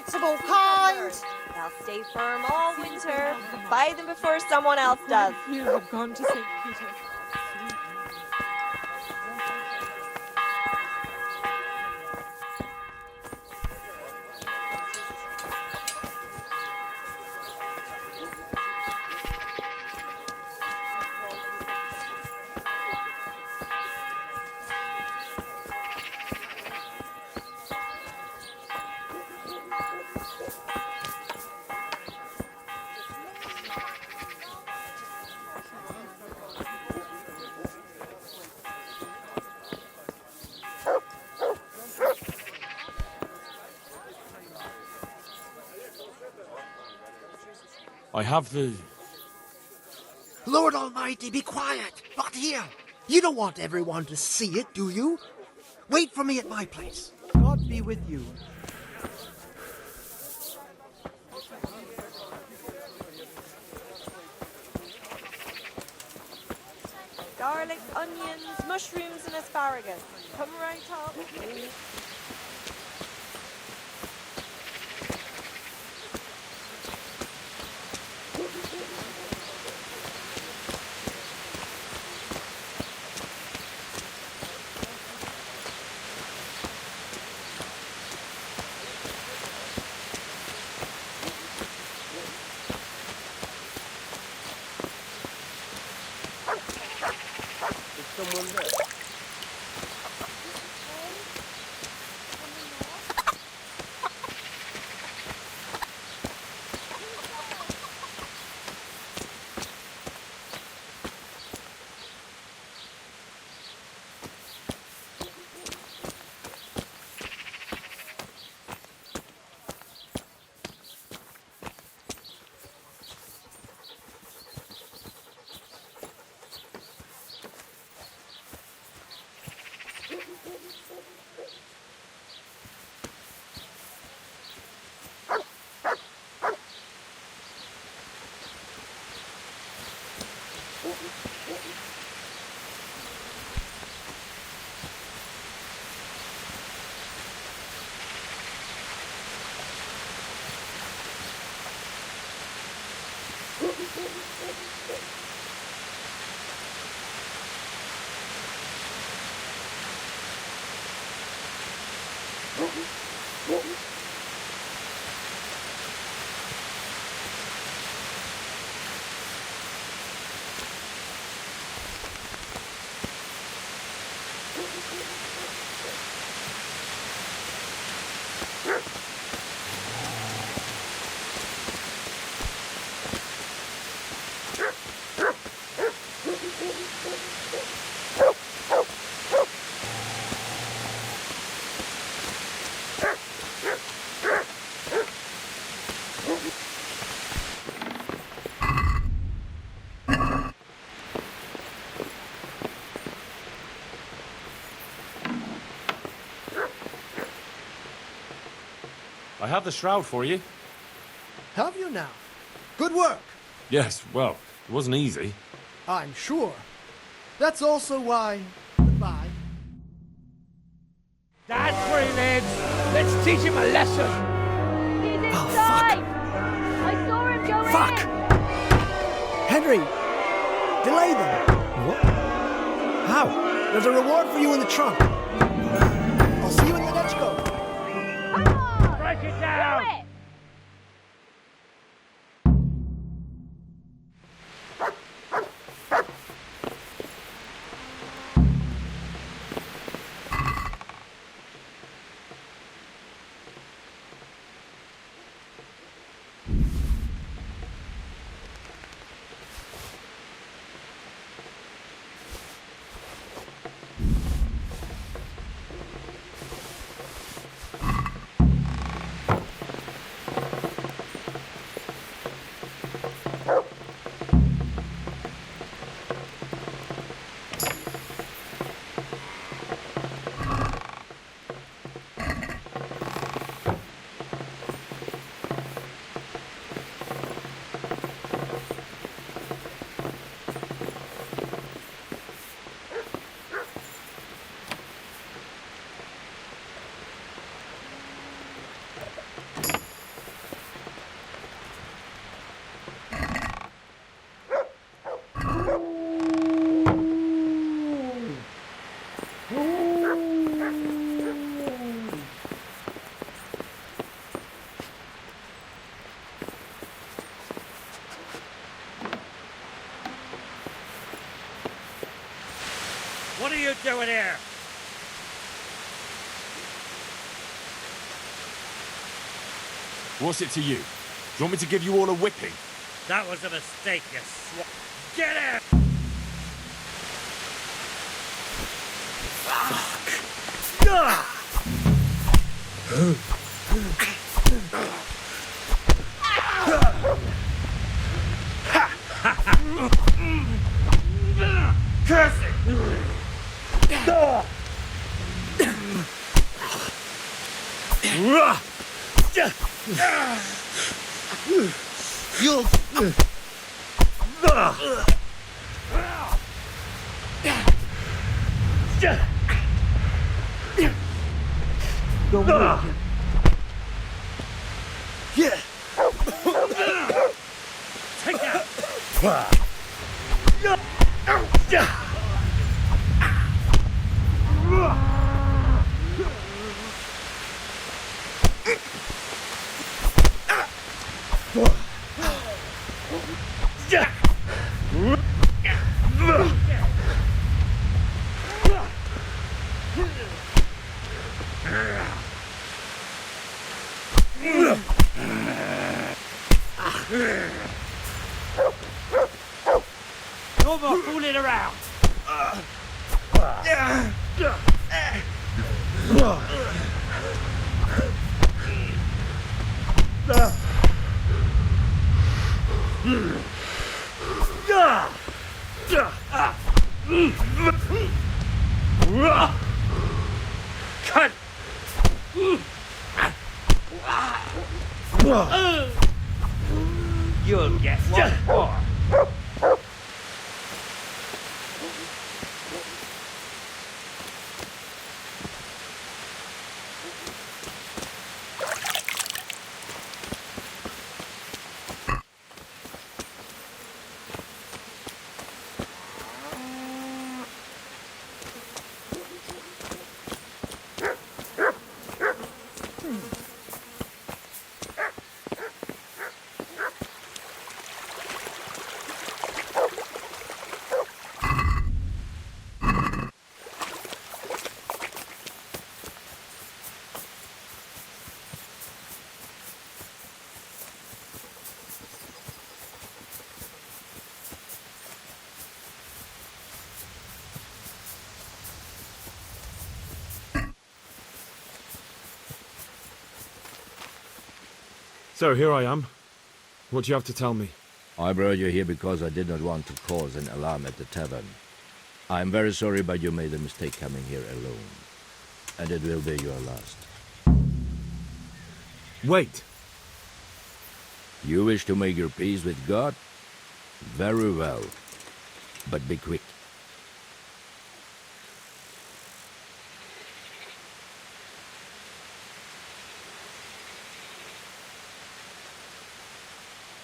sensible kind. They'll stay firm all winter. Buy them before someone else does. You have gone to St. Peter. I have the... Lord Almighty, be quiet! Not here! You don't want everyone to see it, do you? Wait for me at my place. God be with you. Garlic, onions, mushrooms, and asparagus. Come right up. Someone there. I have the shroud for you. Have you now? Good work. Yes, well, it wasn't easy. I'm sure. That's also why... Goodbye. That's where he lives. Let's teach him a lesson. He's Oh, inside. I saw him go Fuck! in. Henry! Delay them. What? How? There's a reward for you in the trunk. I'll see you in the next go. Break it down! Do it. What are you doing here? What's it to you? Do you want me to give you all a whipping? That was a mistake, you swat. Get out! Curse it! You'll... Don't worry. Yeah. Take that! No more fooling around! Cut! You'll get one more. So here I am. What do you have to tell me? I brought you here because I did not want to cause an alarm at the tavern. I am very sorry, but you made a mistake coming here alone. And it will be your last. Wait! You wish to make your peace with God? Very well. But be quick.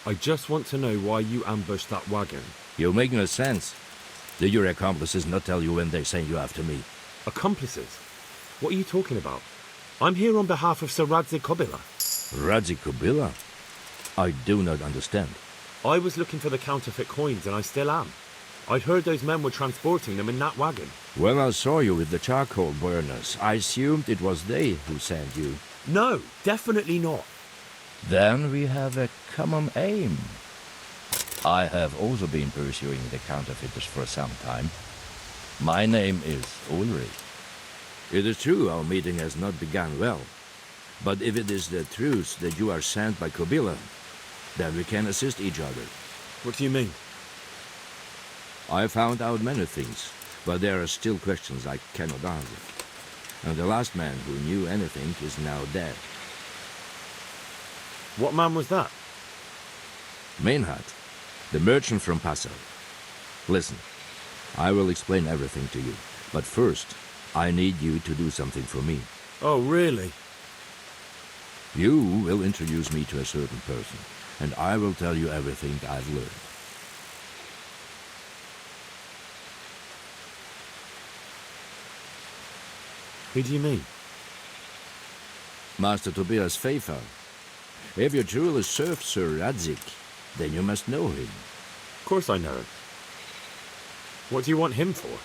I just want to know why you ambushed that wagon. You make no sense. Did your accomplices not tell you when they sent you after me? Accomplices? What are you talking about? I'm here on behalf of Sir Radzik Kobila. Radzik Kobila? I do not understand. I was looking for the counterfeit coins, and I still am. I'd heard those men were transporting them in that wagon. When I saw you with the charcoal burners, I assumed it was they who sent you. No, definitely not. Then we have a common aim. I have also been pursuing the counterfeiters for some time. My name is Ulrich. It is true our meeting has not begun well. But if it is the truth that you are sent by Kobila, then we can assist each other. What do you mean? I found out many things, but there are still questions I cannot answer. And the last man who knew anything is now dead. What man was that? Meinhard, the merchant from Passau. Listen, I will explain everything to you, but first, I need you to do something for me. Oh, really? You will introduce me to a certain person, and I will tell you everything I've learned. Who do you mean? Master Tobias Pfeiffer. If you truly serve Sir Radzik, then you must know him. Of course I know him. What do you want him for?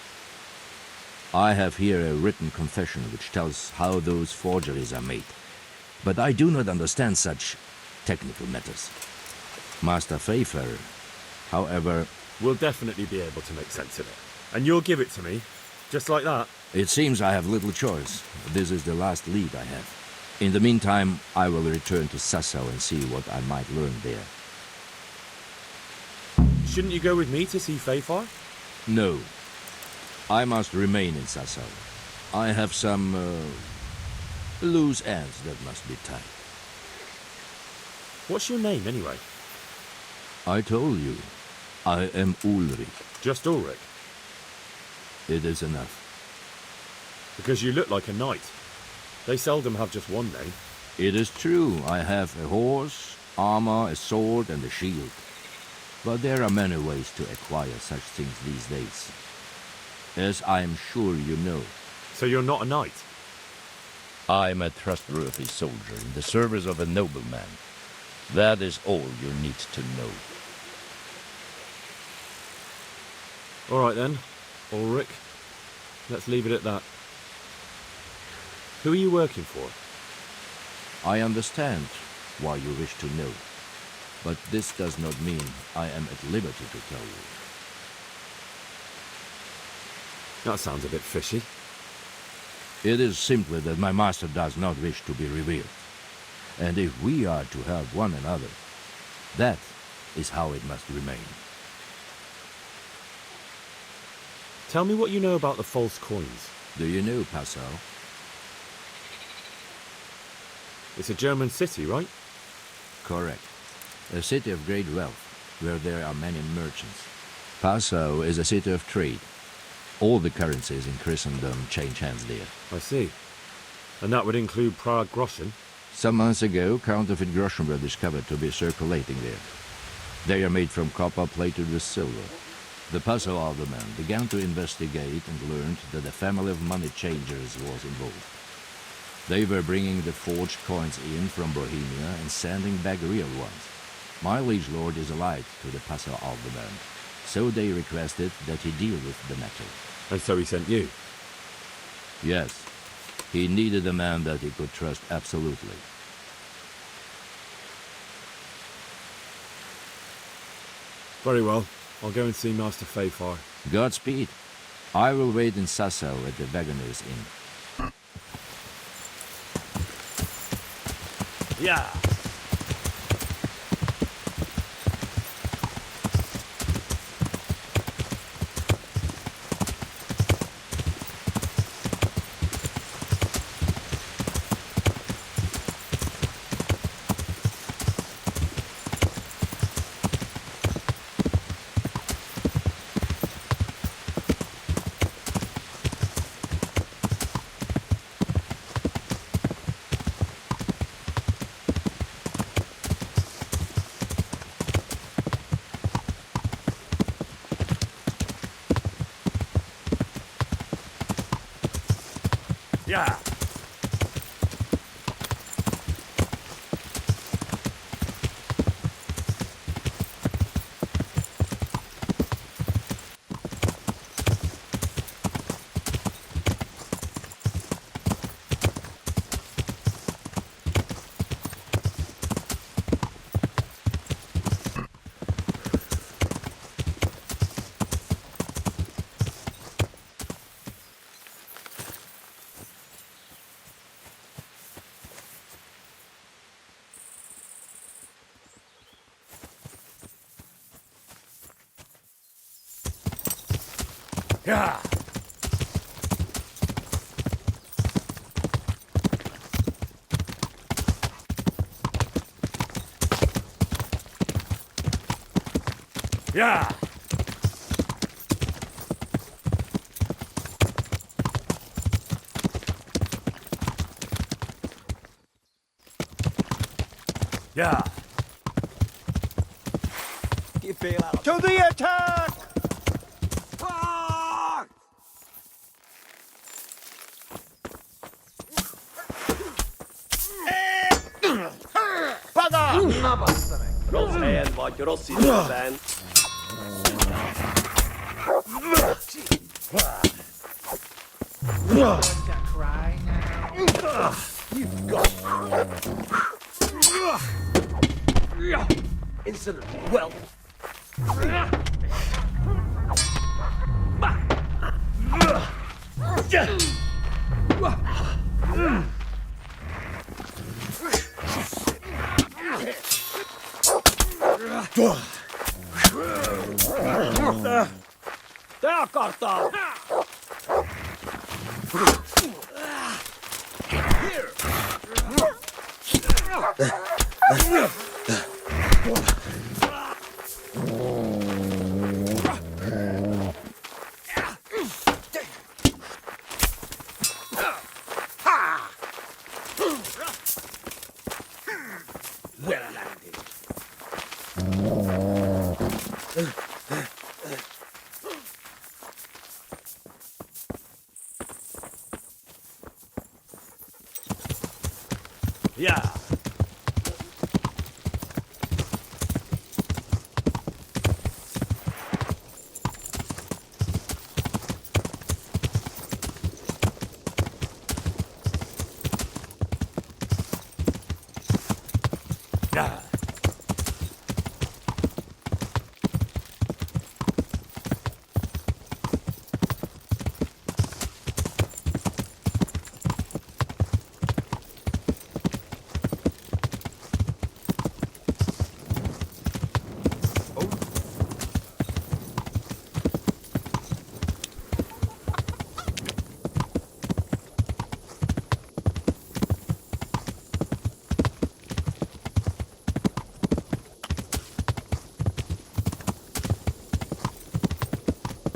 I have here a written confession which tells how those forgeries are made, but I do not understand such technical matters. Master Fayfarer, however... We'll definitely be able to make sense of it. And you'll give it to me, just like that? It seems I have little choice. This is the last lead I have. In the meantime, I will return to Sasau and see what I might learn there. Shouldn't you go with me to see Fayfar? No. I must remain in Sasau. I have some, loose ends that must be tied. What's your name, anyway? I told you. I am Ulrich. Just Ulrich? It is enough. Because you look like a knight. They seldom have just one name. It is true. I have a horse, armor, a sword, and a shield. But there are many ways to acquire such things these days. As I am sure you know. So you're not a knight? I am a trustworthy soldier in the service of a nobleman. That is all you need to know. All right then, Ulrich. Let's leave it at that. Who are you working for? I understand why you wish to know, but this does not mean I am at liberty to tell you. That sounds a bit fishy. It is simply that my master does not wish to be revealed. And if we are to help one another, that is how it must remain. Tell me what you know about the false coins. Do you know Passau? It's a German city, right? Correct. A city of great wealth, where there are many merchants. Passau is a city of trade. All the currencies in Christendom change hands there. I see. And that would include Prague groschen? Some months ago, counterfeit groschen were discovered to be circulating there. They are made from copper plated with silver. The Passau alderman began to investigate and learned that a family of money changers was involved. They were bringing the forged coins in from Bohemia and sending back real ones. My liege lord is allied to the Passau alderman, so they requested that he deal with the matter. And so he sent you? Yes. He needed a man that he could trust absolutely. Very well. I'll go and see Master Fayfar. Godspeed. I will wait in Sasau at the Wagoner's Inn. Yeah. Yeah. Yeah. Yeah. Yeah. You feel out. To the attack! Rossz vagy, rossz időben. to cry now. You've got insolent whelp. Tää kartaa! Well landed. Yeah. Yeah.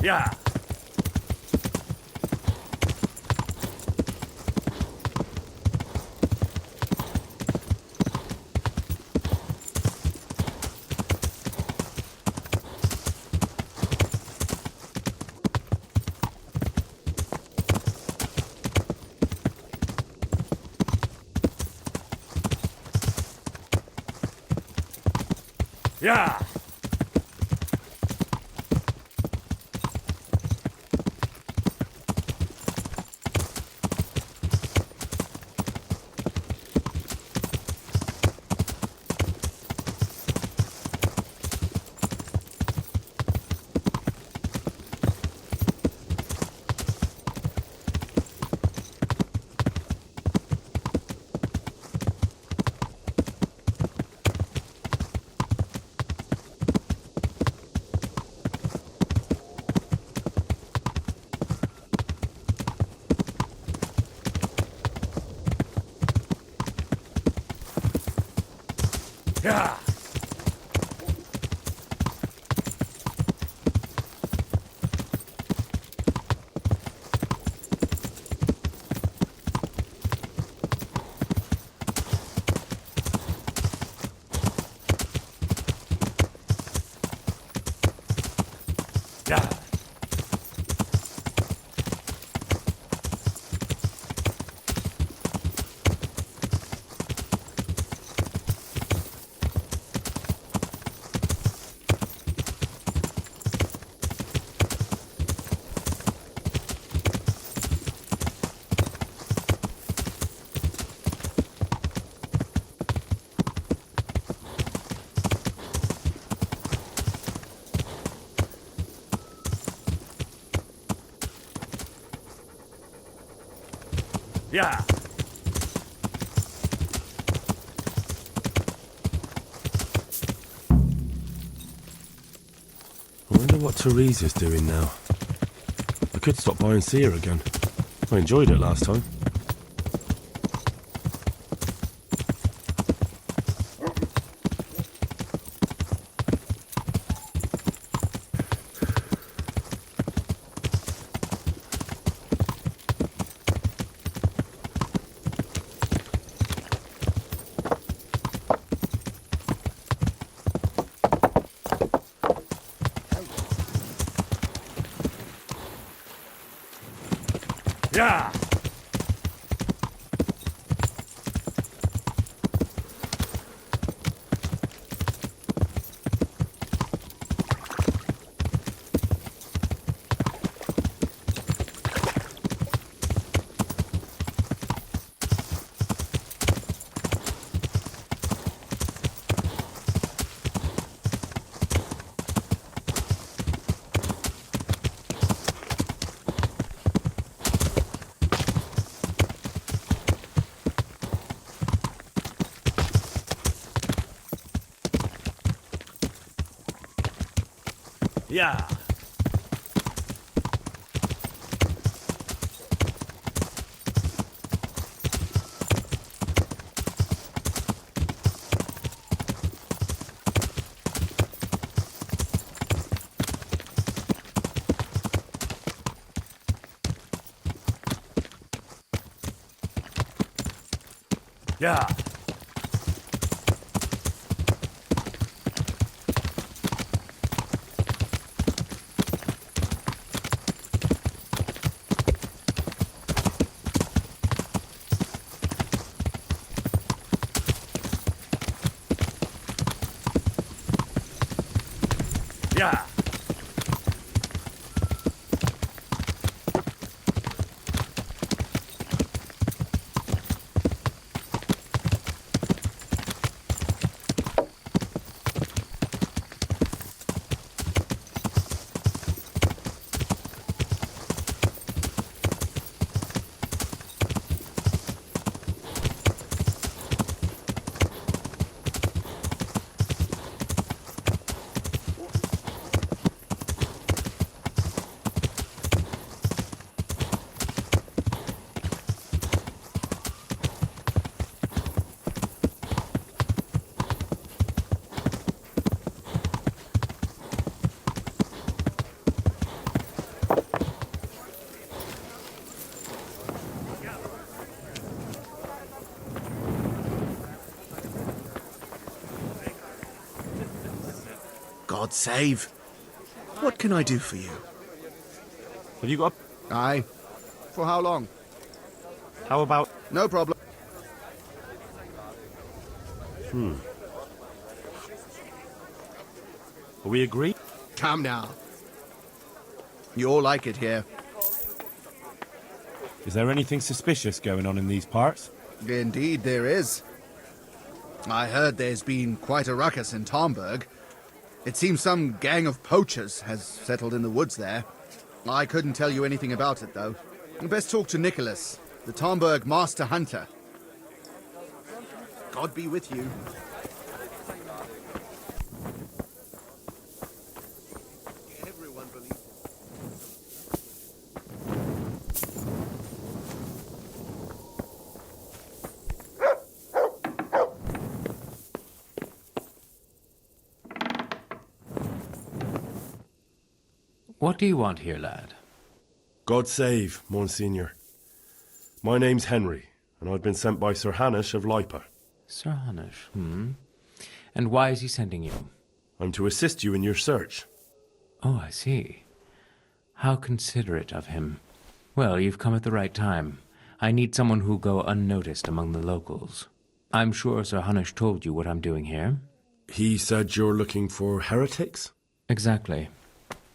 Yeah. Yeah. Yeah. Yeah. Yeah. I wonder what Teresa's doing now. I could stop by and see her again. I enjoyed it last time. Yeah. Yeah. Yeah. Yeah. God save. What can I do for you? Have you got... Aye. For how long? How about... No problem. Are we agreed? Come now. You all like it here. Is there anything suspicious going on in these parts? Indeed there is. I heard there's been quite a ruckus in Tomberg. It seems some gang of poachers has settled in the woods there. I couldn't tell you anything about it, though. Best talk to Nicholas, the Tomberg master hunter. God be with you. Everyone believes. What do you want here, lad? God save, Monsignor. My name's Henry, and I've been sent by Sir Hanush of Lipa. Sir Hanush, And why is he sending you? I'm to assist you in your search. Oh, I see. How considerate of him. Well, you've come at the right time. I need someone who'll go unnoticed among the locals. I'm sure Sir Hanush told you what I'm doing here. He said you're looking for heretics? Exactly.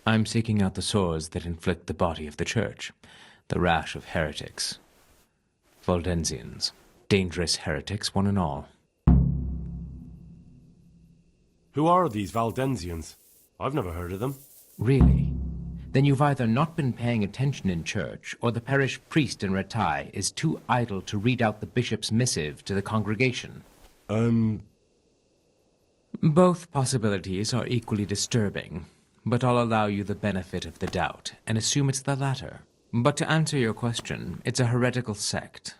I'm seeking out the sores that inflict the body of the church. The rash of heretics. Valdensians. Dangerous heretics, one and all. Who are these Valdensians? I've never heard of them. Really? Then you've either not been paying attention in church, or the parish priest in Ratai is too idle to read out the bishop's missive to the congregation. Both possibilities are equally disturbing, but I'll allow you the benefit of the doubt and assume it's the latter. But to answer your question, it's a heretical sect.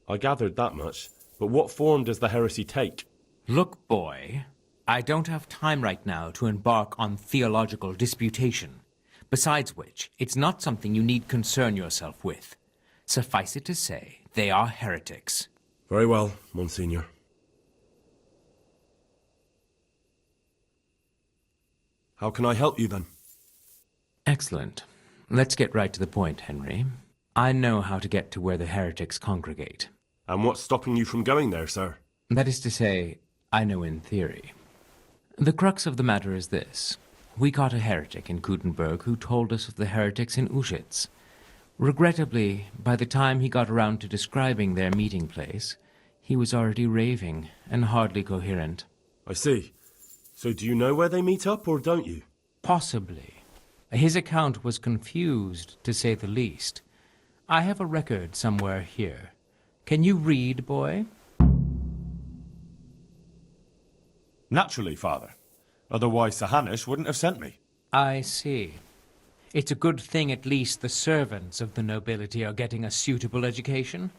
I gathered that much, but what form does the heresy take? Look, boy, I don't have time right now to embark on theological disputation. Besides which, it's not something you need concern yourself with. Suffice it to say, they are heretics. Very well, Monsignor. How can I help you, then? Excellent. Let's get right to the point, Henry. I know how to get to where the heretics congregate. And what's stopping you from going there, sir? That is to say, I know in theory. The crux of the matter is this. We caught a heretic in Gutenberg who told us of the heretics in Uschitz. Regrettably, by the time he got around to describing their meeting place, he was already raving and hardly coherent. I see. So do you know where they meet up, or don't you? Possibly. His account was confused, to say the least. I have a record somewhere here. Can you read, boy? Naturally, Father. Otherwise Sir Hanush wouldn't have sent me. I see. It's a good thing at least the servants of the nobility are getting a suitable education.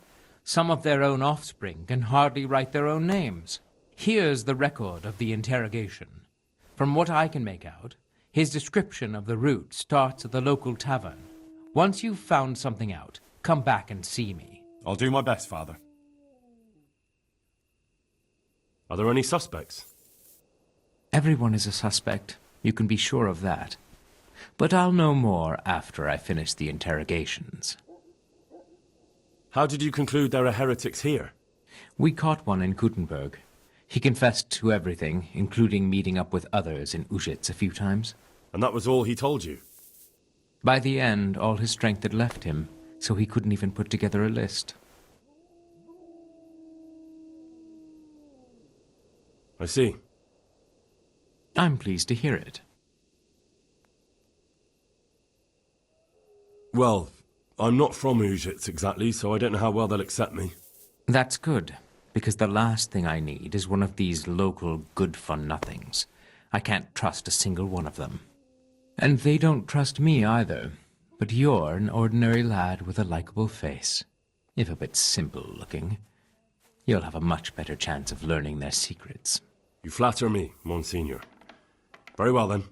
Some of their own offspring can hardly write their own names. Here's the record of the interrogation. From what I can make out, his description of the route starts at the local tavern. Once you've found something out, come back and see me. I'll do my best, Father. Are there any suspects? Everyone is a suspect. You can be sure of that. But I'll know more after I finish the interrogations. How did you conclude there are heretics here? We caught one in Gutenberg. He confessed to everything, including meeting up with others in Uschitz a few times. And that was all he told you? By the end, all his strength had left him, so he couldn't even put together a list. I see. I'm pleased to hear it. Well, I'm not from Uschitz exactly, so I don't know how well they'll accept me. That's good, because the last thing I need is one of these local good-for-nothings. I can't trust a single one of them. And they don't trust me either. But you're an ordinary lad with a likable face. If a bit simple-looking. You'll have a much better chance of learning their secrets. You flatter me, Monsignor. Very well, then.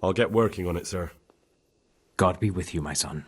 I'll get working on it, sir. God be with you, my son.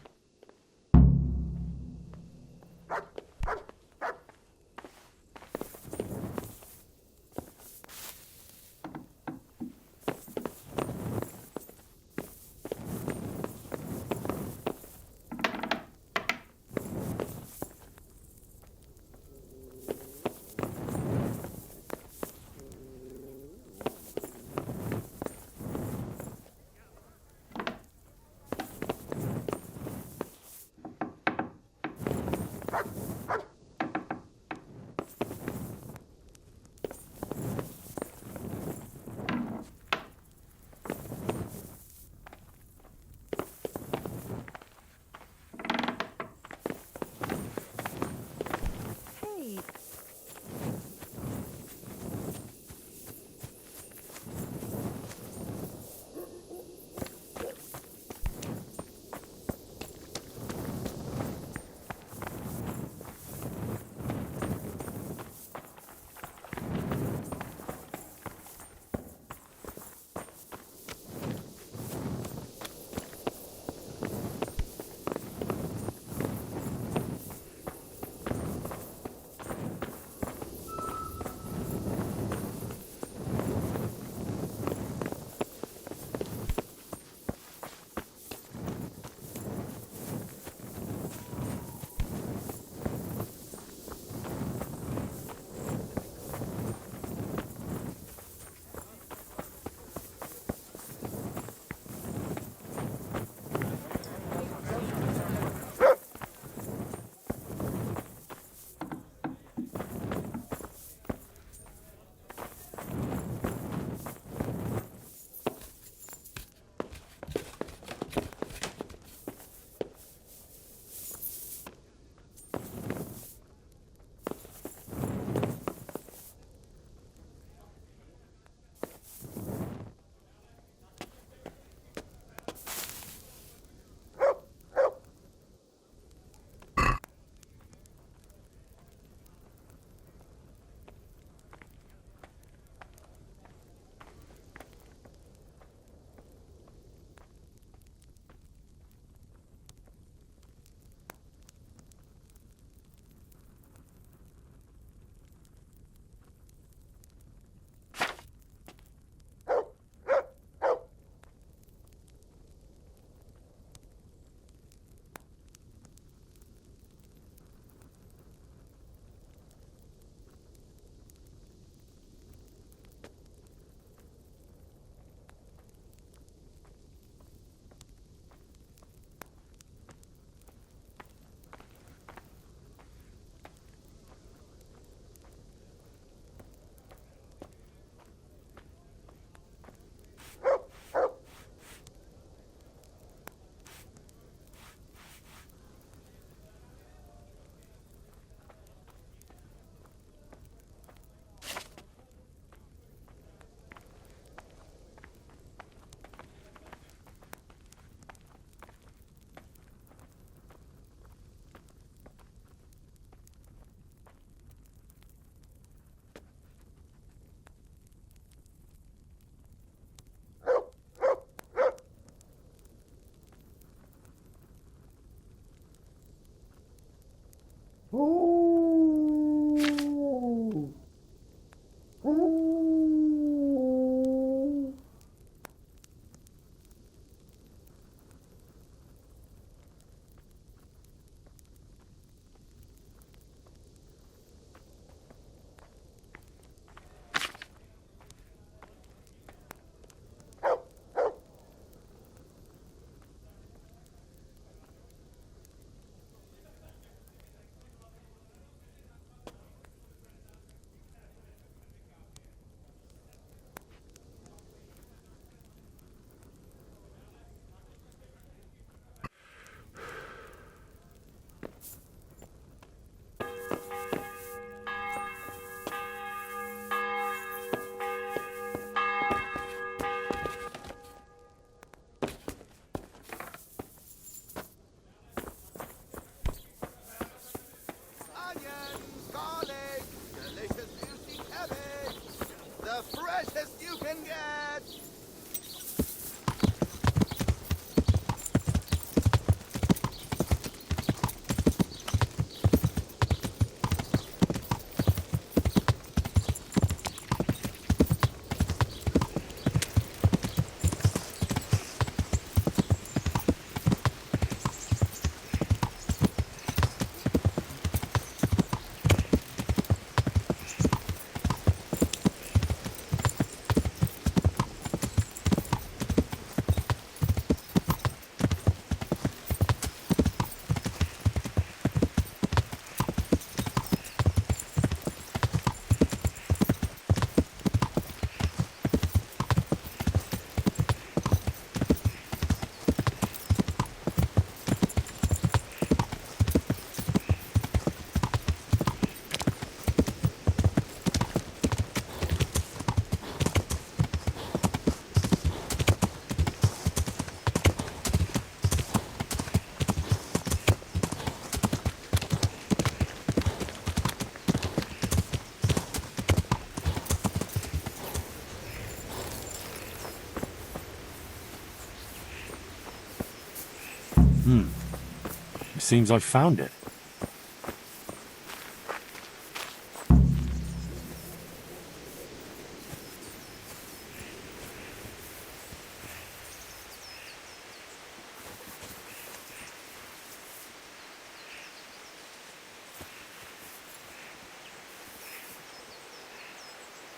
It seems I found it.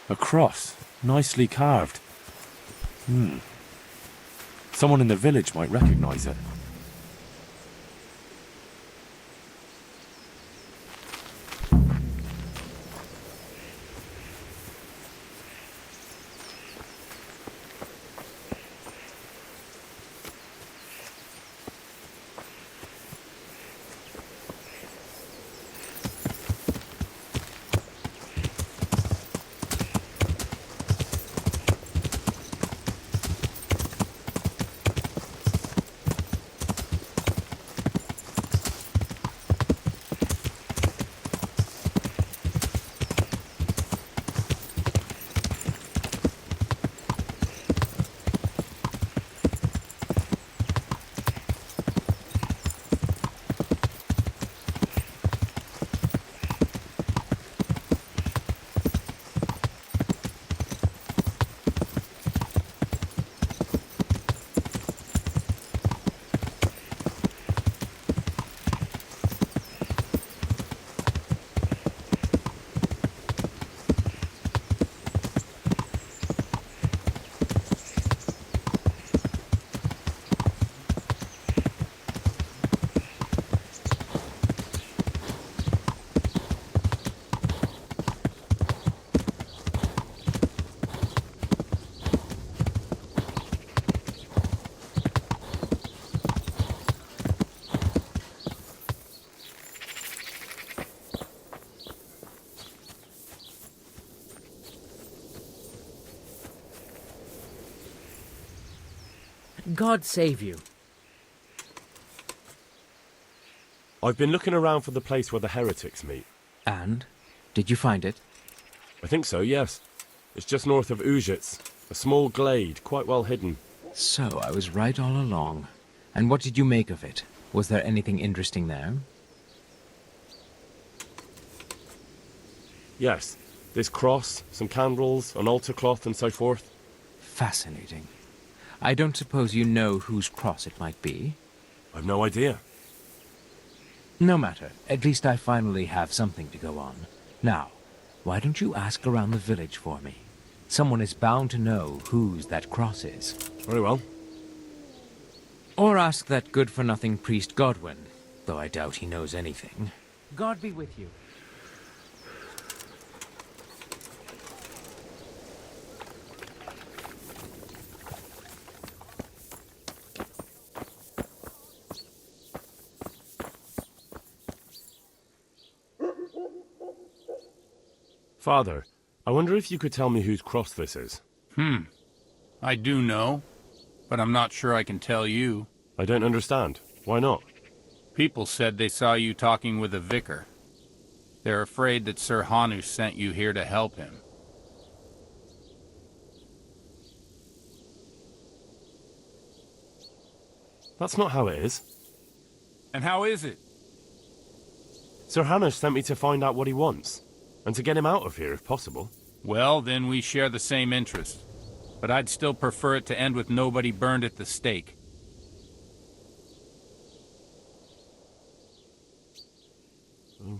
A cross, nicely carved. Someone in the village might recognize it. God save you. I've been looking around for the place where the heretics meet. And? Did you find it? I think so, yes. It's just north of Ujits. A small glade, quite well hidden. So, I was right all along. And what did you make of it? Was there anything interesting there? Yes. This cross, some candles, an altar cloth and so forth. Fascinating. I don't suppose you know whose cross it might be? I've no idea. No matter. At least I finally have something to go on. Now, why don't you ask around the village for me? Someone is bound to know whose that cross is. Very well. Or ask that good-for-nothing priest Godwin, though I doubt he knows anything. God be with you. Father, I wonder if you could tell me whose cross this is. I do know, but I'm not sure I can tell you. I don't understand. Why not? People said they saw you talking with a vicar. They're afraid that Sir Hanush sent you here to help him. That's not how it is. And how is it? Sir Hanush sent me to find out what he wants, and to get him out of here if possible. Well, then we share the same interest. But I'd still prefer it to end with nobody burned at the stake.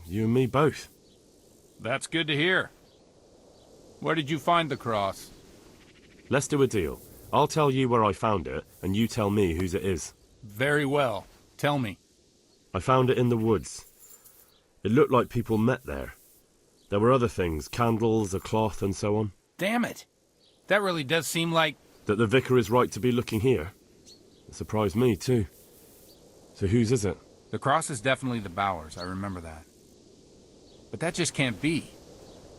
You and me both. That's good to hear. Where did you find the cross? Let's do a deal. I'll tell you where I found it, and you tell me whose it is. Very well. Tell me. I found it in the woods. It looked like people met there. There were other things, candles, a cloth, and so on. Damn it! That really does seem like... That the vicar is right to be looking here. It surprised me, too. So whose is it? The cross is definitely the Bowers, I remember that. But that just can't be.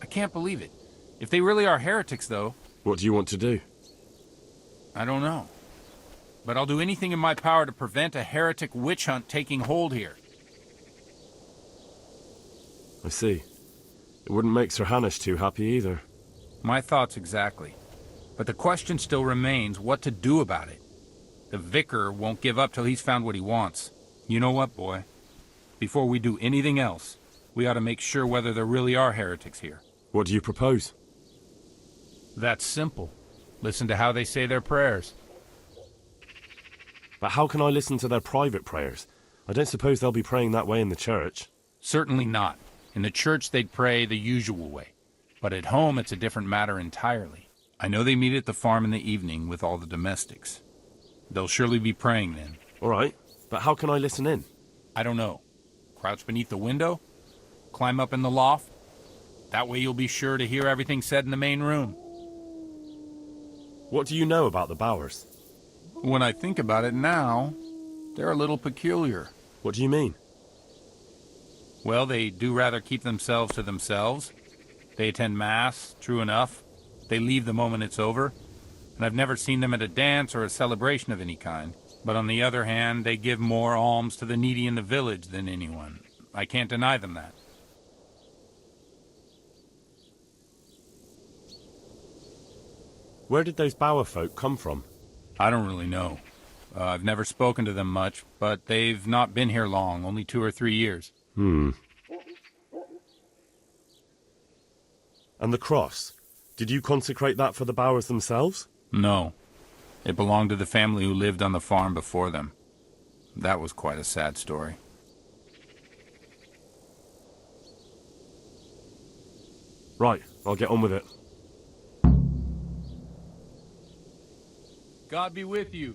I can't believe it. If they really are heretics, though... What do you want to do? I don't know. But I'll do anything in my power to prevent a heretic witch hunt taking hold here. I see. It wouldn't make Sir Hanush too happy either. My thoughts exactly. But the question still remains what to do about it. The vicar won't give up till he's found what he wants. You know what, boy? before we do anything else, we ought to make sure whether there really are heretics here. What do you propose? That's simple. Listen to how they say their prayers. But how can I listen to their private prayers? I don't suppose they'll be praying that way in the church. Certainly not. In the church they'd pray the usual way. But at home it's a different matter entirely. I know they meet at the farm in the evening with all the domestics. They'll surely be praying then. All right, but how can I listen in? I don't know. Crouch beneath the window? Climb up in the loft? That way you'll be sure to hear everything said in the main room. What do you know about the Bowers? When I think about it now, they're a little peculiar. What do you mean? Well, they do rather keep themselves to themselves. They attend Mass, true enough. They leave the moment it's over. And I've never seen them at a dance or a celebration of any kind. But on the other hand, they give more alms to the needy in the village than anyone. I can't deny them that. Where did those Bower folk come from? I don't really know. I've never spoken to them much, but they've not been here long, only 2 or 3 years. And the cross? Did you consecrate that for the Bowers themselves? No. It belonged to the family who lived on the farm before them. That was quite a sad story. Right, I'll get on with it. God be with you.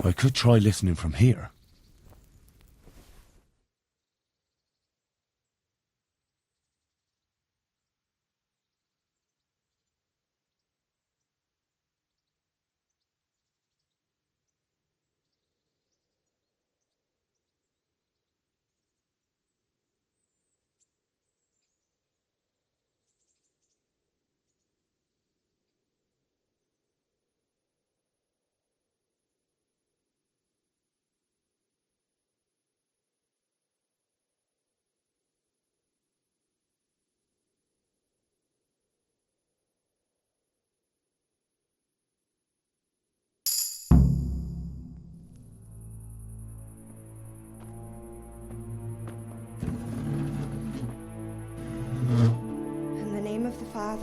I could try listening from here.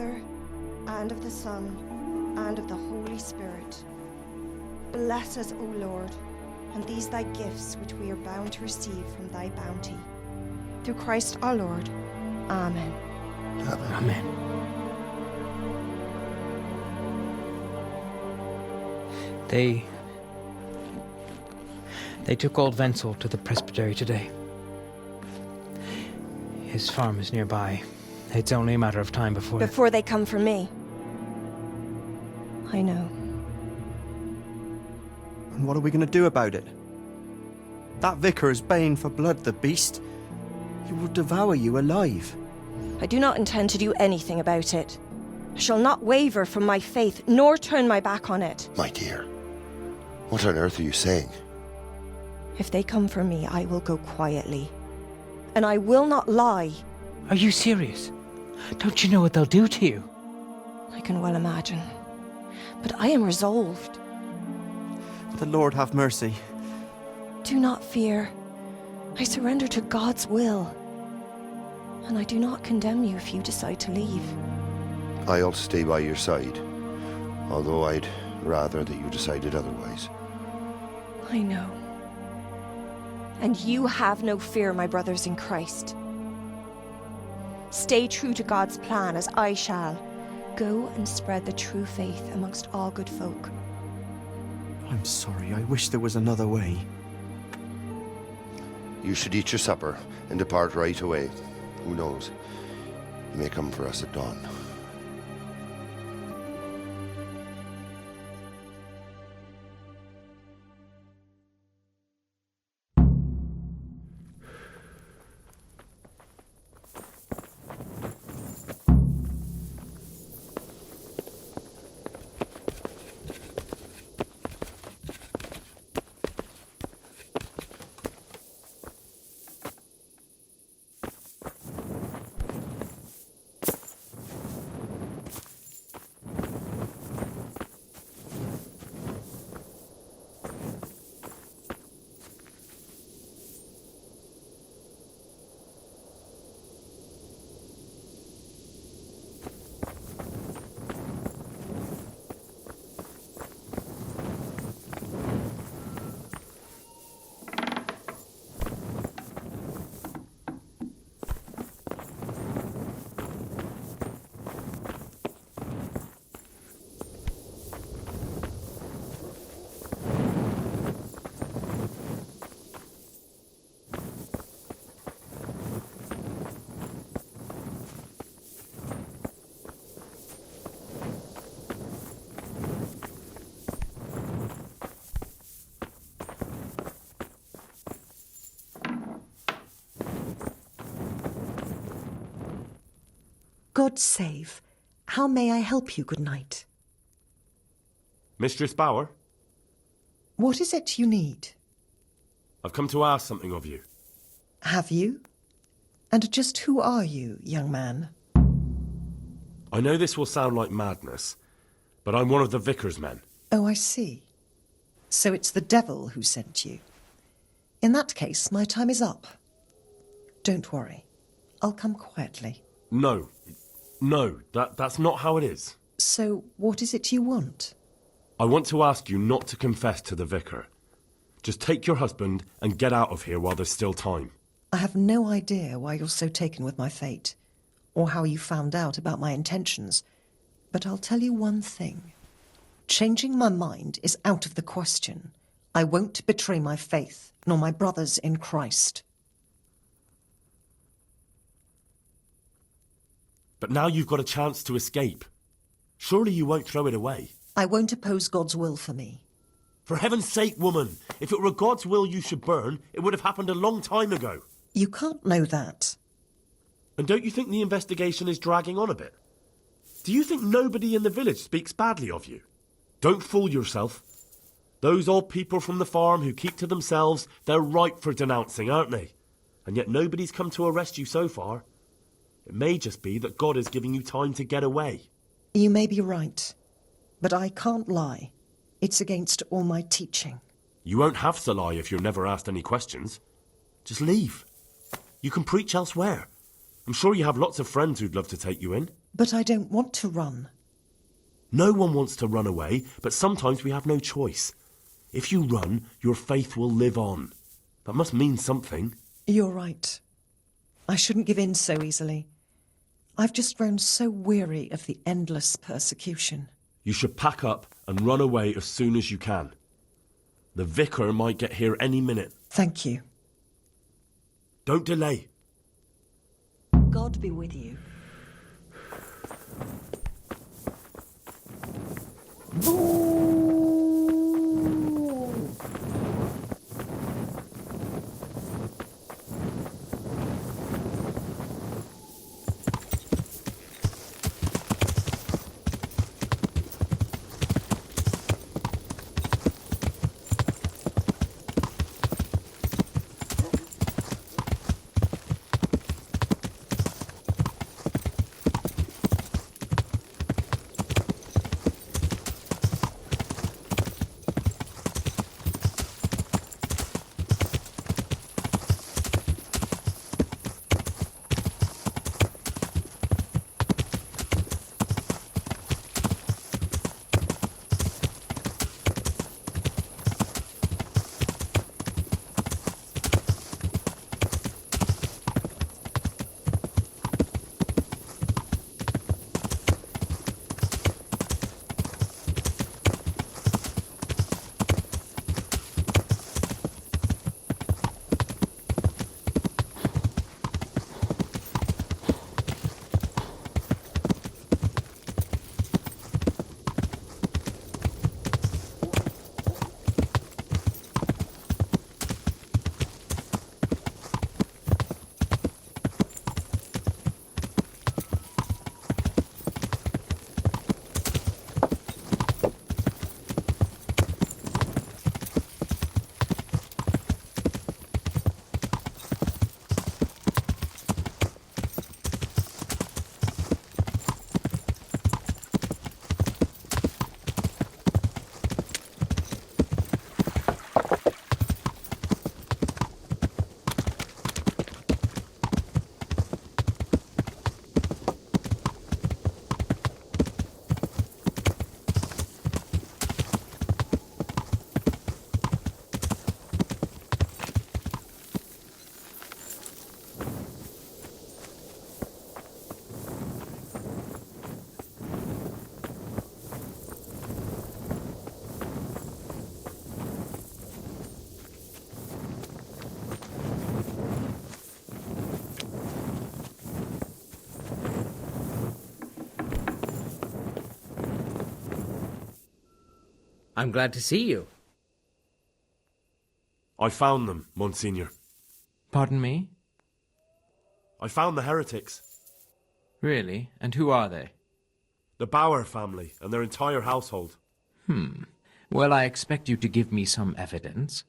Father, and of the Son, and of the Holy Spirit. Bless us, O Lord, and these thy gifts which we are bound to receive from thy bounty. Through Christ our Lord. Amen. Amen. They took old Wenzel to the presbytery today. His farm is nearby. It's only a matter of time before... Before they come for me. I know. And what are we going to do about it? That vicar is baying for blood, the beast. He will devour you alive. I do not intend to do anything about it. I shall not waver from my faith, nor turn my back on it. My dear, what on earth are you saying? If they come for me, I will go quietly. And I will not lie. Are you serious? Don't you know what they'll do to you? I can well imagine. But I am resolved. The Lord have mercy. Do not fear. I surrender to God's will. And I do not condemn you if you decide to leave. I'll stay by your side, although I'd rather that you decided otherwise. I know. And you have no fear, my brothers in Christ. Stay true to God's plan, as I shall. Go and spread the true faith amongst all good folk. I'm sorry, I wish there was another way. You should eat your supper and depart right away. Who knows? You may come for us at dawn. God save. How may I help you, good night? Mistress Bauer, What is it you need? I've come to ask something of you. Have you? And just who are you, young man? I know this will sound like madness, but I'm one of the vicar's men. Oh, I see. So it's the devil who sent you. In that case, my time is up. Don't worry. I'll come quietly. No, that's not how it is. So, what is it you want? I want to ask you not to confess to the vicar. Just take your husband and get out of here while there's still time. I have no idea why you're so taken with my fate, or how you found out about my intentions, but I'll tell you one thing. Changing my mind is out of the question. I won't betray my faith, nor my brothers in Christ. But now you've got a chance to escape. Surely you won't throw it away. I won't oppose God's will for me. For heaven's sake, woman, if it were God's will you should burn, it would have happened a long time ago. You can't know that. And don't you think the investigation is dragging on a bit? Do you think nobody in the village speaks badly of you? Don't fool yourself. Those old people from the farm who keep to themselves, they're ripe for denouncing, aren't they? And yet nobody's come to arrest you so far. It may just be that God is giving you time to get away. You may be right, but I can't lie. It's against all my teaching. You won't have to lie if you're never asked any questions. Just leave. You can preach elsewhere. I'm sure you have lots of friends who'd love to take you in. But I don't want to run. No one wants to run away, but sometimes we have no choice. If you run, your faith will live on. That must mean something. You're right. I shouldn't give in so easily. I've just grown so weary of the endless persecution. You should pack up and run away as soon as you can. The vicar might get here any minute. Thank you. Don't delay. God be with you. I'm glad to see you. I found them, Monsignor. Pardon me? I found the heretics. Really? And who are they? The Bauer family and their entire household. Well, I expect you to give me some evidence.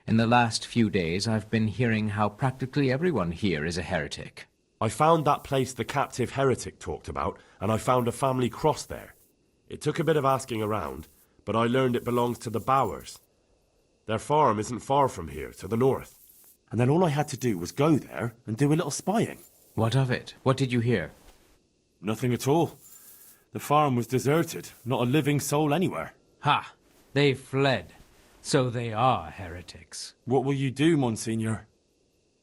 In the last few days, I've been hearing how practically everyone here is a heretic. I found that place the captive heretic talked about, and I found a family cross there. It took a bit of asking around, but I learned it belongs to the Bauers. Their farm isn't far from here, to the north. And then all I had to do was go there and do a little spying. What of it? What did you hear? Nothing at all. The farm was deserted, not a living soul anywhere. Ha! They fled. So they are heretics. What will you do, Monsignor?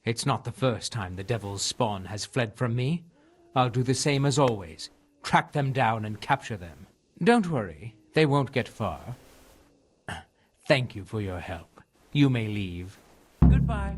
It's not the first time the devil's spawn has fled from me. I'll do the same as always. Track them down and capture them. Don't worry, they won't get far. Thank you for your help. You may leave. Goodbye.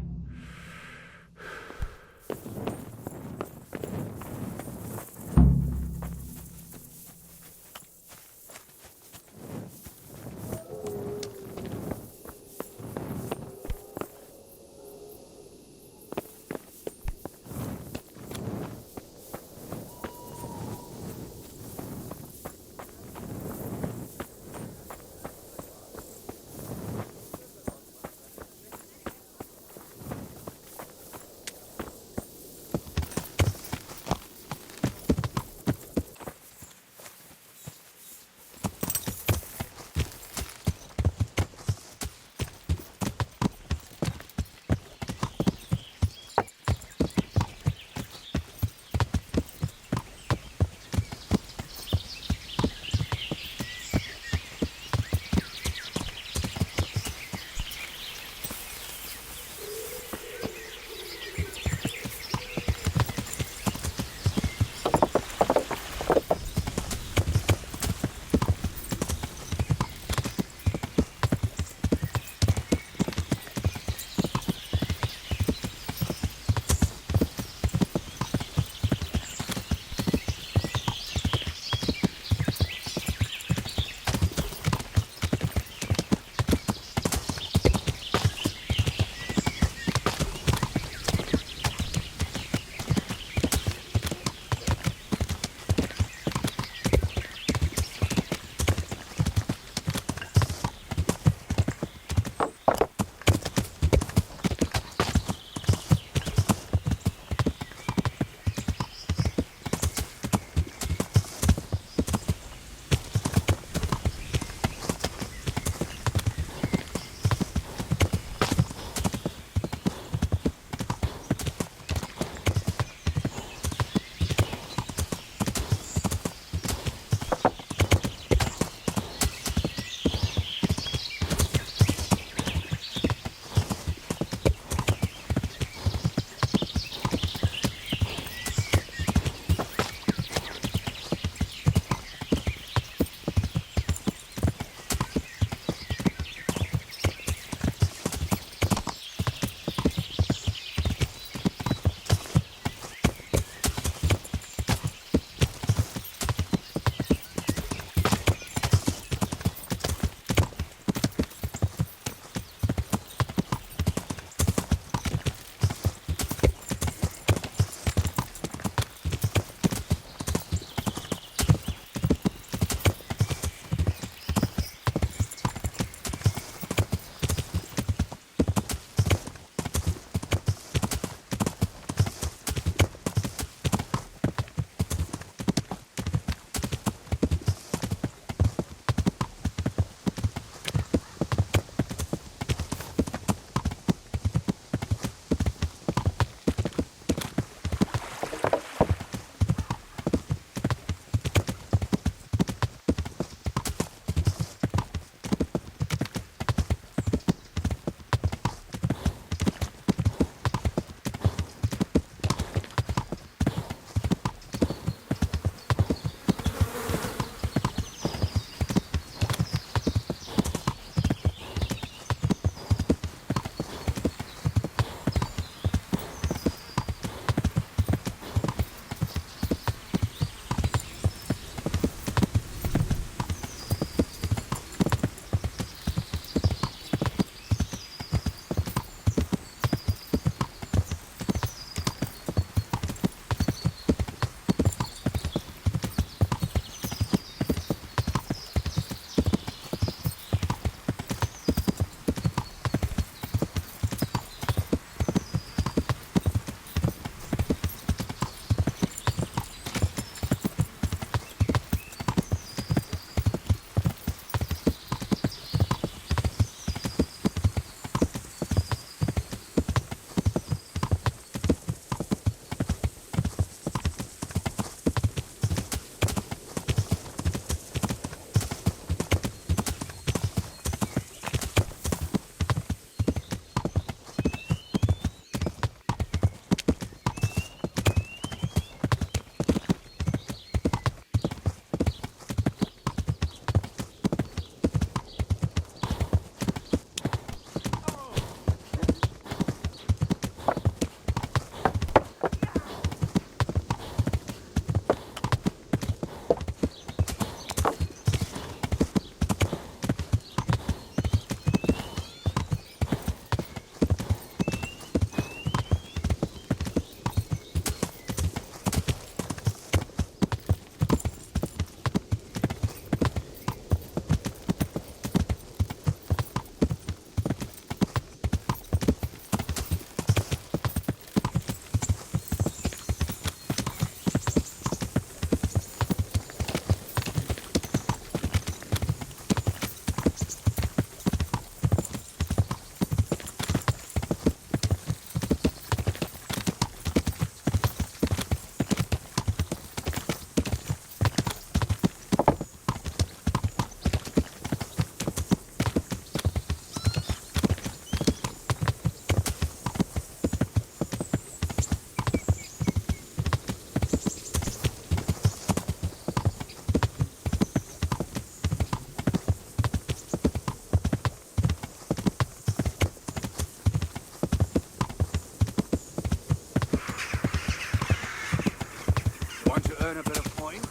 earn a bit of coin.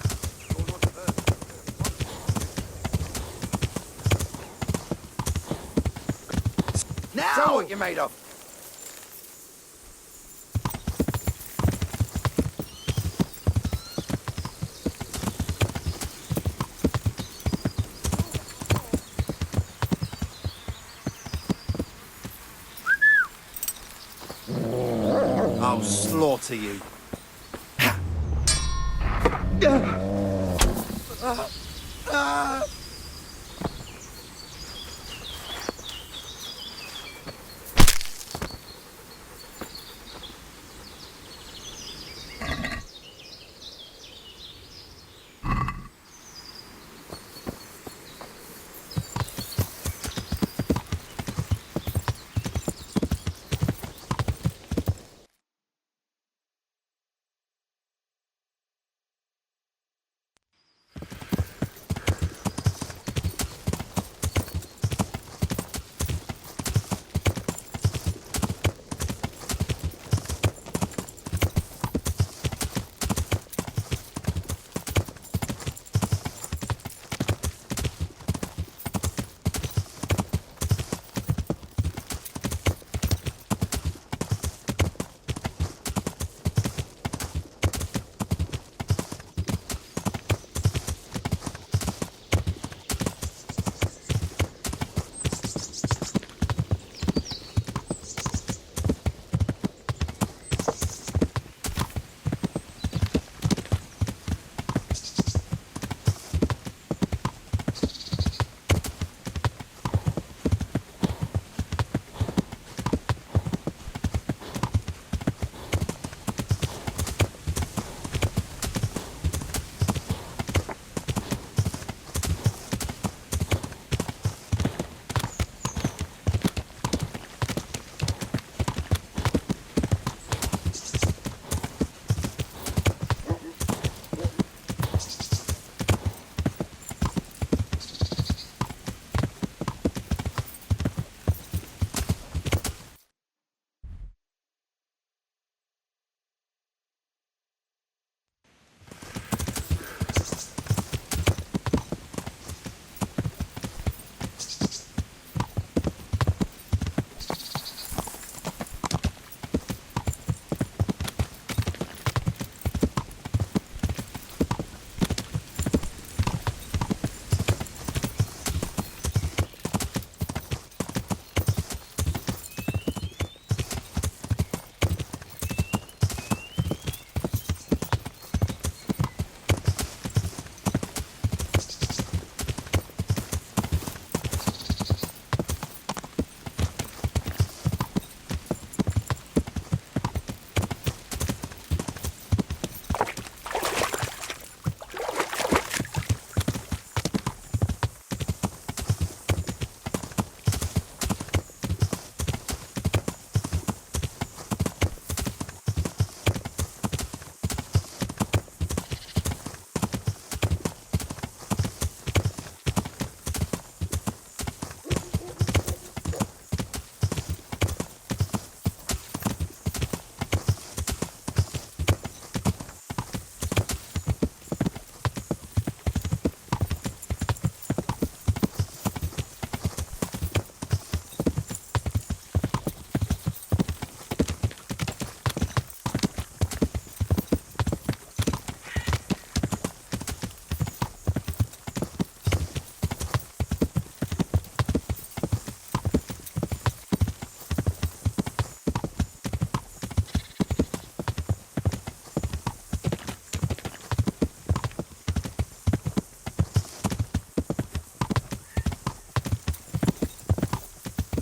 Now! Show what you're made of. I'll slaughter you.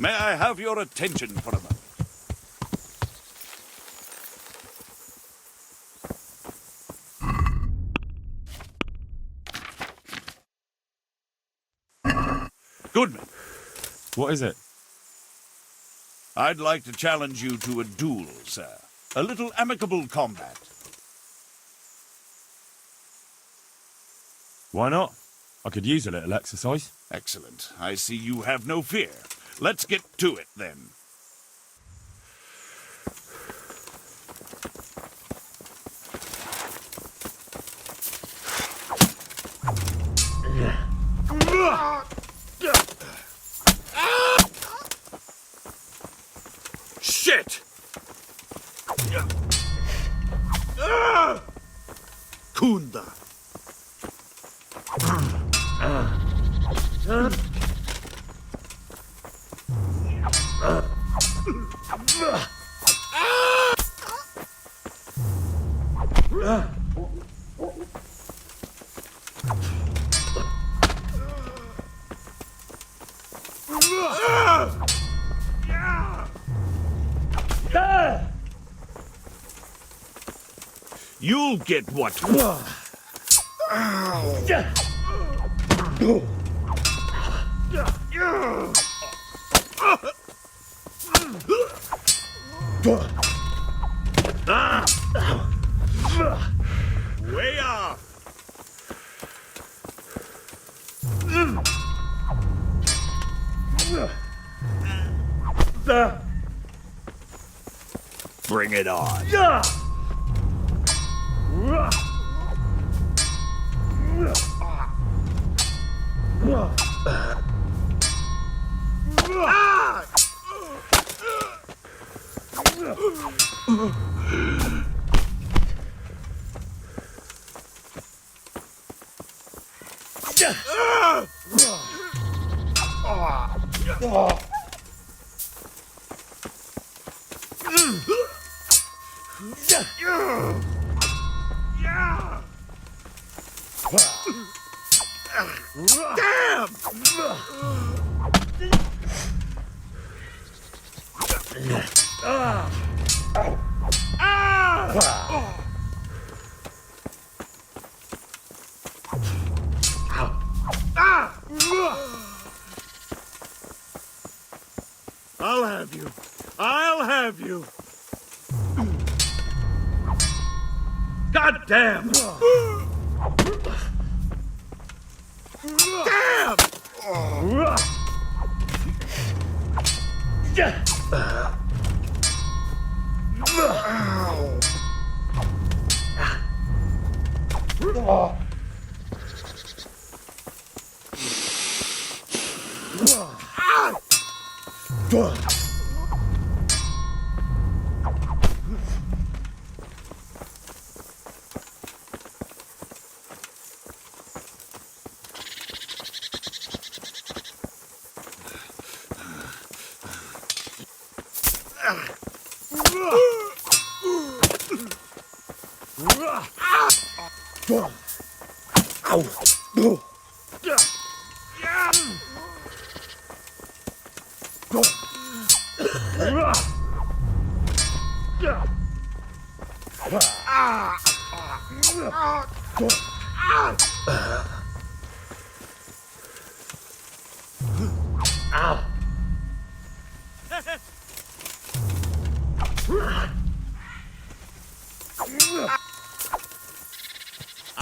May I have your attention for a moment? Goodman. What is it? I'd like to challenge you to a duel, sir. A little amicable combat. Why not? I could use a little exercise. Excellent. I see you have no fear. Let's get to it, then. Kunda. You'll get what? Way off. Bring it on. I'll have you. I'll have you. God damn! Damn!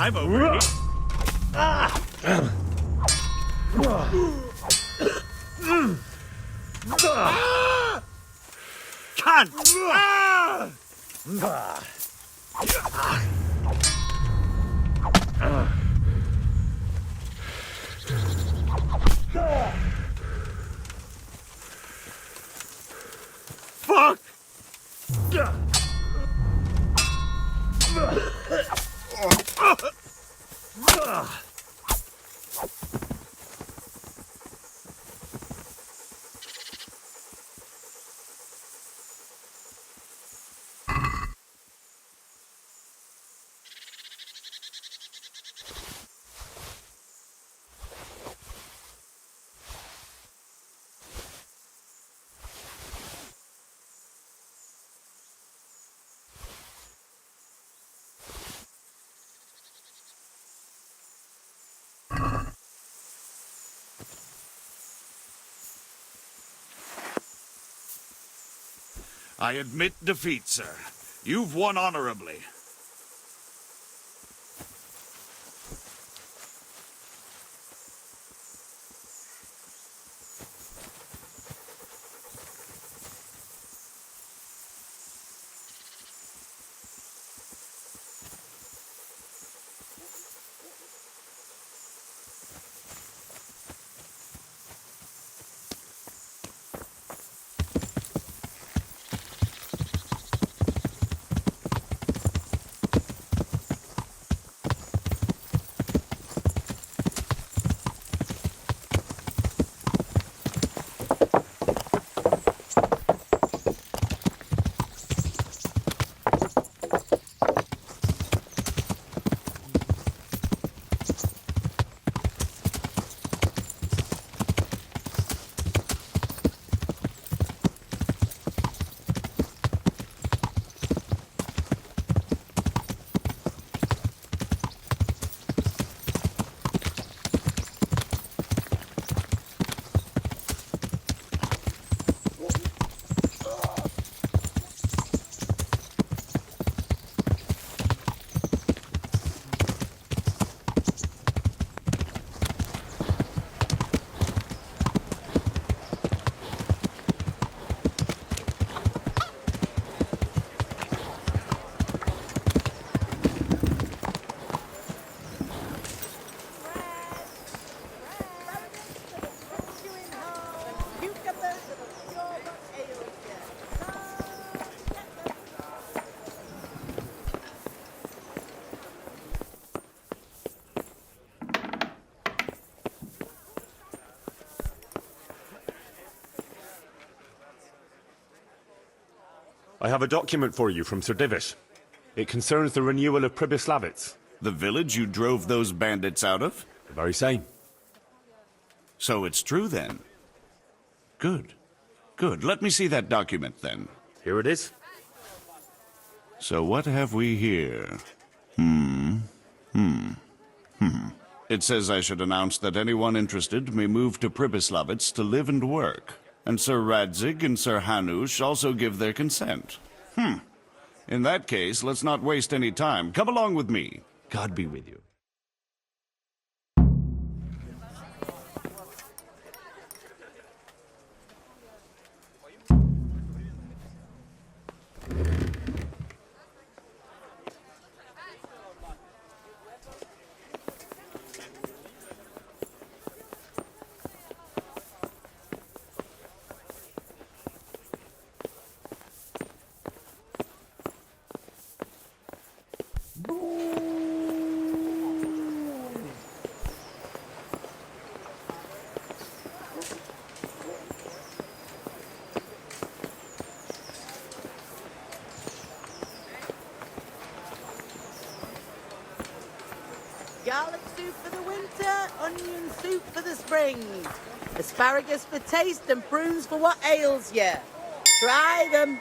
I'm over here. Cunt! Fuck! I admit defeat, sir. You've won honorably. I have a document for you from Sir Divish. It concerns the renewal of Pribyslavitz. The village you drove those bandits out of? The very same. So it's true then? Good. Good. Let me see that document then. Here it is. So what have we here? It says I should announce that anyone interested may move to Pribyslavitz to live and work. And Sir Radzig and Sir Hanush also give their consent. In that case, let's not waste any time. Come along with me. God be with you. Garlic soup for the winter, onion soup for the spring. Asparagus for taste and prunes for what ails ya. Try them.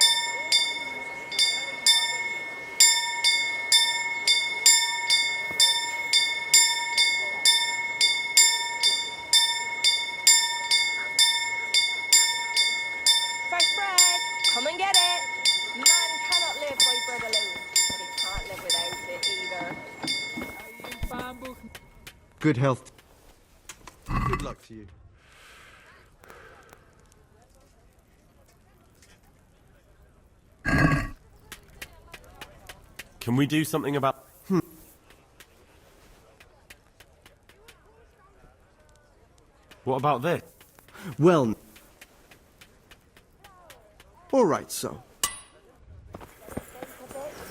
Fresh bread. Come and get it. Man cannot live by bread alone, but he can't live without it either. Good health. Good luck to you. Can we do something about... What about this? Well... All right, so.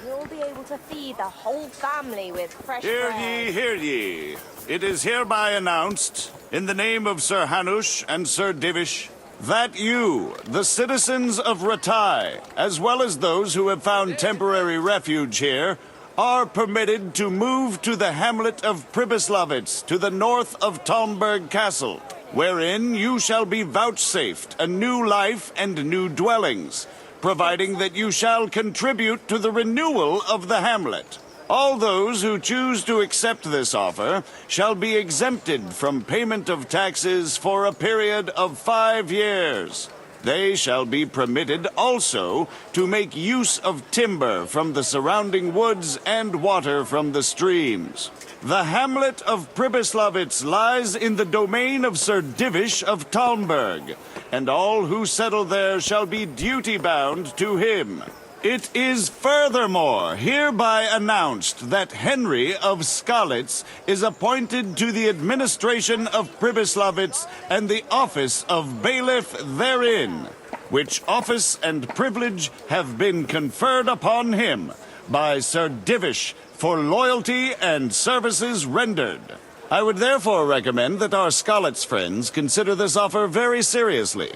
You'll be able to feed the whole family with fresh Hear bread. ye, hear ye. It is hereby announced, in the name of Sir Hanush and Sir Divish, that you, the citizens of Ratai, as well as those who have found temporary refuge here, are permitted to move to the hamlet of Pribyslavitz, to the north of Talmberg Castle, wherein you shall be vouchsafed a new life and new dwellings, providing that you shall contribute to the renewal of the hamlet. All those who choose to accept this offer shall be exempted from payment of taxes for a period of 5 years. They shall be permitted also to make use of timber from the surrounding woods and water from the streams. The hamlet of Pribyslavitz lies in the domain of Sir Divish of Talmberg, and all who settle there shall be duty-bound to him. It is furthermore hereby announced that Henry of Skalitz is appointed to the administration of Pribyslavitz and the office of bailiff therein, which office and privilege have been conferred upon him by Sir Divish for loyalty and services rendered. I would therefore recommend that our Skalitz friends consider this offer very seriously,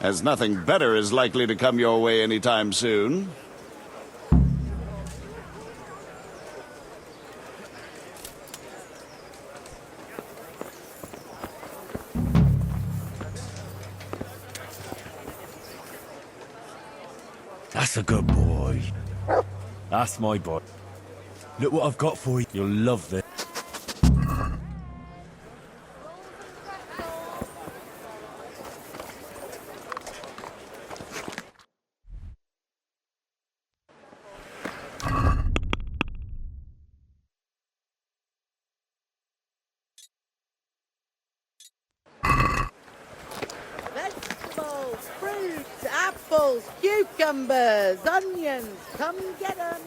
as nothing better is likely to come your way anytime soon. That's a good boy. That's my boy. Look what I've got for you. You'll love this. Vegetables, fruits, apples, cucumbers, onions. Come get them.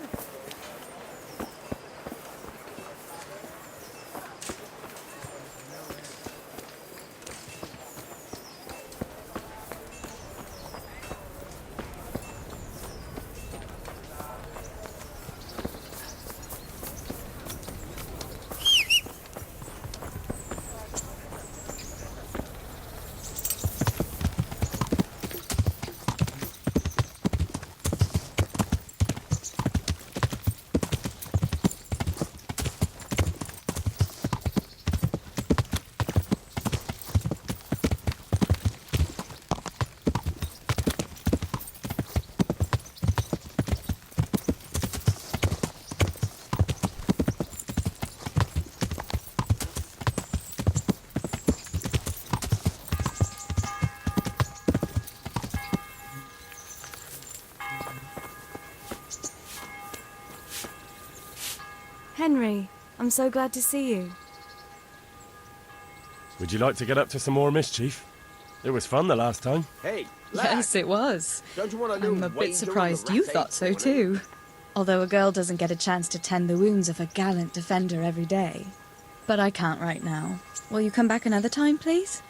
Henry, I'm so glad to see you. Would you like to get up to some more mischief? It was fun the last time. Hey, Yes, it was. Don't you want a I'm little a bit wager surprised on the you rat thought ape so corner? too. Although a girl doesn't get a chance to tend the wounds of a gallant defender every day. But I can't right now. Will you come back another time, please?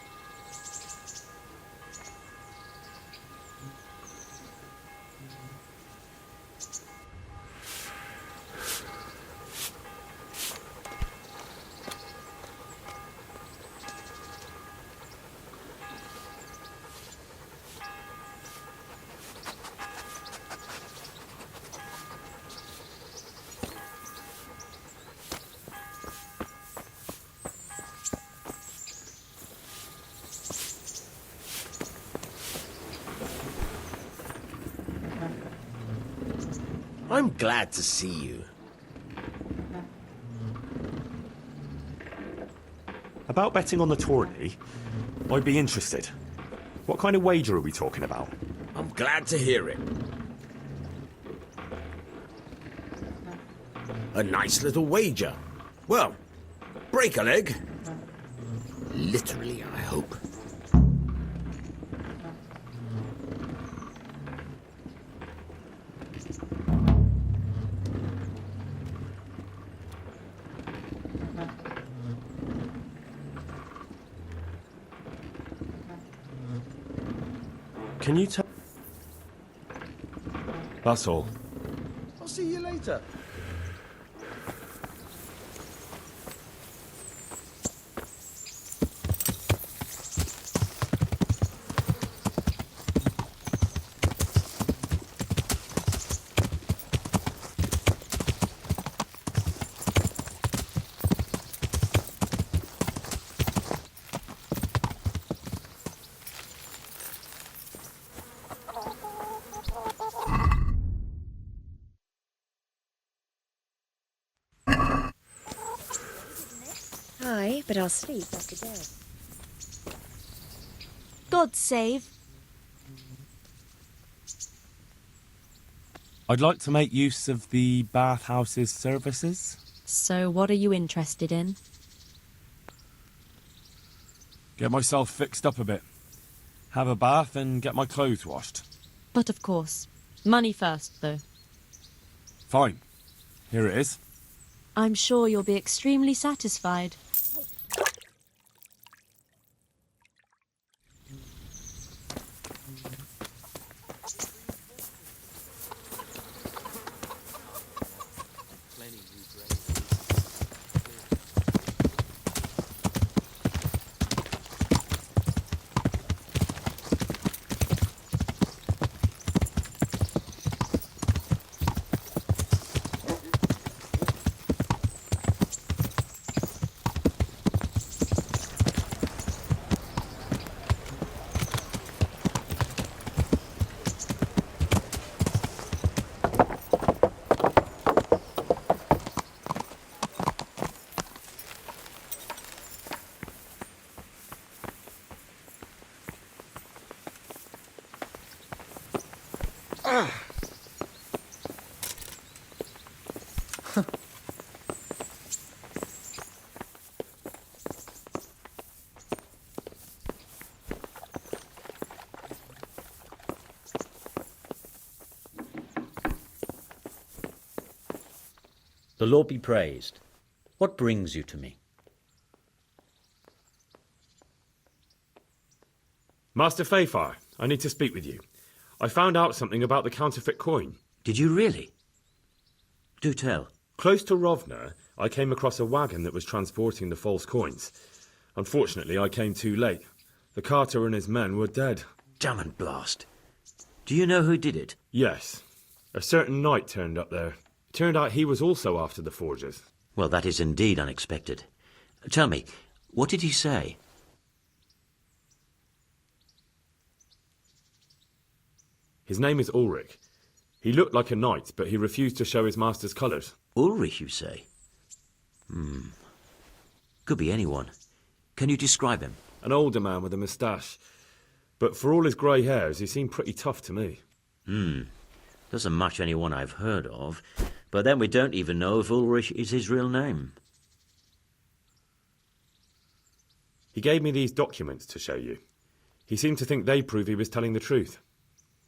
I'm glad to see you. About betting on the tourney, I'd be interested. What kind of wager are we talking about? I'm glad to hear it. A nice little wager. Well, break a leg. Literally, I hope. Can you tell? That's all. I'll see you later. Aye, but I'll sleep after bed. God save. I'd like to make use of the bathhouse's services. So what are you interested in? Get myself fixed up a bit. Have a bath and get my clothes washed. But of course. Money first, though. Fine. Here it is. I'm sure you'll be extremely satisfied. The Lord be praised. What brings you to me? Master Fayfar, I need to speak with you. I found out something about the counterfeit coin. Did you really? Do tell. Close to Rovna, I came across a wagon that was transporting the false coins. Unfortunately, I came too late. The carter and his men were dead. Damn and blast. Do you know who did it? Yes. A certain knight turned up there. It turned out he was also after the forgers. Well, that is indeed unexpected. Tell me, what did he say? His name is Ulrich. He looked like a knight, but he refused to show his master's colours. Ulrich, you say? Could be anyone. Can you describe him? An older man with a moustache. But for all his grey hairs, he seemed pretty tough to me. Doesn't match anyone I've heard of, But then we don't even know if Ulrich is his real name. He gave me these documents to show you. He seemed to think they prove he was telling the truth.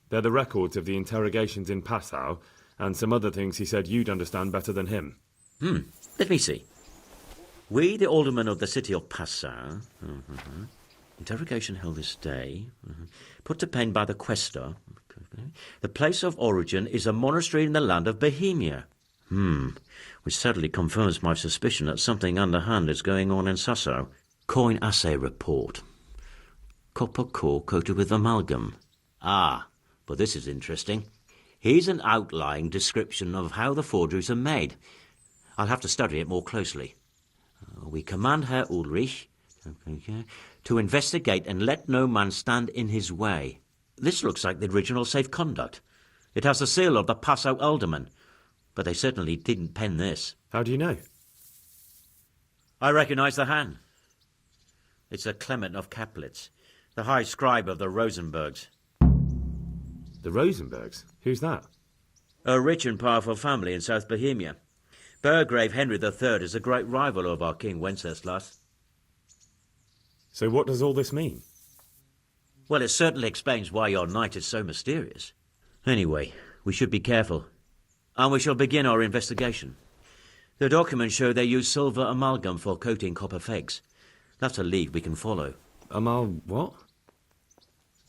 They're the records of the interrogations in Passau, and some other things he said you'd understand better than him. Let me see. We, the aldermen of the city of Passau, interrogation held this day, put to pen by the questor. The place of origin is a monastery in the land of Bohemia. Which certainly confirms my suspicion that something underhand is going on in Sasso. Coin assay report. Copper core coated with amalgam. But this is interesting. Here's an outline description of how the forgeries are made. I'll have to study it more closely. We command Herr Ulrich to investigate and let no man stand in his way. This looks like the original safe conduct. It has the seal of the Passau alderman, but they certainly didn't pen this. How do you know? I recognise the hand. It's a Clement of Kaplitz, the high scribe of the Rosenbergs. The Rosenbergs? Who's that? A rich and powerful family in South Bohemia. Burgrave Henry III is a great rival of our King Wenceslas. So what does all this mean? Well, it certainly explains why your knight is so mysterious. Anyway, we should be careful. And we shall begin our investigation. The documents show they use silver amalgam for coating copper fakes. That's a lead we can follow. What?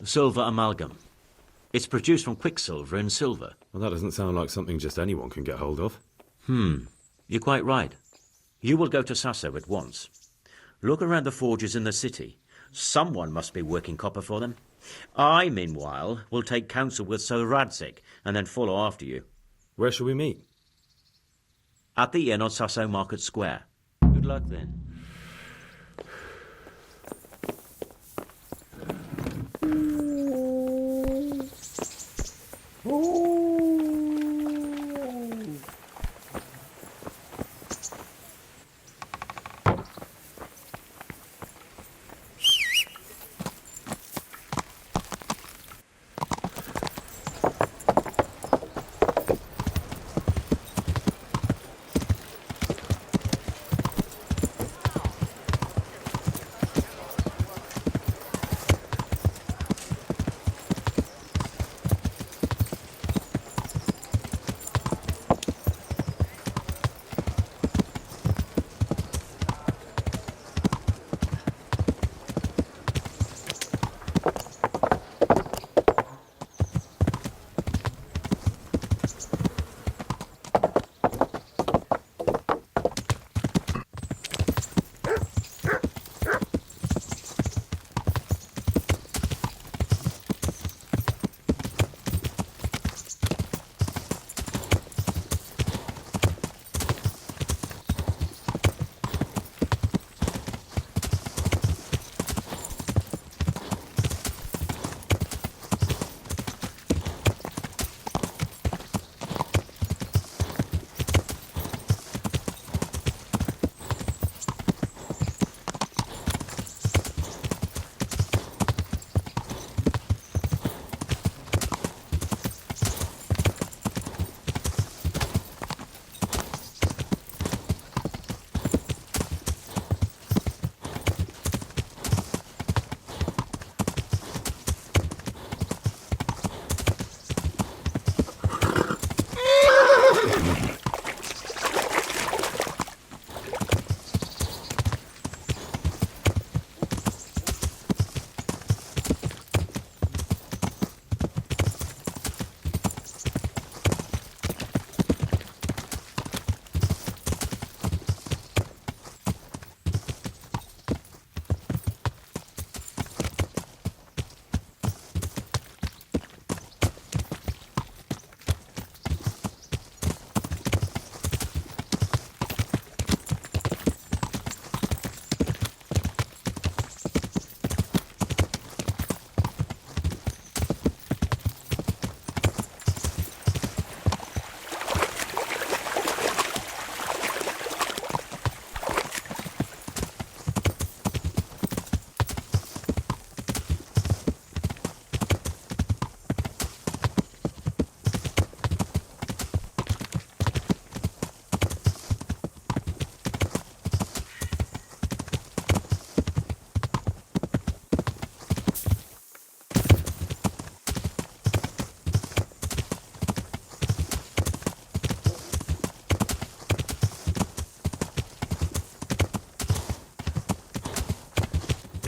Silver amalgam. It's produced from quicksilver and silver. Well, that doesn't sound like something just anyone can get hold of. You're quite right. You will go to Sasso at once. Look around the forges in the city. Someone must be working copper for them. I, meanwhile, will take counsel with Sir Radzik and then follow after you. Where shall we meet? At the inn on Sasso Market Square. Good luck then.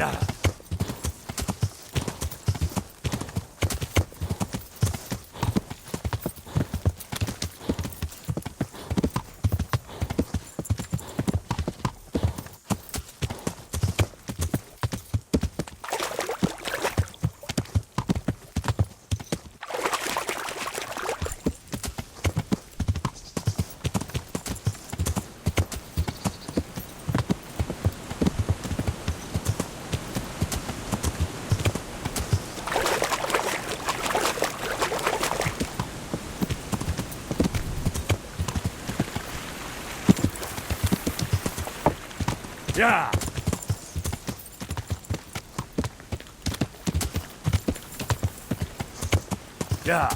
Yeah. Yeah. Yeah.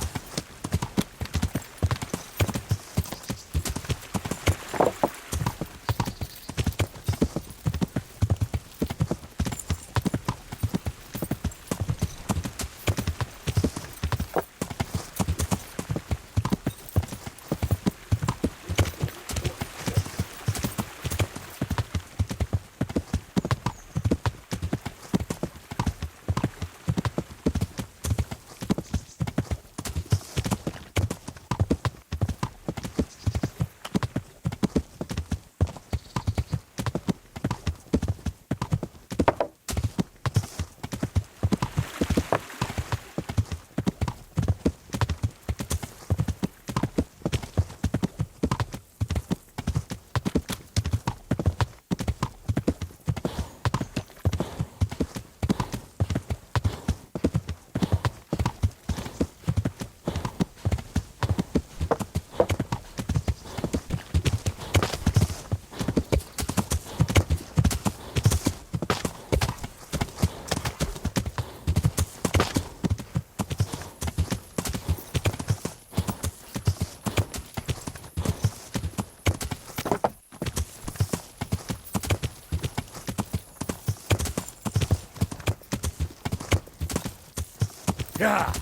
Yeah.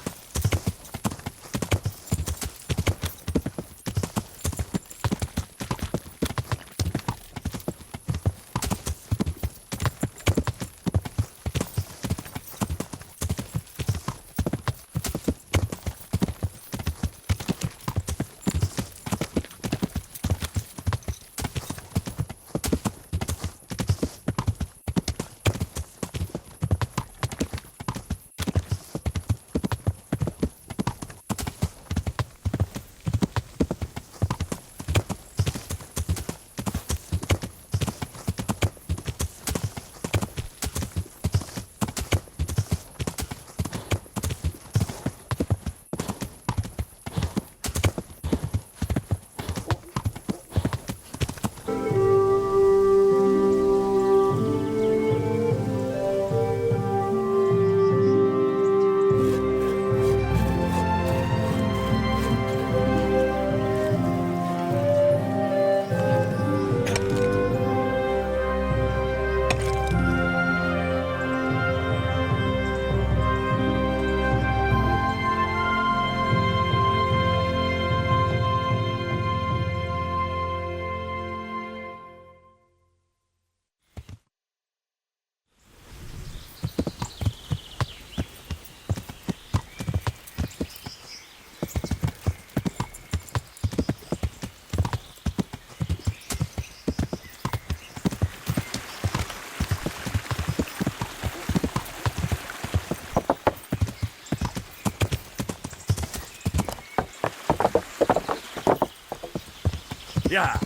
Yeah.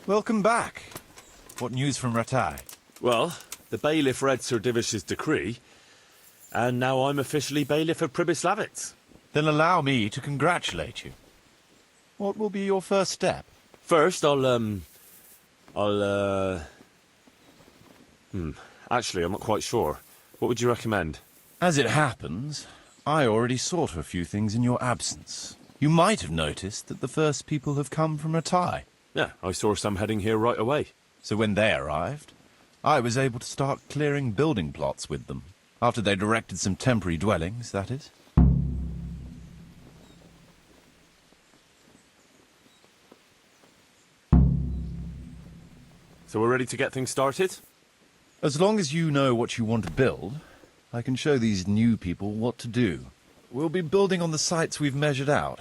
Welcome back. What news from Ratai? Well, the bailiff read Sir Divish's decree, and now I'm officially bailiff of Pribyslavitz. Then allow me to congratulate you. What will be your first step? First, I'll Actually, I'm not quite sure. What would you recommend? As it happens, I already saw to a few things in your absence. You might have noticed that the first people have come from Ratai. Yeah, I saw some heading here right away. So when they arrived, I was able to start clearing building plots with them. After they'd erected some temporary dwellings, that is. So we're ready to get things started? As long as you know what you want to build, I can show these new people what to do. We'll be building on the sites we've measured out.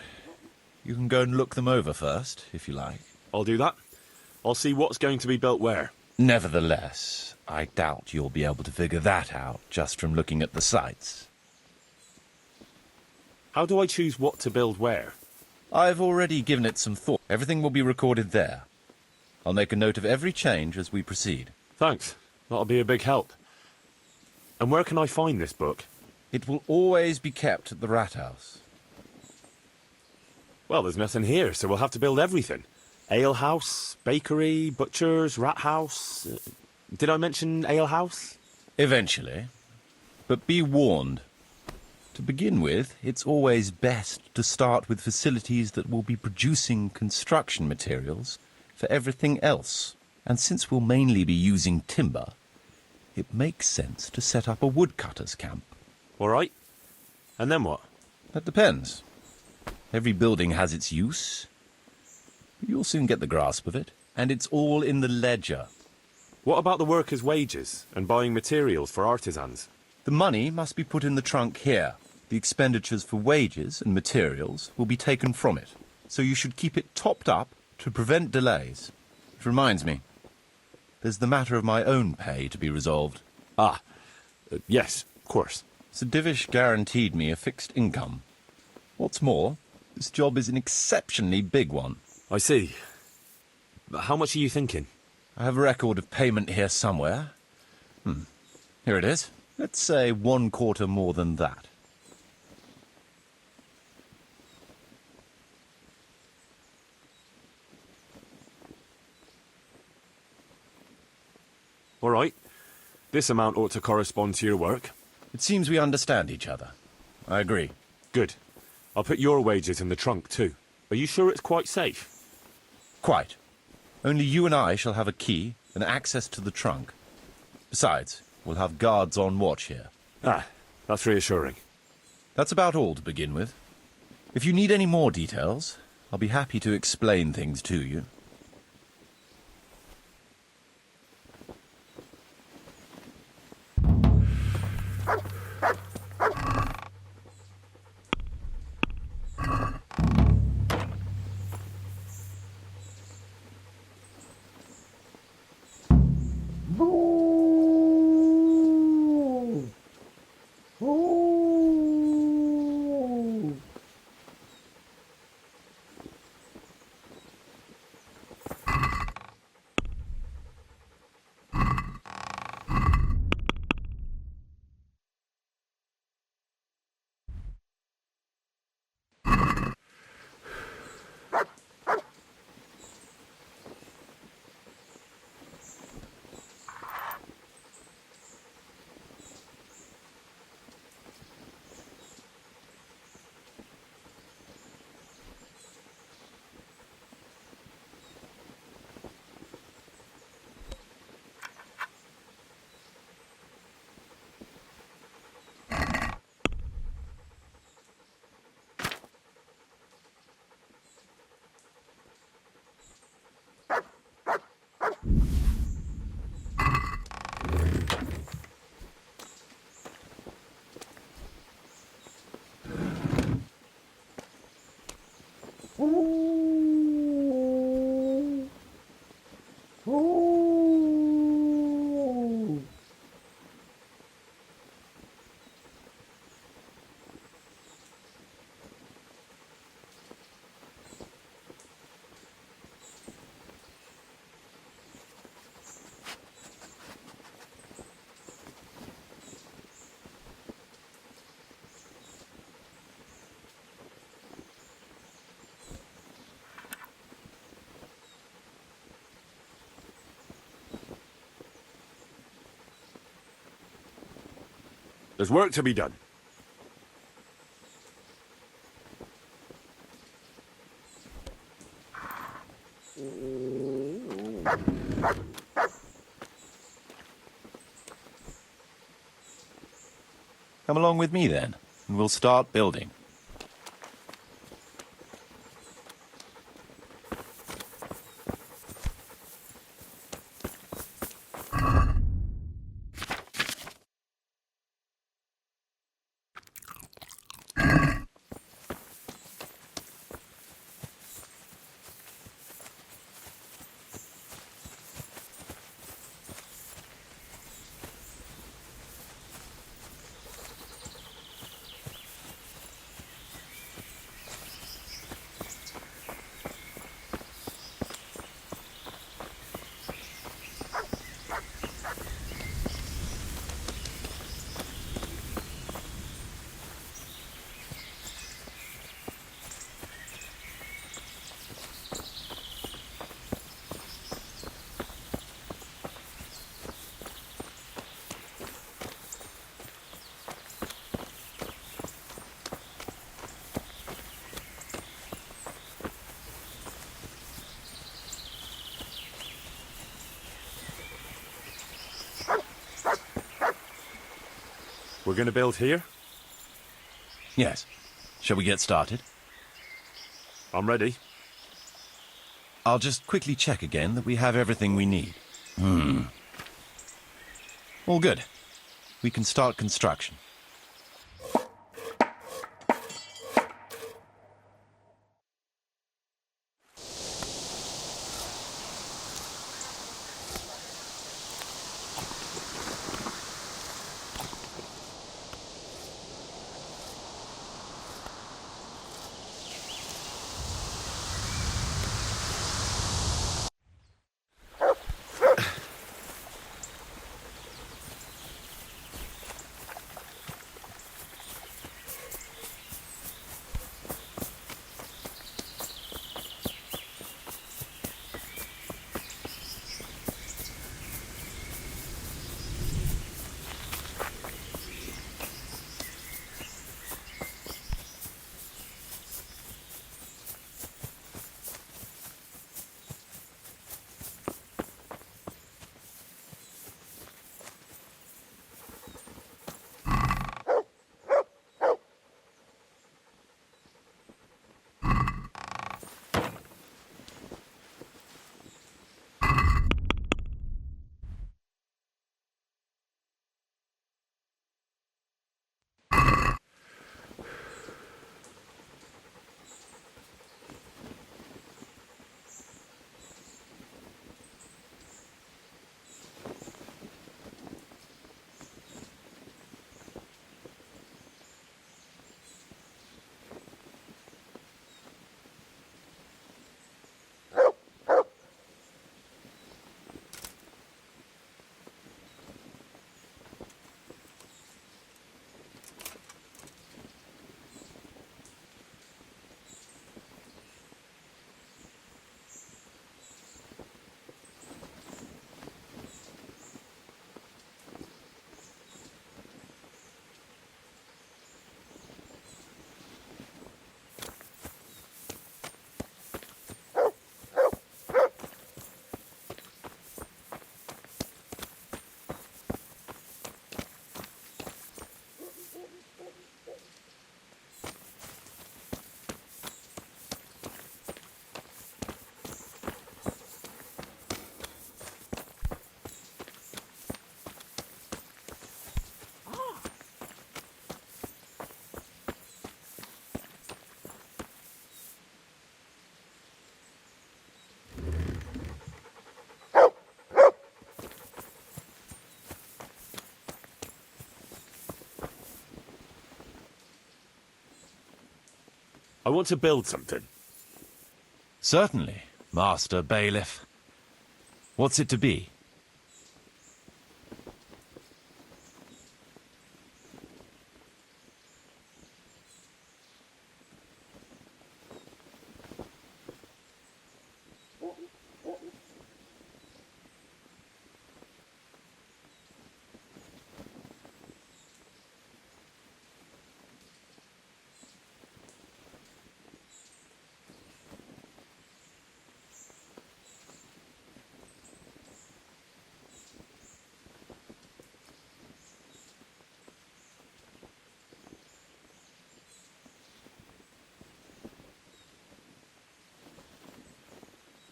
You can go and look them over first, if you like. I'll do that. I'll see what's going to be built where. Nevertheless, I doubt you'll be able to figure that out just from looking at the sites. How do I choose what to build where? I've already given it some thought. Everything will be recorded there. I'll make a note of every change as we proceed. Thanks. That'll be a big help. And where can I find this book? It will always be kept at the Rat House. Well, there's nothing here, so we'll have to build everything. Ale house, bakery, butchers, rat house. Did I mention ale house? Eventually. But be warned. To begin with, it's always best to start with facilities that will be producing construction materials for everything else. And since we'll mainly be using timber, it makes sense to set up a woodcutter's camp. All right. And then what? That depends. Every building has its use. You'll soon get the grasp of it, and it's all in the ledger. What about the workers' wages and buying materials for artisans? The money must be put in the trunk here. The expenditures for wages and materials will be taken from it, so you should keep it topped up to prevent delays. Which reminds me, there's the matter of my own pay to be resolved. Yes, of course. Sir Divish guaranteed me a fixed income. What's more, this job is an exceptionally big one. I see. But how much are you thinking? I have a record of payment here somewhere. Here it is. Let's say 1/4 more than that. All right. This amount ought to correspond to your work. It seems we understand each other. I agree. Good. I'll put your wages in the trunk, too. Are you sure it's quite safe? Quite. Only you and I shall have a key and access to the trunk. Besides, we'll have guards on watch here. That's reassuring. That's about all to begin with. If you need any more details, I'll be happy to explain things to you. There's work to be done. Come along with me then, and we'll start building. We're going to build here? Yes. Shall we get started? I'm ready. I'll just quickly check again that we have everything we need. All good. We can start construction. I want to build something. Certainly, Master Bailiff. What's it to be?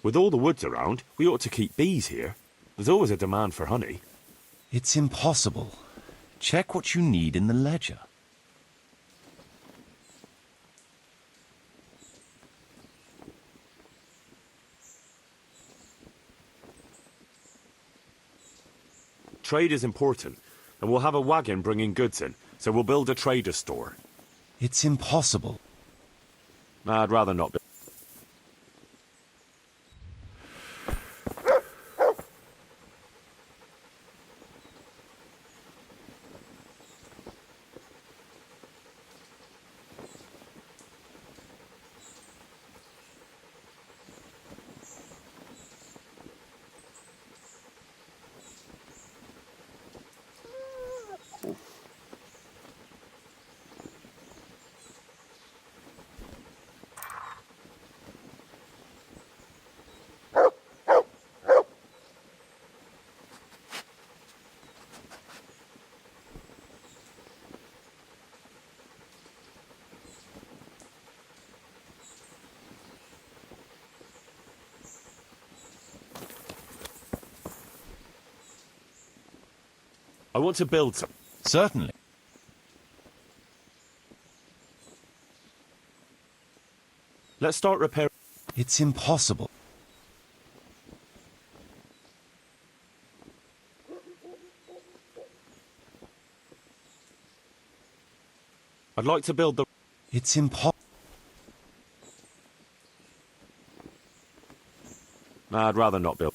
With all the woods around, we ought to keep bees here. There's always a demand for honey. It's impossible. Check what you need in the ledger. Trade is important, and we'll have a wagon bringing goods in, so we'll build a trader's store. It's impossible. I'd rather not be. I want to build some. Certainly. Let's start repairing. It's impossible. I'd like to build the. It's impossible. I'd rather not build.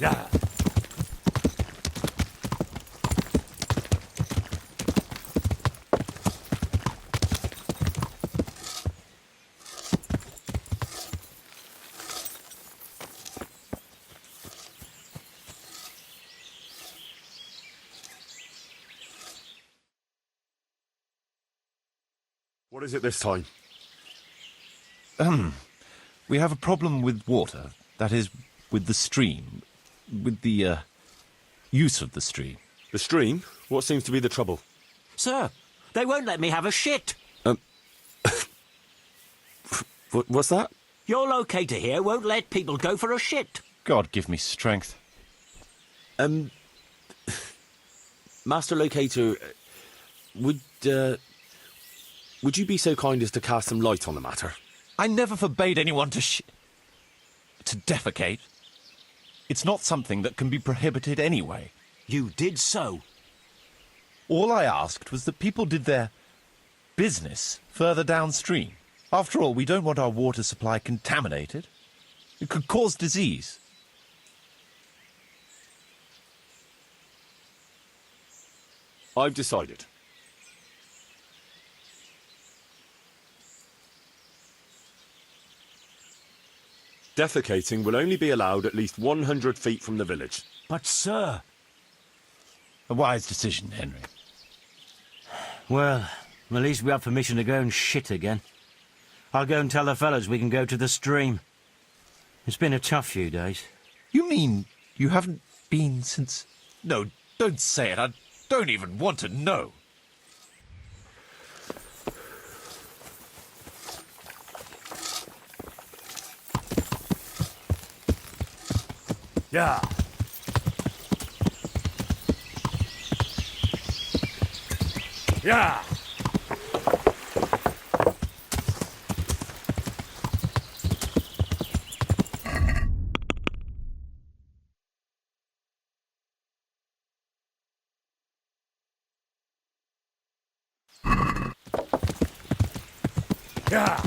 Yeah. What is it this time? We have a problem with water. That is, with the stream. With the, use of the stream. The stream? What seems to be the trouble? Sir, they won't let me have a shit. What's that? Your locator here won't let people go for a shit. God give me strength. Master Locator, would you be so kind as to cast some light on the matter? I never forbade anyone to defecate. It's not something that can be prohibited anyway. You did so. All I asked was that people did their business further downstream. After all, we don't want our water supply contaminated. It could cause disease. I've decided. Defecating will only be allowed at least 100 feet from the village. But, sir... A wise decision, Henry. Well, at least we have permission to go and shit again. I'll go and tell the fellas we can go to the stream. It's been a tough few days. You mean you haven't been since... No, don't say it. I don't even want to know. Yeah. Yeah. Yeah.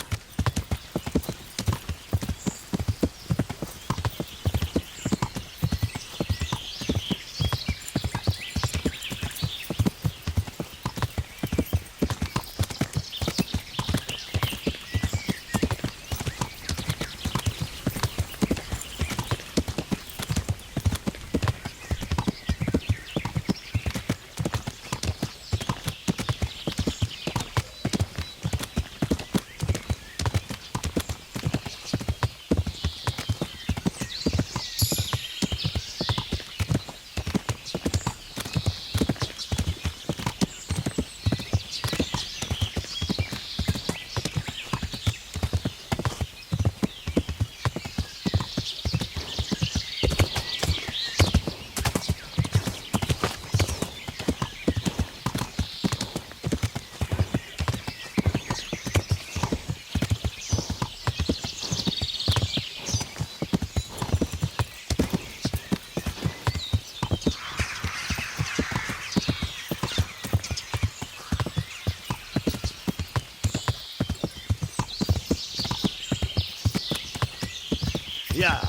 Yeah.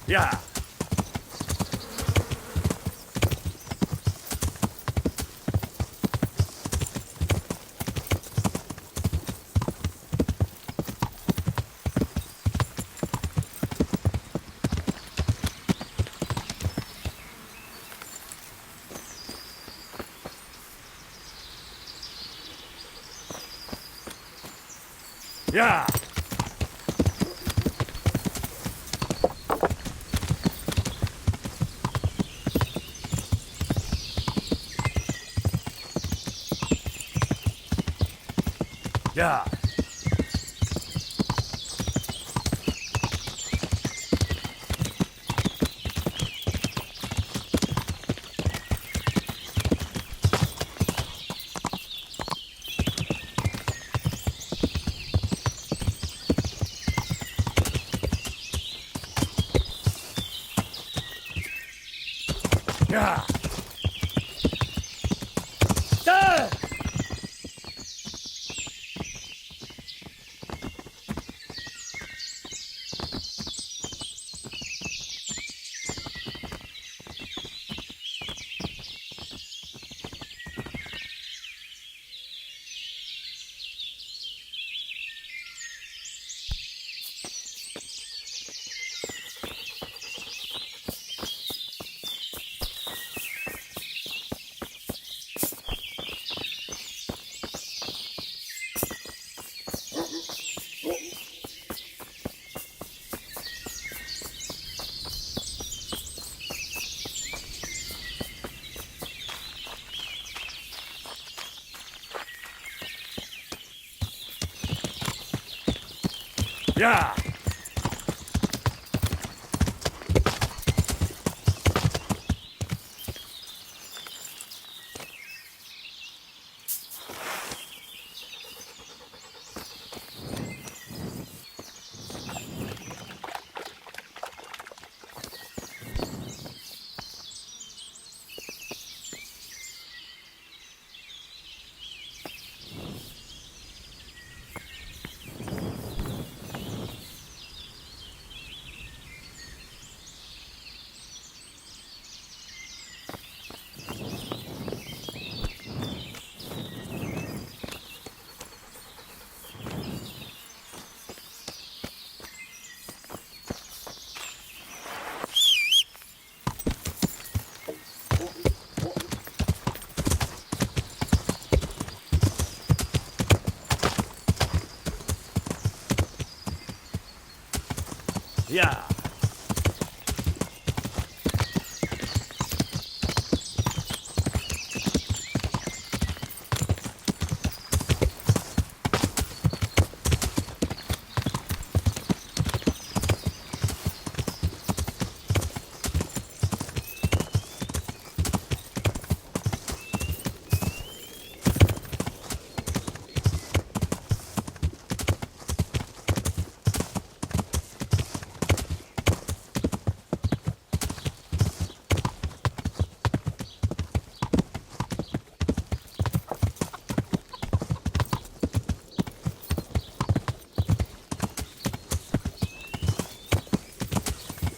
Yeah. Yeah. Yeah. Yeah. Sir! Yeah. Yeah.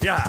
Yeah.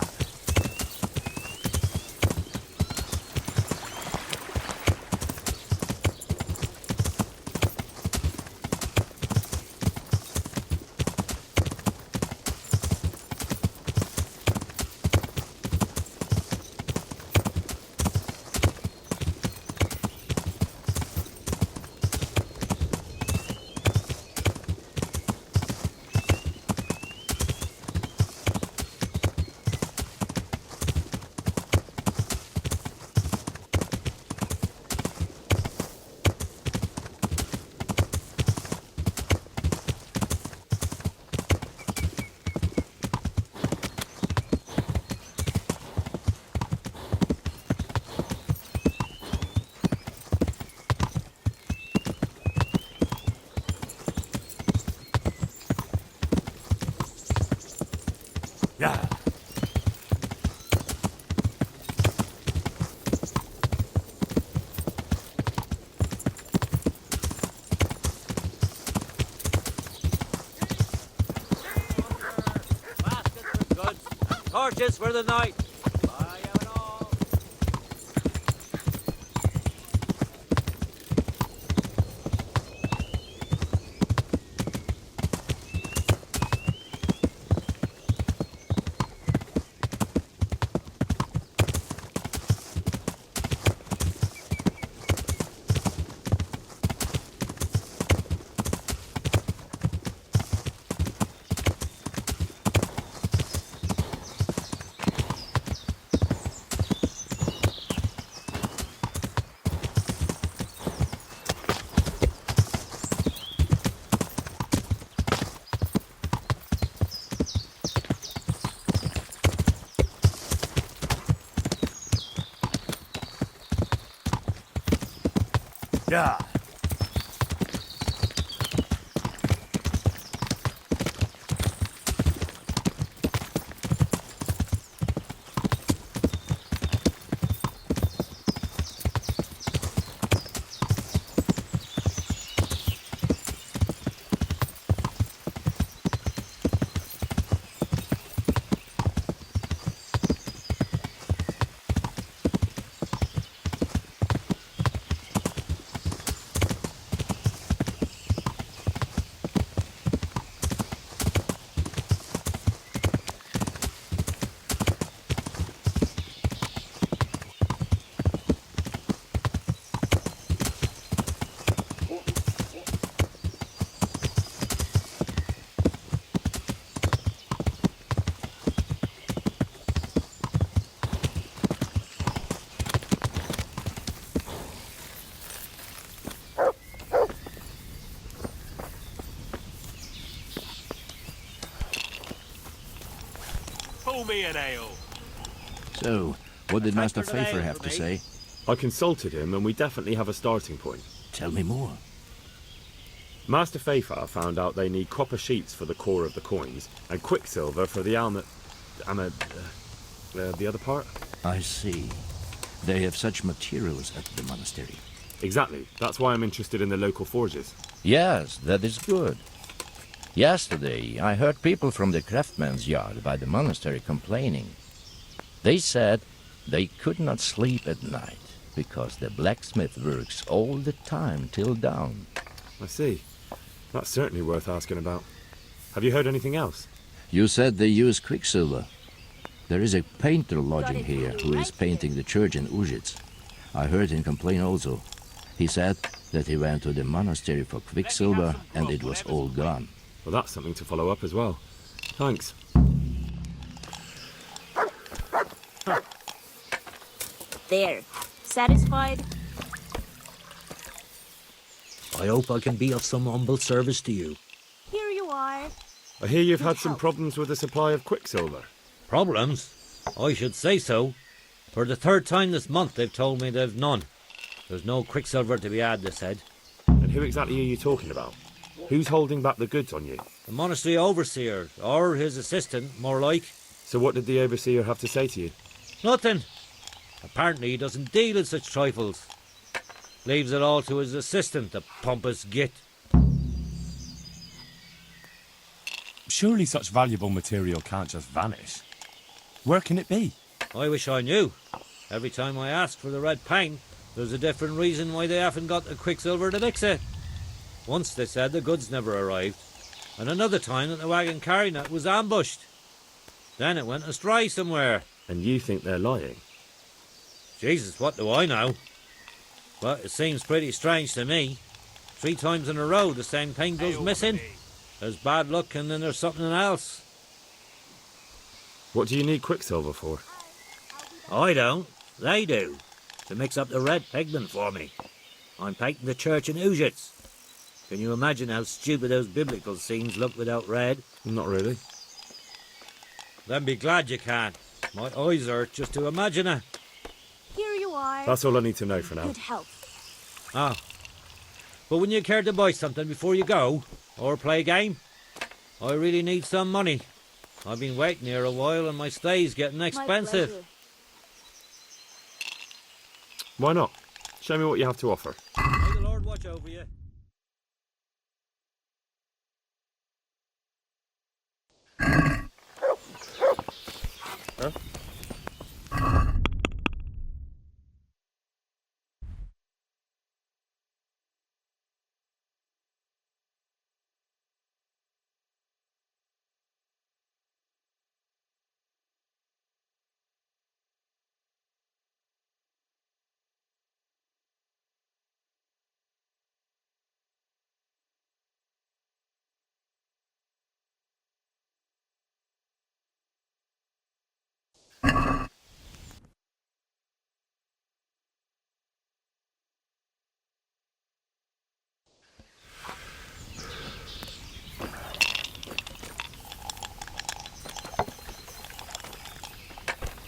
wages for the night. Yeah. Pull me an ale. So, what did Master Pfeiffer have to say? I consulted him, and we definitely have a starting point. Tell me more. Master Pfeiffer found out they need copper sheets for the core of the coins, and quicksilver for the the other part. I see. They have such materials at the monastery. Exactly. That's why I'm interested in the local forges. Yes, that is good. Yesterday, I heard people from the craftsman's yard by the monastery complaining. They said they could not sleep at night because the blacksmith works all the time till dawn. I see. That's certainly worth asking about. Have you heard anything else? You said they use quicksilver. There is a painter lodging here who is painting the church in Ujits. I heard him complain also. He said that he went to the monastery for quicksilver and it was all gone. Well, that's something to follow up as well. Thanks. There. Satisfied? I hope I can be of some humble service to you. Here you are. I hear you've had some problems with the supply of quicksilver. Problems? I should say so. For the third time this month they've told me they've none. There's no quicksilver to be had, they said. And who exactly are you talking about? Who's holding back the goods on you? The monastery overseer, or his assistant, more like. So what did the overseer have to say to you? Nothing. Apparently he doesn't deal in such trifles. Leaves it all to his assistant, the pompous git. Surely such valuable material can't just vanish. Where can it be? I wish I knew. Every time I ask for the red paint, there's a different reason why they haven't got the quicksilver to mix it. Once they said the goods never arrived, and another time that the wagon carrying it was ambushed. Then it went astray somewhere. And you think they're lying? Jesus, what do I know? But it seems pretty strange to me. 3 times in a row the same thing goes missing. There's bad luck and then there's something else. What do you need quicksilver for? I don't. They do. To mix up the red pigment for me. I'm painting the church in Ujits. Can you imagine how stupid those biblical scenes look without red? Not really. Then be glad you can. My eyes hurt just to imagine it. Here you are. That's all I need to know for now. Good health. Ah. But wouldn't you care to buy something before you go? Or play a game? I really need some money. I've been waiting here a while and my stay's getting expensive. Why not? Show me what you have to offer. May the Lord watch over you. Huh?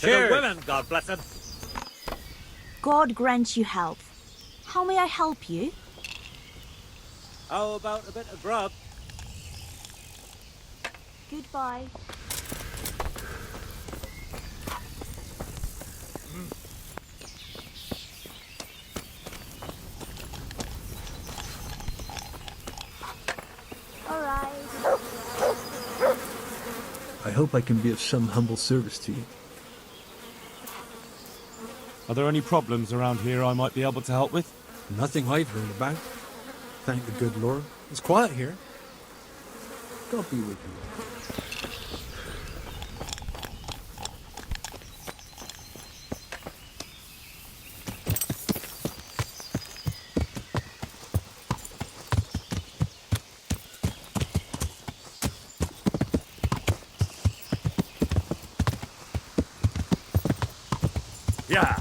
To the women, God bless them. God grant you health. How may I help you? How about a bit of grub? Goodbye. All right. I hope I can be of some humble service to you. Are there any problems around here I might be able to help with? Nothing I've heard about. Thank the good Lord. It's quiet here. God be with you. Yeah.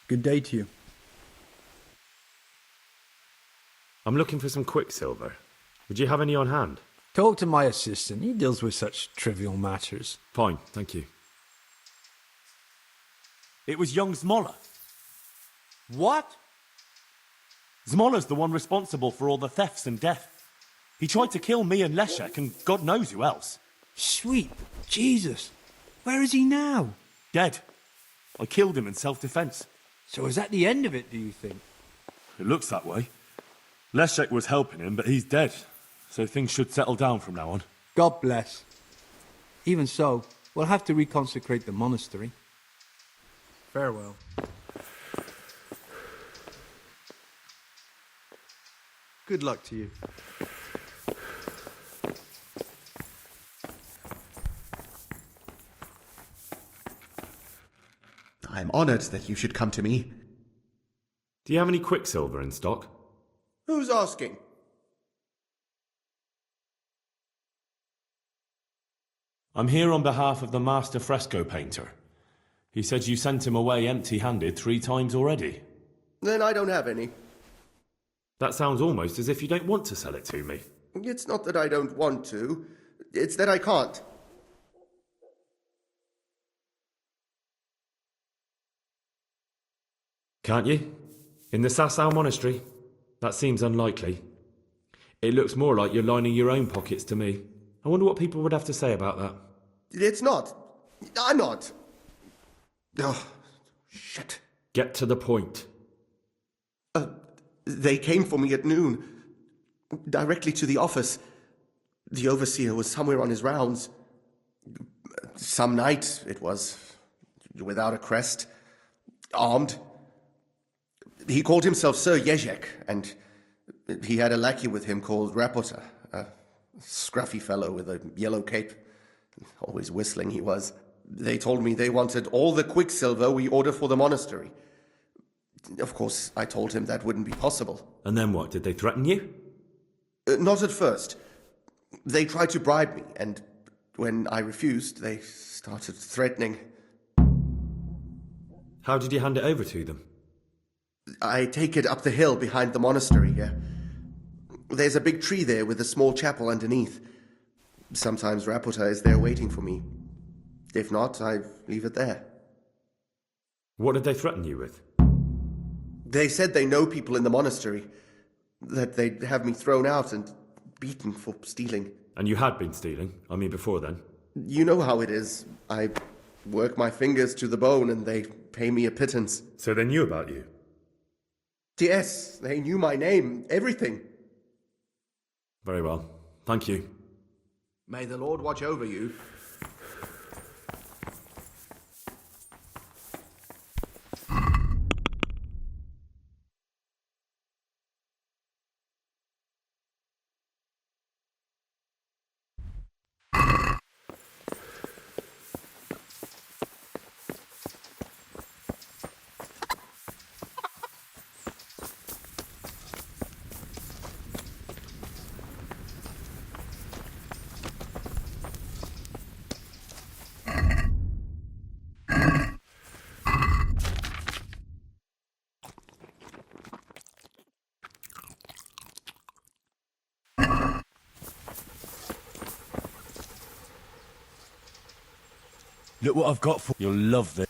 Good day to you. I'm looking for some quicksilver. Would you have any on hand? Talk to my assistant. He deals with such trivial matters. Fine, thank you. It was young Zmolla. What? Zmolla's the one responsible for all the thefts and death. He tried to kill me and Leszek and God knows who else. Sweet Jesus. Where is he now? Dead. I killed him in self-defense. So is that the end of it, do you think? It looks that way. Leszek was helping him, but he's dead. So things should settle down from now on. God bless. Even so, we'll have to reconsecrate the monastery. Farewell. Good luck to you. I'm honored that you should come to me. Do you have any quicksilver in stock? Who's asking? I'm here on behalf of the master fresco painter. He said you sent him away empty-handed 3 times already. Then I don't have any. That sounds almost as if you don't want to sell it to me. It's not that I don't want to. It's that I can't. Can't you? In the Sasau monastery? That seems unlikely. It looks more like you're lining your own pockets to me. I wonder what people would have to say about that. It's not. I'm not. Oh, shit. Get to the point. They came for me at noon. Directly to the office. The overseer was somewhere on his rounds. Some night, it was. Without a crest. Armed. He called himself Sir Jezek, and he had a lackey with him called Rapota, a scruffy fellow with a yellow cape. Always whistling he was. They told me they wanted all the quicksilver we order for the monastery. Of course, I told him that wouldn't be possible. And then what? Did they threaten you? Not at first. They tried to bribe me, and when I refused, they started threatening. How did you hand it over to them? I take it up the hill behind the monastery here. There's a big tree there with a small chapel underneath. Sometimes Rapota is there waiting for me. If not, I leave it there. What did they threaten you with? They said they know people in the monastery. That they'd have me thrown out and beaten for stealing. And you had been stealing? I mean, before then? You know how it is. I work my fingers to the bone and they pay me a pittance. So they knew about you? Yes, they knew my name, everything. Very well. Thank you. May the Lord watch over you. Look what I've got for you. You'll love this.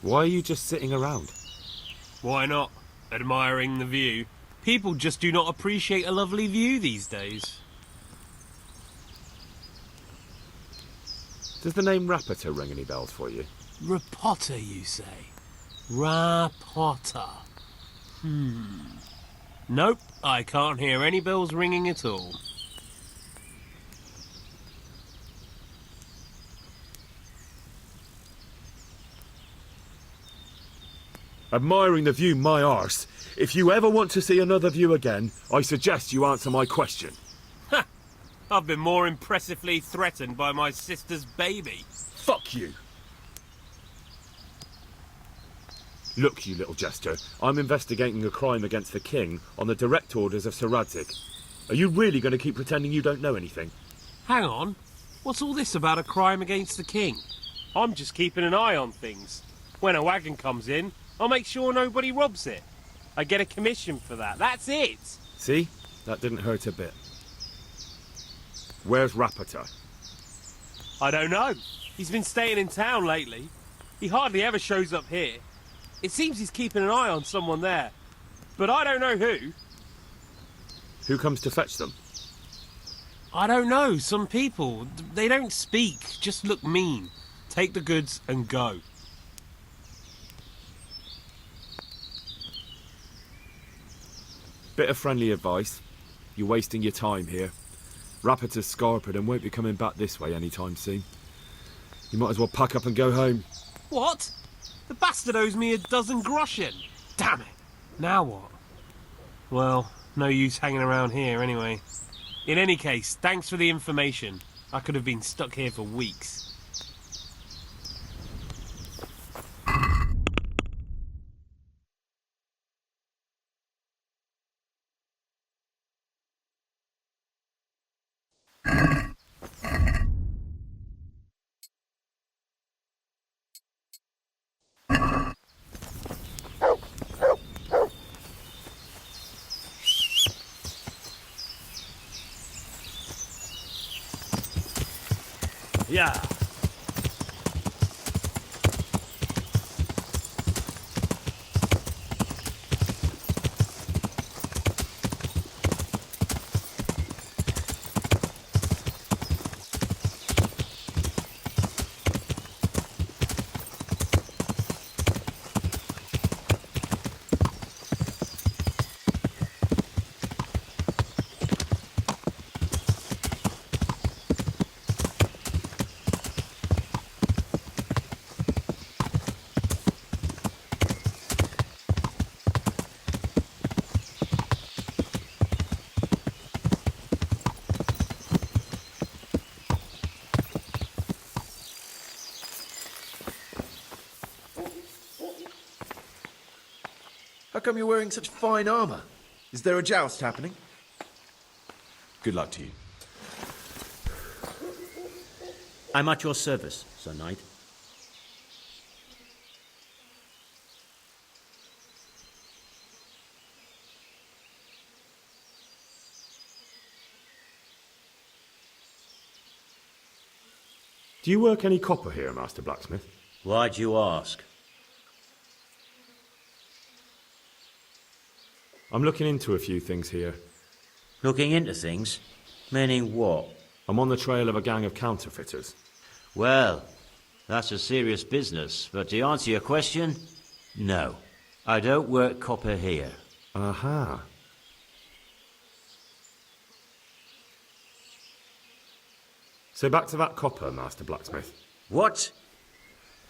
Why are you just sitting around? Why not? Admiring the view. People just do not appreciate a lovely view these days. Does the name Rapota ring any bells for you? Rapota, you say? Rapota. Nope, I can't hear any bells ringing at all. Admiring the view, my arse. If you ever want to see another view again, I suggest you answer my question. Ha! I've been more impressively threatened by my sister's baby. Fuck you! Look, you little jester, I'm investigating a crime against the king on the direct orders of Sir Radzig. Are you really going to keep pretending you don't know anything? Hang on. What's all this about a crime against the king? I'm just keeping an eye on things. When a wagon comes in, I'll make sure nobody robs it. I get a commission for that. That's it. See? That didn't hurt a bit. Where's Rapota? I don't know. He's been staying in town lately. He hardly ever shows up here. It seems he's keeping an eye on someone there. But I don't know who. Who comes to fetch them? I don't know. Some people. They don't speak. Just look mean. Take the goods and go. Bit of friendly advice. You're wasting your time here. Rapota's scarpered and won't be coming back this way anytime soon. You might as well pack up and go home. What? The bastard owes me 12 groschen. Damn it. Now what? Well, no use hanging around here anyway. In any case, thanks for the information. I could have been stuck here for weeks. Yeah. How come you're wearing such fine armor? Is there a joust happening? Good luck to you. I'm at your service, Sir Knight. Do you work any copper here, Master Blacksmith? Why'd you ask? I'm looking into a few things here. Looking into things? Meaning what? I'm on the trail of a gang of counterfeiters. Well, that's a serious business, but to answer your question, no. I don't work copper here. Aha. So back to that copper, Master Blacksmith. What?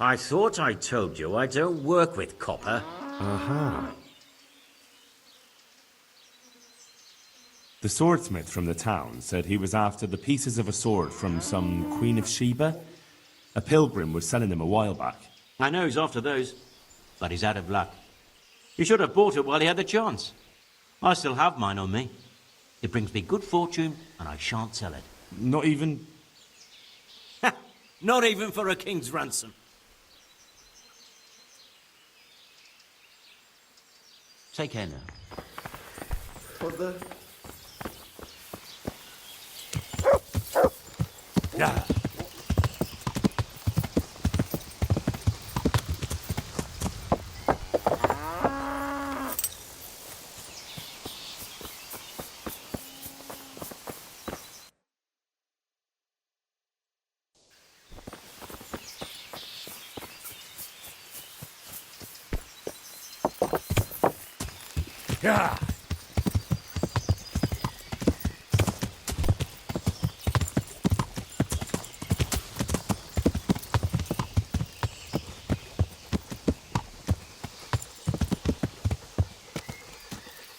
I thought I told you I don't work with copper. Aha. The swordsmith from the town said he was after the pieces of a sword from some Queen of Sheba. A pilgrim was selling them a while back. I know he's after those, but he's out of luck. He should have bought it while he had the chance. I still have mine on me. It brings me good fortune, and I shan't sell it. Not even... Not even for a king's ransom. Take care now. Father. Yeah. Yeah.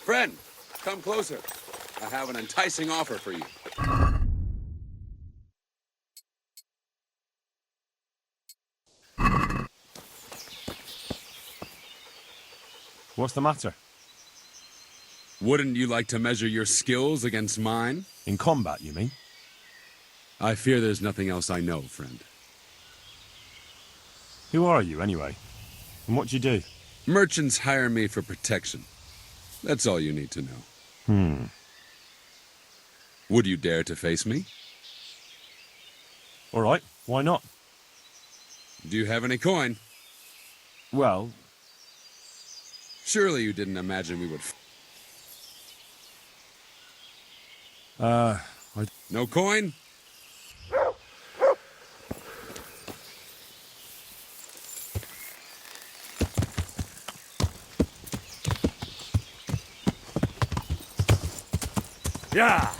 Friend, come closer. I have an enticing offer for you. What's the matter? Wouldn't you like to measure your skills against mine? In combat, you mean? I fear there's nothing else I know, friend. Who are you, anyway? And what do you do? Merchants hire me for protection. That's all you need to know. Would you dare to face me? All right, why not? Do you have any coin? Well... Surely you didn't imagine we would... No coin? Yeah!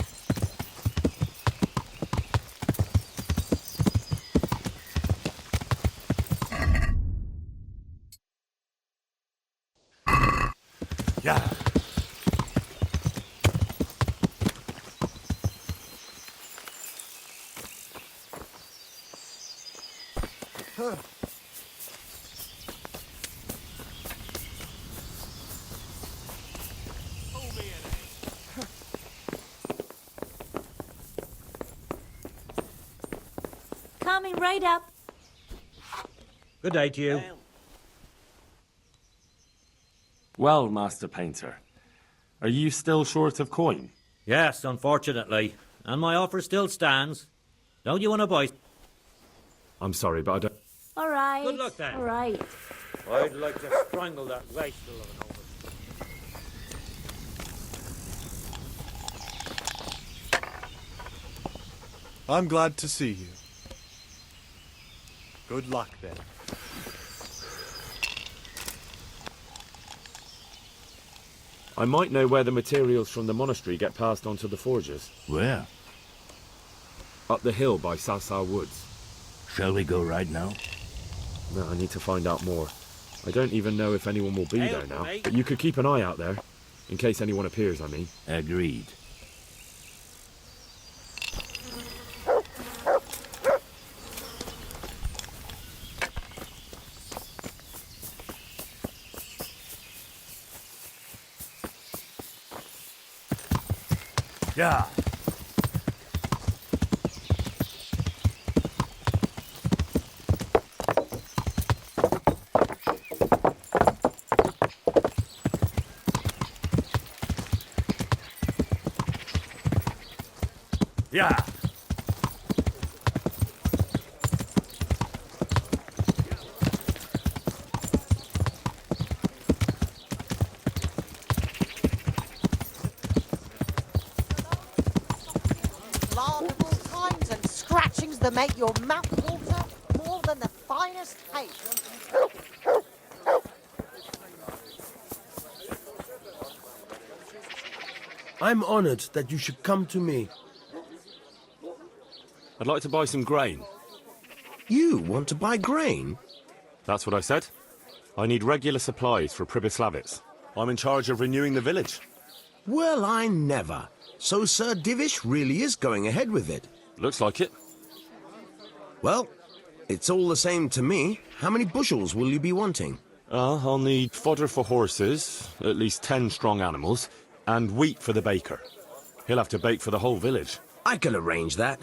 Yeah! Coming right up. Good day to you. Well, Master Painter, are you still short of coin? Yes, unfortunately. And my offer still stands. Don't you want to buy? I'm sorry, but I don't... All right. Good luck, then. All right. I'd like to strangle that rascal of an over. I'm glad to see you. Good luck, then. I might know where the materials from the monastery get passed on to the forgers. Where? Up the hill by Sasau Woods. Shall we go right now? No, I need to find out more. I don't even know if anyone will be Hail there now, to me. but you could keep an eye out there. In case anyone appears, I mean. Agreed. Yeah. Yeah. Lard of all kinds and scratchings that make your mouth water more than the finest hay. I'm honored that you should come to me. I'd like to buy some grain. You want to buy grain? That's what I said. I need regular supplies for Pribyslavitz. I'm in charge of renewing the village. Well, I never. So Sir Divish really is going ahead with it? Looks like it. Well, it's all the same to me. How many bushels will you be wanting? I'll need fodder for horses, at least 10 strong animals, and wheat for the baker. He'll have to bake for the whole village. I can arrange that.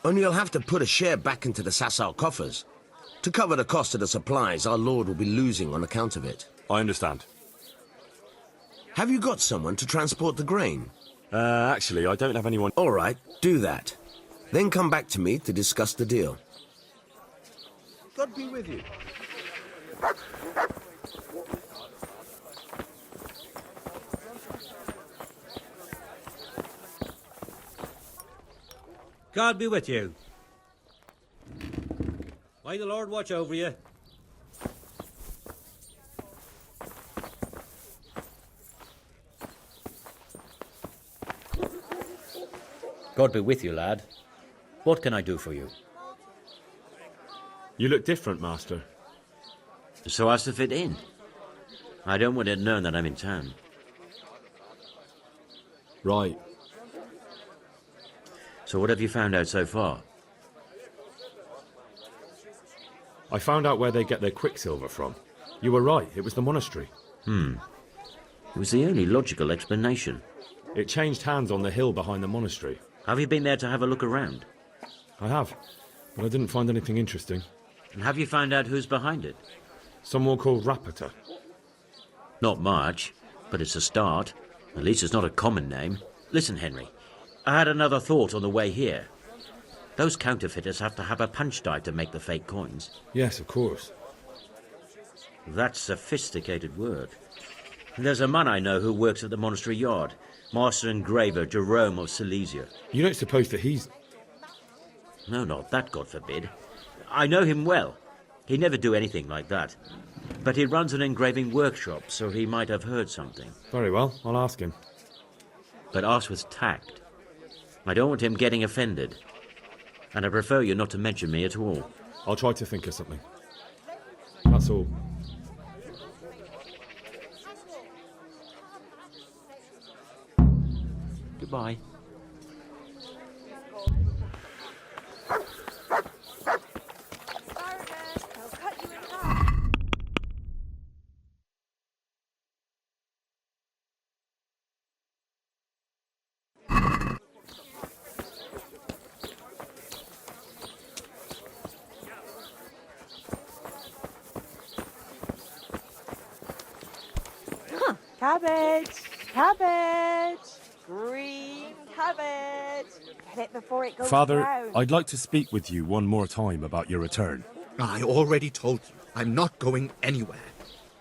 Only you'll have to put a share back into the Sasau coffers. To cover the cost of the supplies our lord will be losing on account of it. I understand. Have you got someone to transport the grain? Actually, I don't have anyone... All right, do that. Then come back to me to discuss the deal. God be with you. God be with you. May the Lord watch over you. God be with you, lad. What can I do for you? You look different, Master. So as to fit in. I don't want it known that I'm in town. Right. So what have you found out so far? I found out where they get their quicksilver from. You were right, it was the monastery. It was the only logical explanation. It changed hands on the hill behind the monastery. Have you been there to have a look around? I have, but I didn't find anything interesting. And have you found out who's behind it? Someone called Rapata. Not much, but it's a start. At least it's not a common name. Listen, Henry, I had another thought on the way here. Those counterfeiters have to have a punch die to make the fake coins. Yes, of course. That's sophisticated work. There's a man I know who works at the monastery yard, Master Engraver Jerome of Silesia. You don't suppose that he's... No, not that, God forbid. I know him well. He'd never do anything like that. But he runs an engraving workshop, so he might have heard something. Very well, I'll ask him. But ask with tact. I don't want him getting offended. And I prefer you not to mention me at all. I'll try to think of something. That's all. Goodbye. Cabbage, cabbage, green cabbage. Get it before it goes Father, brown. I'd like to speak with you one more time about your return. I already told you, I'm not going anywhere.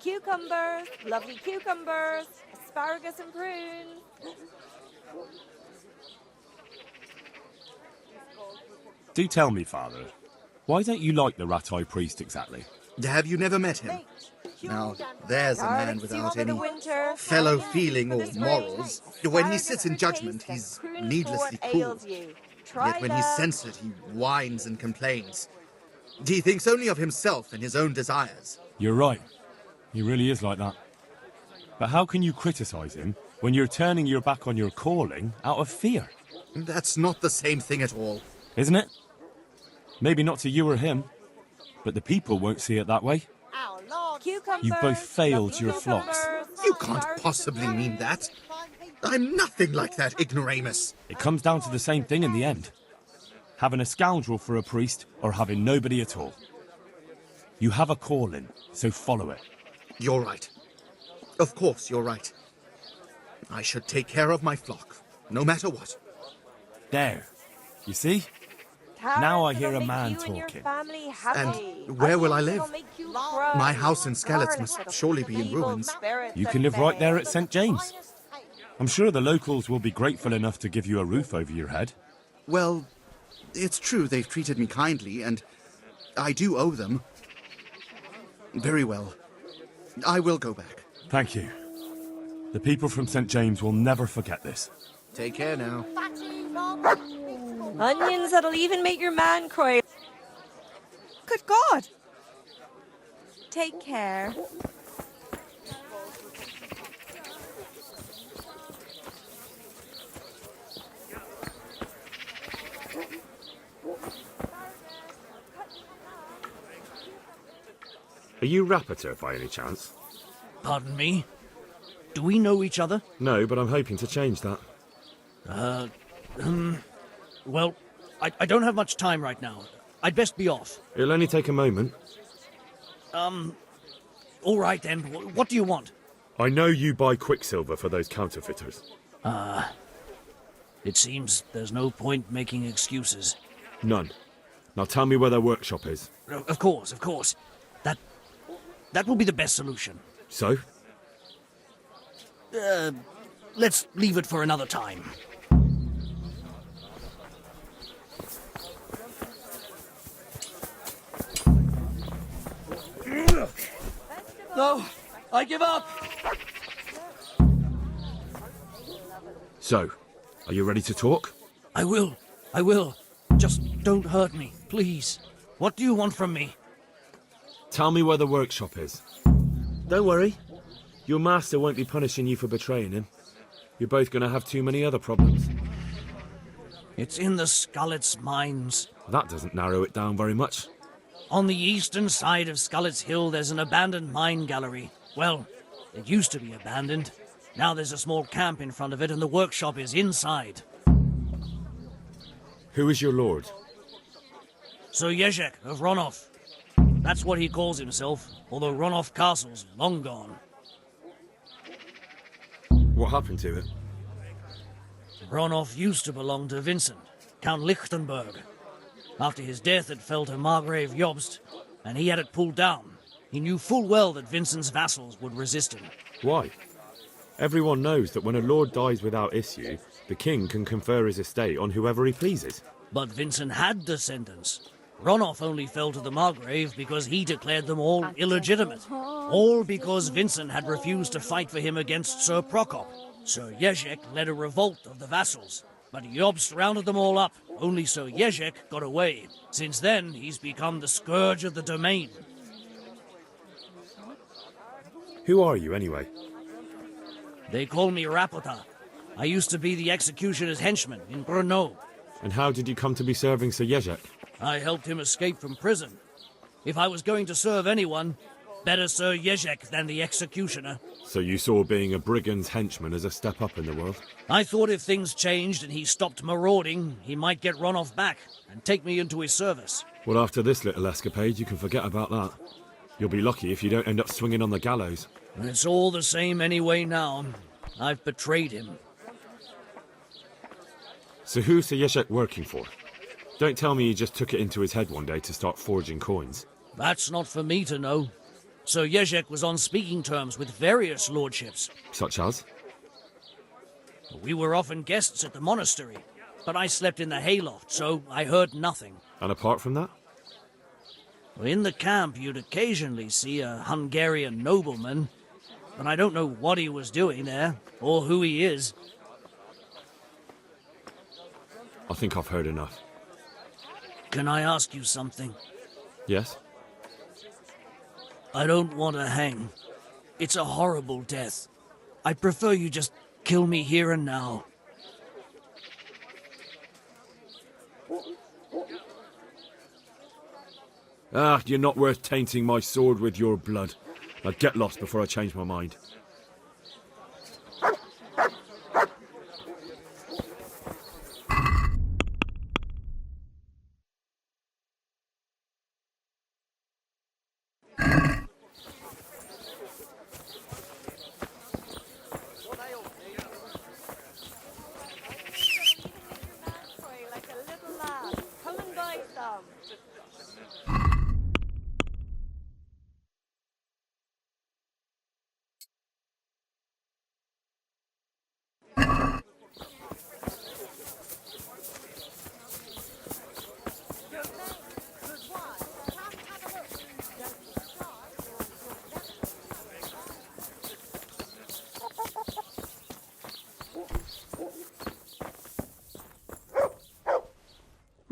Cucumbers, lovely cucumbers, asparagus and prunes. Do tell me, Father, why don't you like the Rat-Eye priest exactly? Have you never met him? Now, there's a man without any fellow feeling or morals. When he sits in judgment, he's needlessly cruel. Yet when he's censored, he whines and complains. He thinks only of himself and his own desires. You're right. He really is like that. But how can you criticize him when you're turning your back on your calling out of fear? That's not the same thing at all. Isn't it? Maybe not to you or him, but the people won't see it that way. You both failed your flocks. You can't possibly mean that. I'm nothing like that ignoramus. It comes down to the same thing in the end. Having a scoundrel for a priest, or having nobody at all. You have a calling, so follow it. You're right. Of course, you're right. I should take care of my flock, no matter what. There. You see? Now I hear a man talking. And where will I live? My house in Skalitz must surely be in ruins. You can live right there at St. James. I'm sure the locals will be grateful enough to give you a roof over your head. Well, it's true they've treated me kindly, and I do owe them. Very well. I will go back. Thank you. The people from St. James will never forget this. Take care now. Onions that'll even make your man cry. Good God! Take care. Are you Rapiter by any chance? Pardon me? Do we know each other? No, but I'm hoping to change that. Well, I don't have much time right now. I'd best be off. It'll only take a moment. All right then. What do you want? I know you buy quicksilver for those counterfeiters. It seems there's no point making excuses. None. Now tell me where their workshop is. Of course. That will be the best solution. So? Let's leave it for another time. No, I give up. So, are you ready to talk? I will. Just don't hurt me, please. What do you want from me? Tell me where the workshop is. Don't worry. Your master won't be punishing you for betraying him. You're both going to have too many other problems. It's in the Skalitz mines. That doesn't narrow it down very much. On the eastern side of Skalitz Hill, there's an abandoned mine gallery. Well, it used to be abandoned. Now there's a small camp in front of it, and the workshop is inside. Who is your lord? Sir Jezek of Ronov. That's what he calls himself, although Ronov Castle's long gone. What happened to it? Ronov used to belong to Vincent, Count Lichtenberg. After his death, it fell to Margrave Jobst, and he had it pulled down. He knew full well that Vincent's vassals would resist him. Why? Everyone knows that when a lord dies without issue, the king can confer his estate on whoever he pleases. But Vincent had descendants. Ronov only fell to the Margrave because he declared them all illegitimate. All because Vincent had refused to fight for him against Sir Prokop. Sir Jezek led a revolt of the vassals, but Jobst rounded them all up. Only Sir Jezek got away. Since then, he's become the scourge of the domain. Who are you, anyway? They call me Rapota. I used to be the executioner's henchman in Brno. And how did you come to be serving Sir Jezek? I helped him escape from prison. If I was going to serve anyone, better Sir Jezek than the executioner. So you saw being a brigand's henchman as a step up in the world? I thought if things changed and he stopped marauding, he might get Ronov back and take me into his service. Well, after this little escapade, you can forget about that. You'll be lucky if you don't end up swinging on the gallows. It's all the same anyway now. I've betrayed him. So who's Sir Jezek working for? Don't tell me he just took it into his head one day to start forging coins. That's not for me to know. Sir Jezek was on speaking terms with various lordships. Such as? We were often guests at the monastery, but I slept in the hayloft, so I heard nothing. And apart from that? In the camp, you'd occasionally see a Hungarian nobleman, but I don't know what he was doing there, or who he is. I think I've heard enough. Can I ask you something? Yes? I don't want to hang. It's a horrible death. I prefer you just kill me here and now. Ah, you're not worth tainting my sword with your blood. Now get lost before I change my mind.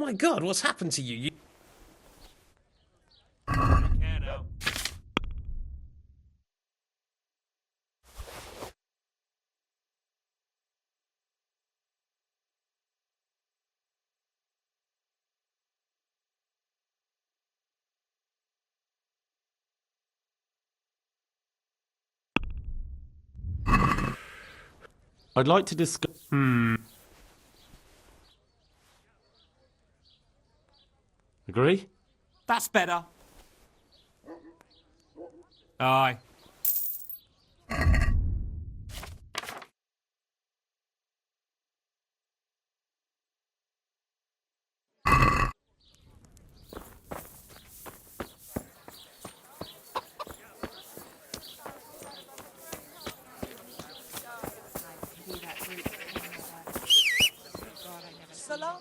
My God, what's happened to you? I'd like to discuss... Agree? That's better. Aye. Salami?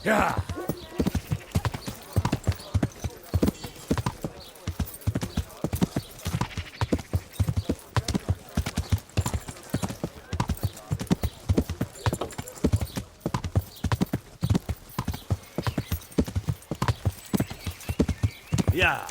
Yeah. Yeah.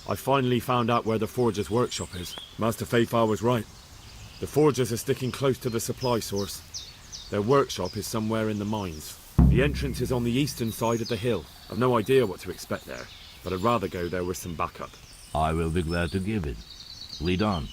I finally found out where the Forger's workshop is. Master Fayfar was right. The Forgers are sticking close to the supply source. Their workshop is somewhere in the mines. The entrance is on the eastern side of the hill. I've no idea what to expect there, but I'd rather go there with some backup. I will be glad to give it. Lead on.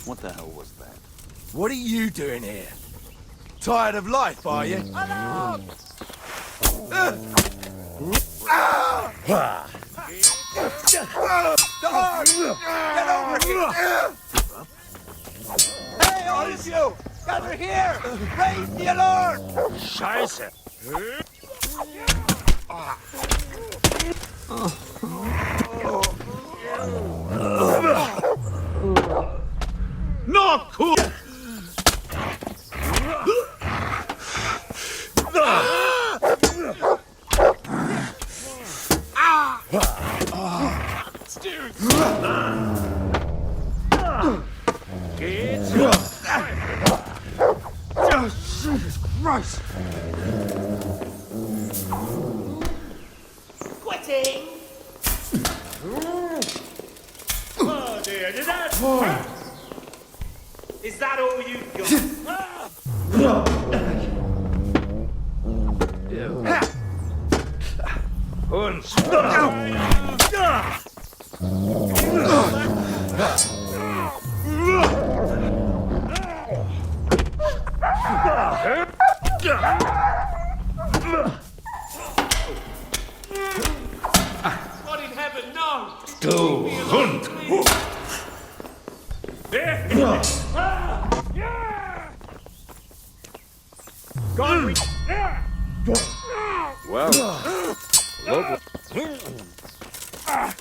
What the hell was that? What are you doing here? Tired of life, are you? Alarm! Dog! Get over here! Hey, all of you! Gather here! Raise the alarm! Scheiße! Not cool! Jesus Christ! Quitting! Oh dear, did that hurt? Is that all you've got? God in heaven, no! Du Hund! Gone. Well, lovely. Huh?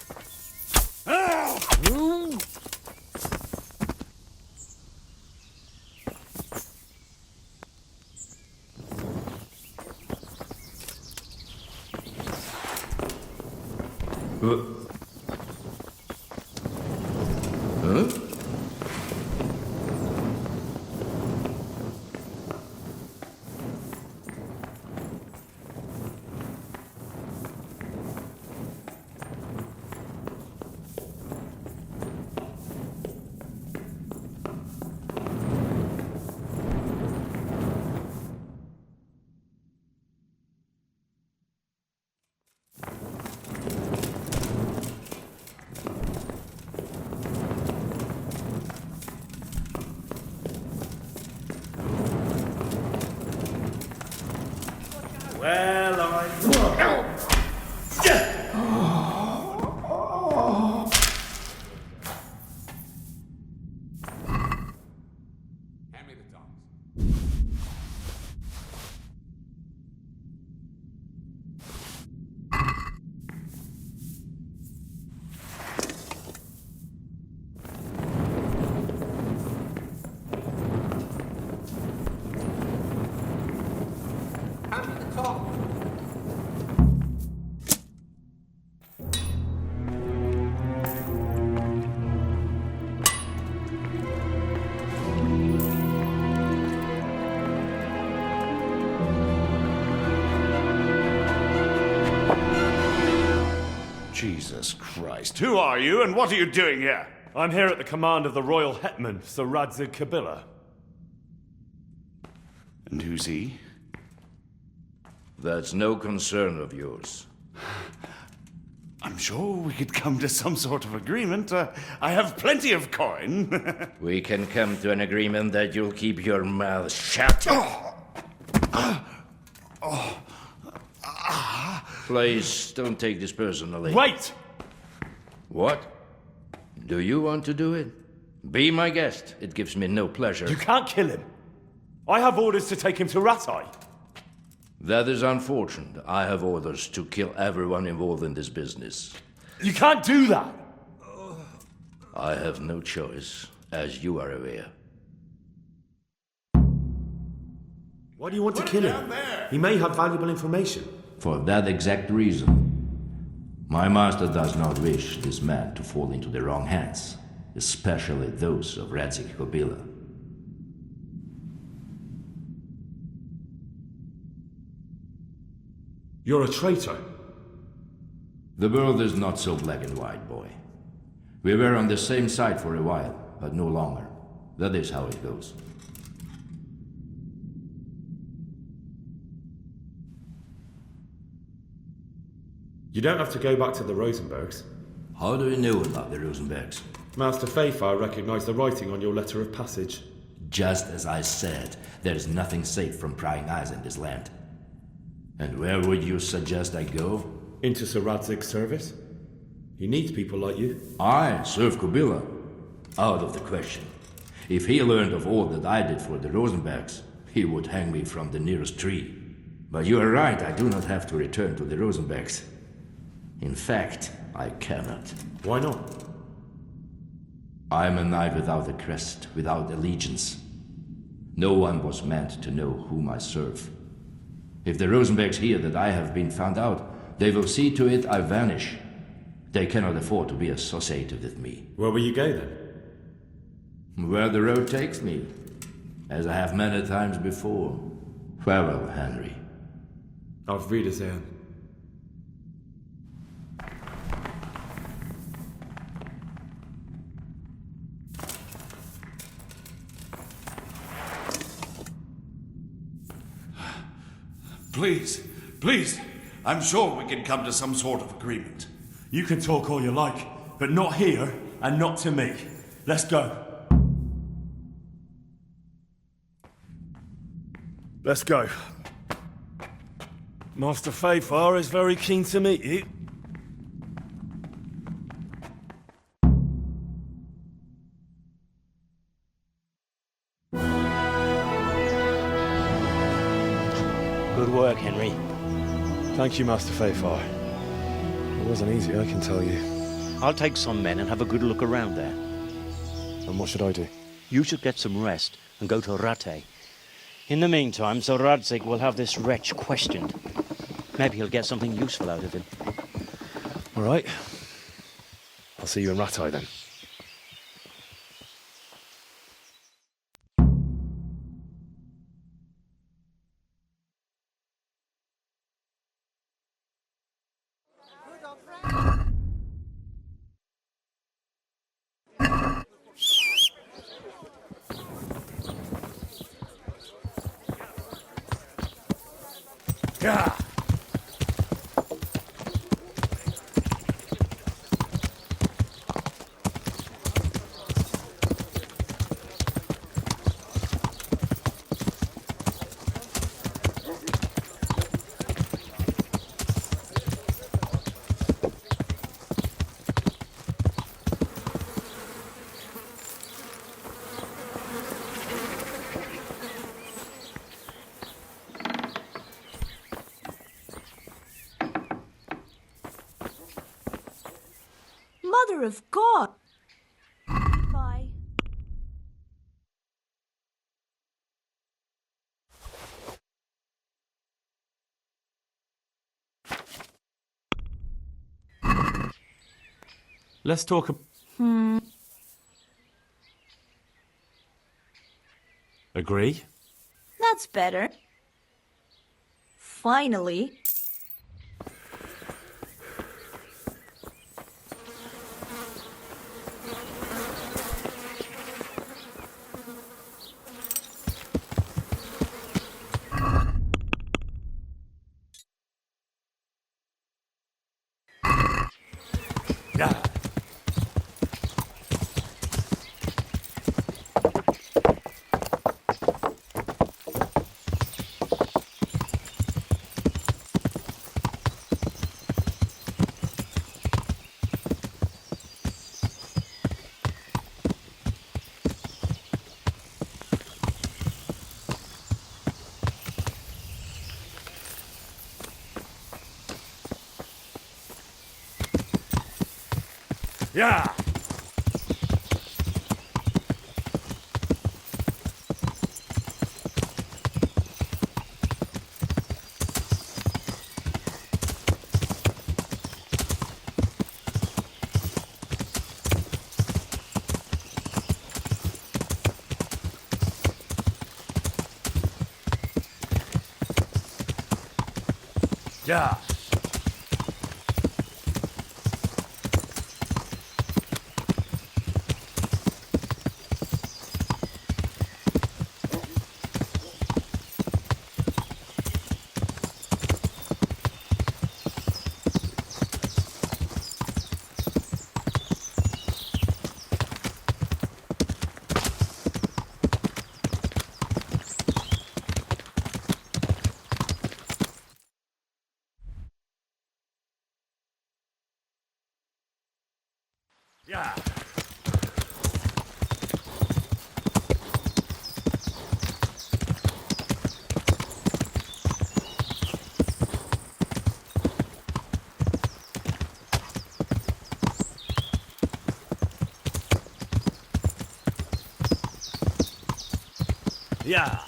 Well, Hand me the tongs. Hand me the tongs. Jesus Christ. Who are you and what are you doing here? I'm here at the command of the royal hetman, Sir Radzig Kabila. And who's he? That's no concern of yours. I'm sure we could come to some sort of agreement. I have plenty of coin. We can come to an agreement that you'll keep your mouth shut. Please, don't take this personally. Wait! What? Do you want to do it? Be my guest. It gives me no pleasure. You can't kill him. I have orders to take him to Ratai. That is unfortunate. I have orders to kill everyone involved in this business. You can't do that! I have no choice, as you are aware. Why do you want to kill him? He may have valuable information. For that exact reason. My master does not wish this man to fall into the wrong hands, especially those of Radzig Kabila. You're a traitor. The world is not so black and white, boy. We were on the same side for a while, but no longer. That is how it goes. You don't have to go back to the Rosenbergs. How do you know about the Rosenbergs? Master Fafar recognized the writing on your letter of passage. Just as I said, there is nothing safe from prying eyes in this land. And where would you suggest I go? Into Sir Radzig's service. He needs people like you. I serve Kabila. Out of the question. If he learned of all that I did for the Rosenbergs, he would hang me from the nearest tree. But you are right, I do not have to return to the Rosenbergs. In fact, I cannot. Why not? I am a knight without a crest, without allegiance. No one was meant to know whom I serve. If the Rosenbergs hear that I have been found out, they will see to it I vanish. They cannot afford to be associated with me. Where will you go then? Where the road takes me, as I have many times before. Farewell, Henry. Auf Wiedersehen. Please, please, I'm sure we can come to some sort of agreement. You can talk all you like, but not here and not to me. Let's go. Let's go. Master Fayfar is very keen to meet you. Good work, Henry. Thank you, Master Fayfar. It wasn't easy, I can tell you. I'll take some men and have a good look around there. And what should I do? You should get some rest and go to Rate. In the meantime, Sir Radzig will have this wretch questioned. Maybe he'll get something useful out of him. All right. I'll see you in Ratai then. Yeah. Mother of God! Bye. Let's talk. Agree? That's better. Finally. Yeah. Yeah. Yeah. Yeah. Yeah.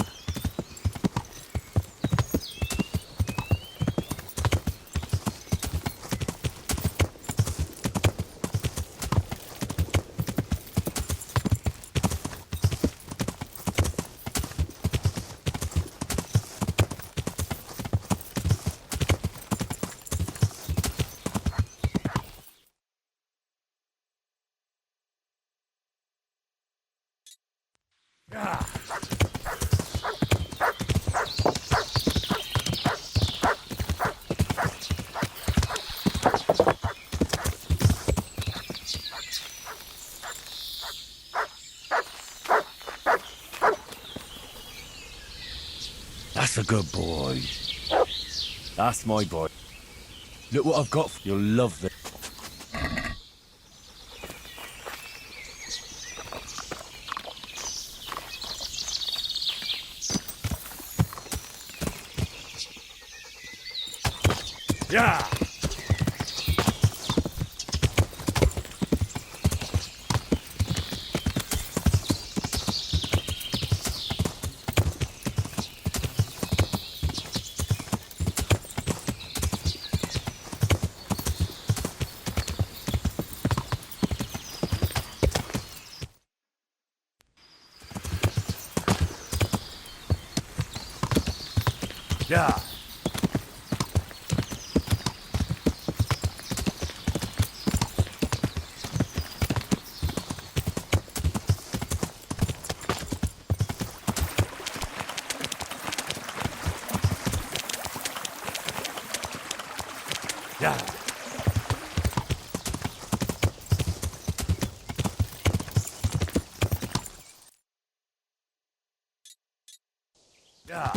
That's a good boy. That's my boy. Look what I've got. You'll love this. Yeah. Yeah. Yeah. Yeah.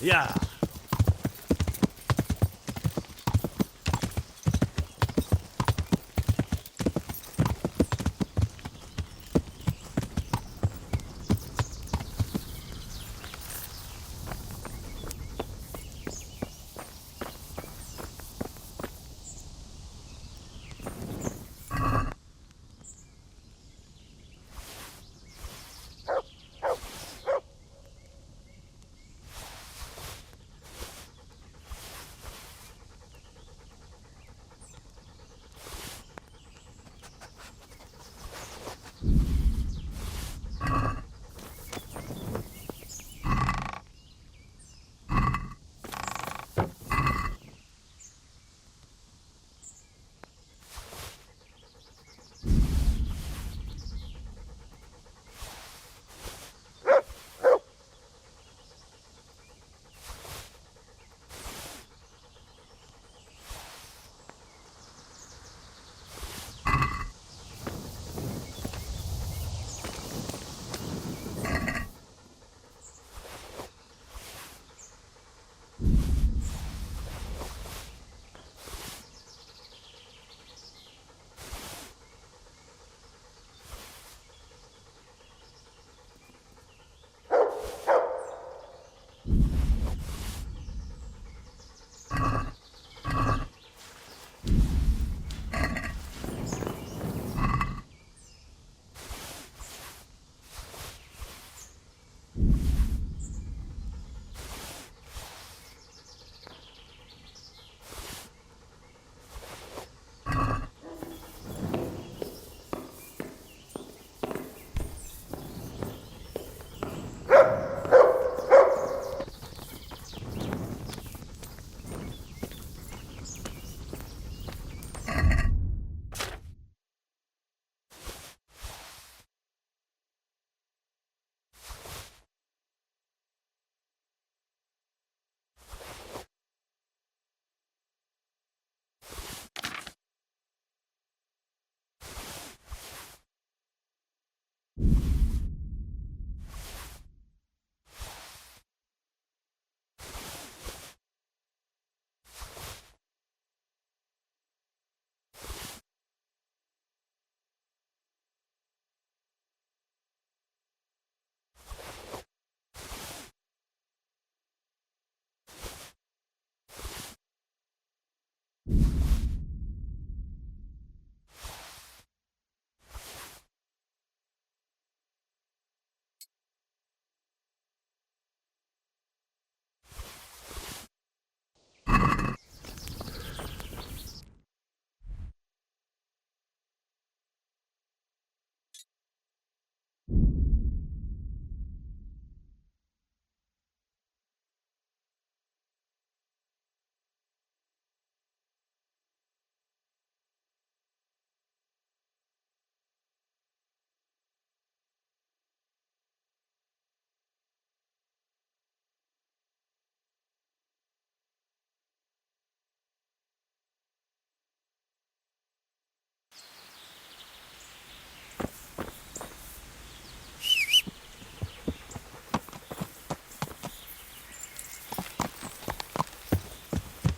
Yeah.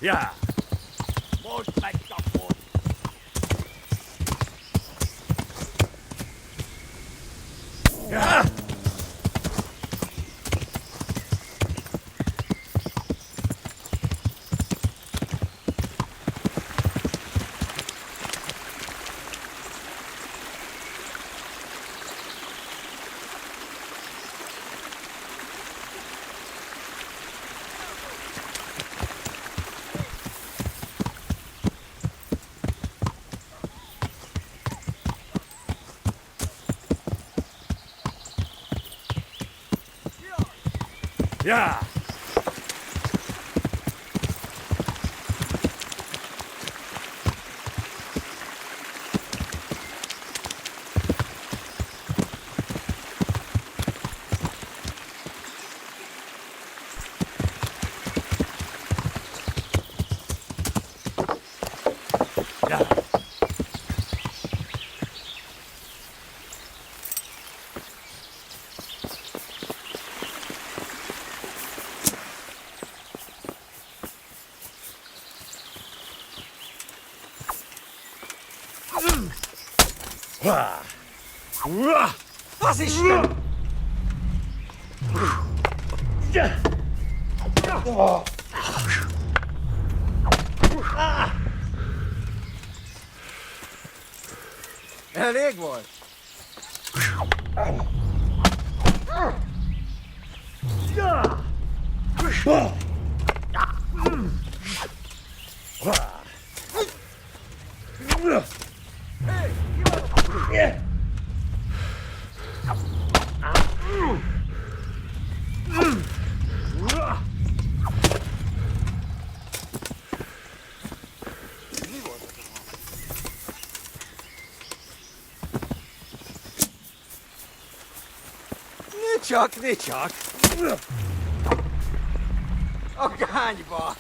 Yeah. More back up. Yeah. Yeah. Was ist denn? Elég volt? Ne csak! A gányba!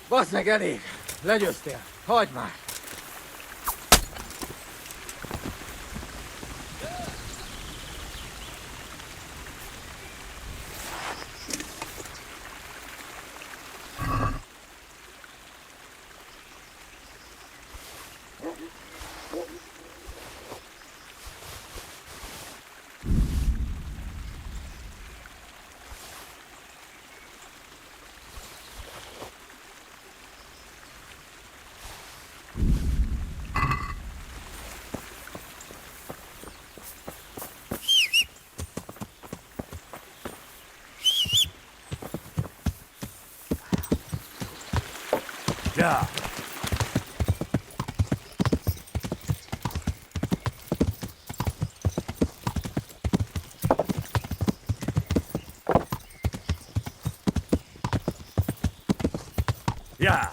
Basz meg elég! Legyőztél! Hagyd már! Yeah. Yeah.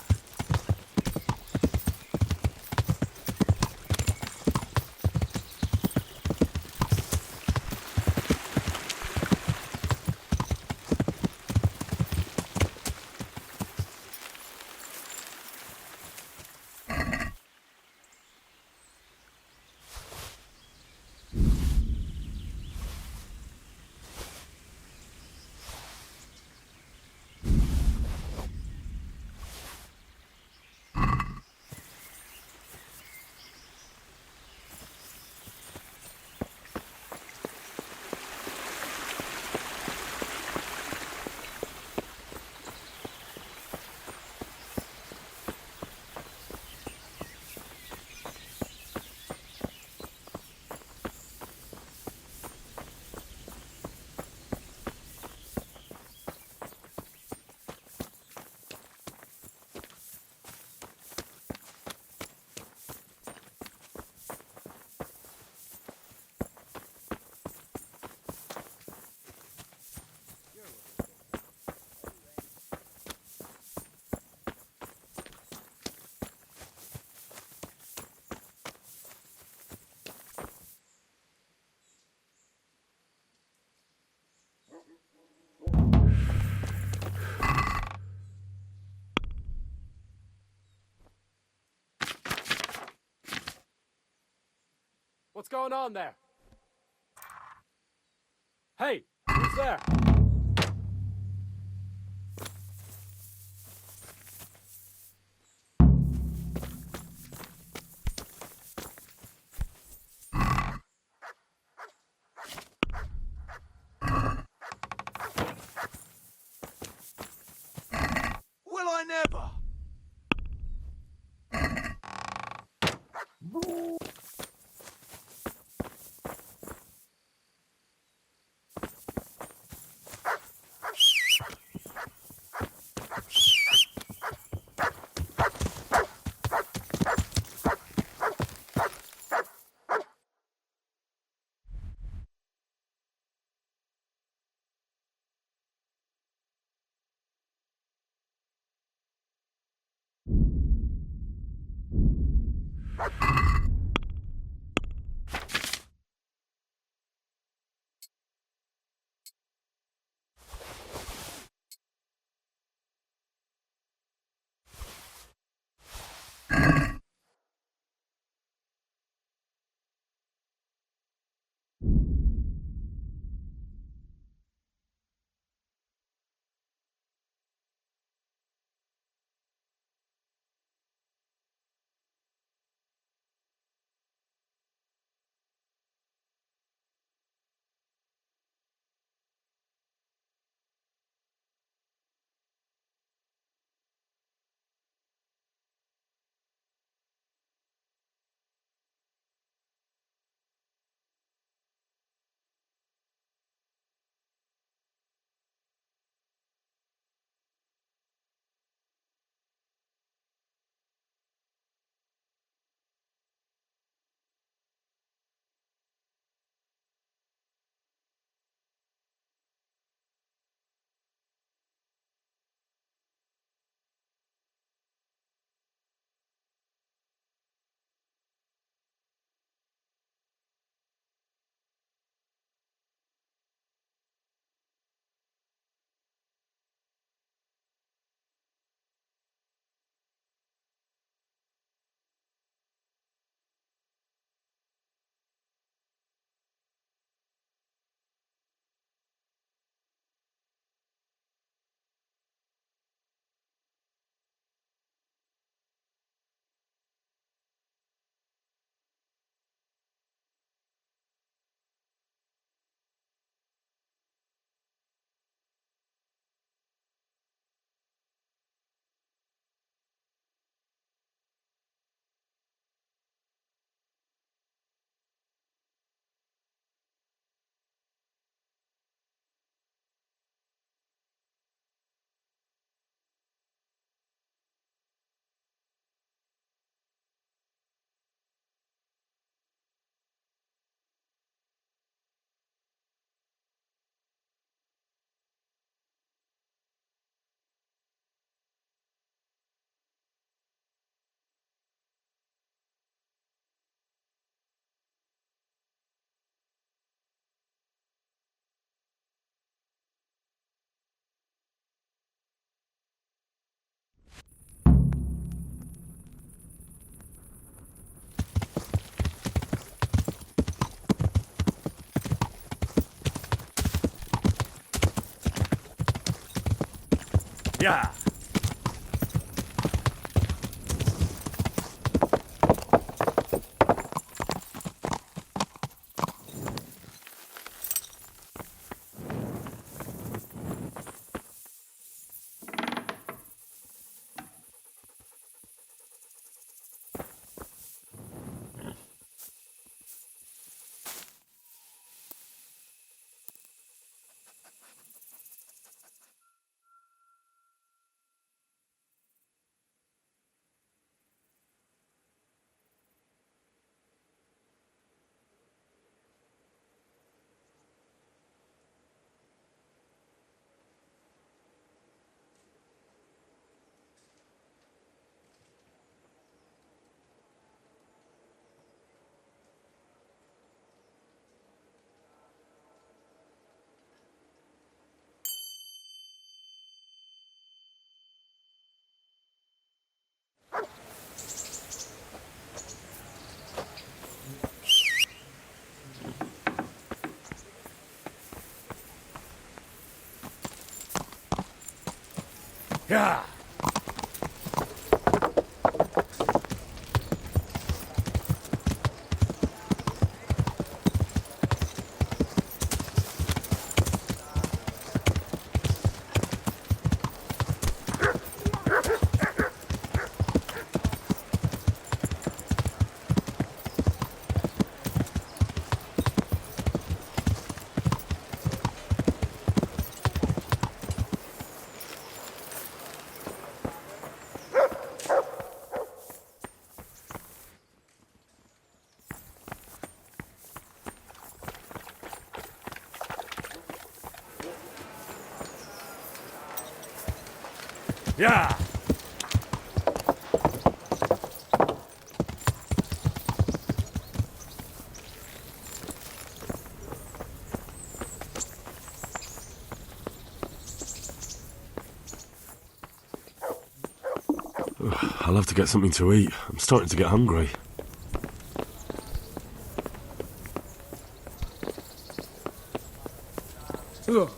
What's going on there? Hey, who's there? Will I never? Yeah. Yeah. Yeah. I'll have to get something to eat. I'm starting to get hungry. Ugh.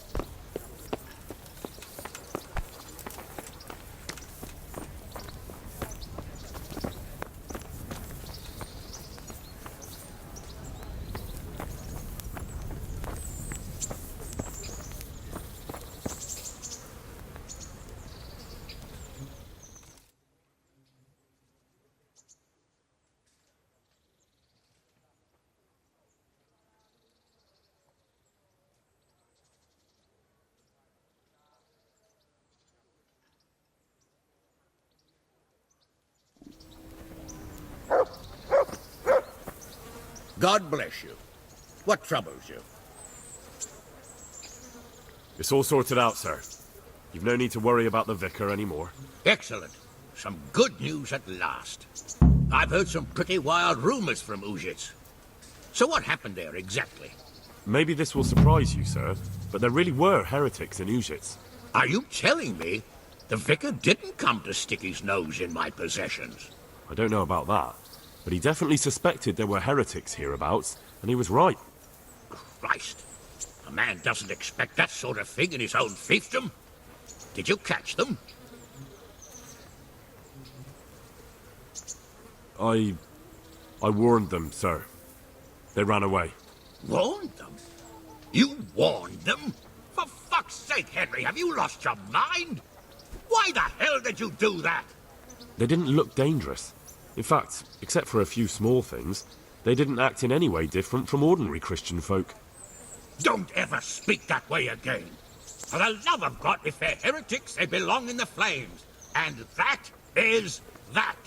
God bless you. What troubles you? It's all sorted out, sir. You've no need to worry about the vicar anymore. Excellent. Some good news at last. I've heard some pretty wild rumors from Uzhitz. So what happened there exactly? Maybe this will surprise you, sir, but there really were heretics in Uzhitz. Are you telling me the vicar didn't come to stick his nose in my possessions? I don't know about that, but he definitely suspected there were heretics hereabouts, and he was right. Christ. A man doesn't expect that sort of thing in his own fiefdom. Did you catch them? I warned them, sir. They ran away. Warned them? You warned them? For fuck's sake, Henry, have you lost your mind? Why the hell did you do that? They didn't look dangerous. In fact, except for a few small things, they didn't act in any way different from ordinary Christian folk. Don't ever speak that way again. For the love of God, if they're heretics, they belong in the flames. And that is that.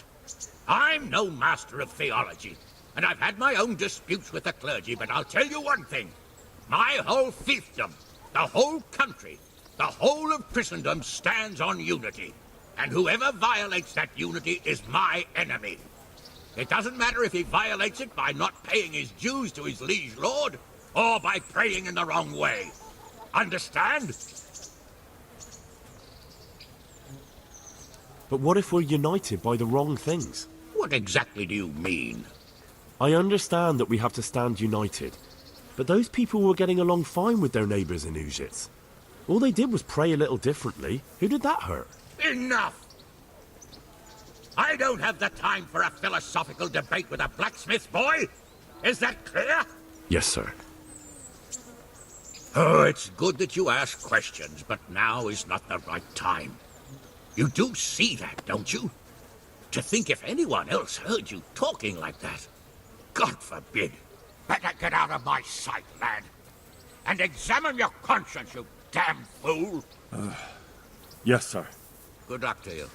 I'm no master of theology, and I've had my own disputes with the clergy, but I'll tell you one thing. My whole fiefdom, the whole country, the whole of Christendom stands on unity. And whoever violates that unity is my enemy. It doesn't matter if he violates it by not paying his dues to his liege lord, or by praying in the wrong way. Understand? But what if we're united by the wrong things? What exactly do you mean? I understand that we have to stand united, but those people were getting along fine with their neighbours in Uzhitz. All they did was pray a little differently. Who did that hurt? Enough! I don't have the time for a philosophical debate with a blacksmith boy. Is that clear? Yes, sir. Oh, it's good that you ask questions, but now is not the right time. You do see that, don't you? To think if anyone else heard you talking like that. God forbid. Better get out of my sight, lad. And examine your conscience, you damn fool. Yes, sir. Good luck to you.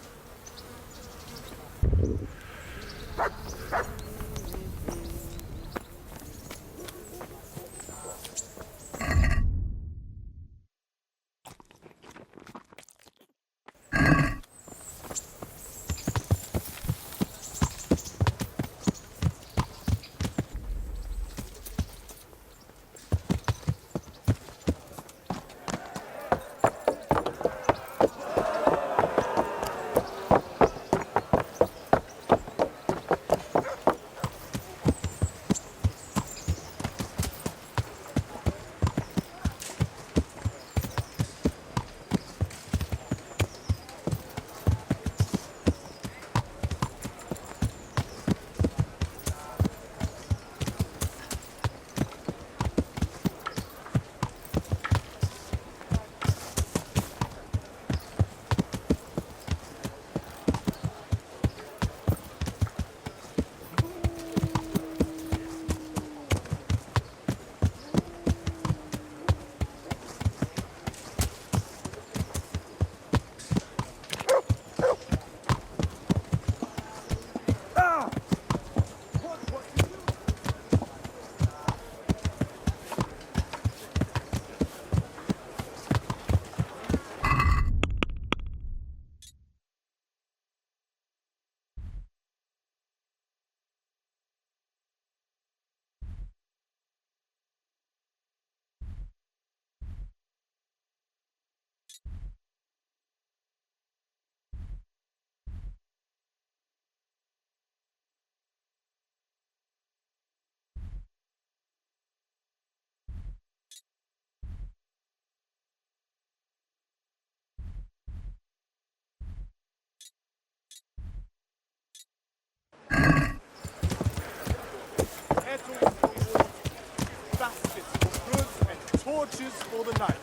torches for the night.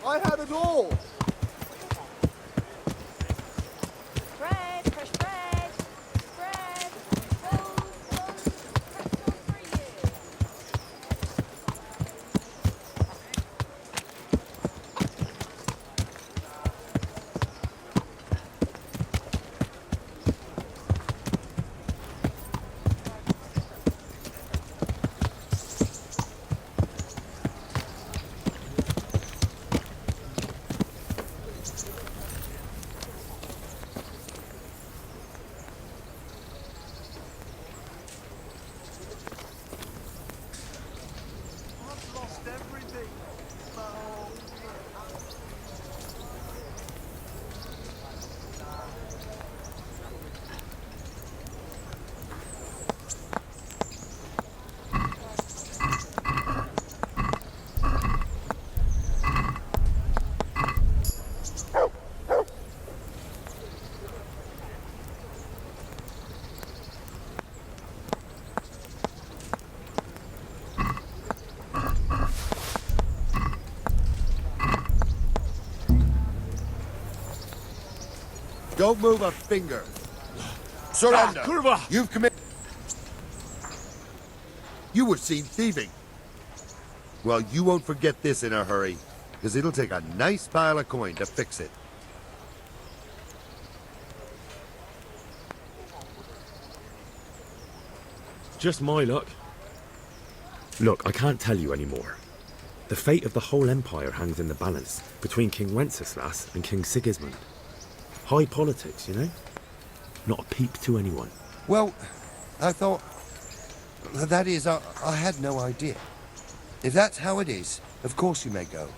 I had it all. Bread, fresh bread, bread, those pretzels for you. I've lost everything. Oh. Don't move a finger. Surrender. You've committed. You were seen thieving. Well, you won't forget this in a hurry, because it'll take a nice pile of coin to fix it. Just my luck. Look, I can't tell you anymore. The fate of the whole empire hangs in the balance between King Wenceslas and King Sigismund. High politics, you know? Not a peep to anyone. Well, I thought... That is, I had no idea. If that's how it is, of course you may go.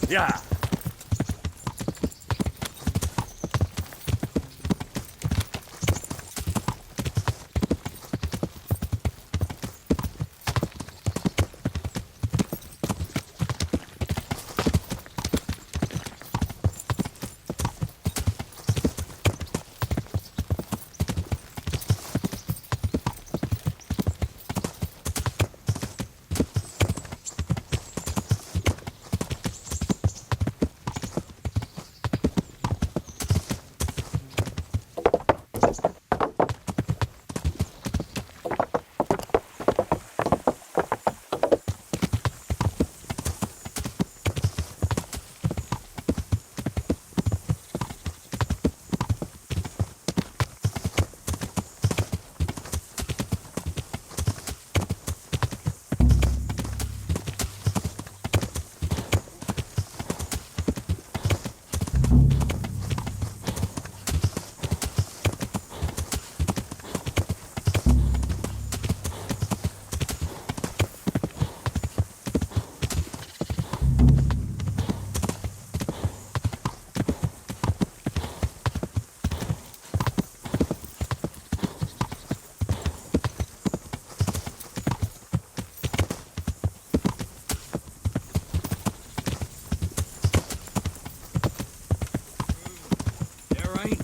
Yeah.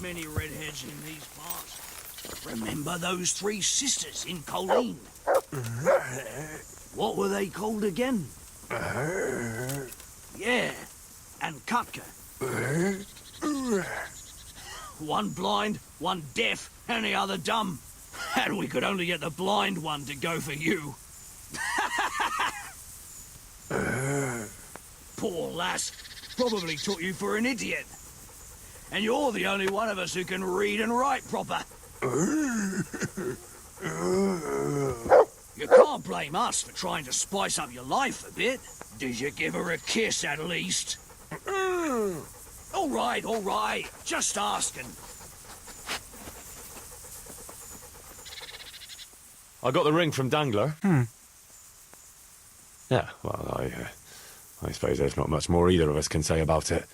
Many redheads in these parts. Remember those three sisters in Colleen? What were they called again? Yeah, and Kutka. One blind, one deaf, and the other dumb. And we could only get the blind one to go for you. Poor lass. Probably took you for an idiot. And you're the only one of us who can read and write proper. You can't blame us for trying to spice up your life a bit. Did you give her a kiss at least? All right. Just asking. I got the ring from Dangler. Yeah, well, I suppose there's not much more either of us can say about it.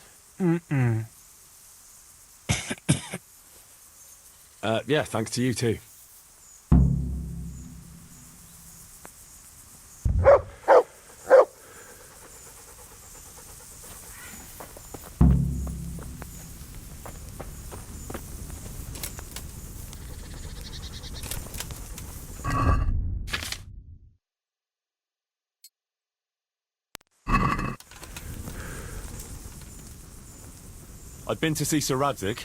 Yeah, thanks to you too. I'd been to see Sir Radzig.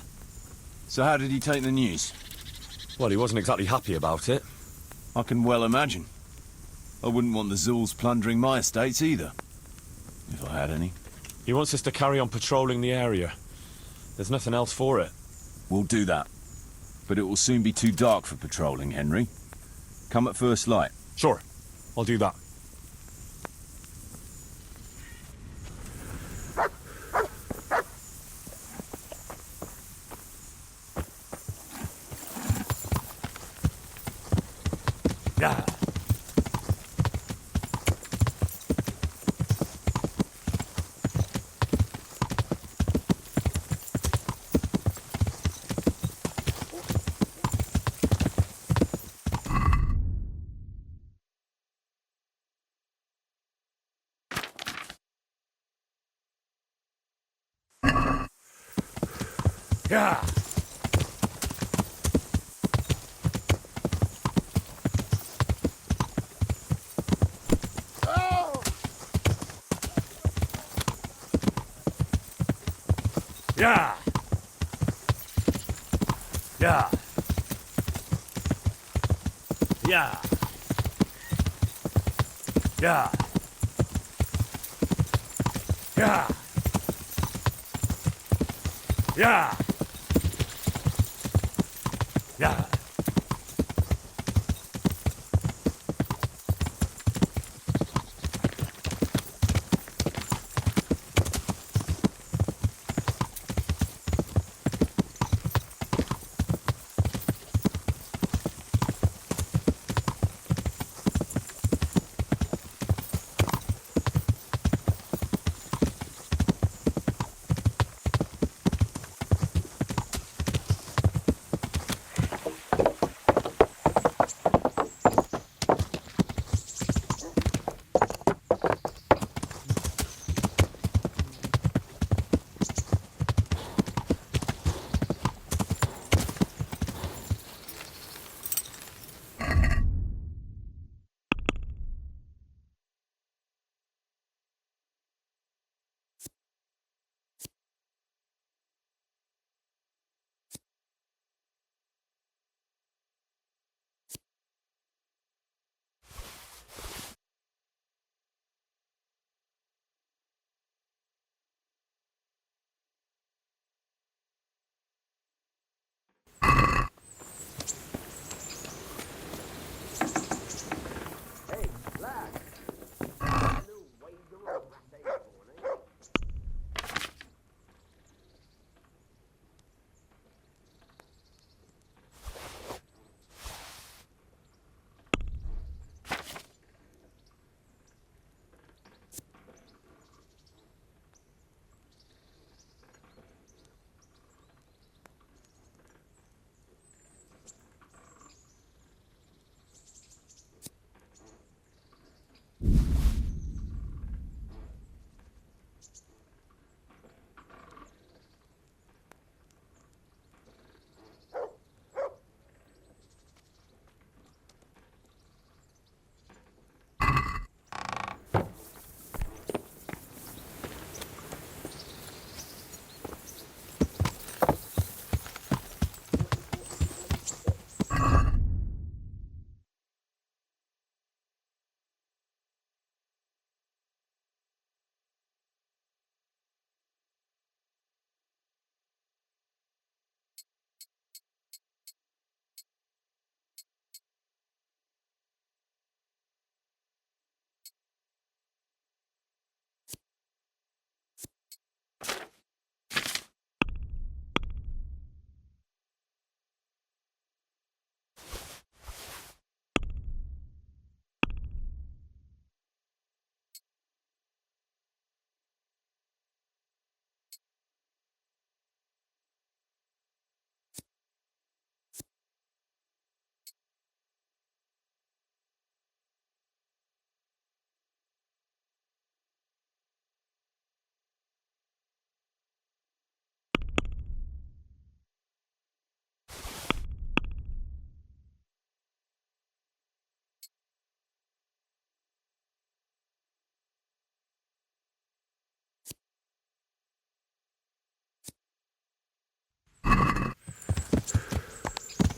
So how did he take the news? Well, he wasn't exactly happy about it. I can well imagine. I wouldn't want the Zulls plundering my estates either. If I had any. He wants us to carry on patrolling the area. There's nothing else for it. We'll do that. But it will soon be too dark for patrolling, Henry. Come at first light. Sure. I'll do that. Yeah. Yeah. Yeah. Yeah. Yeah. Yeah. Yeah. Yeah. Yeah.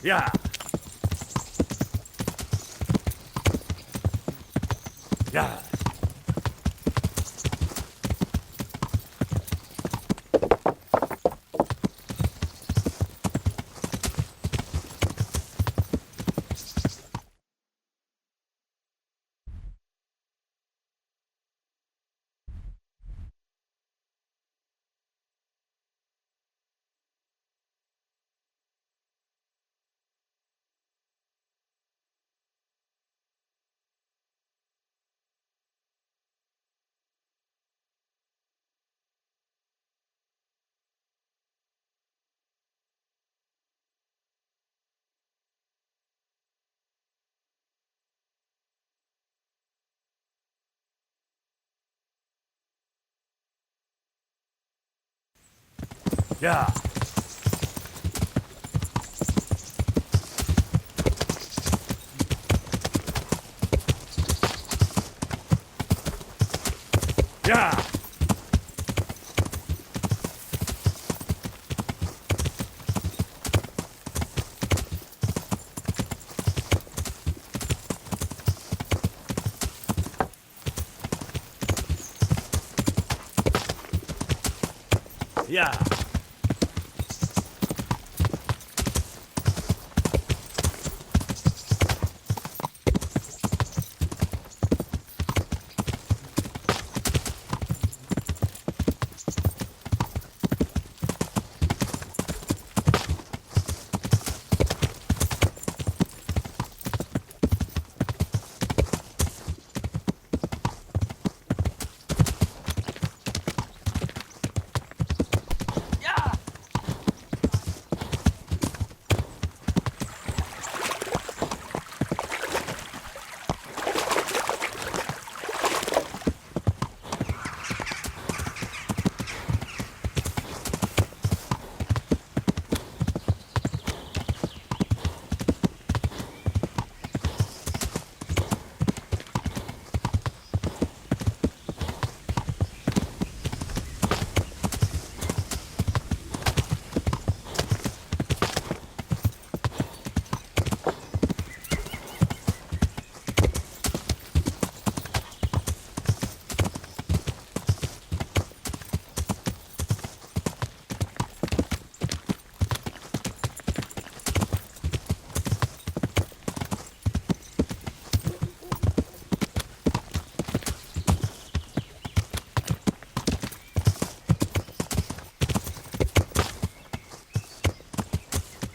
Yeah. Yeah. Yeah. Yeah. Yeah.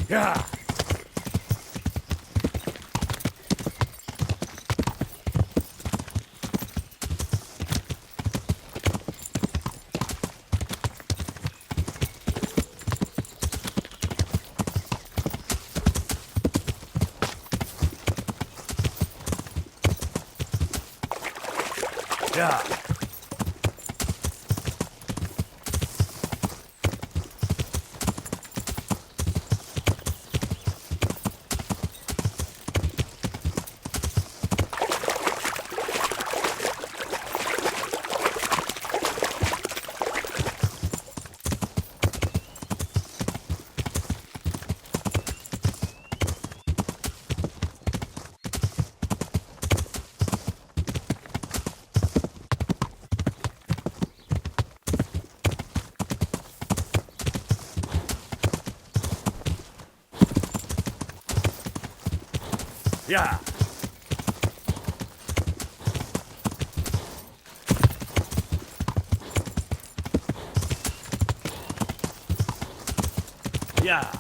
Yeah. Yeah. Yeah. Yeah.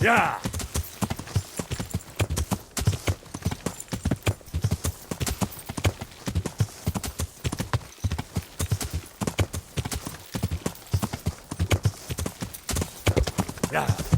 Yeah. Yeah.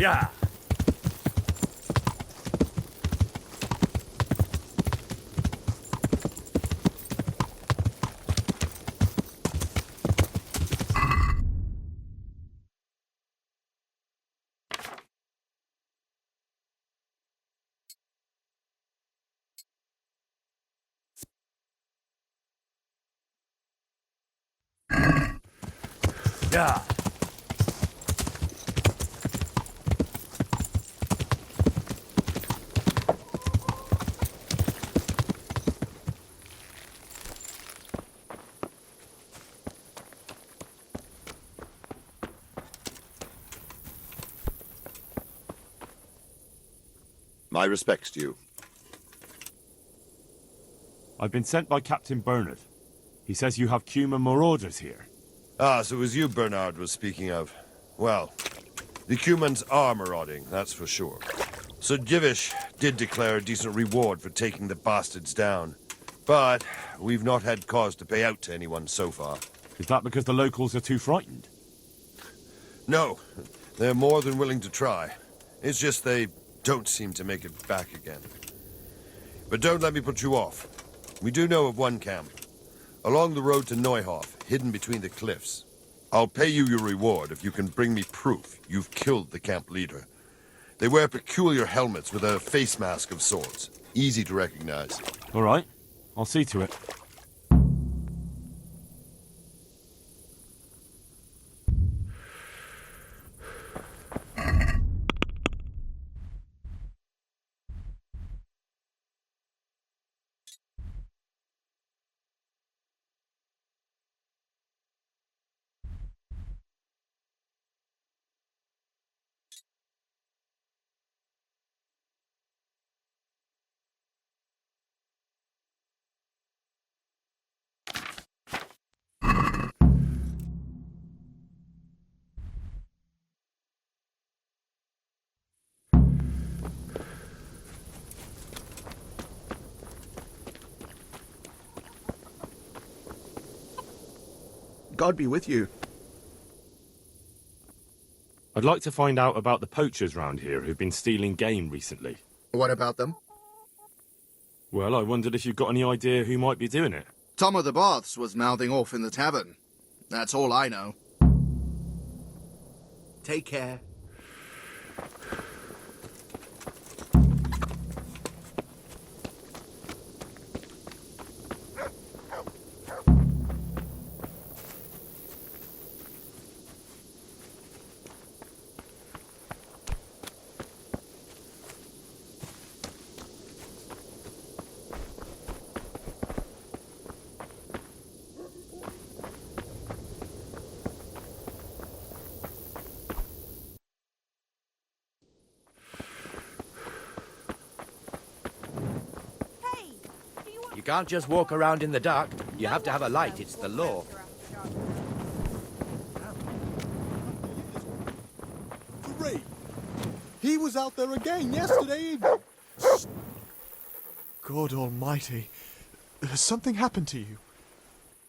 Yeah. Yeah. My respects to you. I've been sent by Captain Bernard. He says you have Cuman marauders here. Ah, so it was you Bernard was speaking of. Well, the Cumans are marauding, that's for sure. So Divish did declare a decent reward for taking the bastards down. But we've not had cause to pay out to anyone so far. Is that because the locals are too frightened? No, they're more than willing to try. It's just they don't seem to make it back again. But don't let me put you off. We do know of one camp. Along the road to Neuhof, hidden between the cliffs. I'll pay you your reward if you can bring me proof you've killed the camp leader. They wear peculiar helmets with a face mask of sorts. Easy to recognize. All right. I'll see to it. God be with you. I'd like to find out about the poachers round here who've been stealing game recently. What about them? Well, I wondered if you've got any idea who might be doing it. Tom of the Baths was mouthing off in the tavern. That's all I know. Take care. You can't just walk around in the dark. You have to have a light. It's the law. Great. He was out there again yesterday evening. God almighty. Has something happened to you?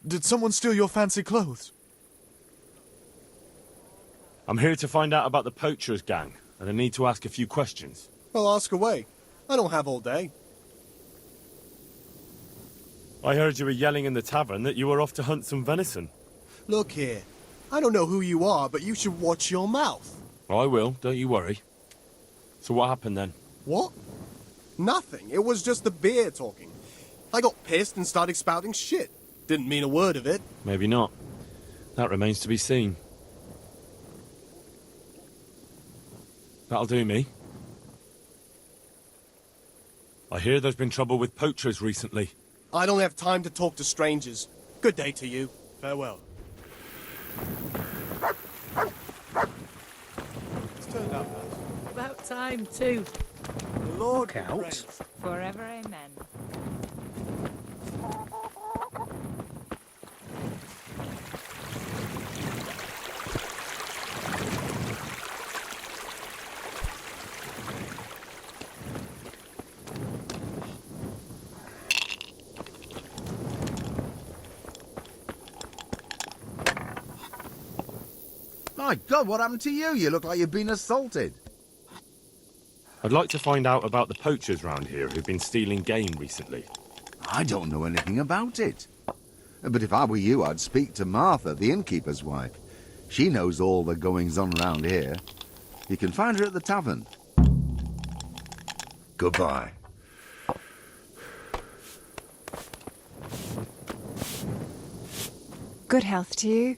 Did someone steal your fancy clothes? I'm here to find out about the poachers gang, and I need to ask a few questions. Well, ask away. I don't have all day. I heard you were yelling in the tavern that you were off to hunt some venison. Look here. I don't know who you are, but you should watch your mouth. I will, don't you worry. So what happened then? What? Nothing. It was just the beer talking. I got pissed and started spouting shit. Didn't mean a word of it. Maybe not. That remains to be seen. That'll do me. I hear there's been trouble with poachers recently. I don't have time to talk to strangers. Good day to you. Farewell. It's turned out nice. About time, too. Lord out. Forever amen. My God, what happened to you? You look like you've been assaulted. I'd like to find out about the poachers round here who've been stealing game recently. I don't know anything about it. But if I were you, I'd speak to Martha, the innkeeper's wife. She knows all the goings-on round here. You can find her at the tavern. Goodbye. Good health to you.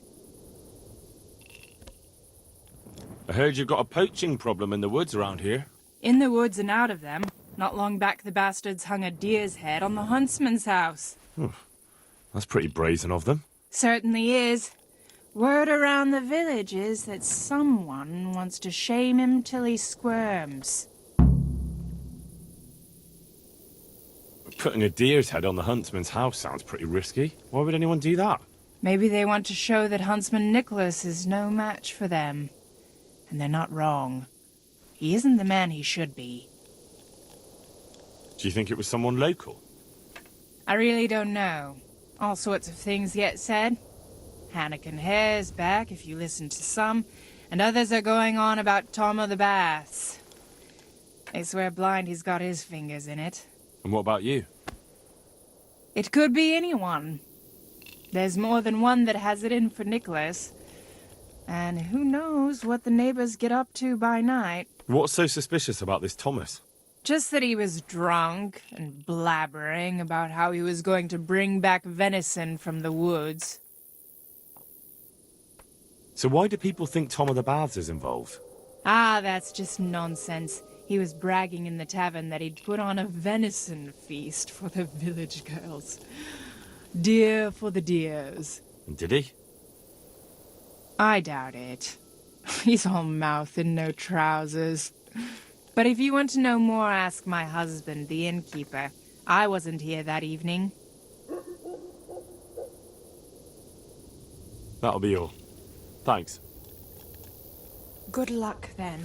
I heard you've got a poaching problem in the woods around here. In the woods and out of them. Not long back the bastards hung a deer's head on the huntsman's house. That's pretty brazen of them. Certainly is. Word around the village is that someone wants to shame him till he squirms. Putting a deer's head on the huntsman's house sounds pretty risky. Why would anyone do that? Maybe they want to show that Huntsman Nicholas is no match for them. And they're not wrong. He isn't the man he should be. Do you think it was someone local? I really don't know. All sorts of things get said. Hannikin hair's back, if you listen to some, and others are going on about Tom of the Baths. They swear blind he's got his fingers in it. And what about you? It could be anyone. There's more than one that has it in for Nicholas. And who knows what the neighbors get up to by night. What's so suspicious about this Thomas? Just that he was drunk and blabbering about how he was going to bring back venison from the woods. So why do people think Tom of the Baths is involved? Ah, that's just nonsense. He was bragging in the tavern that he'd put on a venison feast for the village girls. Deer for the deers. Did he? I doubt it. He's all mouth and no trousers. But if you want to know more, ask my husband, the innkeeper. I wasn't here that evening. That'll be all. Thanks. Good luck, then.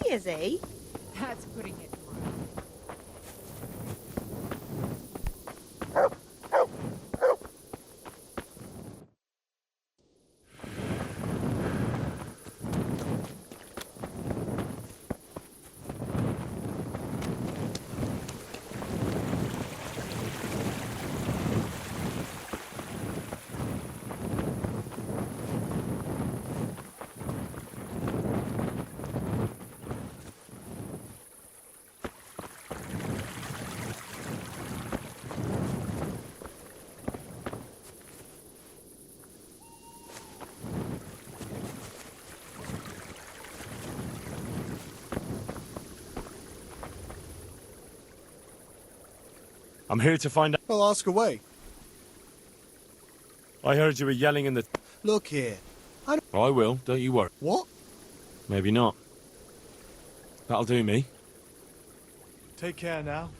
Is he? That's putting it I'm here to find out. Well, ask away. I heard you were yelling in the... Look here. I will, don't you worry. What? Maybe not. That'll do me. Take care now.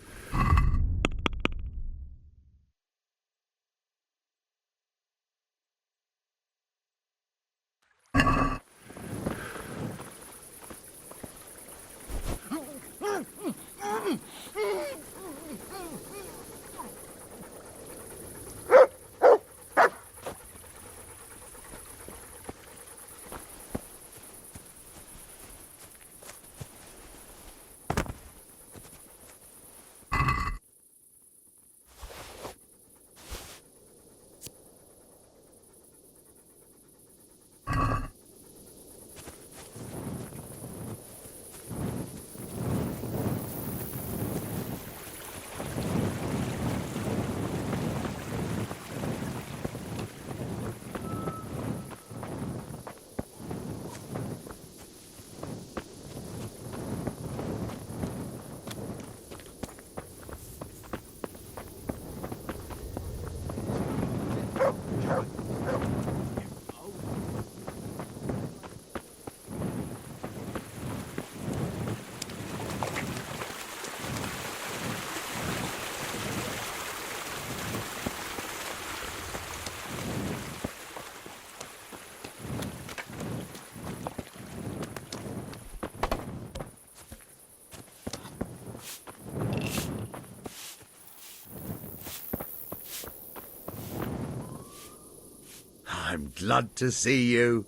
I'm glad to see you.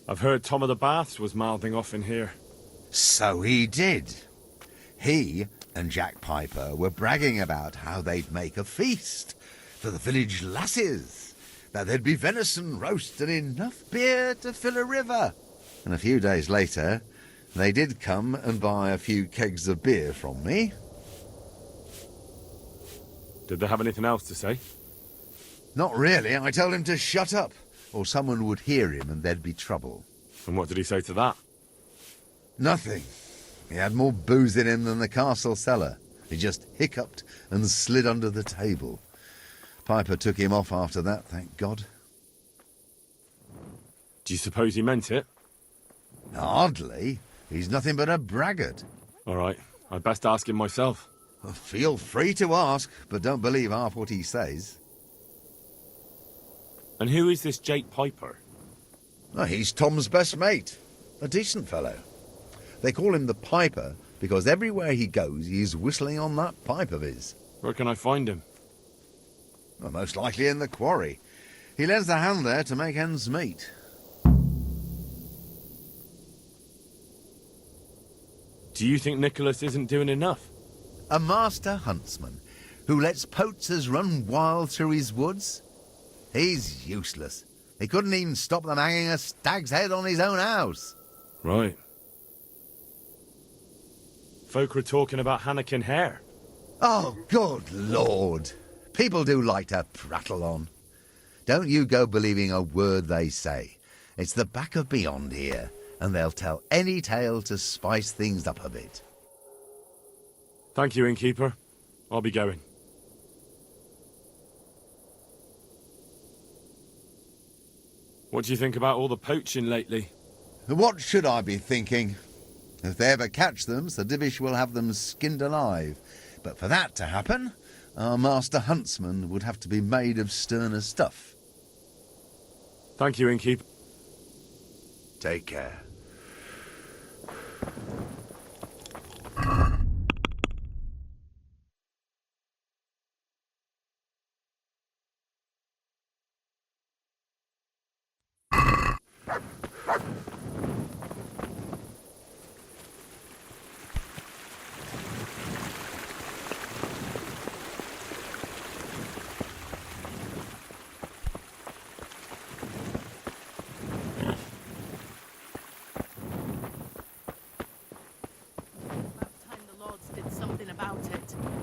I've heard Tom of the Baths was mouthing off in here. So he did. He and Jack Piper were bragging about how they'd make a feast for the village lasses, that there'd be venison roast and enough beer to fill a river. And a few days later, they did come and buy a few kegs of beer from me. Did they have anything else to say? Not really. I told him to shut up, or someone would hear him and there'd be trouble. And what did he say to that? Nothing. He had more booze in him than the castle cellar. He just hiccuped and slid under the table. Piper took him off after that, thank God. Do you suppose he meant it? Hardly. He's nothing but a braggart. All right. I'd best ask him myself. Well, feel free to ask, but don't believe half what he says. And who is this Jake Piper? Oh, he's Tom's best mate. A decent fellow. They call him the Piper because everywhere he goes, he's whistling on that pipe of his. Where can I find him? Well, most likely in the quarry. He lends a hand there to make ends meet. Do you think Nicholas isn't doing enough? A master huntsman who lets poachers run wild through his woods? He's useless. He couldn't even stop them hanging a stag's head on his own house. Right. Folk were talking about Hannikin Hare. Oh, good Lord. People do like to prattle on. Don't you go believing a word they say. It's the back of beyond here, and they'll tell any tale to spice things up a bit. Thank you, innkeeper. I'll be going. What do you think about all the poaching lately? What should I be thinking? If they ever catch them, Sir Divish will have them skinned alive. But for that to happen, our master huntsman would have to be made of sterner stuff. Thank you, innkeeper. Take care.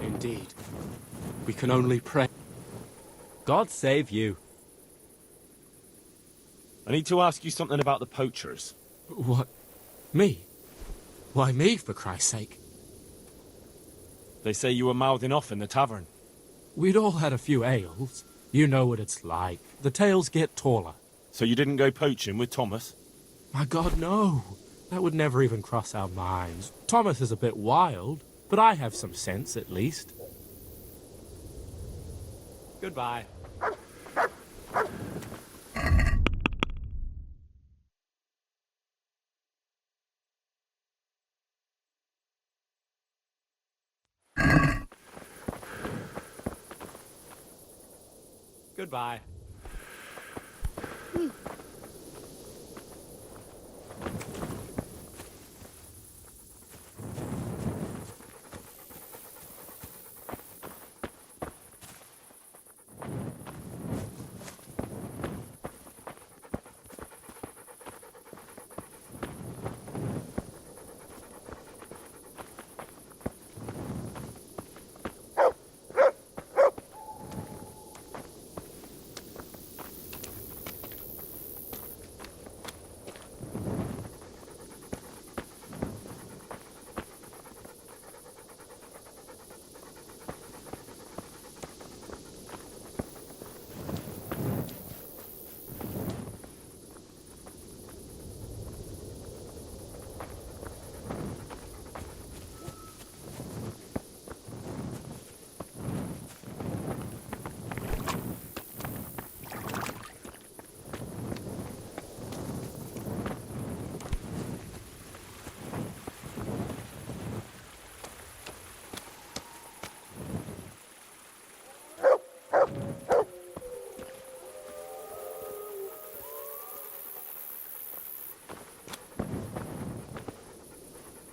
Indeed. We can only pray. God save you. I need to ask you something about the poachers. What? Me? Why me, for Christ's sake? They say you were mouthing off in the tavern. We'd all had a few ales. You know what it's like. The tales get taller. So you didn't go poaching with Thomas? My God, no. That would never even cross our minds. Thomas is a bit wild, but I have some sense at least. Goodbye. Goodbye.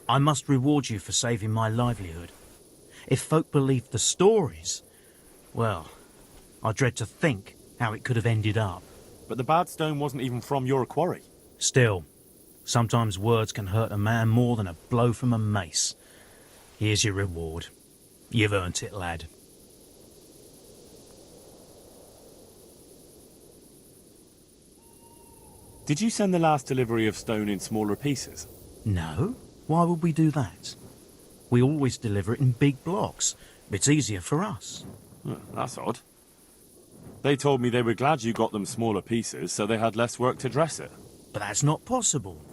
I must reward you for saving my livelihood. If folk believed the stories, well, I dread to think how it could have ended up. But the bad stone wasn't even from your quarry. Still, sometimes words can hurt a man more than a blow from a mace. Here's your reward. You've earned it, lad. Did you send the last delivery of stone in smaller pieces? No. Why would we do that? We always deliver it in big blocks. It's easier for us. That's odd. They told me they were glad you got them smaller pieces so they had less work to dress it. But that's not possible.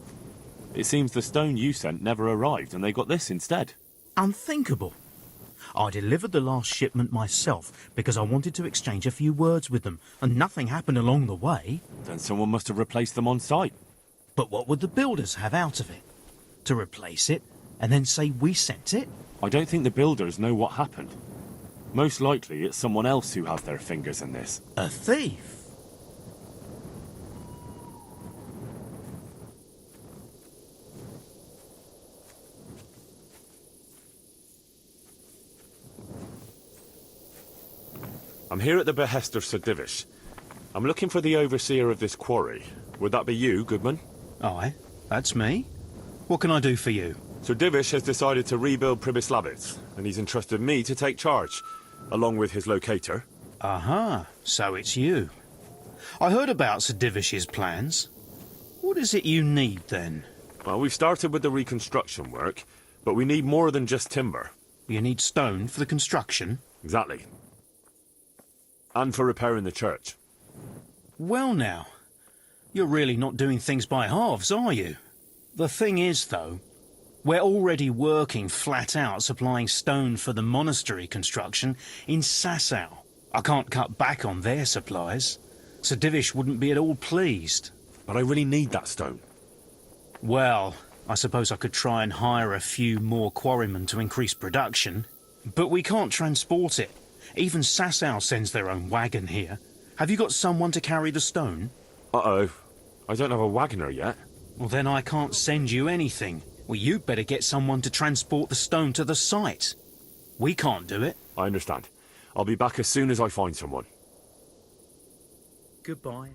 It seems the stone you sent never arrived and they got this instead. Unthinkable. I delivered the last shipment myself because I wanted to exchange a few words with them, and nothing happened along the way. Then someone must have replaced them on site. But what would the builders have out of it? To replace it, and then say we sent it? I don't think the builders know what happened. Most likely it's someone else who has their fingers in this. A thief? I'm here at the behest of Sir Divish. I'm looking for the overseer of this quarry. Would that be you, Goodman? Aye, that's me. What can I do for you? Sir Divish has decided to rebuild Pribyslavitz, and he's entrusted me to take charge, along with his locator. Aha, so it's you. I heard about Sir Divish's plans. What is it you need, then? Well, we've started with the reconstruction work, but we need more than just timber. You need stone for the construction? Exactly. And for repairing the church. Well now, you're really not doing things by halves, are you? The thing is, though, we're already working flat out supplying stone for the monastery construction in Sasau. I can't cut back on their supplies. Sir Divish wouldn't be at all pleased. But I really need that stone. Well, I suppose I could try and hire a few more quarrymen to increase production. But we can't transport it. Even Sasau sends their own wagon here. Have you got someone to carry the stone? Uh-oh. I don't have a wagoner yet. Well, then I can't send you anything. Well, you'd better get someone to transport the stone to the site. We can't do it. I understand. I'll be back as soon as I find someone. Goodbye.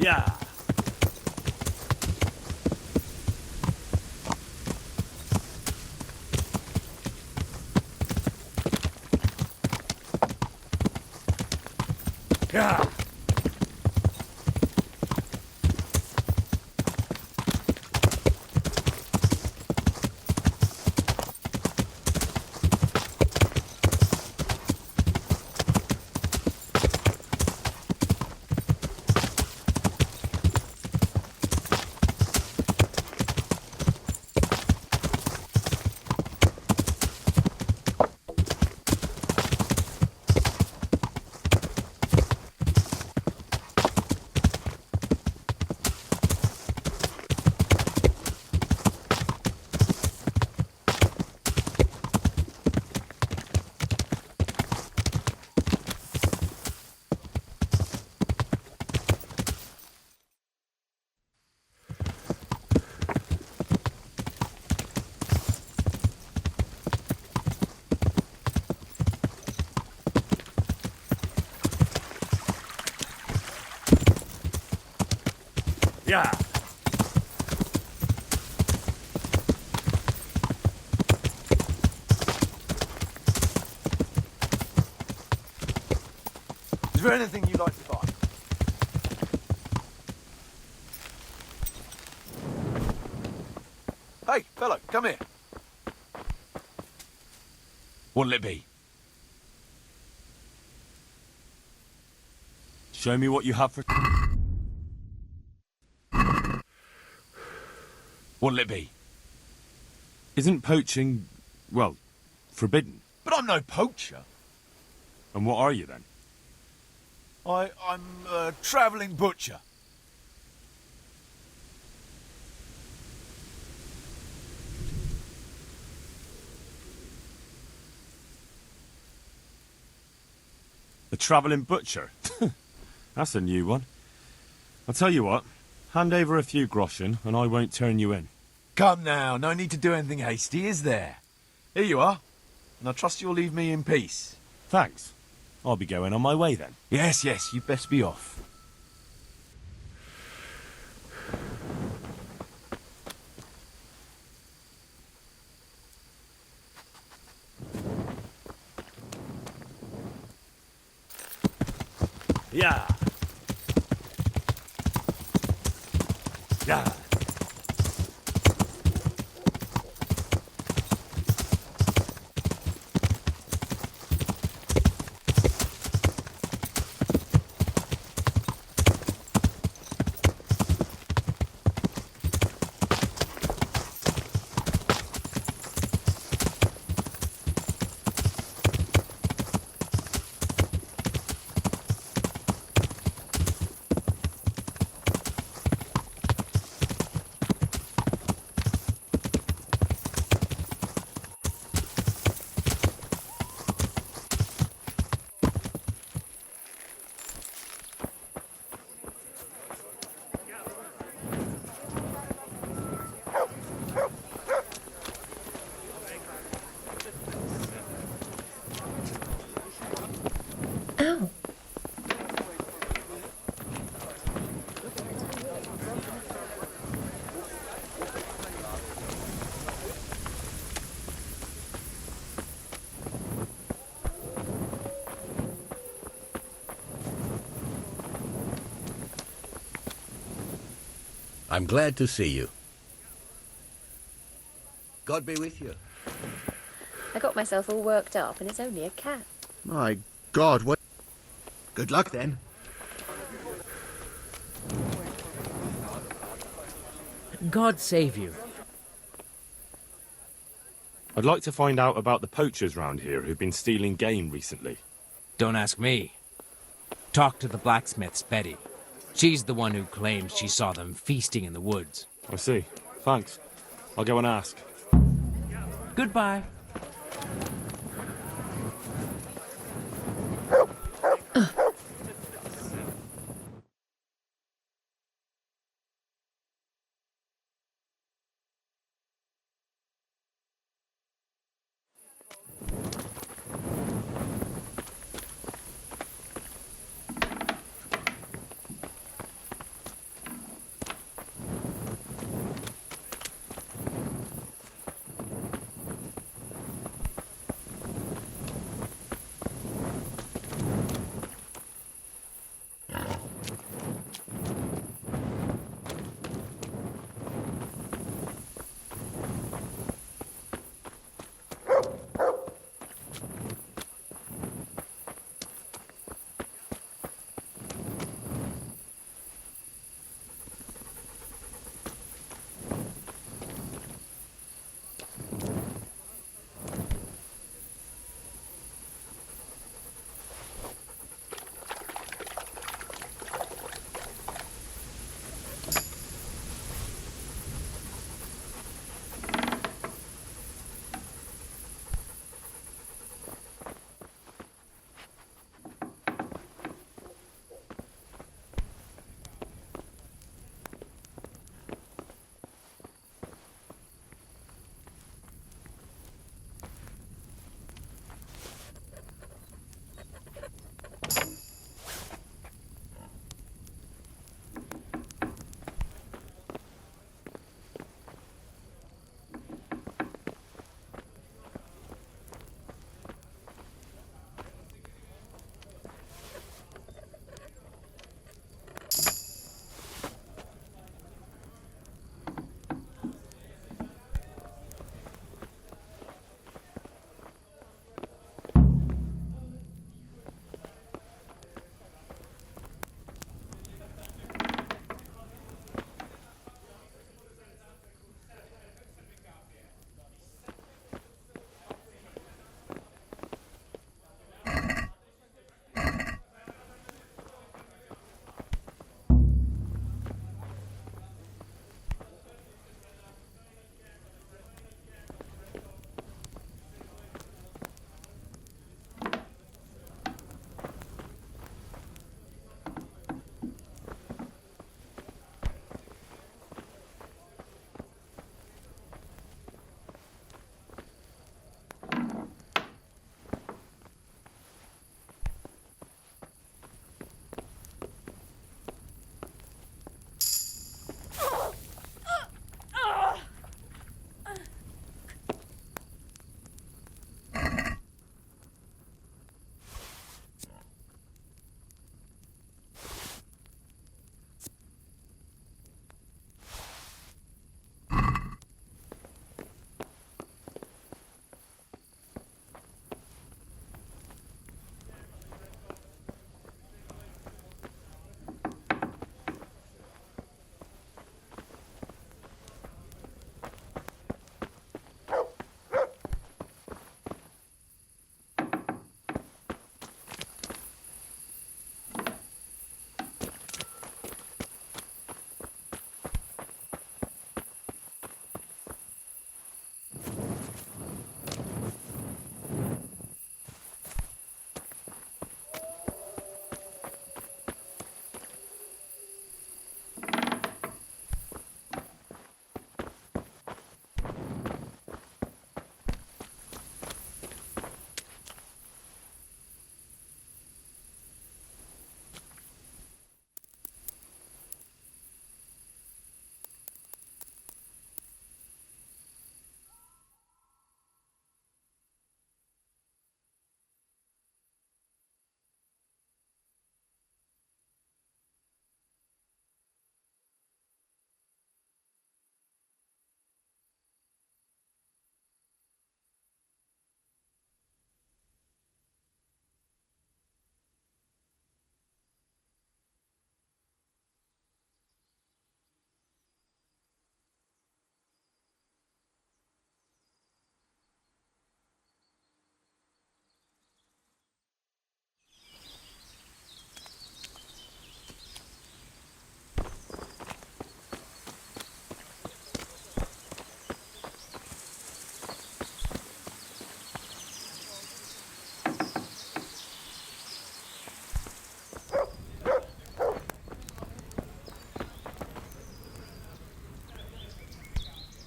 Yeah. Yeah. Yeah. Is there anything you'd like to buy? Hey, fellow, come here. What'll it be? Show me what you have for... What'll it be? Isn't poaching, well, forbidden? But I'm no poacher. And what are you then? I'm a travelling butcher. A travelling butcher? That's a new one. I'll tell you what, hand over a few groschen and I won't turn you in. Come now, no need to do anything hasty, is there? Here you are, and I trust you'll leave me in peace. Thanks. I'll be going on my way then. Yes, yes, you'd best be off. Yeah. Yeah. I'm glad to see you. God be with you. I got myself all worked up, and it's only a cat. My God, what... Good luck, then. God save you. I'd like to find out about the poachers round here who've been stealing game recently. Don't ask me. Talk to the blacksmith's Betty. She's the one who claims she saw them feasting in the woods. I see. Thanks. I'll go and ask. Goodbye.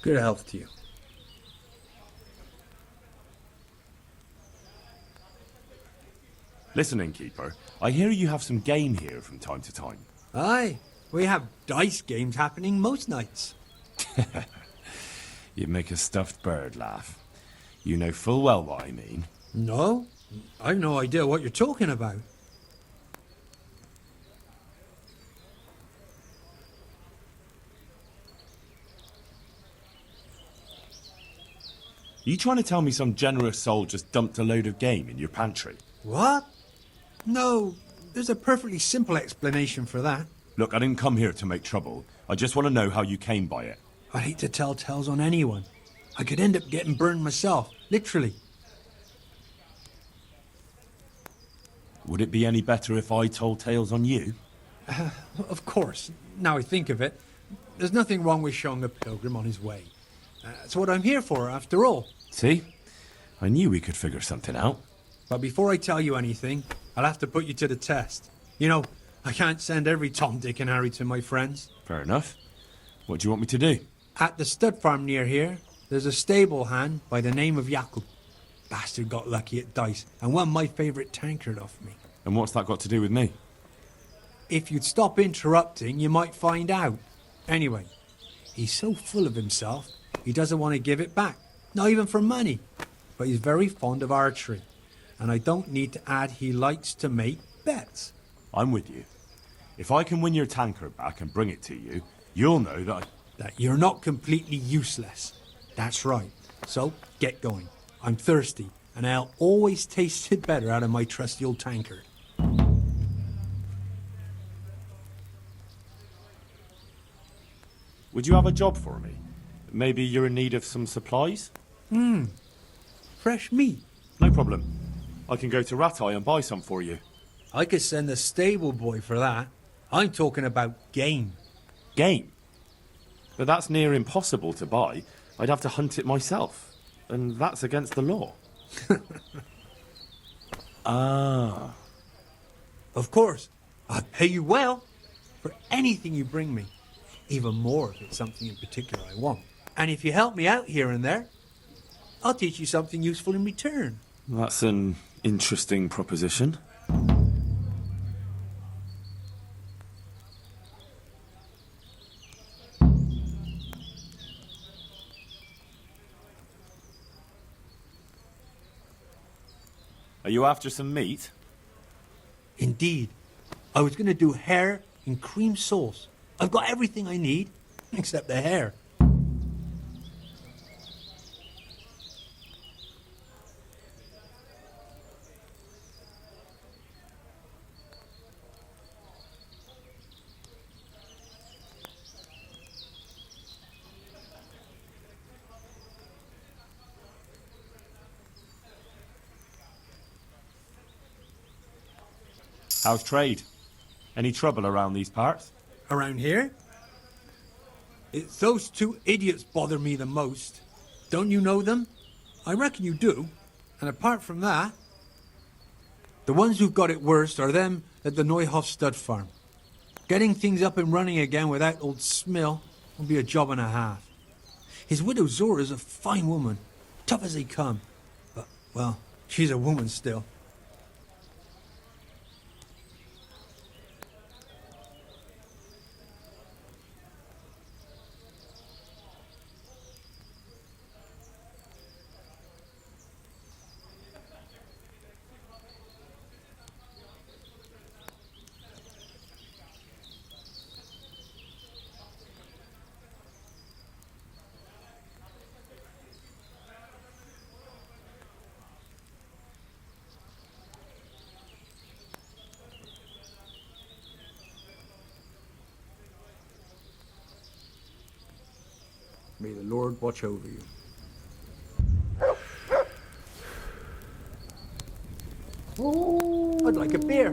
Good health to you. Listen, innkeeper, I hear you have some game here from time to time. Aye, we have dice games happening most nights. You make a stuffed bird laugh. You know full well what I mean. No, I've no idea what you're talking about. You trying to tell me some generous soul just dumped a load of game in your pantry? What? No, there's a perfectly simple explanation for that. Look, I didn't come here to make trouble. I just want to know how you came by it. I hate to tell tales on anyone. I could end up getting burned myself, literally. Would it be any better if I told tales on you? Of course, now I think of it. There's nothing wrong with showing a pilgrim on his way. That's what I'm here for, after all. See? I knew we could figure something out. But before I tell you anything, I'll have to put you to the test. You know, I can't send every Tom, Dick and Harry to my friends. Fair enough. What do you want me to do? At the stud farm near here, there's a stable hand by the name of Jakub. Bastard got lucky at dice and won my favourite tankard off me. And what's that got to do with me? If you'd stop interrupting, you might find out. Anyway, he's so full of himself, he doesn't want to give it back. Not even for money. But he's very fond of archery. And I don't need to add he likes to make bets. I'm with you. If I can win your tankard back and bring it to you, you'll know that you're not completely useless. That's right. So, get going. I'm thirsty, and I'll always taste it better out of my trusty old tankard. Would you have a job for me? Maybe you're in need of some supplies? Fresh meat. No problem. I can go to Ratai and buy some for you. I could send a stable boy for that. I'm talking about game. Game? But that's near impossible to buy. I'd have to hunt it myself. And that's against the law. Ah. Of course. I'll pay you well for anything you bring me. Even more if it's something in particular I want. And if you help me out here and there, I'll teach you something useful in return. That's an interesting proposition. Are you after some meat? Indeed. I was going to do hare and cream sauce. I've got everything I need, except the hare. How's trade? Any trouble around these parts? Around here? It's those two idiots bother me the most. Don't you know them? I reckon you do. And apart from that, the ones who've got it worst are them at the Neuhof stud farm. Getting things up and running again without old Smill will be a job and a half. His widow Zora's a fine woman, tough as they come. But, well, she's a woman still. May the Lord watch over you. I'd like a beer.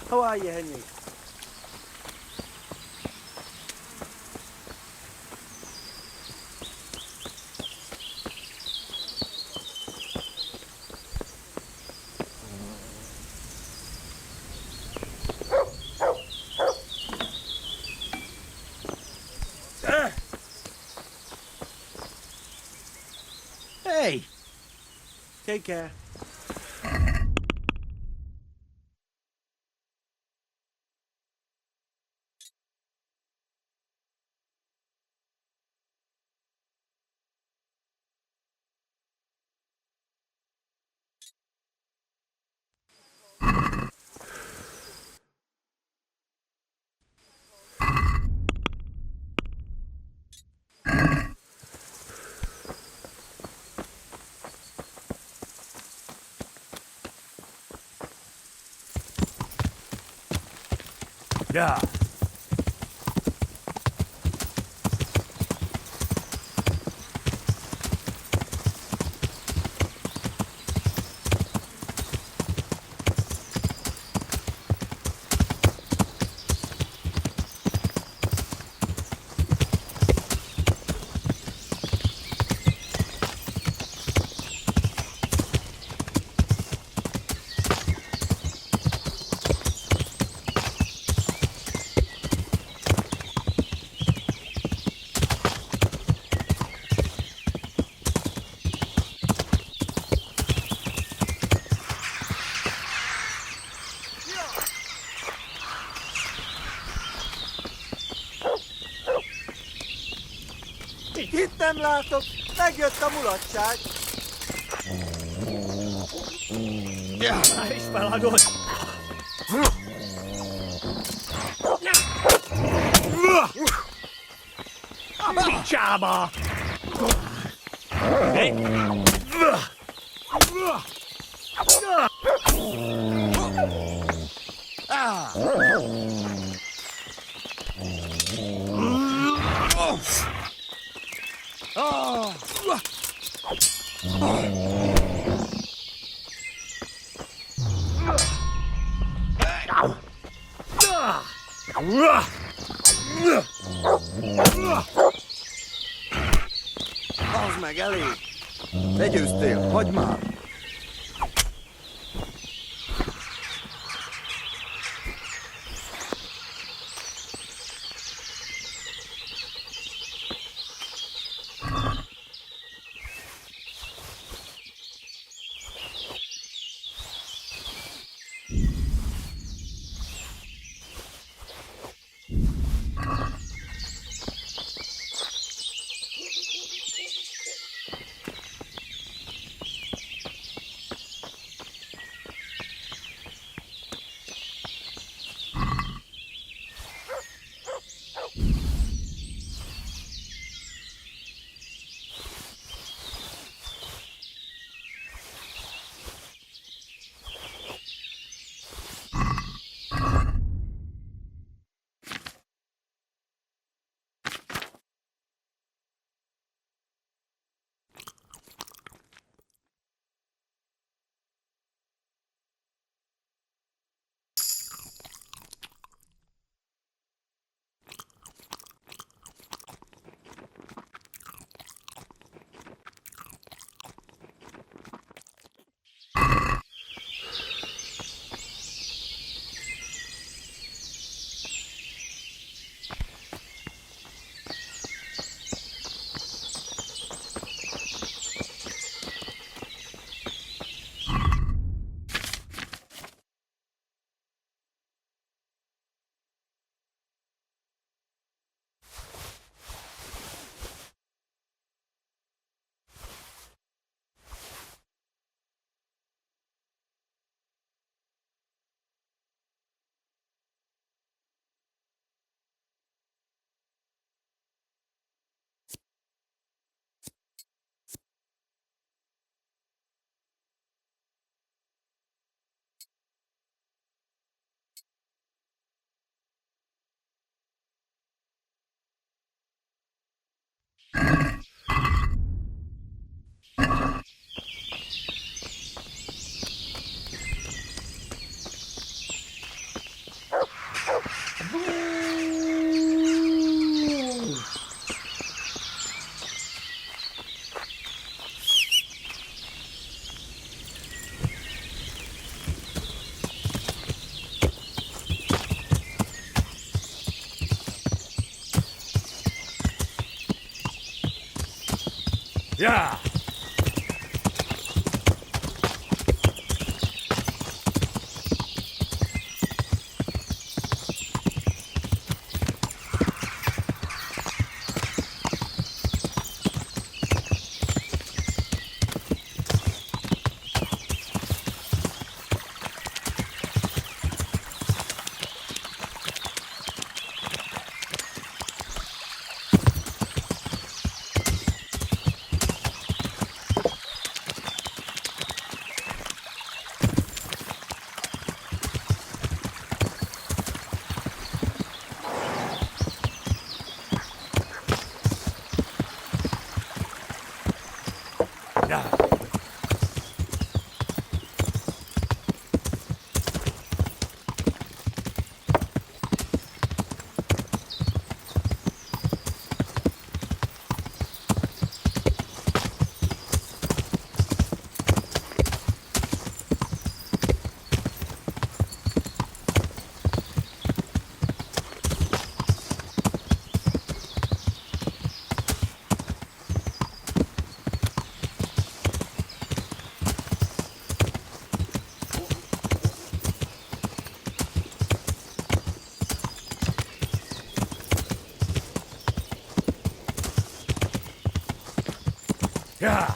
How are you, Henry? Take care. Yeah. Itt nem látok, megjött a mulatság. És feladod. A picsába! Az meg elég! Legyőztél, hagyd már! Yeah. Yeah.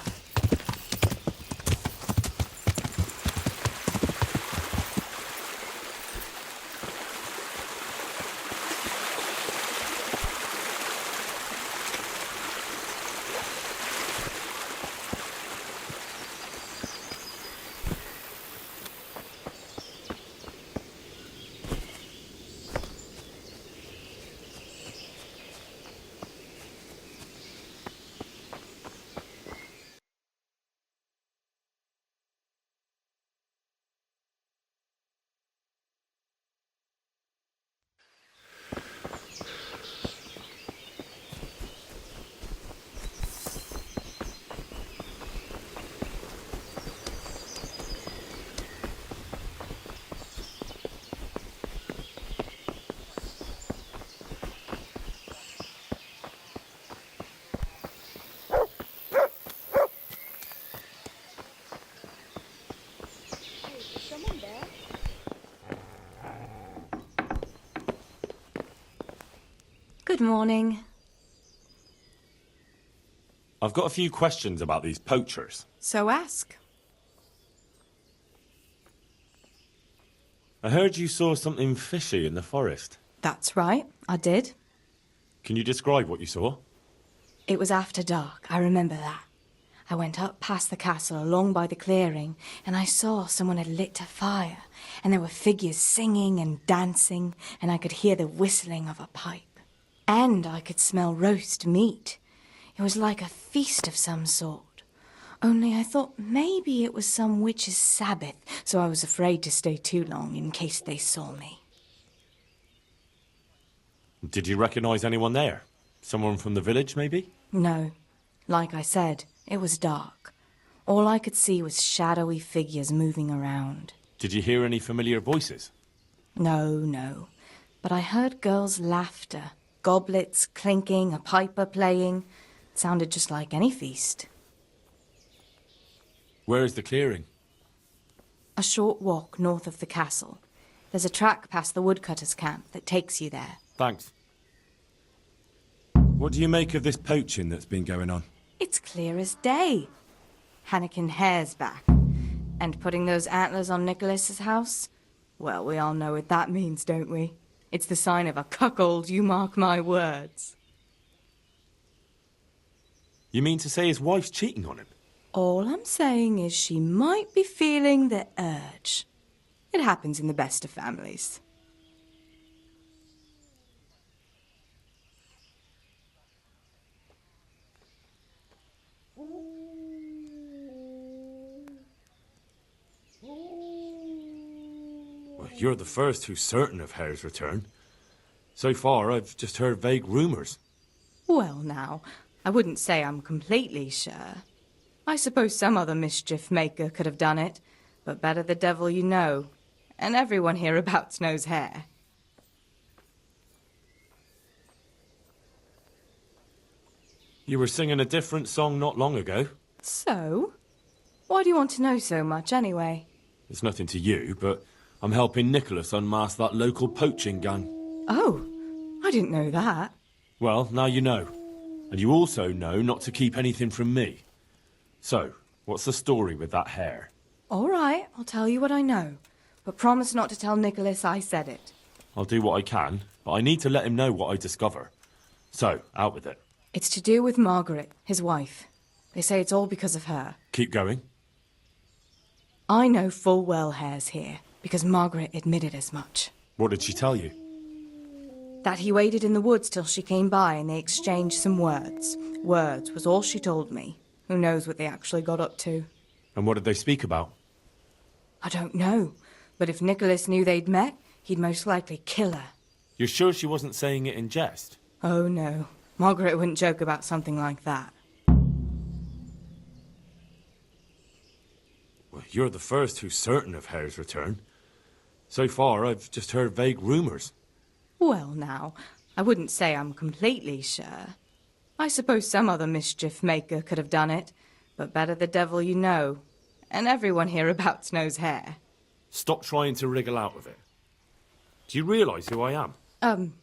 Good morning. I've got a few questions about these poachers. So ask. I heard you saw something fishy in the forest. That's right, I did. Can you describe what you saw? It was after dark, I remember that. I went up past the castle along by the clearing, and I saw someone had lit a fire, and there were figures singing and dancing, and I could hear the whistling of a pipe. And I could smell roast meat. It was like a feast of some sort. Only I thought maybe it was some witch's Sabbath, so I was afraid to stay too long in case they saw me. Did you recognise anyone there? Someone from the village, maybe? No. Like I said, it was dark. All I could see was shadowy figures moving around. Did you hear any familiar voices? No. But I heard girls' laughter, goblets clinking, a piper playing. It sounded just like any feast. Where is the clearing? A short walk north of the castle. There's a track past the woodcutter's camp that takes you there. Thanks. What do you make of this poaching that's been going on? It's clear as day. Hannikin Hare's back. And putting those antlers on Nicholas's house? Well, we all know what that means, don't we? It's the sign of a cuckold, you mark my words. You mean to say his wife's cheating on him? All I'm saying is she might be feeling the urge. It happens in the best of families. Well, you're the first who's certain of Hare's return. So far, I've just heard vague rumours. Well, now, I wouldn't say I'm completely sure. I suppose some other mischief maker could have done it, but better the devil you know. And everyone hereabouts knows Hare. You were singing a different song not long ago. So? Why do you want to know so much, anyway? It's nothing to you, but I'm helping Nicholas unmask that local poaching gang. Oh, I didn't know that. Well, now you know. And you also know not to keep anything from me. So, what's the story with that Hare? All right, I'll tell you what I know. But promise not to tell Nicholas I said it. I'll do what I can, but I need to let him know what I discover. So, out with it. It's to do with Margaret, his wife. They say it's all because of her. Keep going. I know full well Hare's here, because Margaret admitted as much. What did she tell you? That he waited in the woods till she came by and they exchanged some words. Words was all she told me. Who knows what they actually got up to? And what did they speak about? I don't know. But if Nicholas knew they'd met, he'd most likely kill her. You're sure she wasn't saying it in jest? Oh, no. Margaret wouldn't joke about something like that. Well, you're the first who's certain of Hare's return. So far, I've just heard vague rumours. Well, now, I wouldn't say I'm completely sure. I suppose some other mischief maker could have done it, but better the devil you know. And everyone hereabouts knows Hare. Stop trying to wriggle out of it. Do you realise who I am?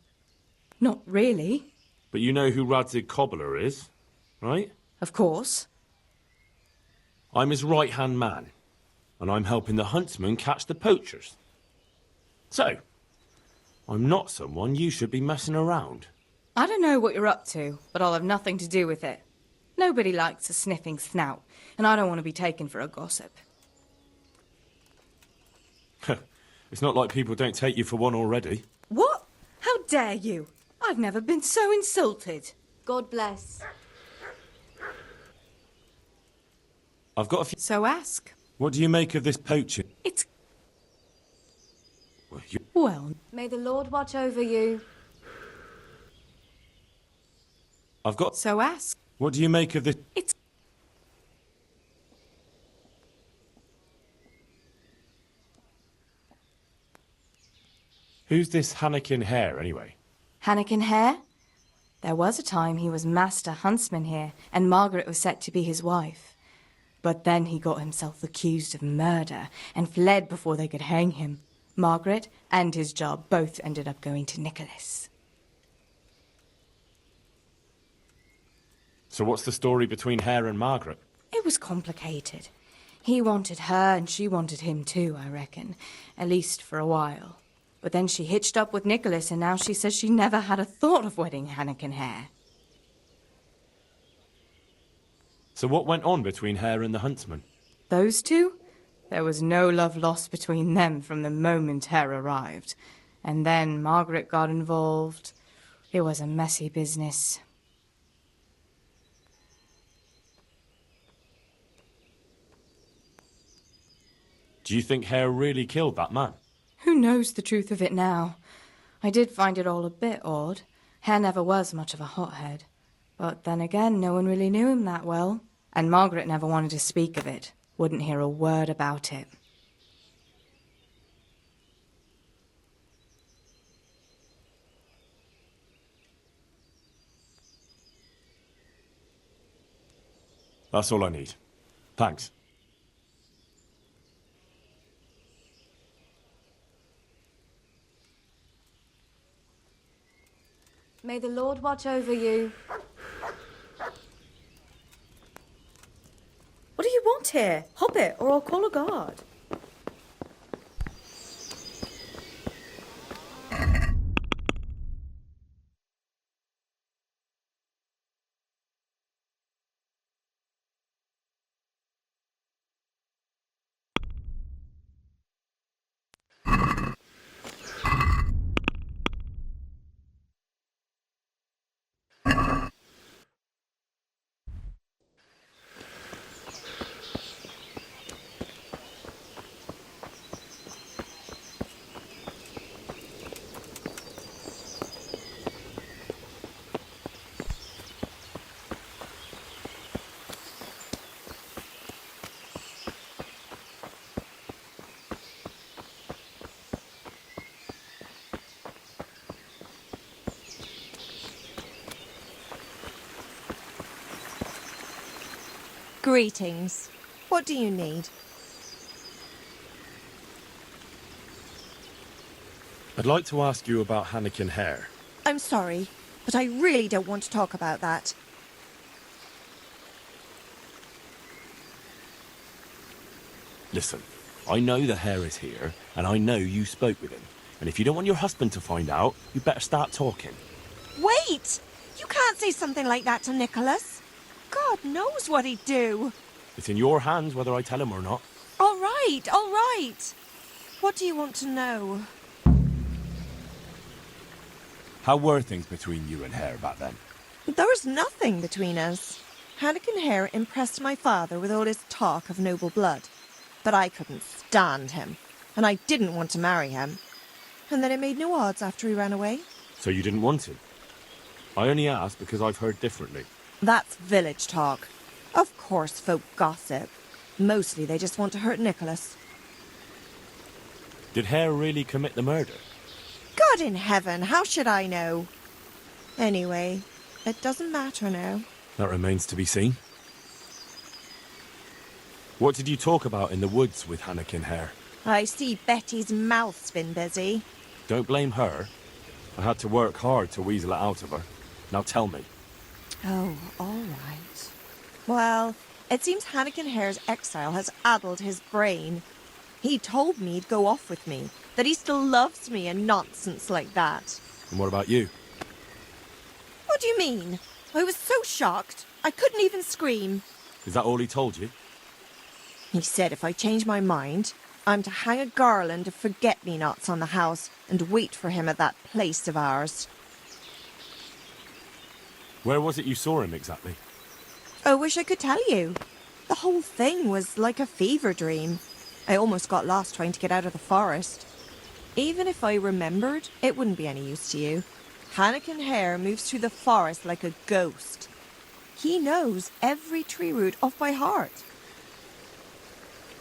Not really. But you know who Radzig Cobbler is, right? Of course. I'm his right-hand man, and I'm helping the huntsman catch the poachers. So, I'm not someone you should be messing around. I don't know what you're up to, but I'll have nothing to do with it. Nobody likes a sniffing snout, and I don't want to be taken for a gossip. It's not like people don't take you for one already. What? How dare you? I've never been so insulted. God bless. I've got a few... So ask. What do you make of this poaching? It's... Well, May the Lord watch over you. I've got... So ask. What do you make of this... It's... Who's this Hannikin Hare, anyway? Hannikin Hare? There was a time he was master huntsman here, and Margaret was set to be his wife. But then he got himself accused of murder and fled before they could hang him. Margaret and his job both ended up going to Nicholas. So what's the story between Hare and Margaret? It was complicated. He wanted her and she wanted him too, I reckon. At least for a while. But then she hitched up with Nicholas and now she says she never had a thought of wedding Hannikin Hare. So what went on between Hare and the huntsman? Those two? There was no love lost between them from the moment Hare arrived. And then Margaret got involved. It was a messy business. Do you think Hare really killed that man? Who knows the truth of it now? I did find it all a bit odd. Hare never was much of a hothead. But then again, no one really knew him that well. And Margaret never wanted to speak of it. Wouldn't hear a word about it. That's all I need. Thanks. May the Lord watch over you. What do you want here? Hop it, or I'll call a guard. Greetings. What do you need? I'd like to ask you about Hannikin Hare. I'm sorry, but I really don't want to talk about that. Listen, I know the Hare is here, and I know you spoke with him. And if you don't want your husband to find out, you better start talking. Wait! You can't say something like that to Nicholas. God knows what he'd do. It's in your hands whether I tell him or not. All right, all right. What do you want to know? How were things between you and Hare back then? There was nothing between us. Hannikin Hare impressed my father with all his talk of noble blood. But I couldn't stand him, and I didn't want to marry him. And then it made no odds after he ran away. So you didn't want to? I only asked because I've heard differently. That's village talk. Of course folk gossip. Mostly they just want to hurt Nicholas. Did Hare really commit the murder? God in heaven, how should I know? Anyway, it doesn't matter now. That remains to be seen. What did you talk about in the woods with Hannikin Hare? I see Betty's mouth's been busy. Don't blame her. I had to work hard to weasel it out of her. Now tell me. Oh, all right. Well, It seems Hannikin Hare's exile has addled his brain. He told me he'd go off with me, that he still loves me and nonsense like that. And what about you? What do you mean? I was so shocked, I couldn't even scream. Is that all he told you? He said if I change my mind, I'm to hang a garland of forget-me-nots on the house and wait for him at that place of ours. Where was it you saw him exactly? I wish I could tell you. The whole thing was like a fever dream. I almost got lost trying to get out of the forest. Even if I remembered, it wouldn't be any use to you. Hannikin Hare moves through the forest like a ghost. He knows every tree root off by heart.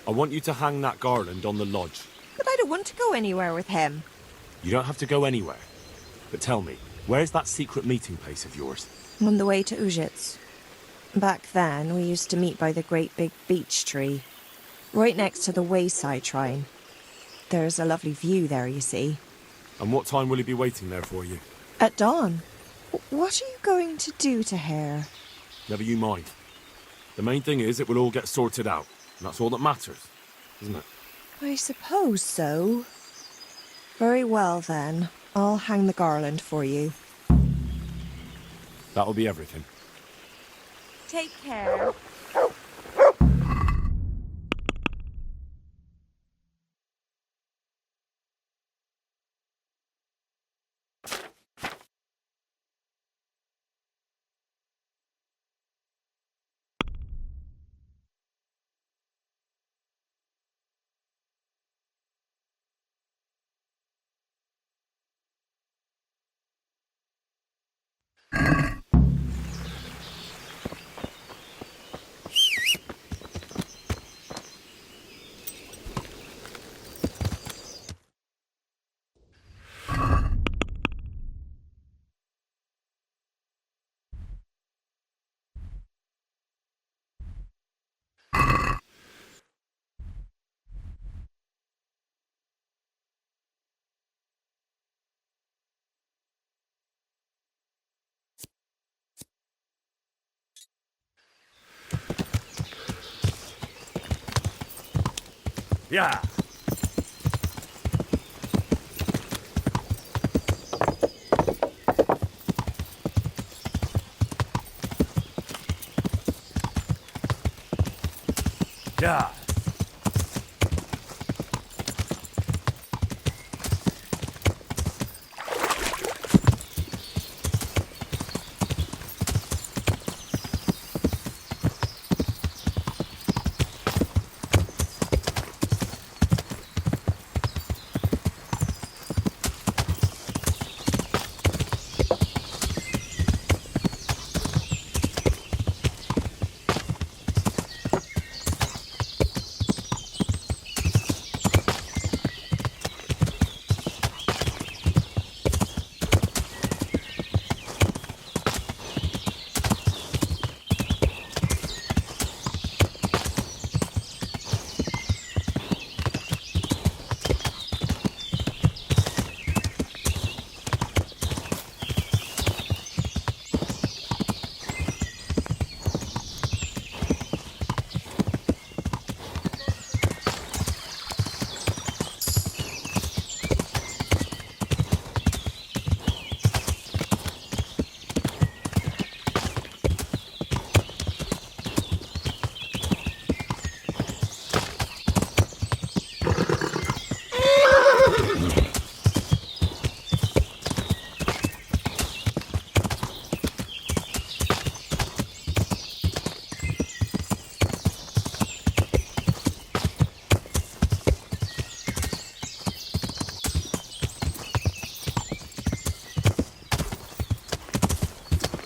I want you to hang that garland on the lodge. But I don't want to go anywhere with him. You don't have to go anywhere. But tell me, where's that secret meeting place of yours? On the way to Ujits. Back then, we used to meet by the great big beech tree, right next to the wayside shrine. There's a lovely view there, you see. And what time will he be waiting there for you? At dawn. What are you going to do to Hare? Never you mind. The main thing is it will all get sorted out. And that's all that matters, isn't it? I suppose so. Very well, then. I'll hang the garland for you. That'll be everything. Take care. Yeah. Yeah.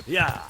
Yeah.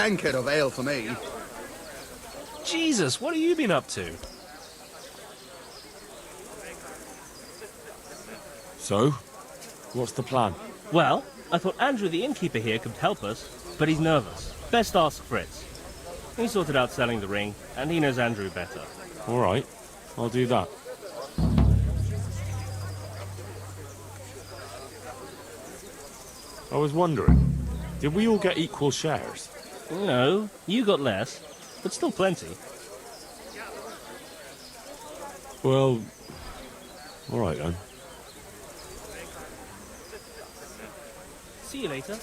tankard of ale for me. Jesus, what have you been up to? So, what's the plan? Well, I thought Andrew the innkeeper here could help us, but he's nervous. Best ask Fritz. He sorted out selling the ring, and he knows Andrew better. All right, I'll do that. I was wondering, did we all get equal shares? No, you got less, but still plenty. Well, all right then. See you later.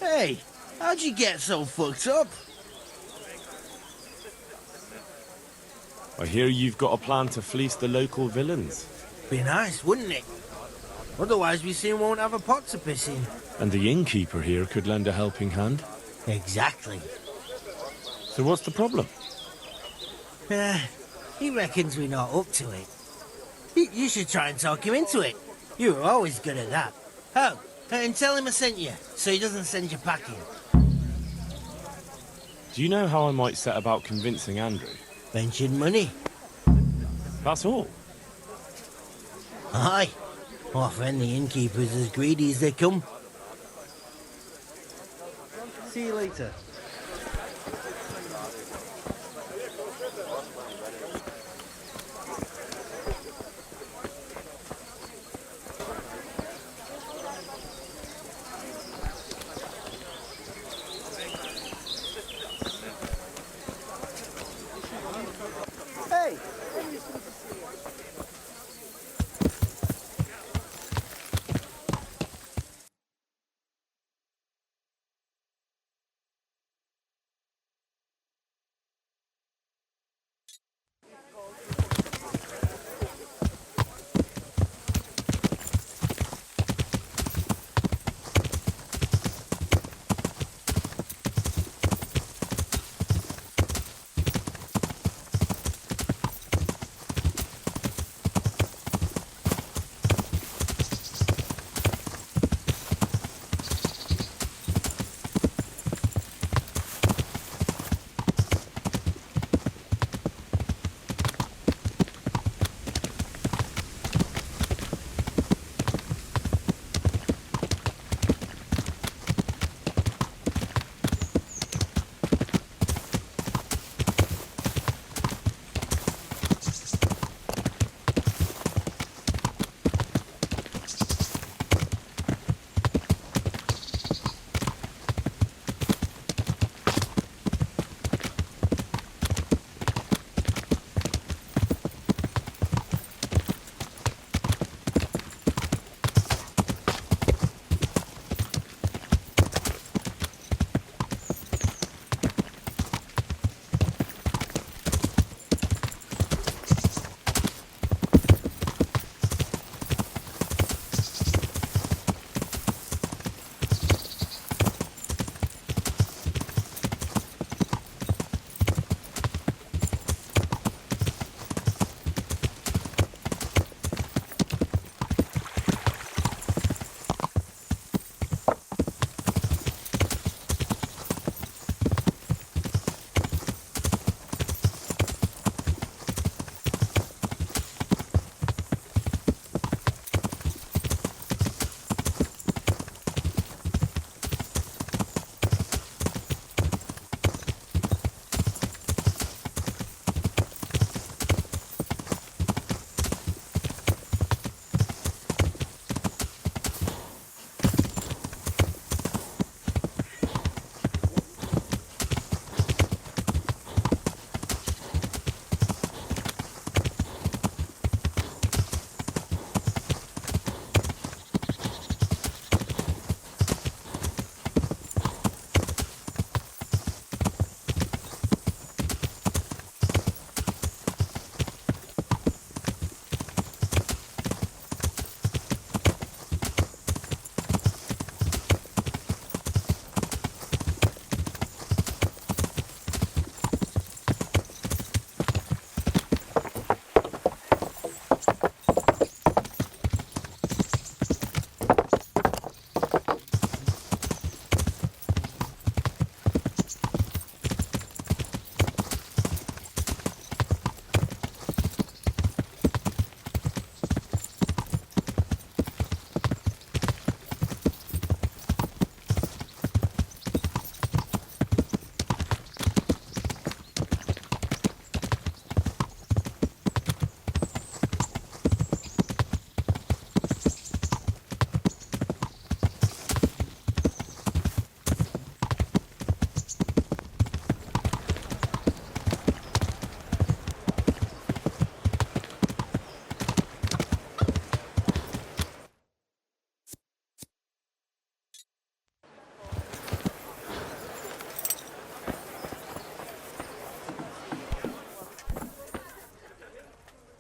Hey, how'd you get so fucked up? I hear you've got a plan to fleece the local villains. Be nice, wouldn't it? Otherwise we soon won't have a pot to piss in. And the innkeeper here could lend a helping hand. Exactly. So what's the problem? He reckons we're not up to it. You should try and talk him into it. You were always good at that. Oh, and tell him I sent you, so he doesn't send you packing. Do you know how I might set about convincing Andrew? Mention money. That's all? Aye. Our friend the innkeeper's as greedy as they come. See you later. Hey!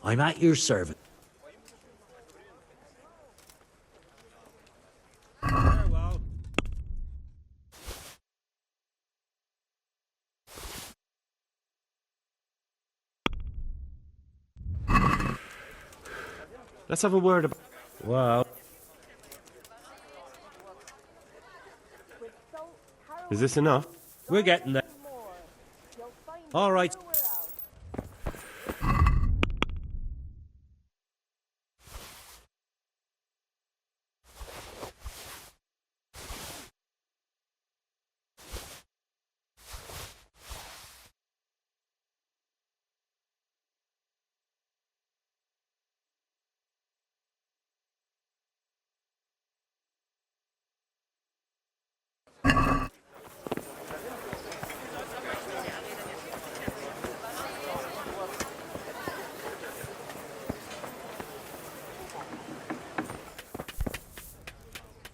I'm at your service. Let's have a word about... Well... Is this enough? We're getting there. All right.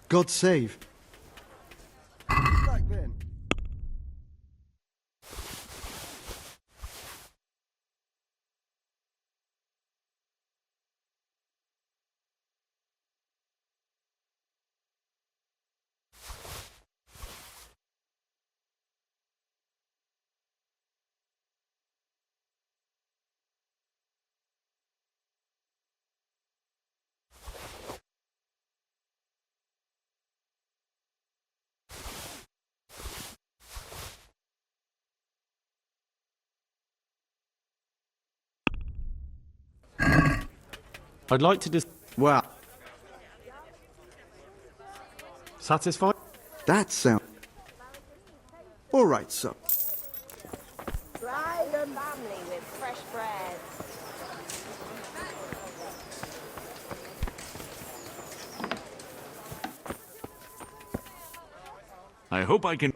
God save. Back then. I'd like to Wow. Satisfied? That sounds... All right, so. Dry your family with fresh bread. I hope I can...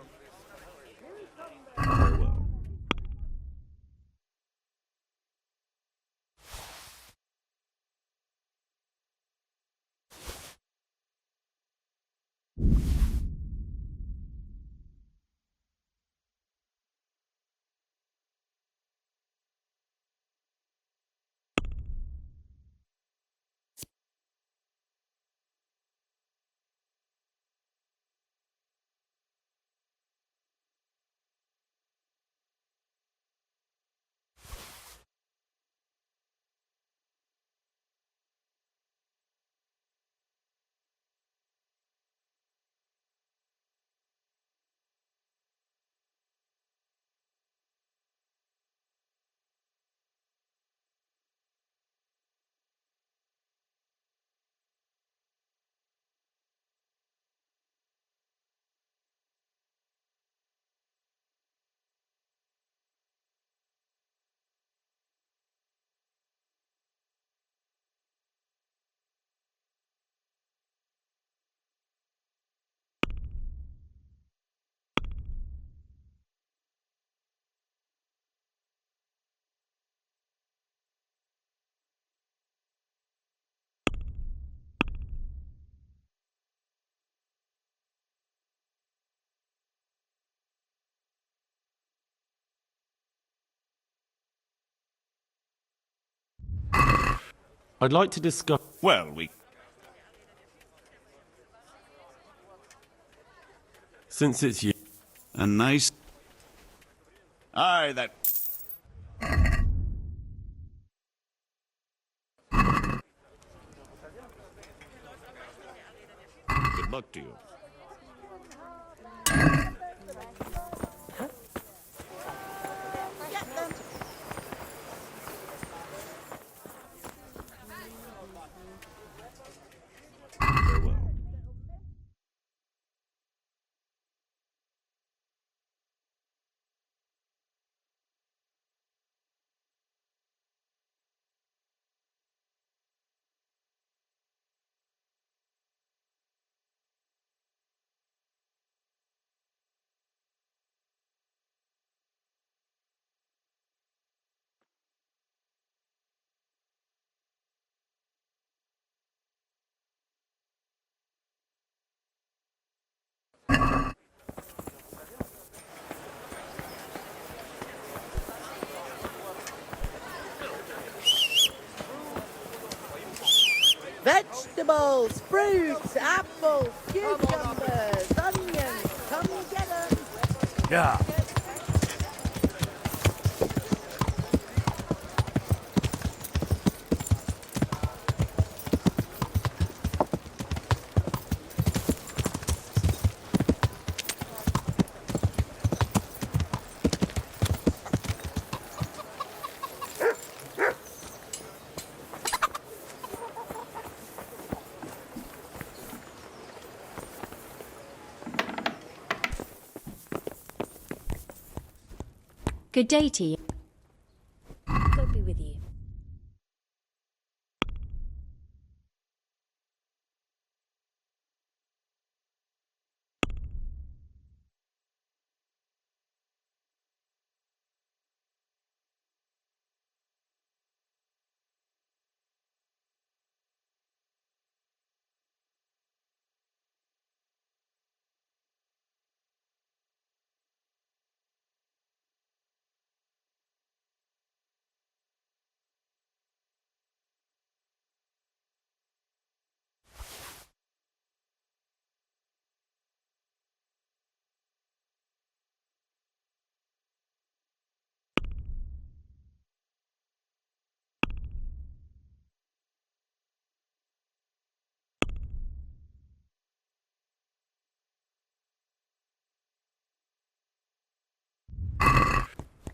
I'd like to discuss... Well, we... Since it's you... A nice... Aye, that... Good luck to you. vegetables, fruits, apples, cucumbers, onions. Come get them. Yeah. Good day to you. God be with you.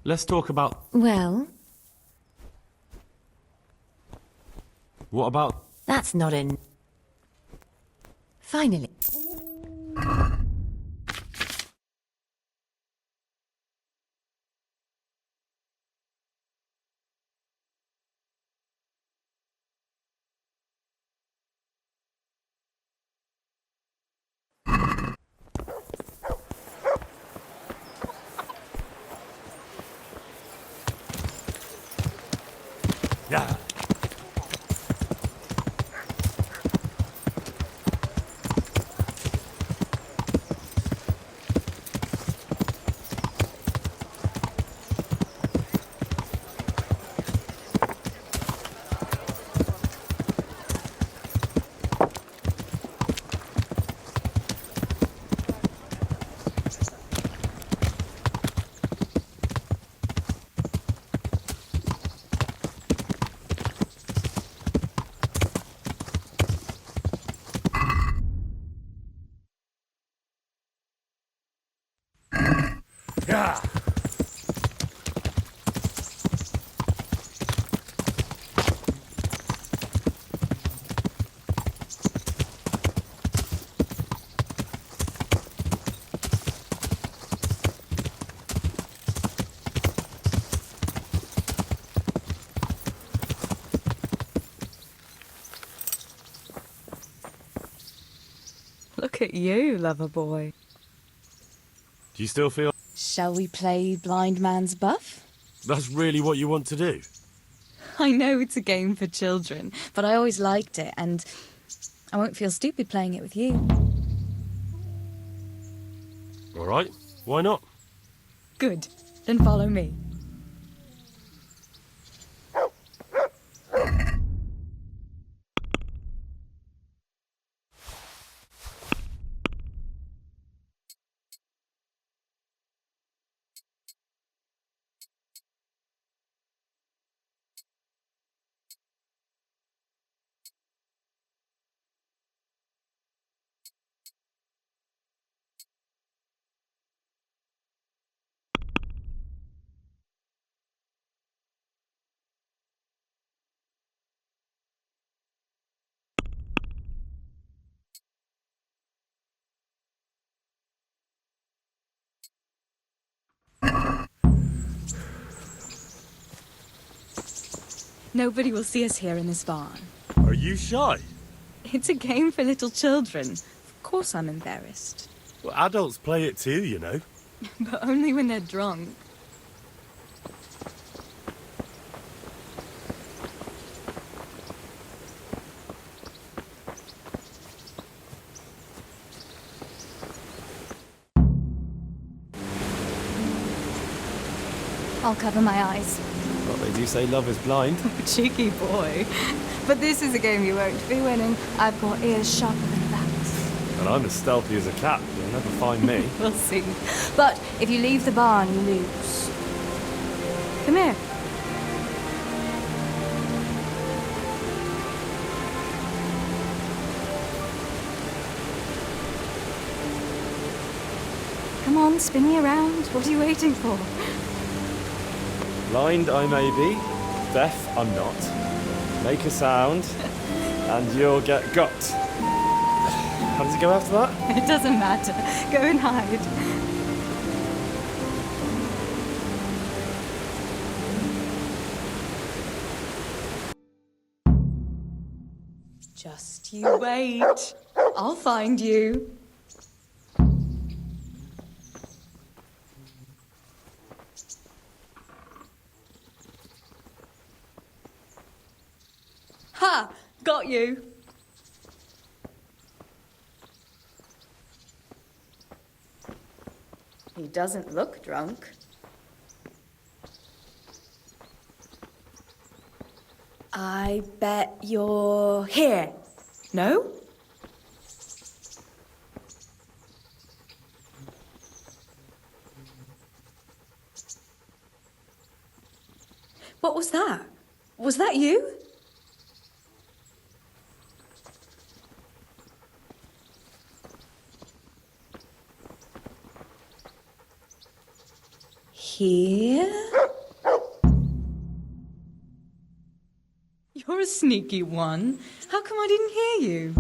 Let's talk about... Well, What about... that's not in. Finally. Yeah. Yeah. Look at you, lover boy. Do you still feel... Shall we play blind man's buff? That's really what you want to do? I know it's a game for children, but I always liked it, and I won't feel stupid playing it with you. All right, why not? Good. Then follow me. Nobody will see us here in this barn. Are you shy? It's a game for little children. Of course I'm embarrassed. Well, adults play it too, you know. But only when they're drunk. I'll cover my eyes. Well, they do say love is blind. Cheeky boy. But this is a game you won't be winning. I've got ears sharper than bats. And I'm as stealthy as a cat. You'll never find me. We'll see. But if you leave the barn, you lose. Come here. Come on, spin me around. What are you waiting for? Blind I may be, deaf I'm not. Make a sound, and you'll get got. How does it go after that? It doesn't matter. Go and hide. Just you wait. I'll find you. Ha! Got you. He doesn't look drunk. I bet you're here. No? What was that? Was that you? Here? You're a sneaky one. How come I didn't hear you?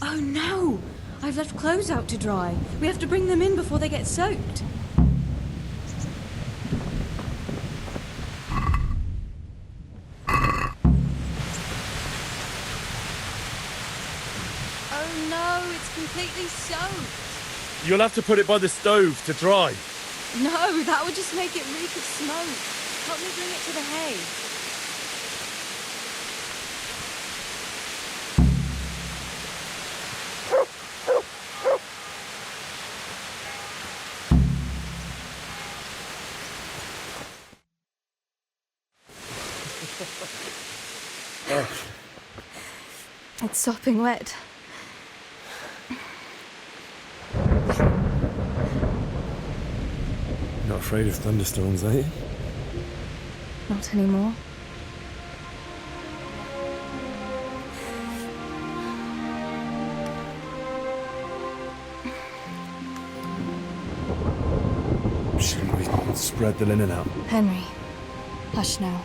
Oh no! I've left clothes out to dry. We have to bring them in before they get soaked. Oh no, it's completely soaked. You'll have to put it by the stove to dry. No, that would just make it reek of smoke. Help me bring it to the hay. It's sopping wet. Not afraid of thunderstorms, are you? Not anymore. Shouldn't we spread the linen out? Henry, hush now.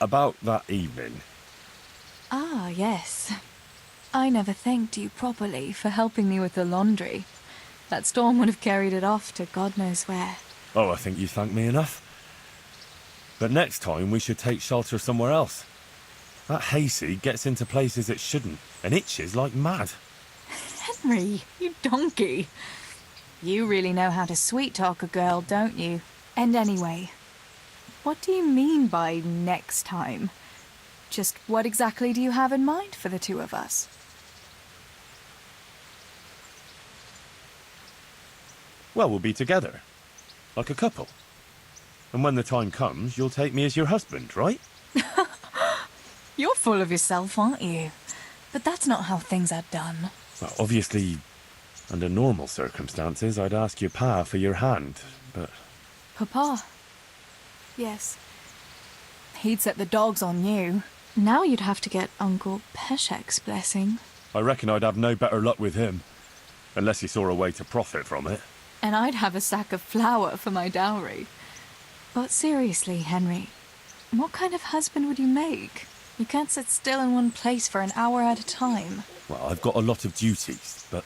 About that evening. Ah, yes. I never thanked you properly for helping me with the laundry. That storm would have carried it off to God knows where. Oh, I think you thanked me enough. But next time we should take shelter somewhere else. That hayseed gets into places it shouldn't and itches like mad. Henry, you donkey. You really know how to sweet-talk a girl, don't you? And anyway, what do you mean by next time? Just what exactly do you have in mind for the two of us? Well, we'll be together. Like a couple. And when the time comes, you'll take me as your husband, right? You're full of yourself, aren't you? But that's not how things are done. Well, obviously, under normal circumstances, I'd ask your pa for your hand, but... Papa? Yes. He'd set the dogs on you. Now you'd have to get Uncle Peshek's blessing. I reckon I'd have no better luck with him. Unless he saw a way to profit from it. And I'd have a sack of flour for my dowry. But seriously, Henry, what kind of husband would you make? You can't sit still in one place for an hour at a time. Well, I've got a lot of duties, but...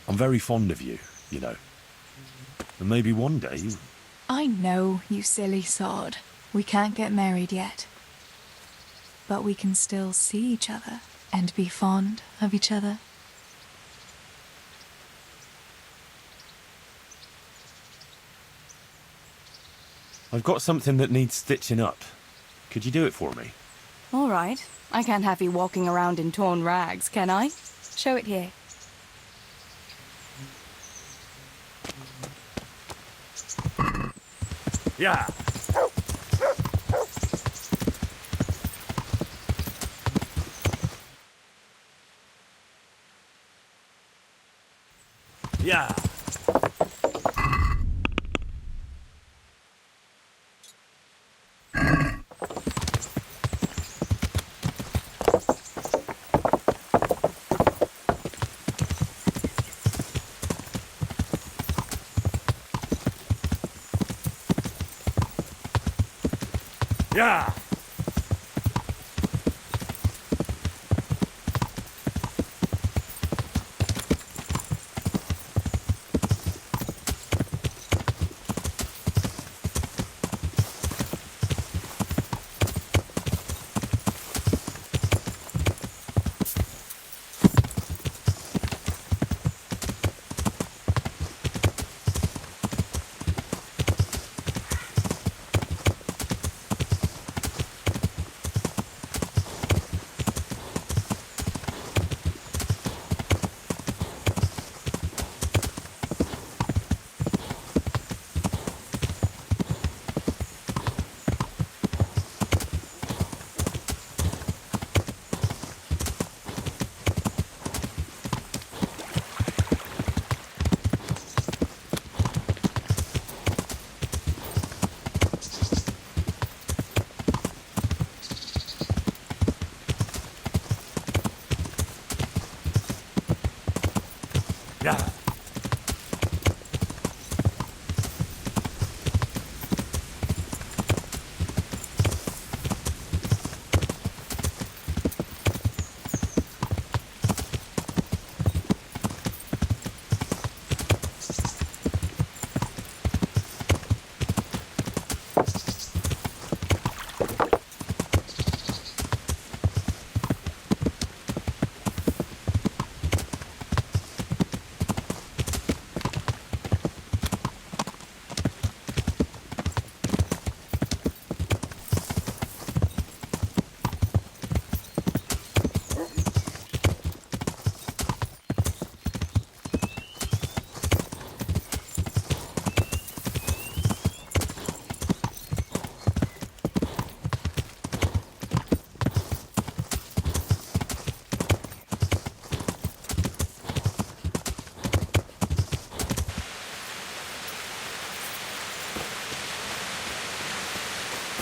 I'm very fond of you, you know. And maybe one day... I know, you silly sod. We can't get married yet. But we can still see each other and be fond of each other. I've got something that needs stitching up. Could you do it for me? All right. I can't have you walking around in torn rags, can I? Show it here. Yeah. Yeah. Yeah. Yeah.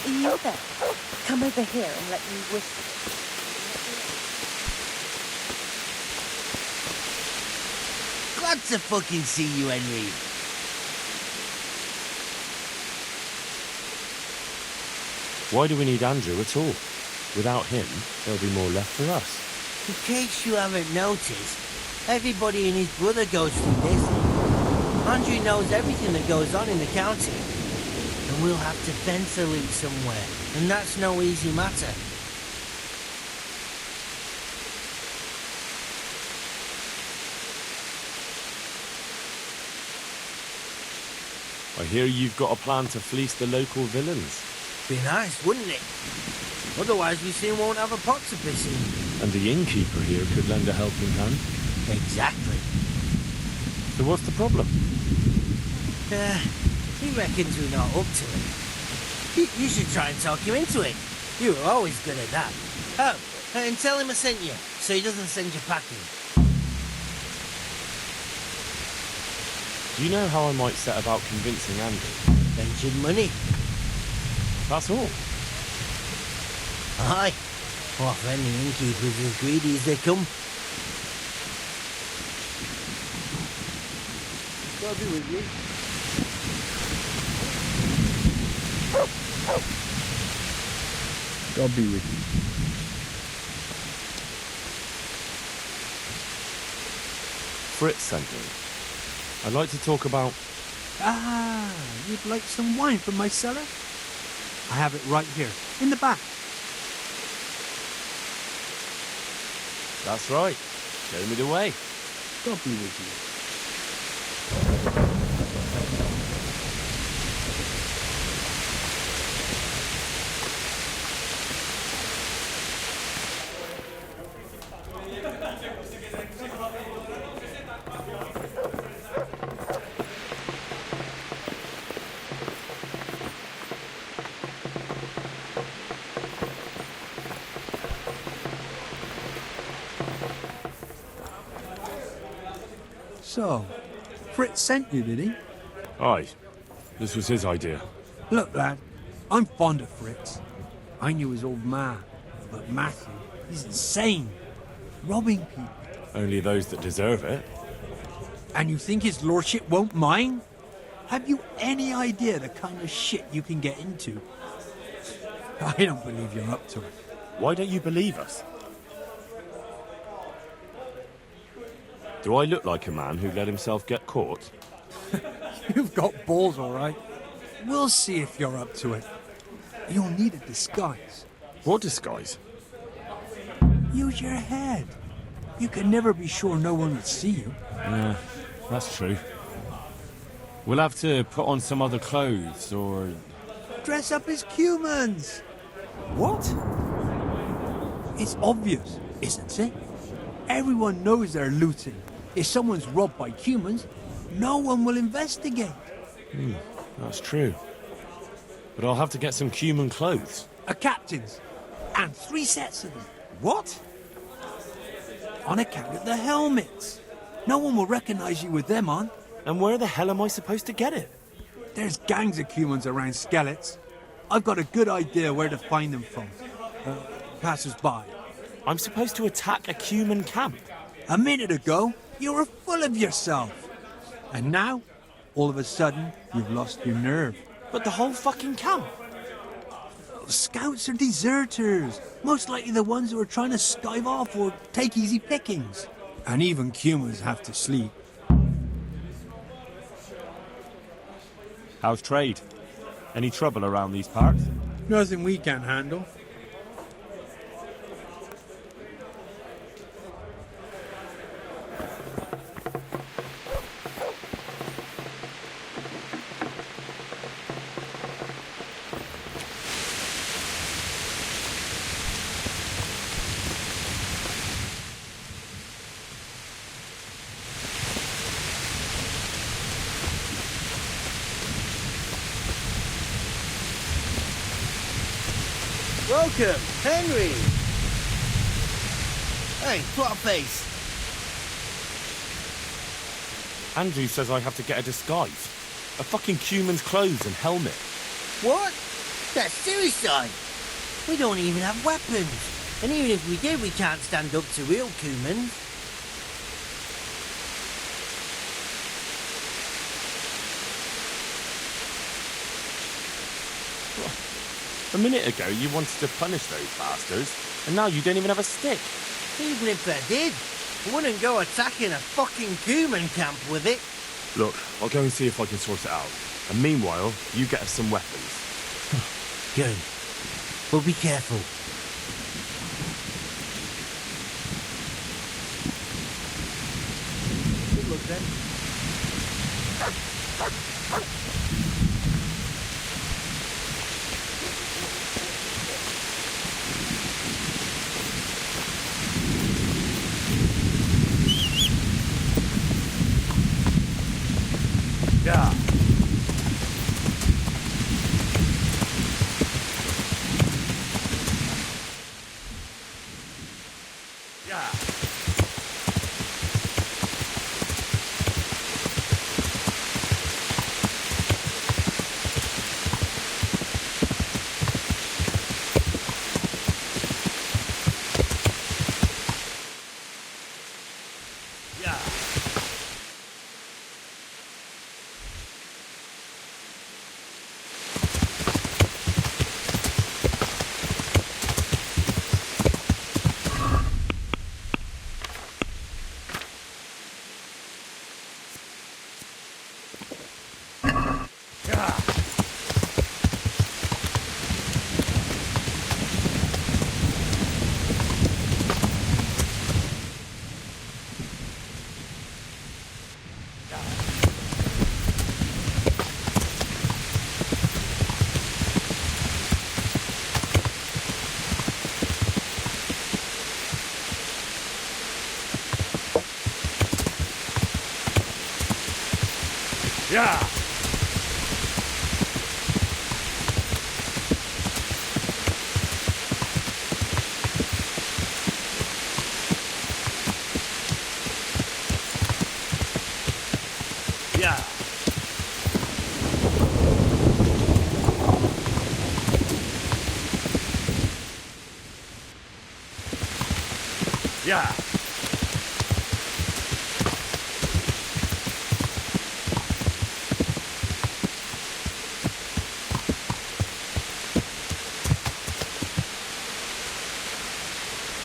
You there? Come over here and let me whisper. Glad to fucking see you, Henry. Why do we need Andrew at all? Without him, there'll be more left for us. In case you haven't noticed, everybody and his brother goes through this. Andrew knows everything that goes on in the county. And we'll have to fence a loop somewhere, and that's no easy matter. I hear you've got a plan to fleece the local villains. Be nice, wouldn't it? Otherwise we soon won't have a pot to piss in. And the innkeeper here could lend a helping hand. Exactly. So what's the problem? He reckons we're not up to it. You should try and talk him into it. You were always good at that. Oh, and tell him I sent you, so he doesn't send you packing. Do you know how I might set about convincing Andrew? Mention money. That's all. Aye. What if any innkeepers as greedy as they come? God be with you. God be with you. Fritz sent me. I'd like to talk about... Ah, you'd like some wine from my cellar? I have it right here, in the back. That's right. Show me the way. God be with you. So, Fritz sent you, did he? Aye. This was his idea. Look, lad, I'm fond of Fritz. I knew his old man, but Matthew, he's insane. Robbing people. Only those that deserve it. And you think his lordship won't mind? Have you any idea the kind of shit you can get into? I don't believe you're up to it. Why don't you believe us? Do I look like a man who let himself get caught? You've got balls, all right. We'll see if you're up to it. You'll need a disguise. What disguise? Use your head. You can never be sure no one would see you. Yeah, that's true. We'll have to put on some other clothes, or... Dress up as humans. What? It's obvious, isn't it? Everyone knows they're looting. If someone's robbed by humans, no one will investigate. That's true. But I'll have to get some human clothes. A captain's. And 3 sets of them. What? On account of the helmets. No one will recognize you with them on. And where the hell am I supposed to get it? There's gangs of humans around Skellets. I've got a good idea where to find them from. Passers-by. I'm supposed to attack a human camp. A minute ago, you were full of yourself. And now, all of a sudden, you've lost your nerve. But the whole fucking camp. Scouts are deserters. Most likely the ones who are trying to skive off or take easy pickings. And even humans have to sleep. How's trade? Any trouble around these parts? Nothing we can't handle. Welcome, Henry! Hey, what a face! Andrew says I have to get a disguise. A fucking human's clothes and helmet. What? That's suicide! We don't even have weapons. And even if we did, we can't stand up to real humans. A minute ago you wanted to punish those bastards, and now you don't even have a stick. Even if I did, I wouldn't go attacking a fucking human camp with it. Look, I'll go and see if I can sort it out. And meanwhile, you get us some weapons. Good. Well, be careful. Good luck then. Yeah. Yeah. Yeah. Yeah. Yeah.